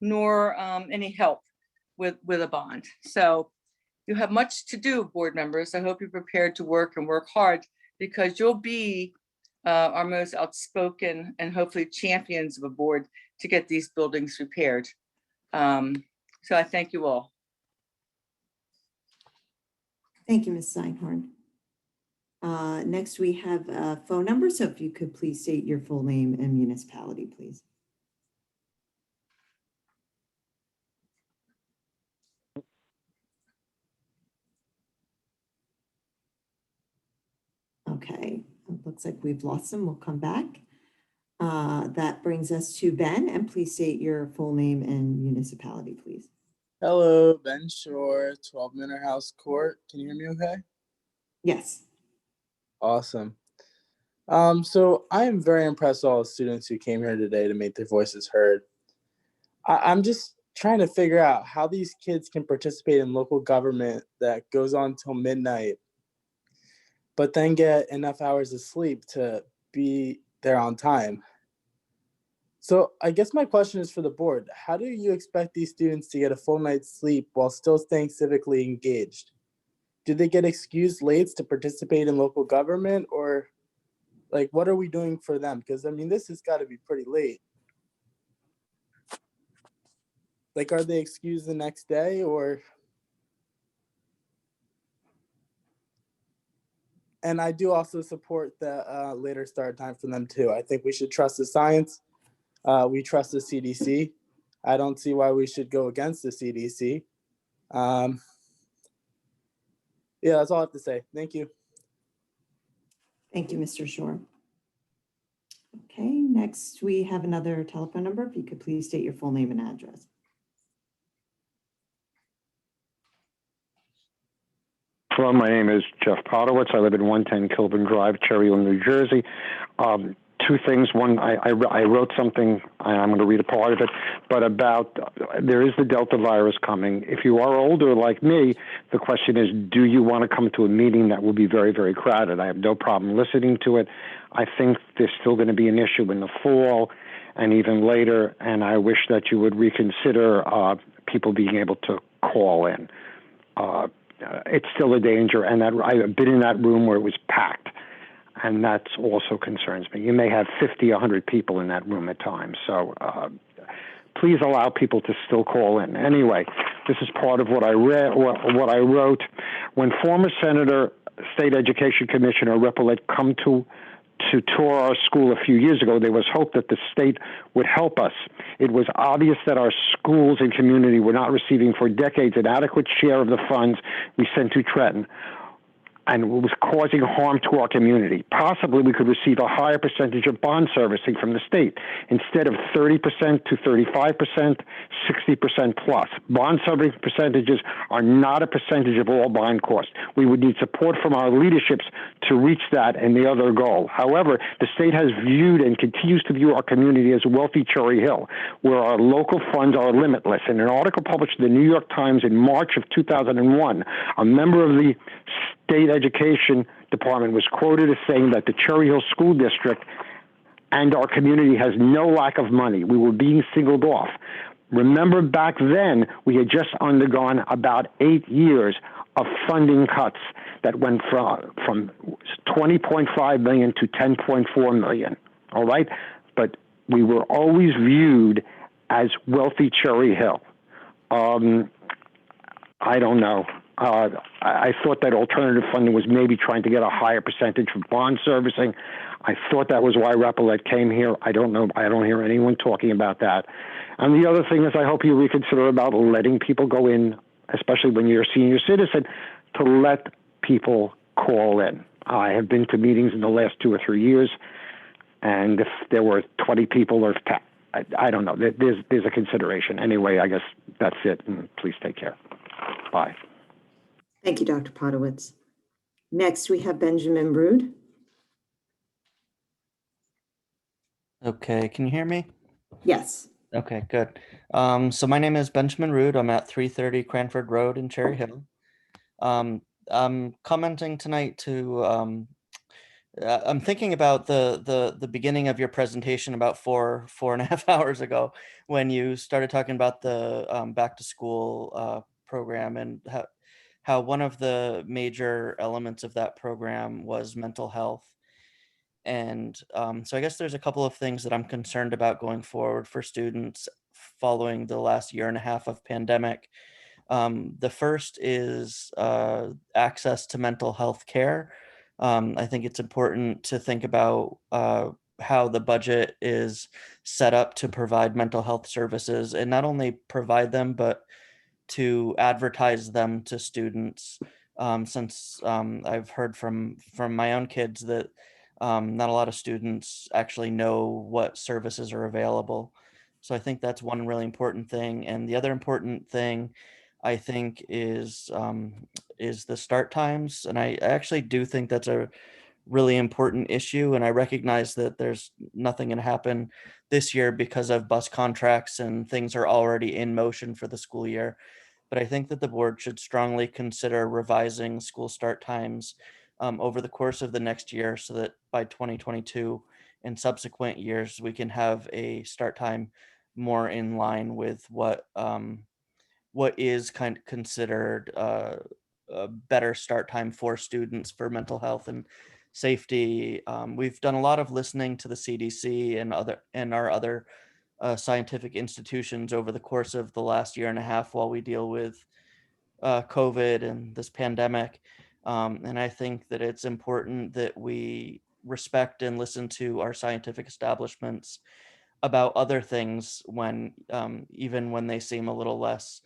nor any help with a bond. So you have much to do, board members. I hope you're prepared to work and work hard, because you'll be our most outspoken and hopefully champions of a board to get these buildings repaired. So I thank you all. Thank you, Ms. Steinhorn. Next, we have a phone number. So if you could please state your full name and municipality, please. Okay, it looks like we've lost him. We'll come back. That brings us to Ben, and please state your full name and municipality, please. Hello, Ben Shore, 12 Manor House Court. Can you hear me okay? Yes. Awesome. So I am very impressed with all the students who came here today to make their voices heard. I'm just trying to figure out how these kids can participate in local government that goes on till midnight, but then get enough hours of sleep to be there on time. So I guess my question is for the board. How do you expect these students to get a full night's sleep while still staying civically engaged? Do they get excused lates to participate in local government, or like what are we doing for them? Because I mean, this has got to be pretty late. Like, are they excused the next day, or? And I do also support the later start time for them too. I think we should trust the science. We trust the CDC. I don't see why we should go against the CDC. Yeah, that's all I have to say. Thank you. Thank you, Mr. Shore. Okay, next we have another telephone number. If you could please state your full name and address. Hello, my name is Jeff Potowitz. I live at 110 Kilburn Drive, Cherry Hill, New Jersey. Two things. One, I wrote something, I'm going to read a part of it, but about there is the Delta virus coming. If you are older like me, the question is, do you want to come to a meeting that will be very, very crowded? I have no problem listening to it. I think there's still going to be an issue in the fall and even later, and I wish that you would reconsider people being able to call in. It's still a danger, and that I've been in that room where it was packed. And that also concerns me. You may have 50, 100 people in that room at times. So please allow people to still call in. Anyway, this is part of what I read, what I wrote. When former Senator, State Education Commissioner Repollet come to tour our school a few years ago, there was hope that the state would help us. It was obvious that our schools and community were not receiving for decades an adequate share of the funds we sent to Trenton, and it was causing harm to our community. Possibly we could receive a higher percentage of bond servicing from the state. Instead of 30% to 35%, 60% plus. Bond servicing percentages are not a percentage of all bond costs. We would need support from our leaderships to reach that and the other goal. However, the state has viewed and continues to view our community as wealthy Cherry Hill, where our local funds are limitless. In an article published in the New York Times in March of 2001, a member of the State Education Department was quoted as saying that the Cherry Hill School District and our community has no lack of money. We were being singled off. Remember, back then, we had just undergone about 8 years of funding cuts that went from 20.5 million to 10.4 million, all right? But we were always viewed as wealthy Cherry Hill. I don't know. I thought that alternative funding was maybe trying to get a higher percentage for bond servicing. I thought that was why Repollet came here. I don't know. I don't hear anyone talking about that. And the other thing is, I hope you reconsider about letting people go in, especially when you're a senior citizen, to let people call in. I have been to meetings in the last 2 or 3 years, and if there were 20 people or 10, I don't know. There's a consideration. Anyway, I guess that's it, and please take care. Bye. Thank you, Dr. Potowitz. Next, we have Benjamin Brood. Okay, can you hear me? Yes. Okay, good. So my name is Benjamin Rood. I'm at 330 Cranford Road in Cherry Hill. I'm commenting tonight to I'm thinking about the beginning of your presentation about 4.5 hours ago, when you started talking about the back to school program, and how one of the major elements of that program was mental health. And so I guess there's a couple of things that I'm concerned about going forward for students following the last 1.5 years of pandemic. The first is access to mental health care. I think it's important to think about how the budget is set up to provide mental health services, and not only provide them, but to advertise them to students. Since I've heard from my own kids that not a lot of students actually know what services are available. So I think that's one really important thing. And the other important thing, I think, is the start times. And I actually do think that's a really important issue. And I recognize that there's nothing going to happen this year because of bus contracts and things are already in motion for the school year. But I think that the board should strongly consider revising school start times over the course of the next year, so that by 2022 and subsequent years, we can have a start time more in line with what is kind of considered a better start time for students for mental health and safety. We've done a lot of listening to the CDC and our other scientific institutions over the course of the last 1.5 years while we deal with COVID and this pandemic. And I think that it's important that we respect and listen to our scientific establishments about other things, when even when they seem a little less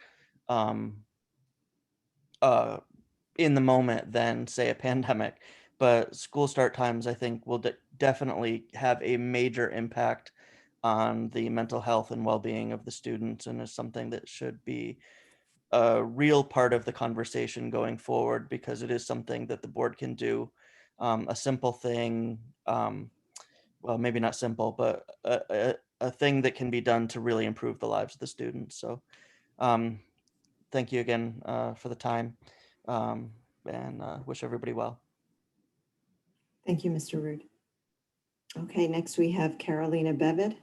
in the moment than, say, a pandemic. But school start times, I think, will definitely have a major impact on the mental health and well-being of the students, and is something that should be a real part of the conversation going forward, because it is something that the board can do. A simple thing, well, maybe not simple, but a thing that can be done to really improve the lives of the students. So thank you again for the time, and wish everybody well. Thank you, Mr. Rood. Okay, next we have Carolina Bevid.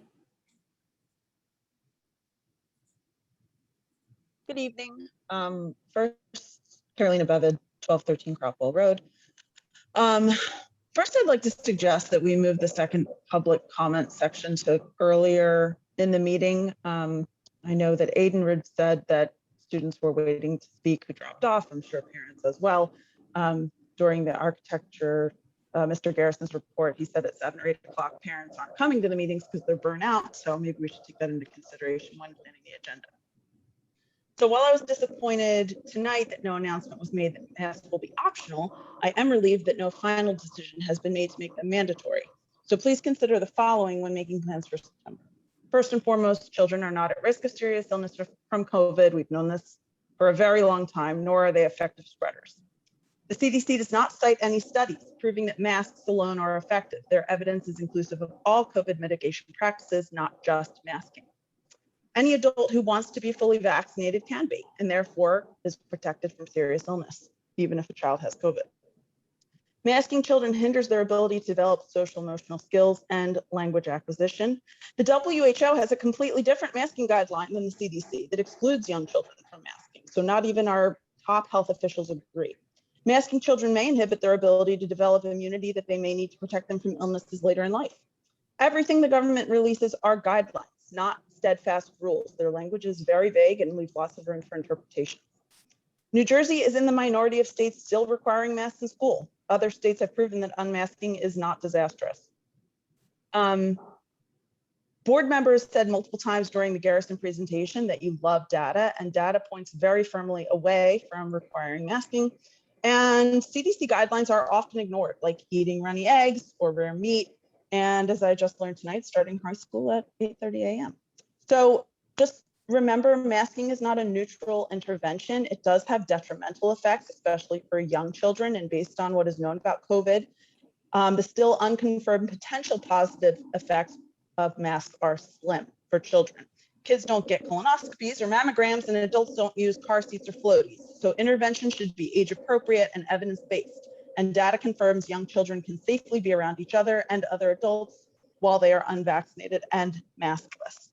Good evening. First, Carolina Bevid, 1213 Cropwell Road. First, I'd like to suggest that we move the second public comment section to earlier in the meeting. I know that Aiden Rood said that students were waiting to speak who dropped off. I'm sure parents as well. During the architecture, Mr. Garrison's report, he said at 7 or 8 o'clock, parents aren't coming to the meetings because they're burnt out. So maybe we should take that into consideration when planning the agenda. So while I was disappointed tonight that no announcement was made that masks will be optional, I am relieved that no final decision has been made to make them mandatory. So please consider the following when making plans for September. First and foremost, children are not at risk of serious illness from COVID. We've known this for a very long time, nor are they effective spreaders. The CDC does not cite any studies proving that masks alone are effective. Their evidence is inclusive of all COVID mitigation practices, not just masking. Any adult who wants to be fully vaccinated can be, and therefore is protected from serious illness, even if a child has COVID. Masking children hinders their ability to develop social emotional skills and language acquisition. The WHO has a completely different masking guideline than the CDC that excludes young children from masking. So not even our top health officials agree. Masking children may inhibit their ability to develop immunity that they may need to protect them from illnesses later in life. Everything the government releases are guidelines, not steadfast rules. Their language is very vague and leaves lots of room for interpretation. New Jersey is in the minority of states still requiring masks in school. Other states have proven that unmasking is not disastrous. Board members said multiple times during the Garrison presentation that you love data, and data points very firmly away from requiring masking. And CDC guidelines are often ignored, like eating runny eggs or rare meat. And as I just learned tonight, starting high school at 8:30 a.m. So just remember, masking is not a neutral intervention. It does have detrimental effects, especially for young children. And based on what is known about COVID, the still unconfirmed potential positive effects of masks are slim for children. Kids don't get colonoscopies or mammograms, and adults don't use car seats or floaties. So intervention should be age appropriate and evidence-based. and data confirms young children can safely be around each other and other adults while they are unvaccinated and maskless.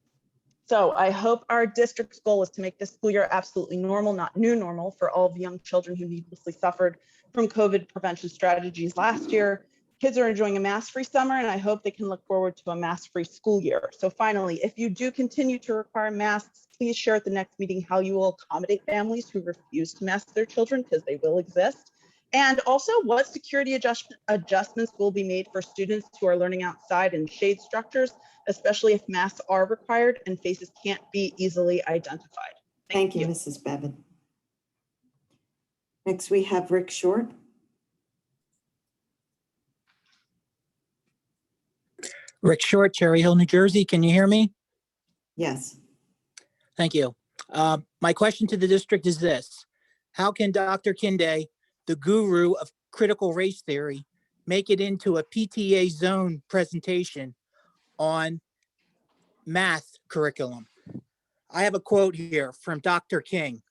So I hope our district's goal is to make this school year absolutely normal, not new normal, for all of the young children who needlessly suffered from COVID prevention strategies last year. Kids are enjoying a mask-free summer, and I hope they can look forward to a mask-free school year. So finally, if you do continue to require masks, please share at the next meeting how you will accommodate families who refuse to mask their children, because they will exist. And also what security adjustments will be made for students who are learning outside in shade structures, especially if masks are required and faces can't be easily identified. Thank you, Mrs. Bevan. Next, we have Rick Short. Rick Short, Cherry Hill, New Jersey. Can you hear me? Yes. Thank you. My question to the district is this. How can Dr. Kinde, the guru of critical race theory, make it into a PTA zone presentation on math curriculum? I have a quote here from Dr. King.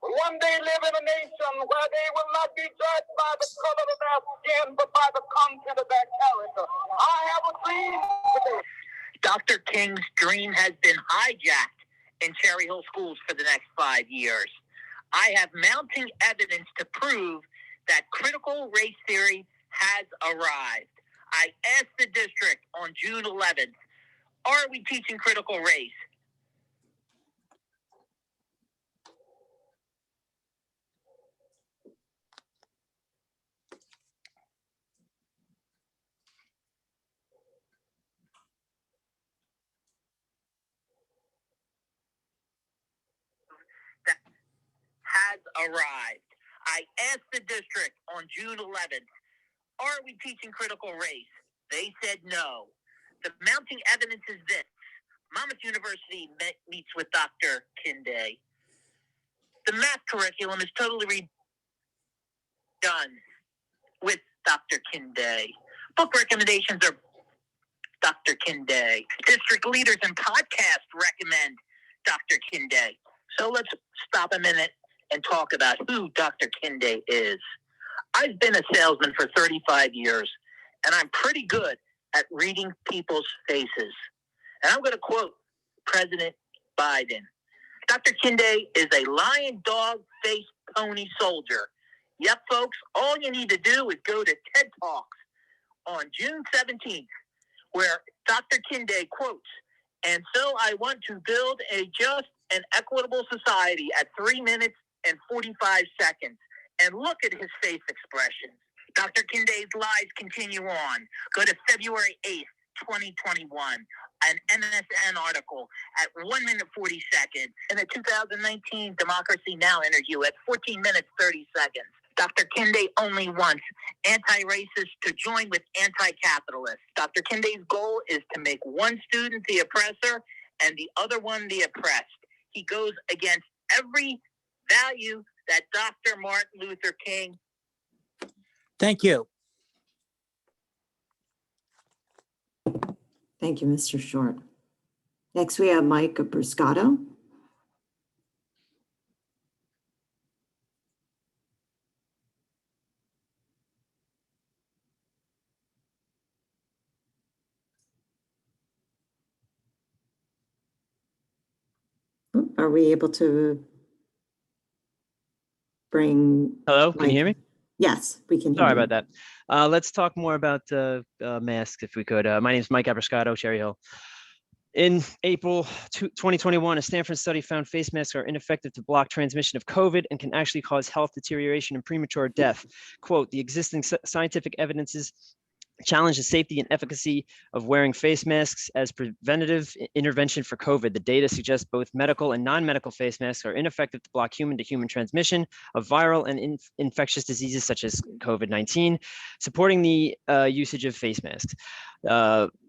One day live in a nation where they will not be judged by the color of their skin, but by the content of their character. I have a dream today. Dr. King's dream has been hijacked in Cherry Hill schools for the next 5 years. I have mounting evidence to prove that critical race theory has arrived. I asked the district on June 11th, are we teaching critical race? Has arrived. I asked the district on June 11th, are we teaching critical race? They said no. The mounting evidence is this. Monmouth University meets with Dr. Kinde. The math curriculum is totally redone with Dr. Kinde. Book recommendations are Dr. Kinde. District leaders and podcasts recommend Dr. Kinde. So let's stop a minute and talk about who Dr. Kinde is. I've been a salesman for 35 years, and I'm pretty good at reading people's faces. And I'm going to quote President Biden. Dr. Kinde is a lion, dog, face, pony soldier. Yep, folks, all you need to do is go to TED Talks on June 17th, where Dr. Kinde quotes, and so I want to build a just and equitable society at 3 minutes and 45 seconds. And look at his face expressions. Dr. Kinde's lies continue on. Go to February 8th, 2021, an MSN article at 1 minute 40 seconds, and a 2019 Democracy Now! Interview at 14 minutes 30 seconds. Dr. Kinde only wants anti-racists to join with anti-capitalists. Dr. Kinde's goal is to make one student the oppressor and the other one the oppressed. He goes against every value that Dr. Martin Luther King. Thank you. Thank you, Mr. Short. Next, we have Mike Bruscato. Are we able to bring? Hello, can Mike? you hear me? Yes, we can hear Sorry you. about that. Let's talk more about masks if we could. My name is Mike Abrascato, Cherry Hill. In April 2021, a Stanford study found face masks are ineffective to block transmission of COVID and can actually cause health deterioration and premature death. Quote, the existing scientific evidences challenge the safety and efficacy of wearing face masks as preventative intervention for COVID. The data suggests both medical and non-medical face masks are ineffective to block human-to-human transmission of viral and infectious diseases such as COVID-19, supporting the usage of face masks.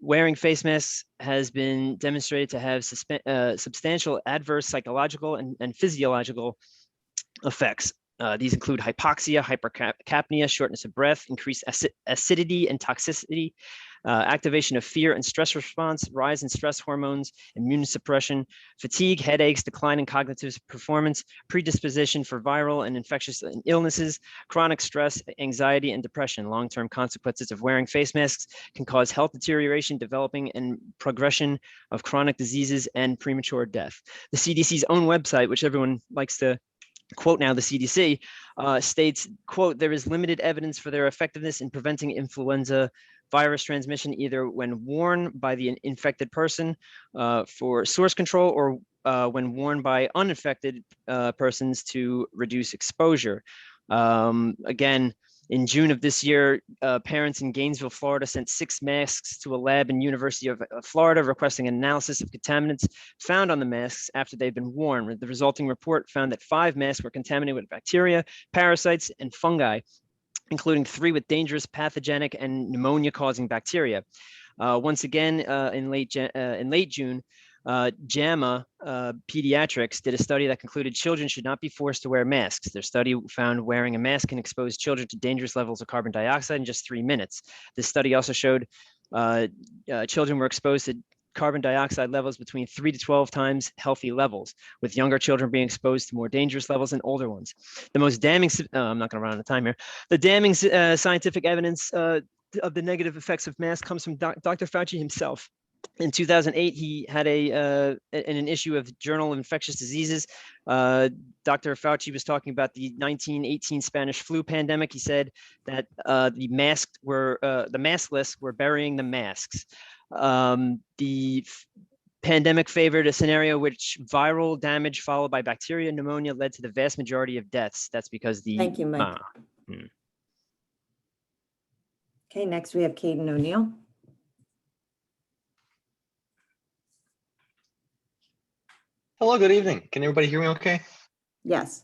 Wearing face masks has been demonstrated to have substantial adverse psychological and physiological effects. These include hypoxia, hypercapnia, shortness of breath, increased acidity and toxicity, activation of fear and stress response, rise in stress hormones, immune suppression, fatigue, headaches, decline in cognitive performance, predisposition for viral and infectious illnesses, chronic stress, anxiety, and depression. Long-term consequences of wearing face masks can cause health deterioration, developing and progression of chronic diseases, and premature death. The CDC's own website, which everyone likes to quote now, the CDC, states, quote, there is limited evidence for their effectiveness in preventing influenza virus transmission, either when worn by the infected person for source control or when worn by uninfected persons to reduce exposure. Again, in June of this year, parents in Gainesville, Florida sent 6 masks to a lab in University of Florida requesting an analysis of contaminants found on the masks after they've been worn. The resulting report found that 5 masks were contaminated with bacteria, parasites, and fungi, including 3 with dangerous pathogenic and pneumonia-causing bacteria. Once again, in late June, JAMA Pediatrics did a study that concluded children should not be forced to wear masks. Their study found wearing a mask can expose children to dangerous levels of carbon dioxide in just 3 minutes. This study also showed children were exposed to carbon dioxide levels between 3 to 12 times healthy levels, with younger children being exposed to more dangerous levels than older ones. The most damning, I'm not going to run out of time here, the damning scientific evidence of the negative effects of masks comes from Dr. Fauci himself. In 2008, he had in an issue of Journal of Infectious Diseases, Dr. Fauci was talking about the 1918 Spanish flu pandemic. He said that the maskless were burying the masks. The pandemic favored a scenario which viral damage followed by bacteria pneumonia led to the vast majority of deaths. That's because the— Thank you, Mike. Okay, next we have Caden O'Neill. Hello, good evening. Can everybody hear me okay? Yes.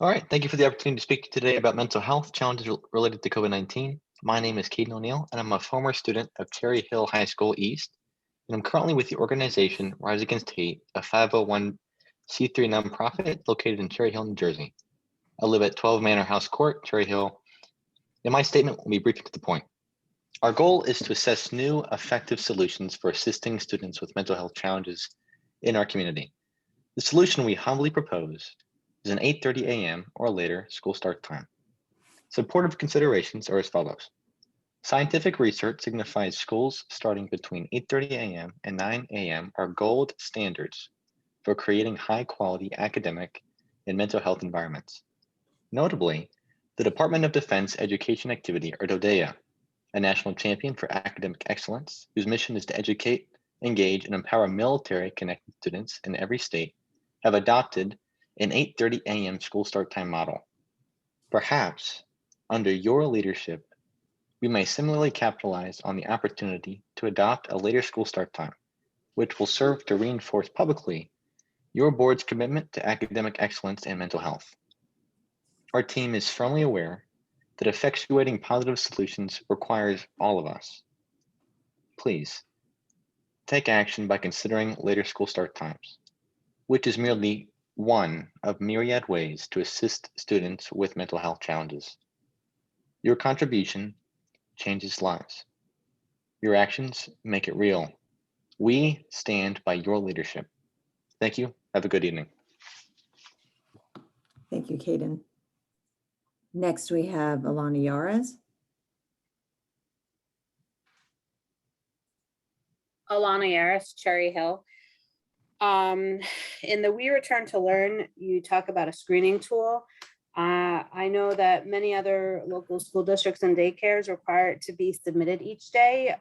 All right, thank you for the opportunity to speak today about mental health challenges related to COVID-19. My name is Caden O'Neill, and I'm a former student of Cherry Hill High School East, and I'm currently with the organization Rise Against Hate, a 501c3 nonprofit located in Cherry Hill, New Jersey. I live at 12 Manor House Court, Cherry Hill, and my statement will be brief and to the point. Our goal is to assess new, effective solutions for assisting students with mental health challenges in our community. The solution we humbly propose is an 8:30 a.m. or later school start time. Supportive considerations are as follows. Scientific research signifies schools starting between 8:30 a.m. and 9 a.m. are gold standards for creating high-quality academic and mental health environments. Notably, the Department of Defense Education Activity, or DODEA, a national champion for academic excellence, whose mission is to educate, engage, and empower military-connected students in every state, have adopted an 8:30 a.m. school start time model. Perhaps, under your leadership, we may similarly capitalize on the opportunity to adopt a later school start time, which will serve to reinforce publicly your board's commitment to academic excellence and mental health. Our team is firmly aware that effectuating positive solutions requires all of us. Please, take action by considering later school start times, which is merely one of myriad ways to assist students with mental health challenges. Your contribution changes lives. Your actions make it real. We stand by your leadership. Thank you. Have a good evening. Thank you, Caden. Next, we have Alana Yares. Alana Yaris, Cherry Hill. In the We Return to Learn, you talk about a screening tool. I know that many other local school districts and daycares require it to be submitted each day.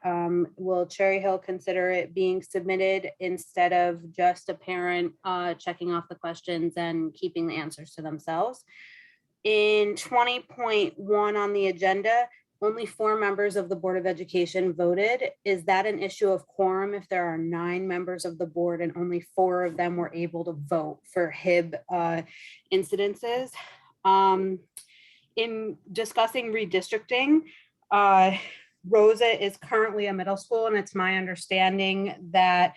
Will Cherry Hill consider it being submitted instead of just a parent checking off the questions and keeping the answers to themselves? In 20.1 on the agenda, only 4 members of the Board of Education voted. Is that an issue of quorum if there are 9 members of the board and only 4 of them were able to vote for HIB incidences? In discussing redistricting, Rosa is currently a middle school, and it's my understanding that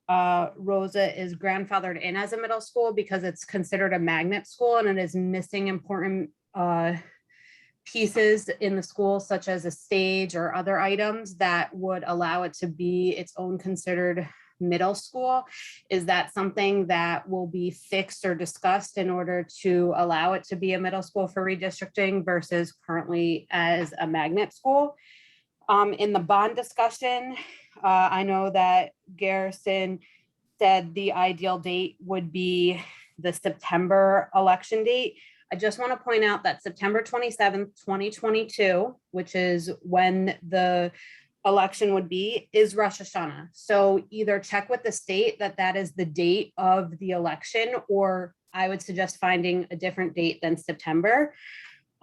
Rosa is grandfathered in as a middle school because it's considered a magnet school and it is missing important pieces in the school, such as a stage or other items that would allow it to be its own considered middle school. Is that something that will be fixed or discussed in order to allow it to be a middle school for redistricting versus currently as a magnet school? In the bond discussion, I know that Garrison said the ideal date would be the September election date. I just want to point out that September 27th, 2022, which is when the election would be, is Rosh Hashanah. So either check with the state that that is the date of the election, or I would suggest finding a different date than September.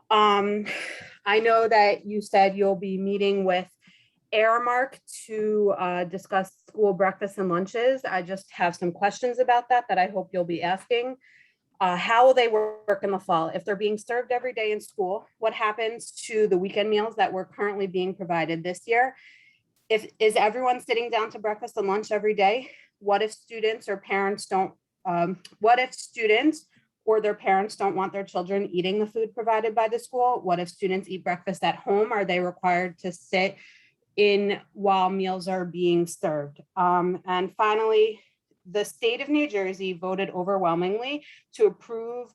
I know that you said you'll be meeting with Aramark to discuss school breakfasts and lunches. I just have some questions about that I hope you'll be asking. How will they work in the fall? If they're being served every day in school, what happens to the weekend meals that were currently being provided this year? Is everyone sitting down to breakfast and lunch every day? What if students or parents don't, what if students or their parents don't want their children eating the food provided by the school? What if students eat breakfast at home? Are they required to sit in while meals are being served? And finally, the state of New Jersey voted overwhelmingly to approve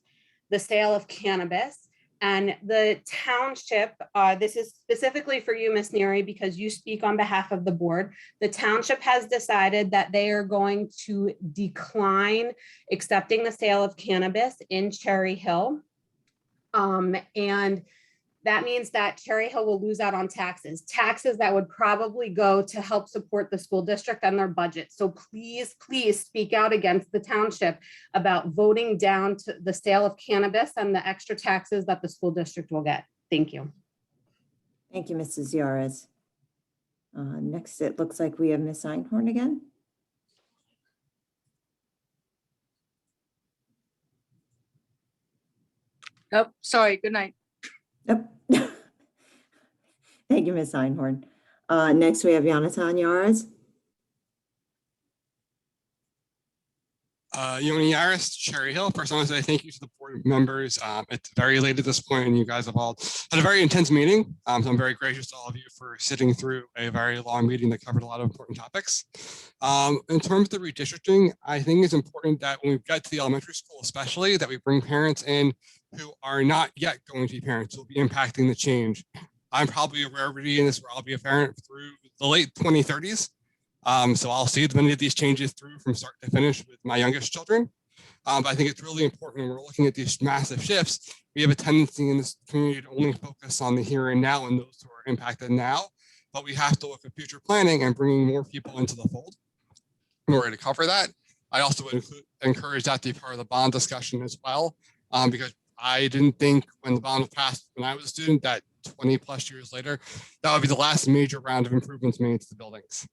the sale of cannabis. And the township, this is specifically for you, Ms. Neary, because you speak on behalf of the board. The township has decided that they are going to decline accepting the sale of cannabis in Cherry Hill. And that means that Cherry Hill will lose out on taxes that would probably go to help support the school district and their budget. So please, please speak out against the township about voting down to the sale of cannabis and the extra taxes that the school district will get. Thank you. Thank you, Mrs. Yaras. Next, it looks like we have Ms. Einhorn again. Oh, sorry. Good night. Yep. Thank you, Ms. Einhorn. Next, we have Yonatan Yaras. Yoni Yaris, Cherry Hill. First, I want to say thank you to the board members. It's very late at this point, and you guys have all had a very intense meeting. So I'm very gracious to all of you for sitting through a very long meeting that covered a lot of important topics. In terms of the redistricting, I think it's important that when we get to the elementary school, especially, that we bring parents in who are not yet going to be parents, who will be impacting the change. I'm probably a rarity in this where I'll be a parent through the late 2030s. So I'll see many of these changes through from start to finish with my youngest children. But I think it's really important when we're looking at these massive shifts, we have a tendency in this community to only focus on the here and now and those who are impacted now. But we have to look at future planning and bringing more people into the fold in order to cover that. I also would encourage that to be part of the bond discussion as well, because I didn't think when the bond was passed when I was a student that 20 plus years later, that would be the last major round of improvements made to the buildings.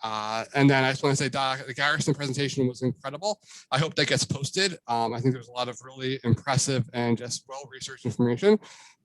And then I just want to say, Doc, the Garrison presentation was incredible. I hope that gets posted. I think there's a lot of really impressive and just well-researched information.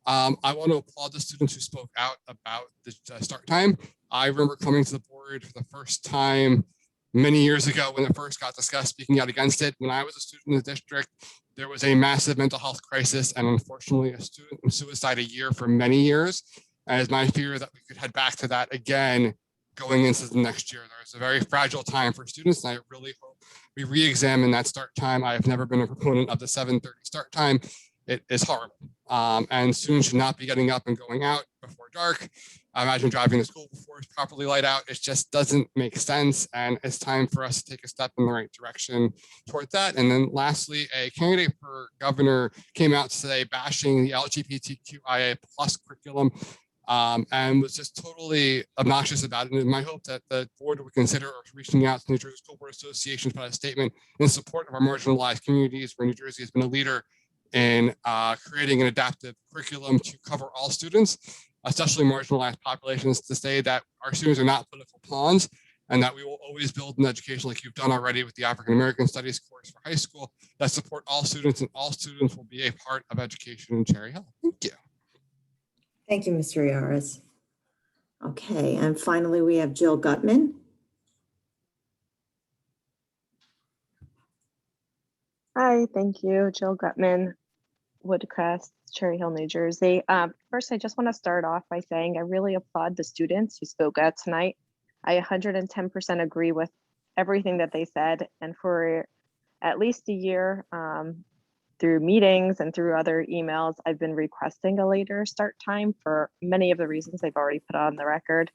I want to applaud the students who spoke out about the start time. I remember coming to the board for the first time many years ago when it first got discussed, speaking out against it. When I was a student in the district, there was a massive mental health crisis and unfortunately a student suicide a year for many years. And it's my fear that we could head back to that again going into the next year. There's a very fragile time for students, and I really hope we re-examine that start time. I have never been a proponent of the 7:30 start time. It is horrible. And students should not be getting up and going out before dark. I imagine driving to school before it's properly light out. It just doesn't make sense. And it's time for us to take a step in the right direction toward that. And then lastly, a candidate for governor came out today bashing the LGBTQIA plus curriculum and was just totally obnoxious about it. And my hope that the board would consider reaching out to New Jersey School Board Association for a statement in support of our marginalized communities, where New Jersey has been a leader in creating an adaptive curriculum to cover all students, especially marginalized populations, to say that our students are not political pawns and that we will always build an education like you've done already with the African American Studies course for high school that support all students, and all students will be a part of education in Cherry Hill. Thank you. Thank you, Mr. Yaras. Okay, and finally we have Jill Gutman. Hi, thank you, Jill Gutman. Woodcrest, Cherry Hill, New Jersey. First, I just want to start off by saying I really applaud the students who spoke out tonight. I 110% agree with everything that they said. And for at least a year, through meetings and through other emails, I've been requesting a later start time for many of the reasons I've already put on the record.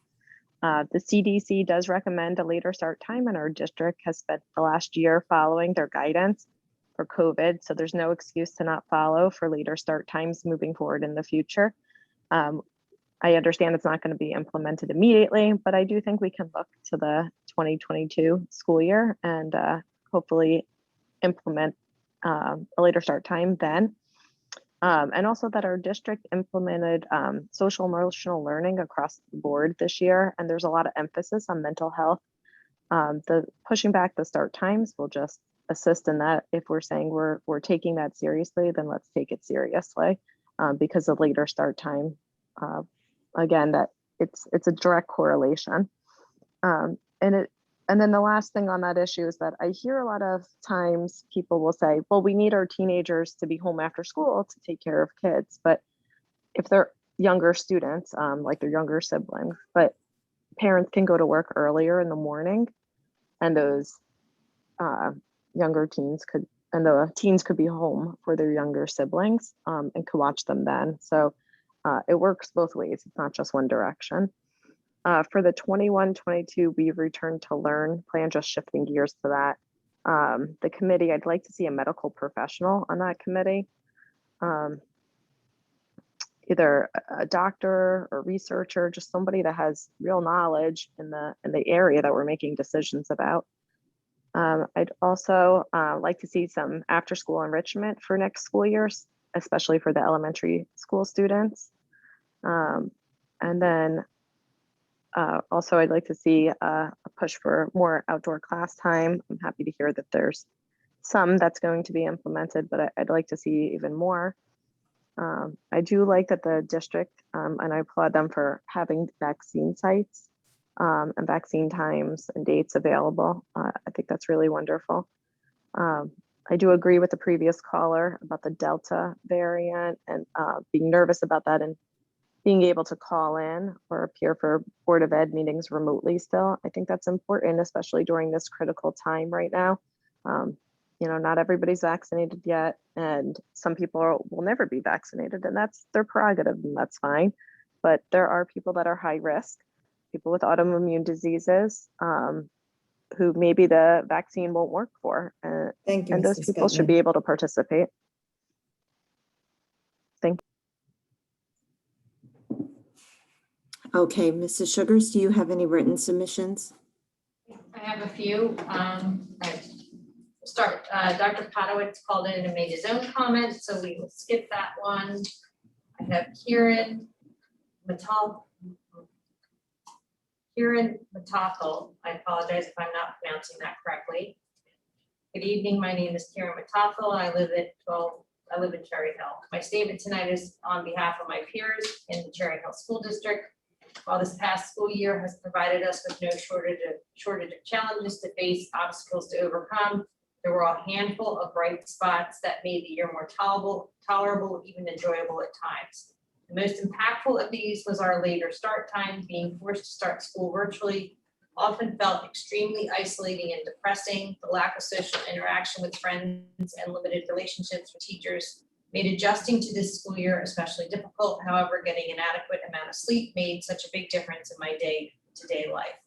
The CDC does recommend a later start time, and our district has spent the last year following their guidance for COVID. So there's no excuse to not follow for later start times moving forward in the future. I understand it's not going to be implemented immediately, but I do think we can look to the 2022 school year and hopefully implement a later start time then. And also that our district implemented social emotional learning across the board this year, and there's a lot of emphasis on mental health. The pushing back the start times will just assist in that. If we're saying we're taking that seriously, then let's take it seriously, because the later start time, again, that it's a direct correlation. And then the last thing on that issue is that I hear a lot of times people will say, well, we need our teenagers to be home after school to take care of kids. But if they're younger students, like their younger siblings, but parents can go to work earlier in the morning, and those younger teens could, and the teens could be home for their younger siblings and could watch them then. So it works both ways. It's not just one direction. For the 21-22, we returned to learn plan, just shifting gears to that. The committee, I'd like to see a medical professional on that committee, either a doctor or researcher, just somebody that has real knowledge in the area that we're making decisions about. I'd also like to see some after-school enrichment for next school years, especially for the elementary school students. And then also, I'd like to see a push for more outdoor class time. I'm happy to hear that there's some that's going to be implemented, but I'd like to see even more. I do like that the district, and I applaud them for having vaccine sites and vaccine times and dates available. I think that's really wonderful. I do agree with the previous caller about the Delta variant and being nervous about that, and being able to call in or appear for Board of Ed meetings remotely still. I think that's important, especially during this critical time right now. Not everybody's vaccinated yet, and some people will never be vaccinated, and that's their prerogative, and that's fine. But there are people that are high risk, people with autoimmune diseases, who maybe the vaccine won't work for. Thank you, and those Mrs. people should Gutman. be able to participate. Thank you. Okay, Mrs. Sugars, do you have any written submissions? I have a few. Dr. Potowitz called in and made his own comment, so we will skip that one. I have Kieran Mattal. I apologize if I'm not pronouncing that correctly. Good evening. My name is Kieran Mattal. I live in Cherry Hill. My statement tonight is on behalf of my peers in the Cherry Hill School District. While this past school year has provided us with no shortage of challenges to face, obstacles to overcome, there were a handful of bright spots that made the year more tolerable, even enjoyable at times. The most impactful of these was our later start time. Being forced to start school virtually often felt extremely isolating and depressing. The lack of social interaction with friends and limited relationships with teachers made adjusting to this school year especially difficult. However, getting an adequate amount of sleep made such a big difference in my day-to-day life.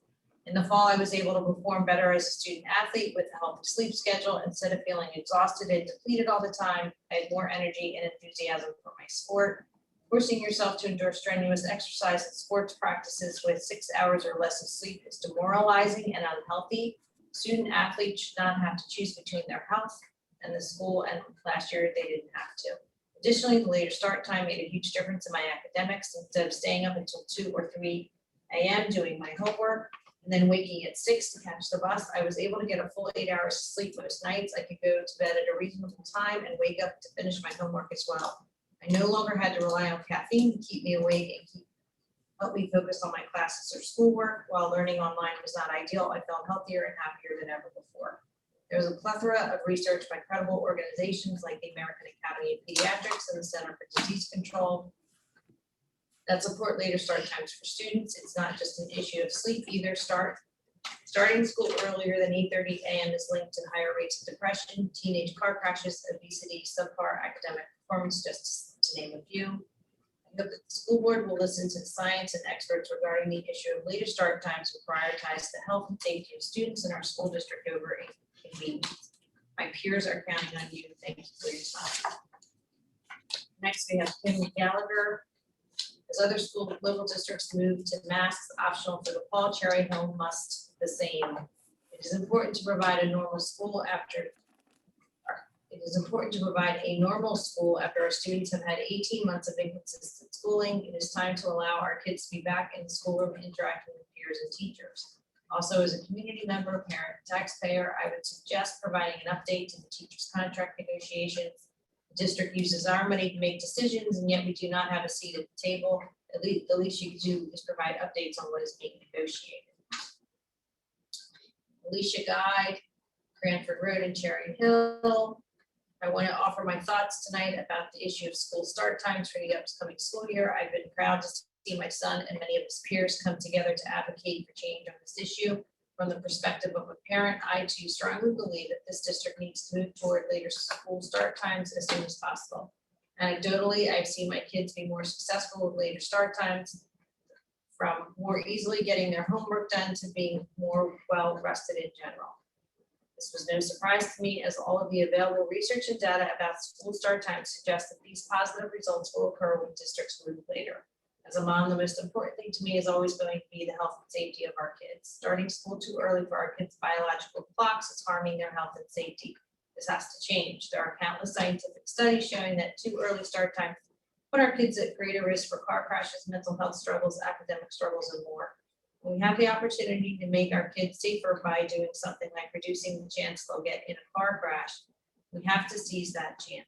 In the fall, I was able to perform better as a student athlete with a healthy sleep schedule. Instead of feeling exhausted and depleted all the time, I had more energy and enthusiasm for my sport. Forcing yourself to endure strenuous exercise and sports practices with 6 hours or less of sleep is demoralizing and unhealthy. Student athletes should not have to choose between their health and the school, and last year they didn't have to. Additionally, the later start time made a huge difference in my academics. Instead of staying up until 2 or 3 a.m. doing my homework and then waking at 6 to catch the bus, I was able to get a full 8 hours of sleep most nights. I could go to bed at a reasonable time and wake up to finish my homework as well. I no longer had to rely on caffeine to keep me awake and help me focus on my classes or schoolwork. While learning online was not ideal, I felt healthier and happier than ever before. There was a plethora of research by credible organizations like the American Academy of Pediatrics and the Center for Disease Control that support later start times for students. It's not just an issue of sleep either. Starting school earlier than 8:30 a.m. is linked to higher rates of depression, teenage car crashes, obesity, subpar academic performance, just to name a few. I hope that the school board will listen to the science and experts regarding the issue of later start times and prioritize the health and safety of students in our school district over inconvenience. My peers are counting on you. Thank you for your time. Next, we have Kim Gallagher. As other school local districts move to masks optional for the fall, Cherry Hill must the same. It is important to provide a normal school after. It is important to provide a normal school after our students have had 18 months of inconsistent schooling. It is time to allow our kids to be back in the schoolroom interacting with peers and teachers. Also, as a community member, parent, taxpayer, I would suggest providing an update to the teachers' contract negotiations. The district uses our money to make decisions, and yet we do not have a seat at the table. The least you can do is provide updates on what is being negotiated. Alicia Guide, Cranford Road and Cherry Hill. I want to offer my thoughts tonight about the issue of school start times for the upcoming school year. I've been proud to see my son and many of his peers come together to advocate for change on this issue. From the perspective of a parent, I too strongly believe that this district needs to move toward later school start times as soon as possible. Anecdotally, I've seen my kids be more successful with later start times, from more easily getting their homework done to being more well rested in general. This was no surprise to me, as all of the available research and data about school start times suggest that these positive results will occur when districts move later. As a mom, the most important thing to me is always going to be the health and safety of our kids. Starting school too early for our kids' biological clocks is harming their health and safety. This has to change. There are countless scientific studies showing that too early start times put our kids at greater risk for car crashes, mental health struggles, academic struggles, and more. When we have the opportunity to make our kids safer by doing something like reducing the chance they'll get in a car crash, we have to seize that chance.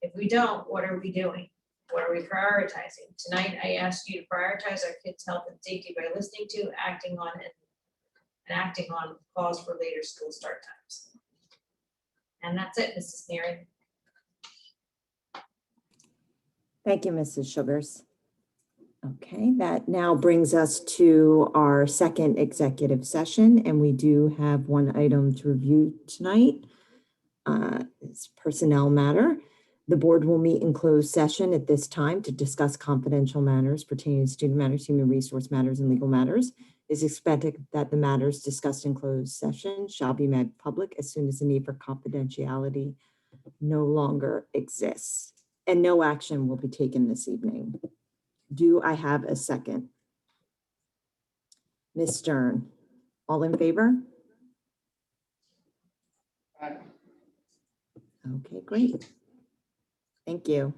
If we don't, what are we doing? What are we prioritizing? Tonight, I ask you to prioritize our kids' health and safety by listening to, acting on calls for later school start times. And that's it, Mrs. Neary. Thank you, Mrs. Sugars. Okay, that now brings us to our second executive session, and we do have one item to review tonight. It's personnel matter. The board will meet in closed session at this time to discuss confidential matters pertaining to student matters, human resource matters, and legal matters. It is expected that the matters discussed in closed session shall be made public as soon as the need for confidentiality no longer exists, and no action will be taken this evening. Do I have a second? Ms. Stern, all in favor? Okay, great. Thank you.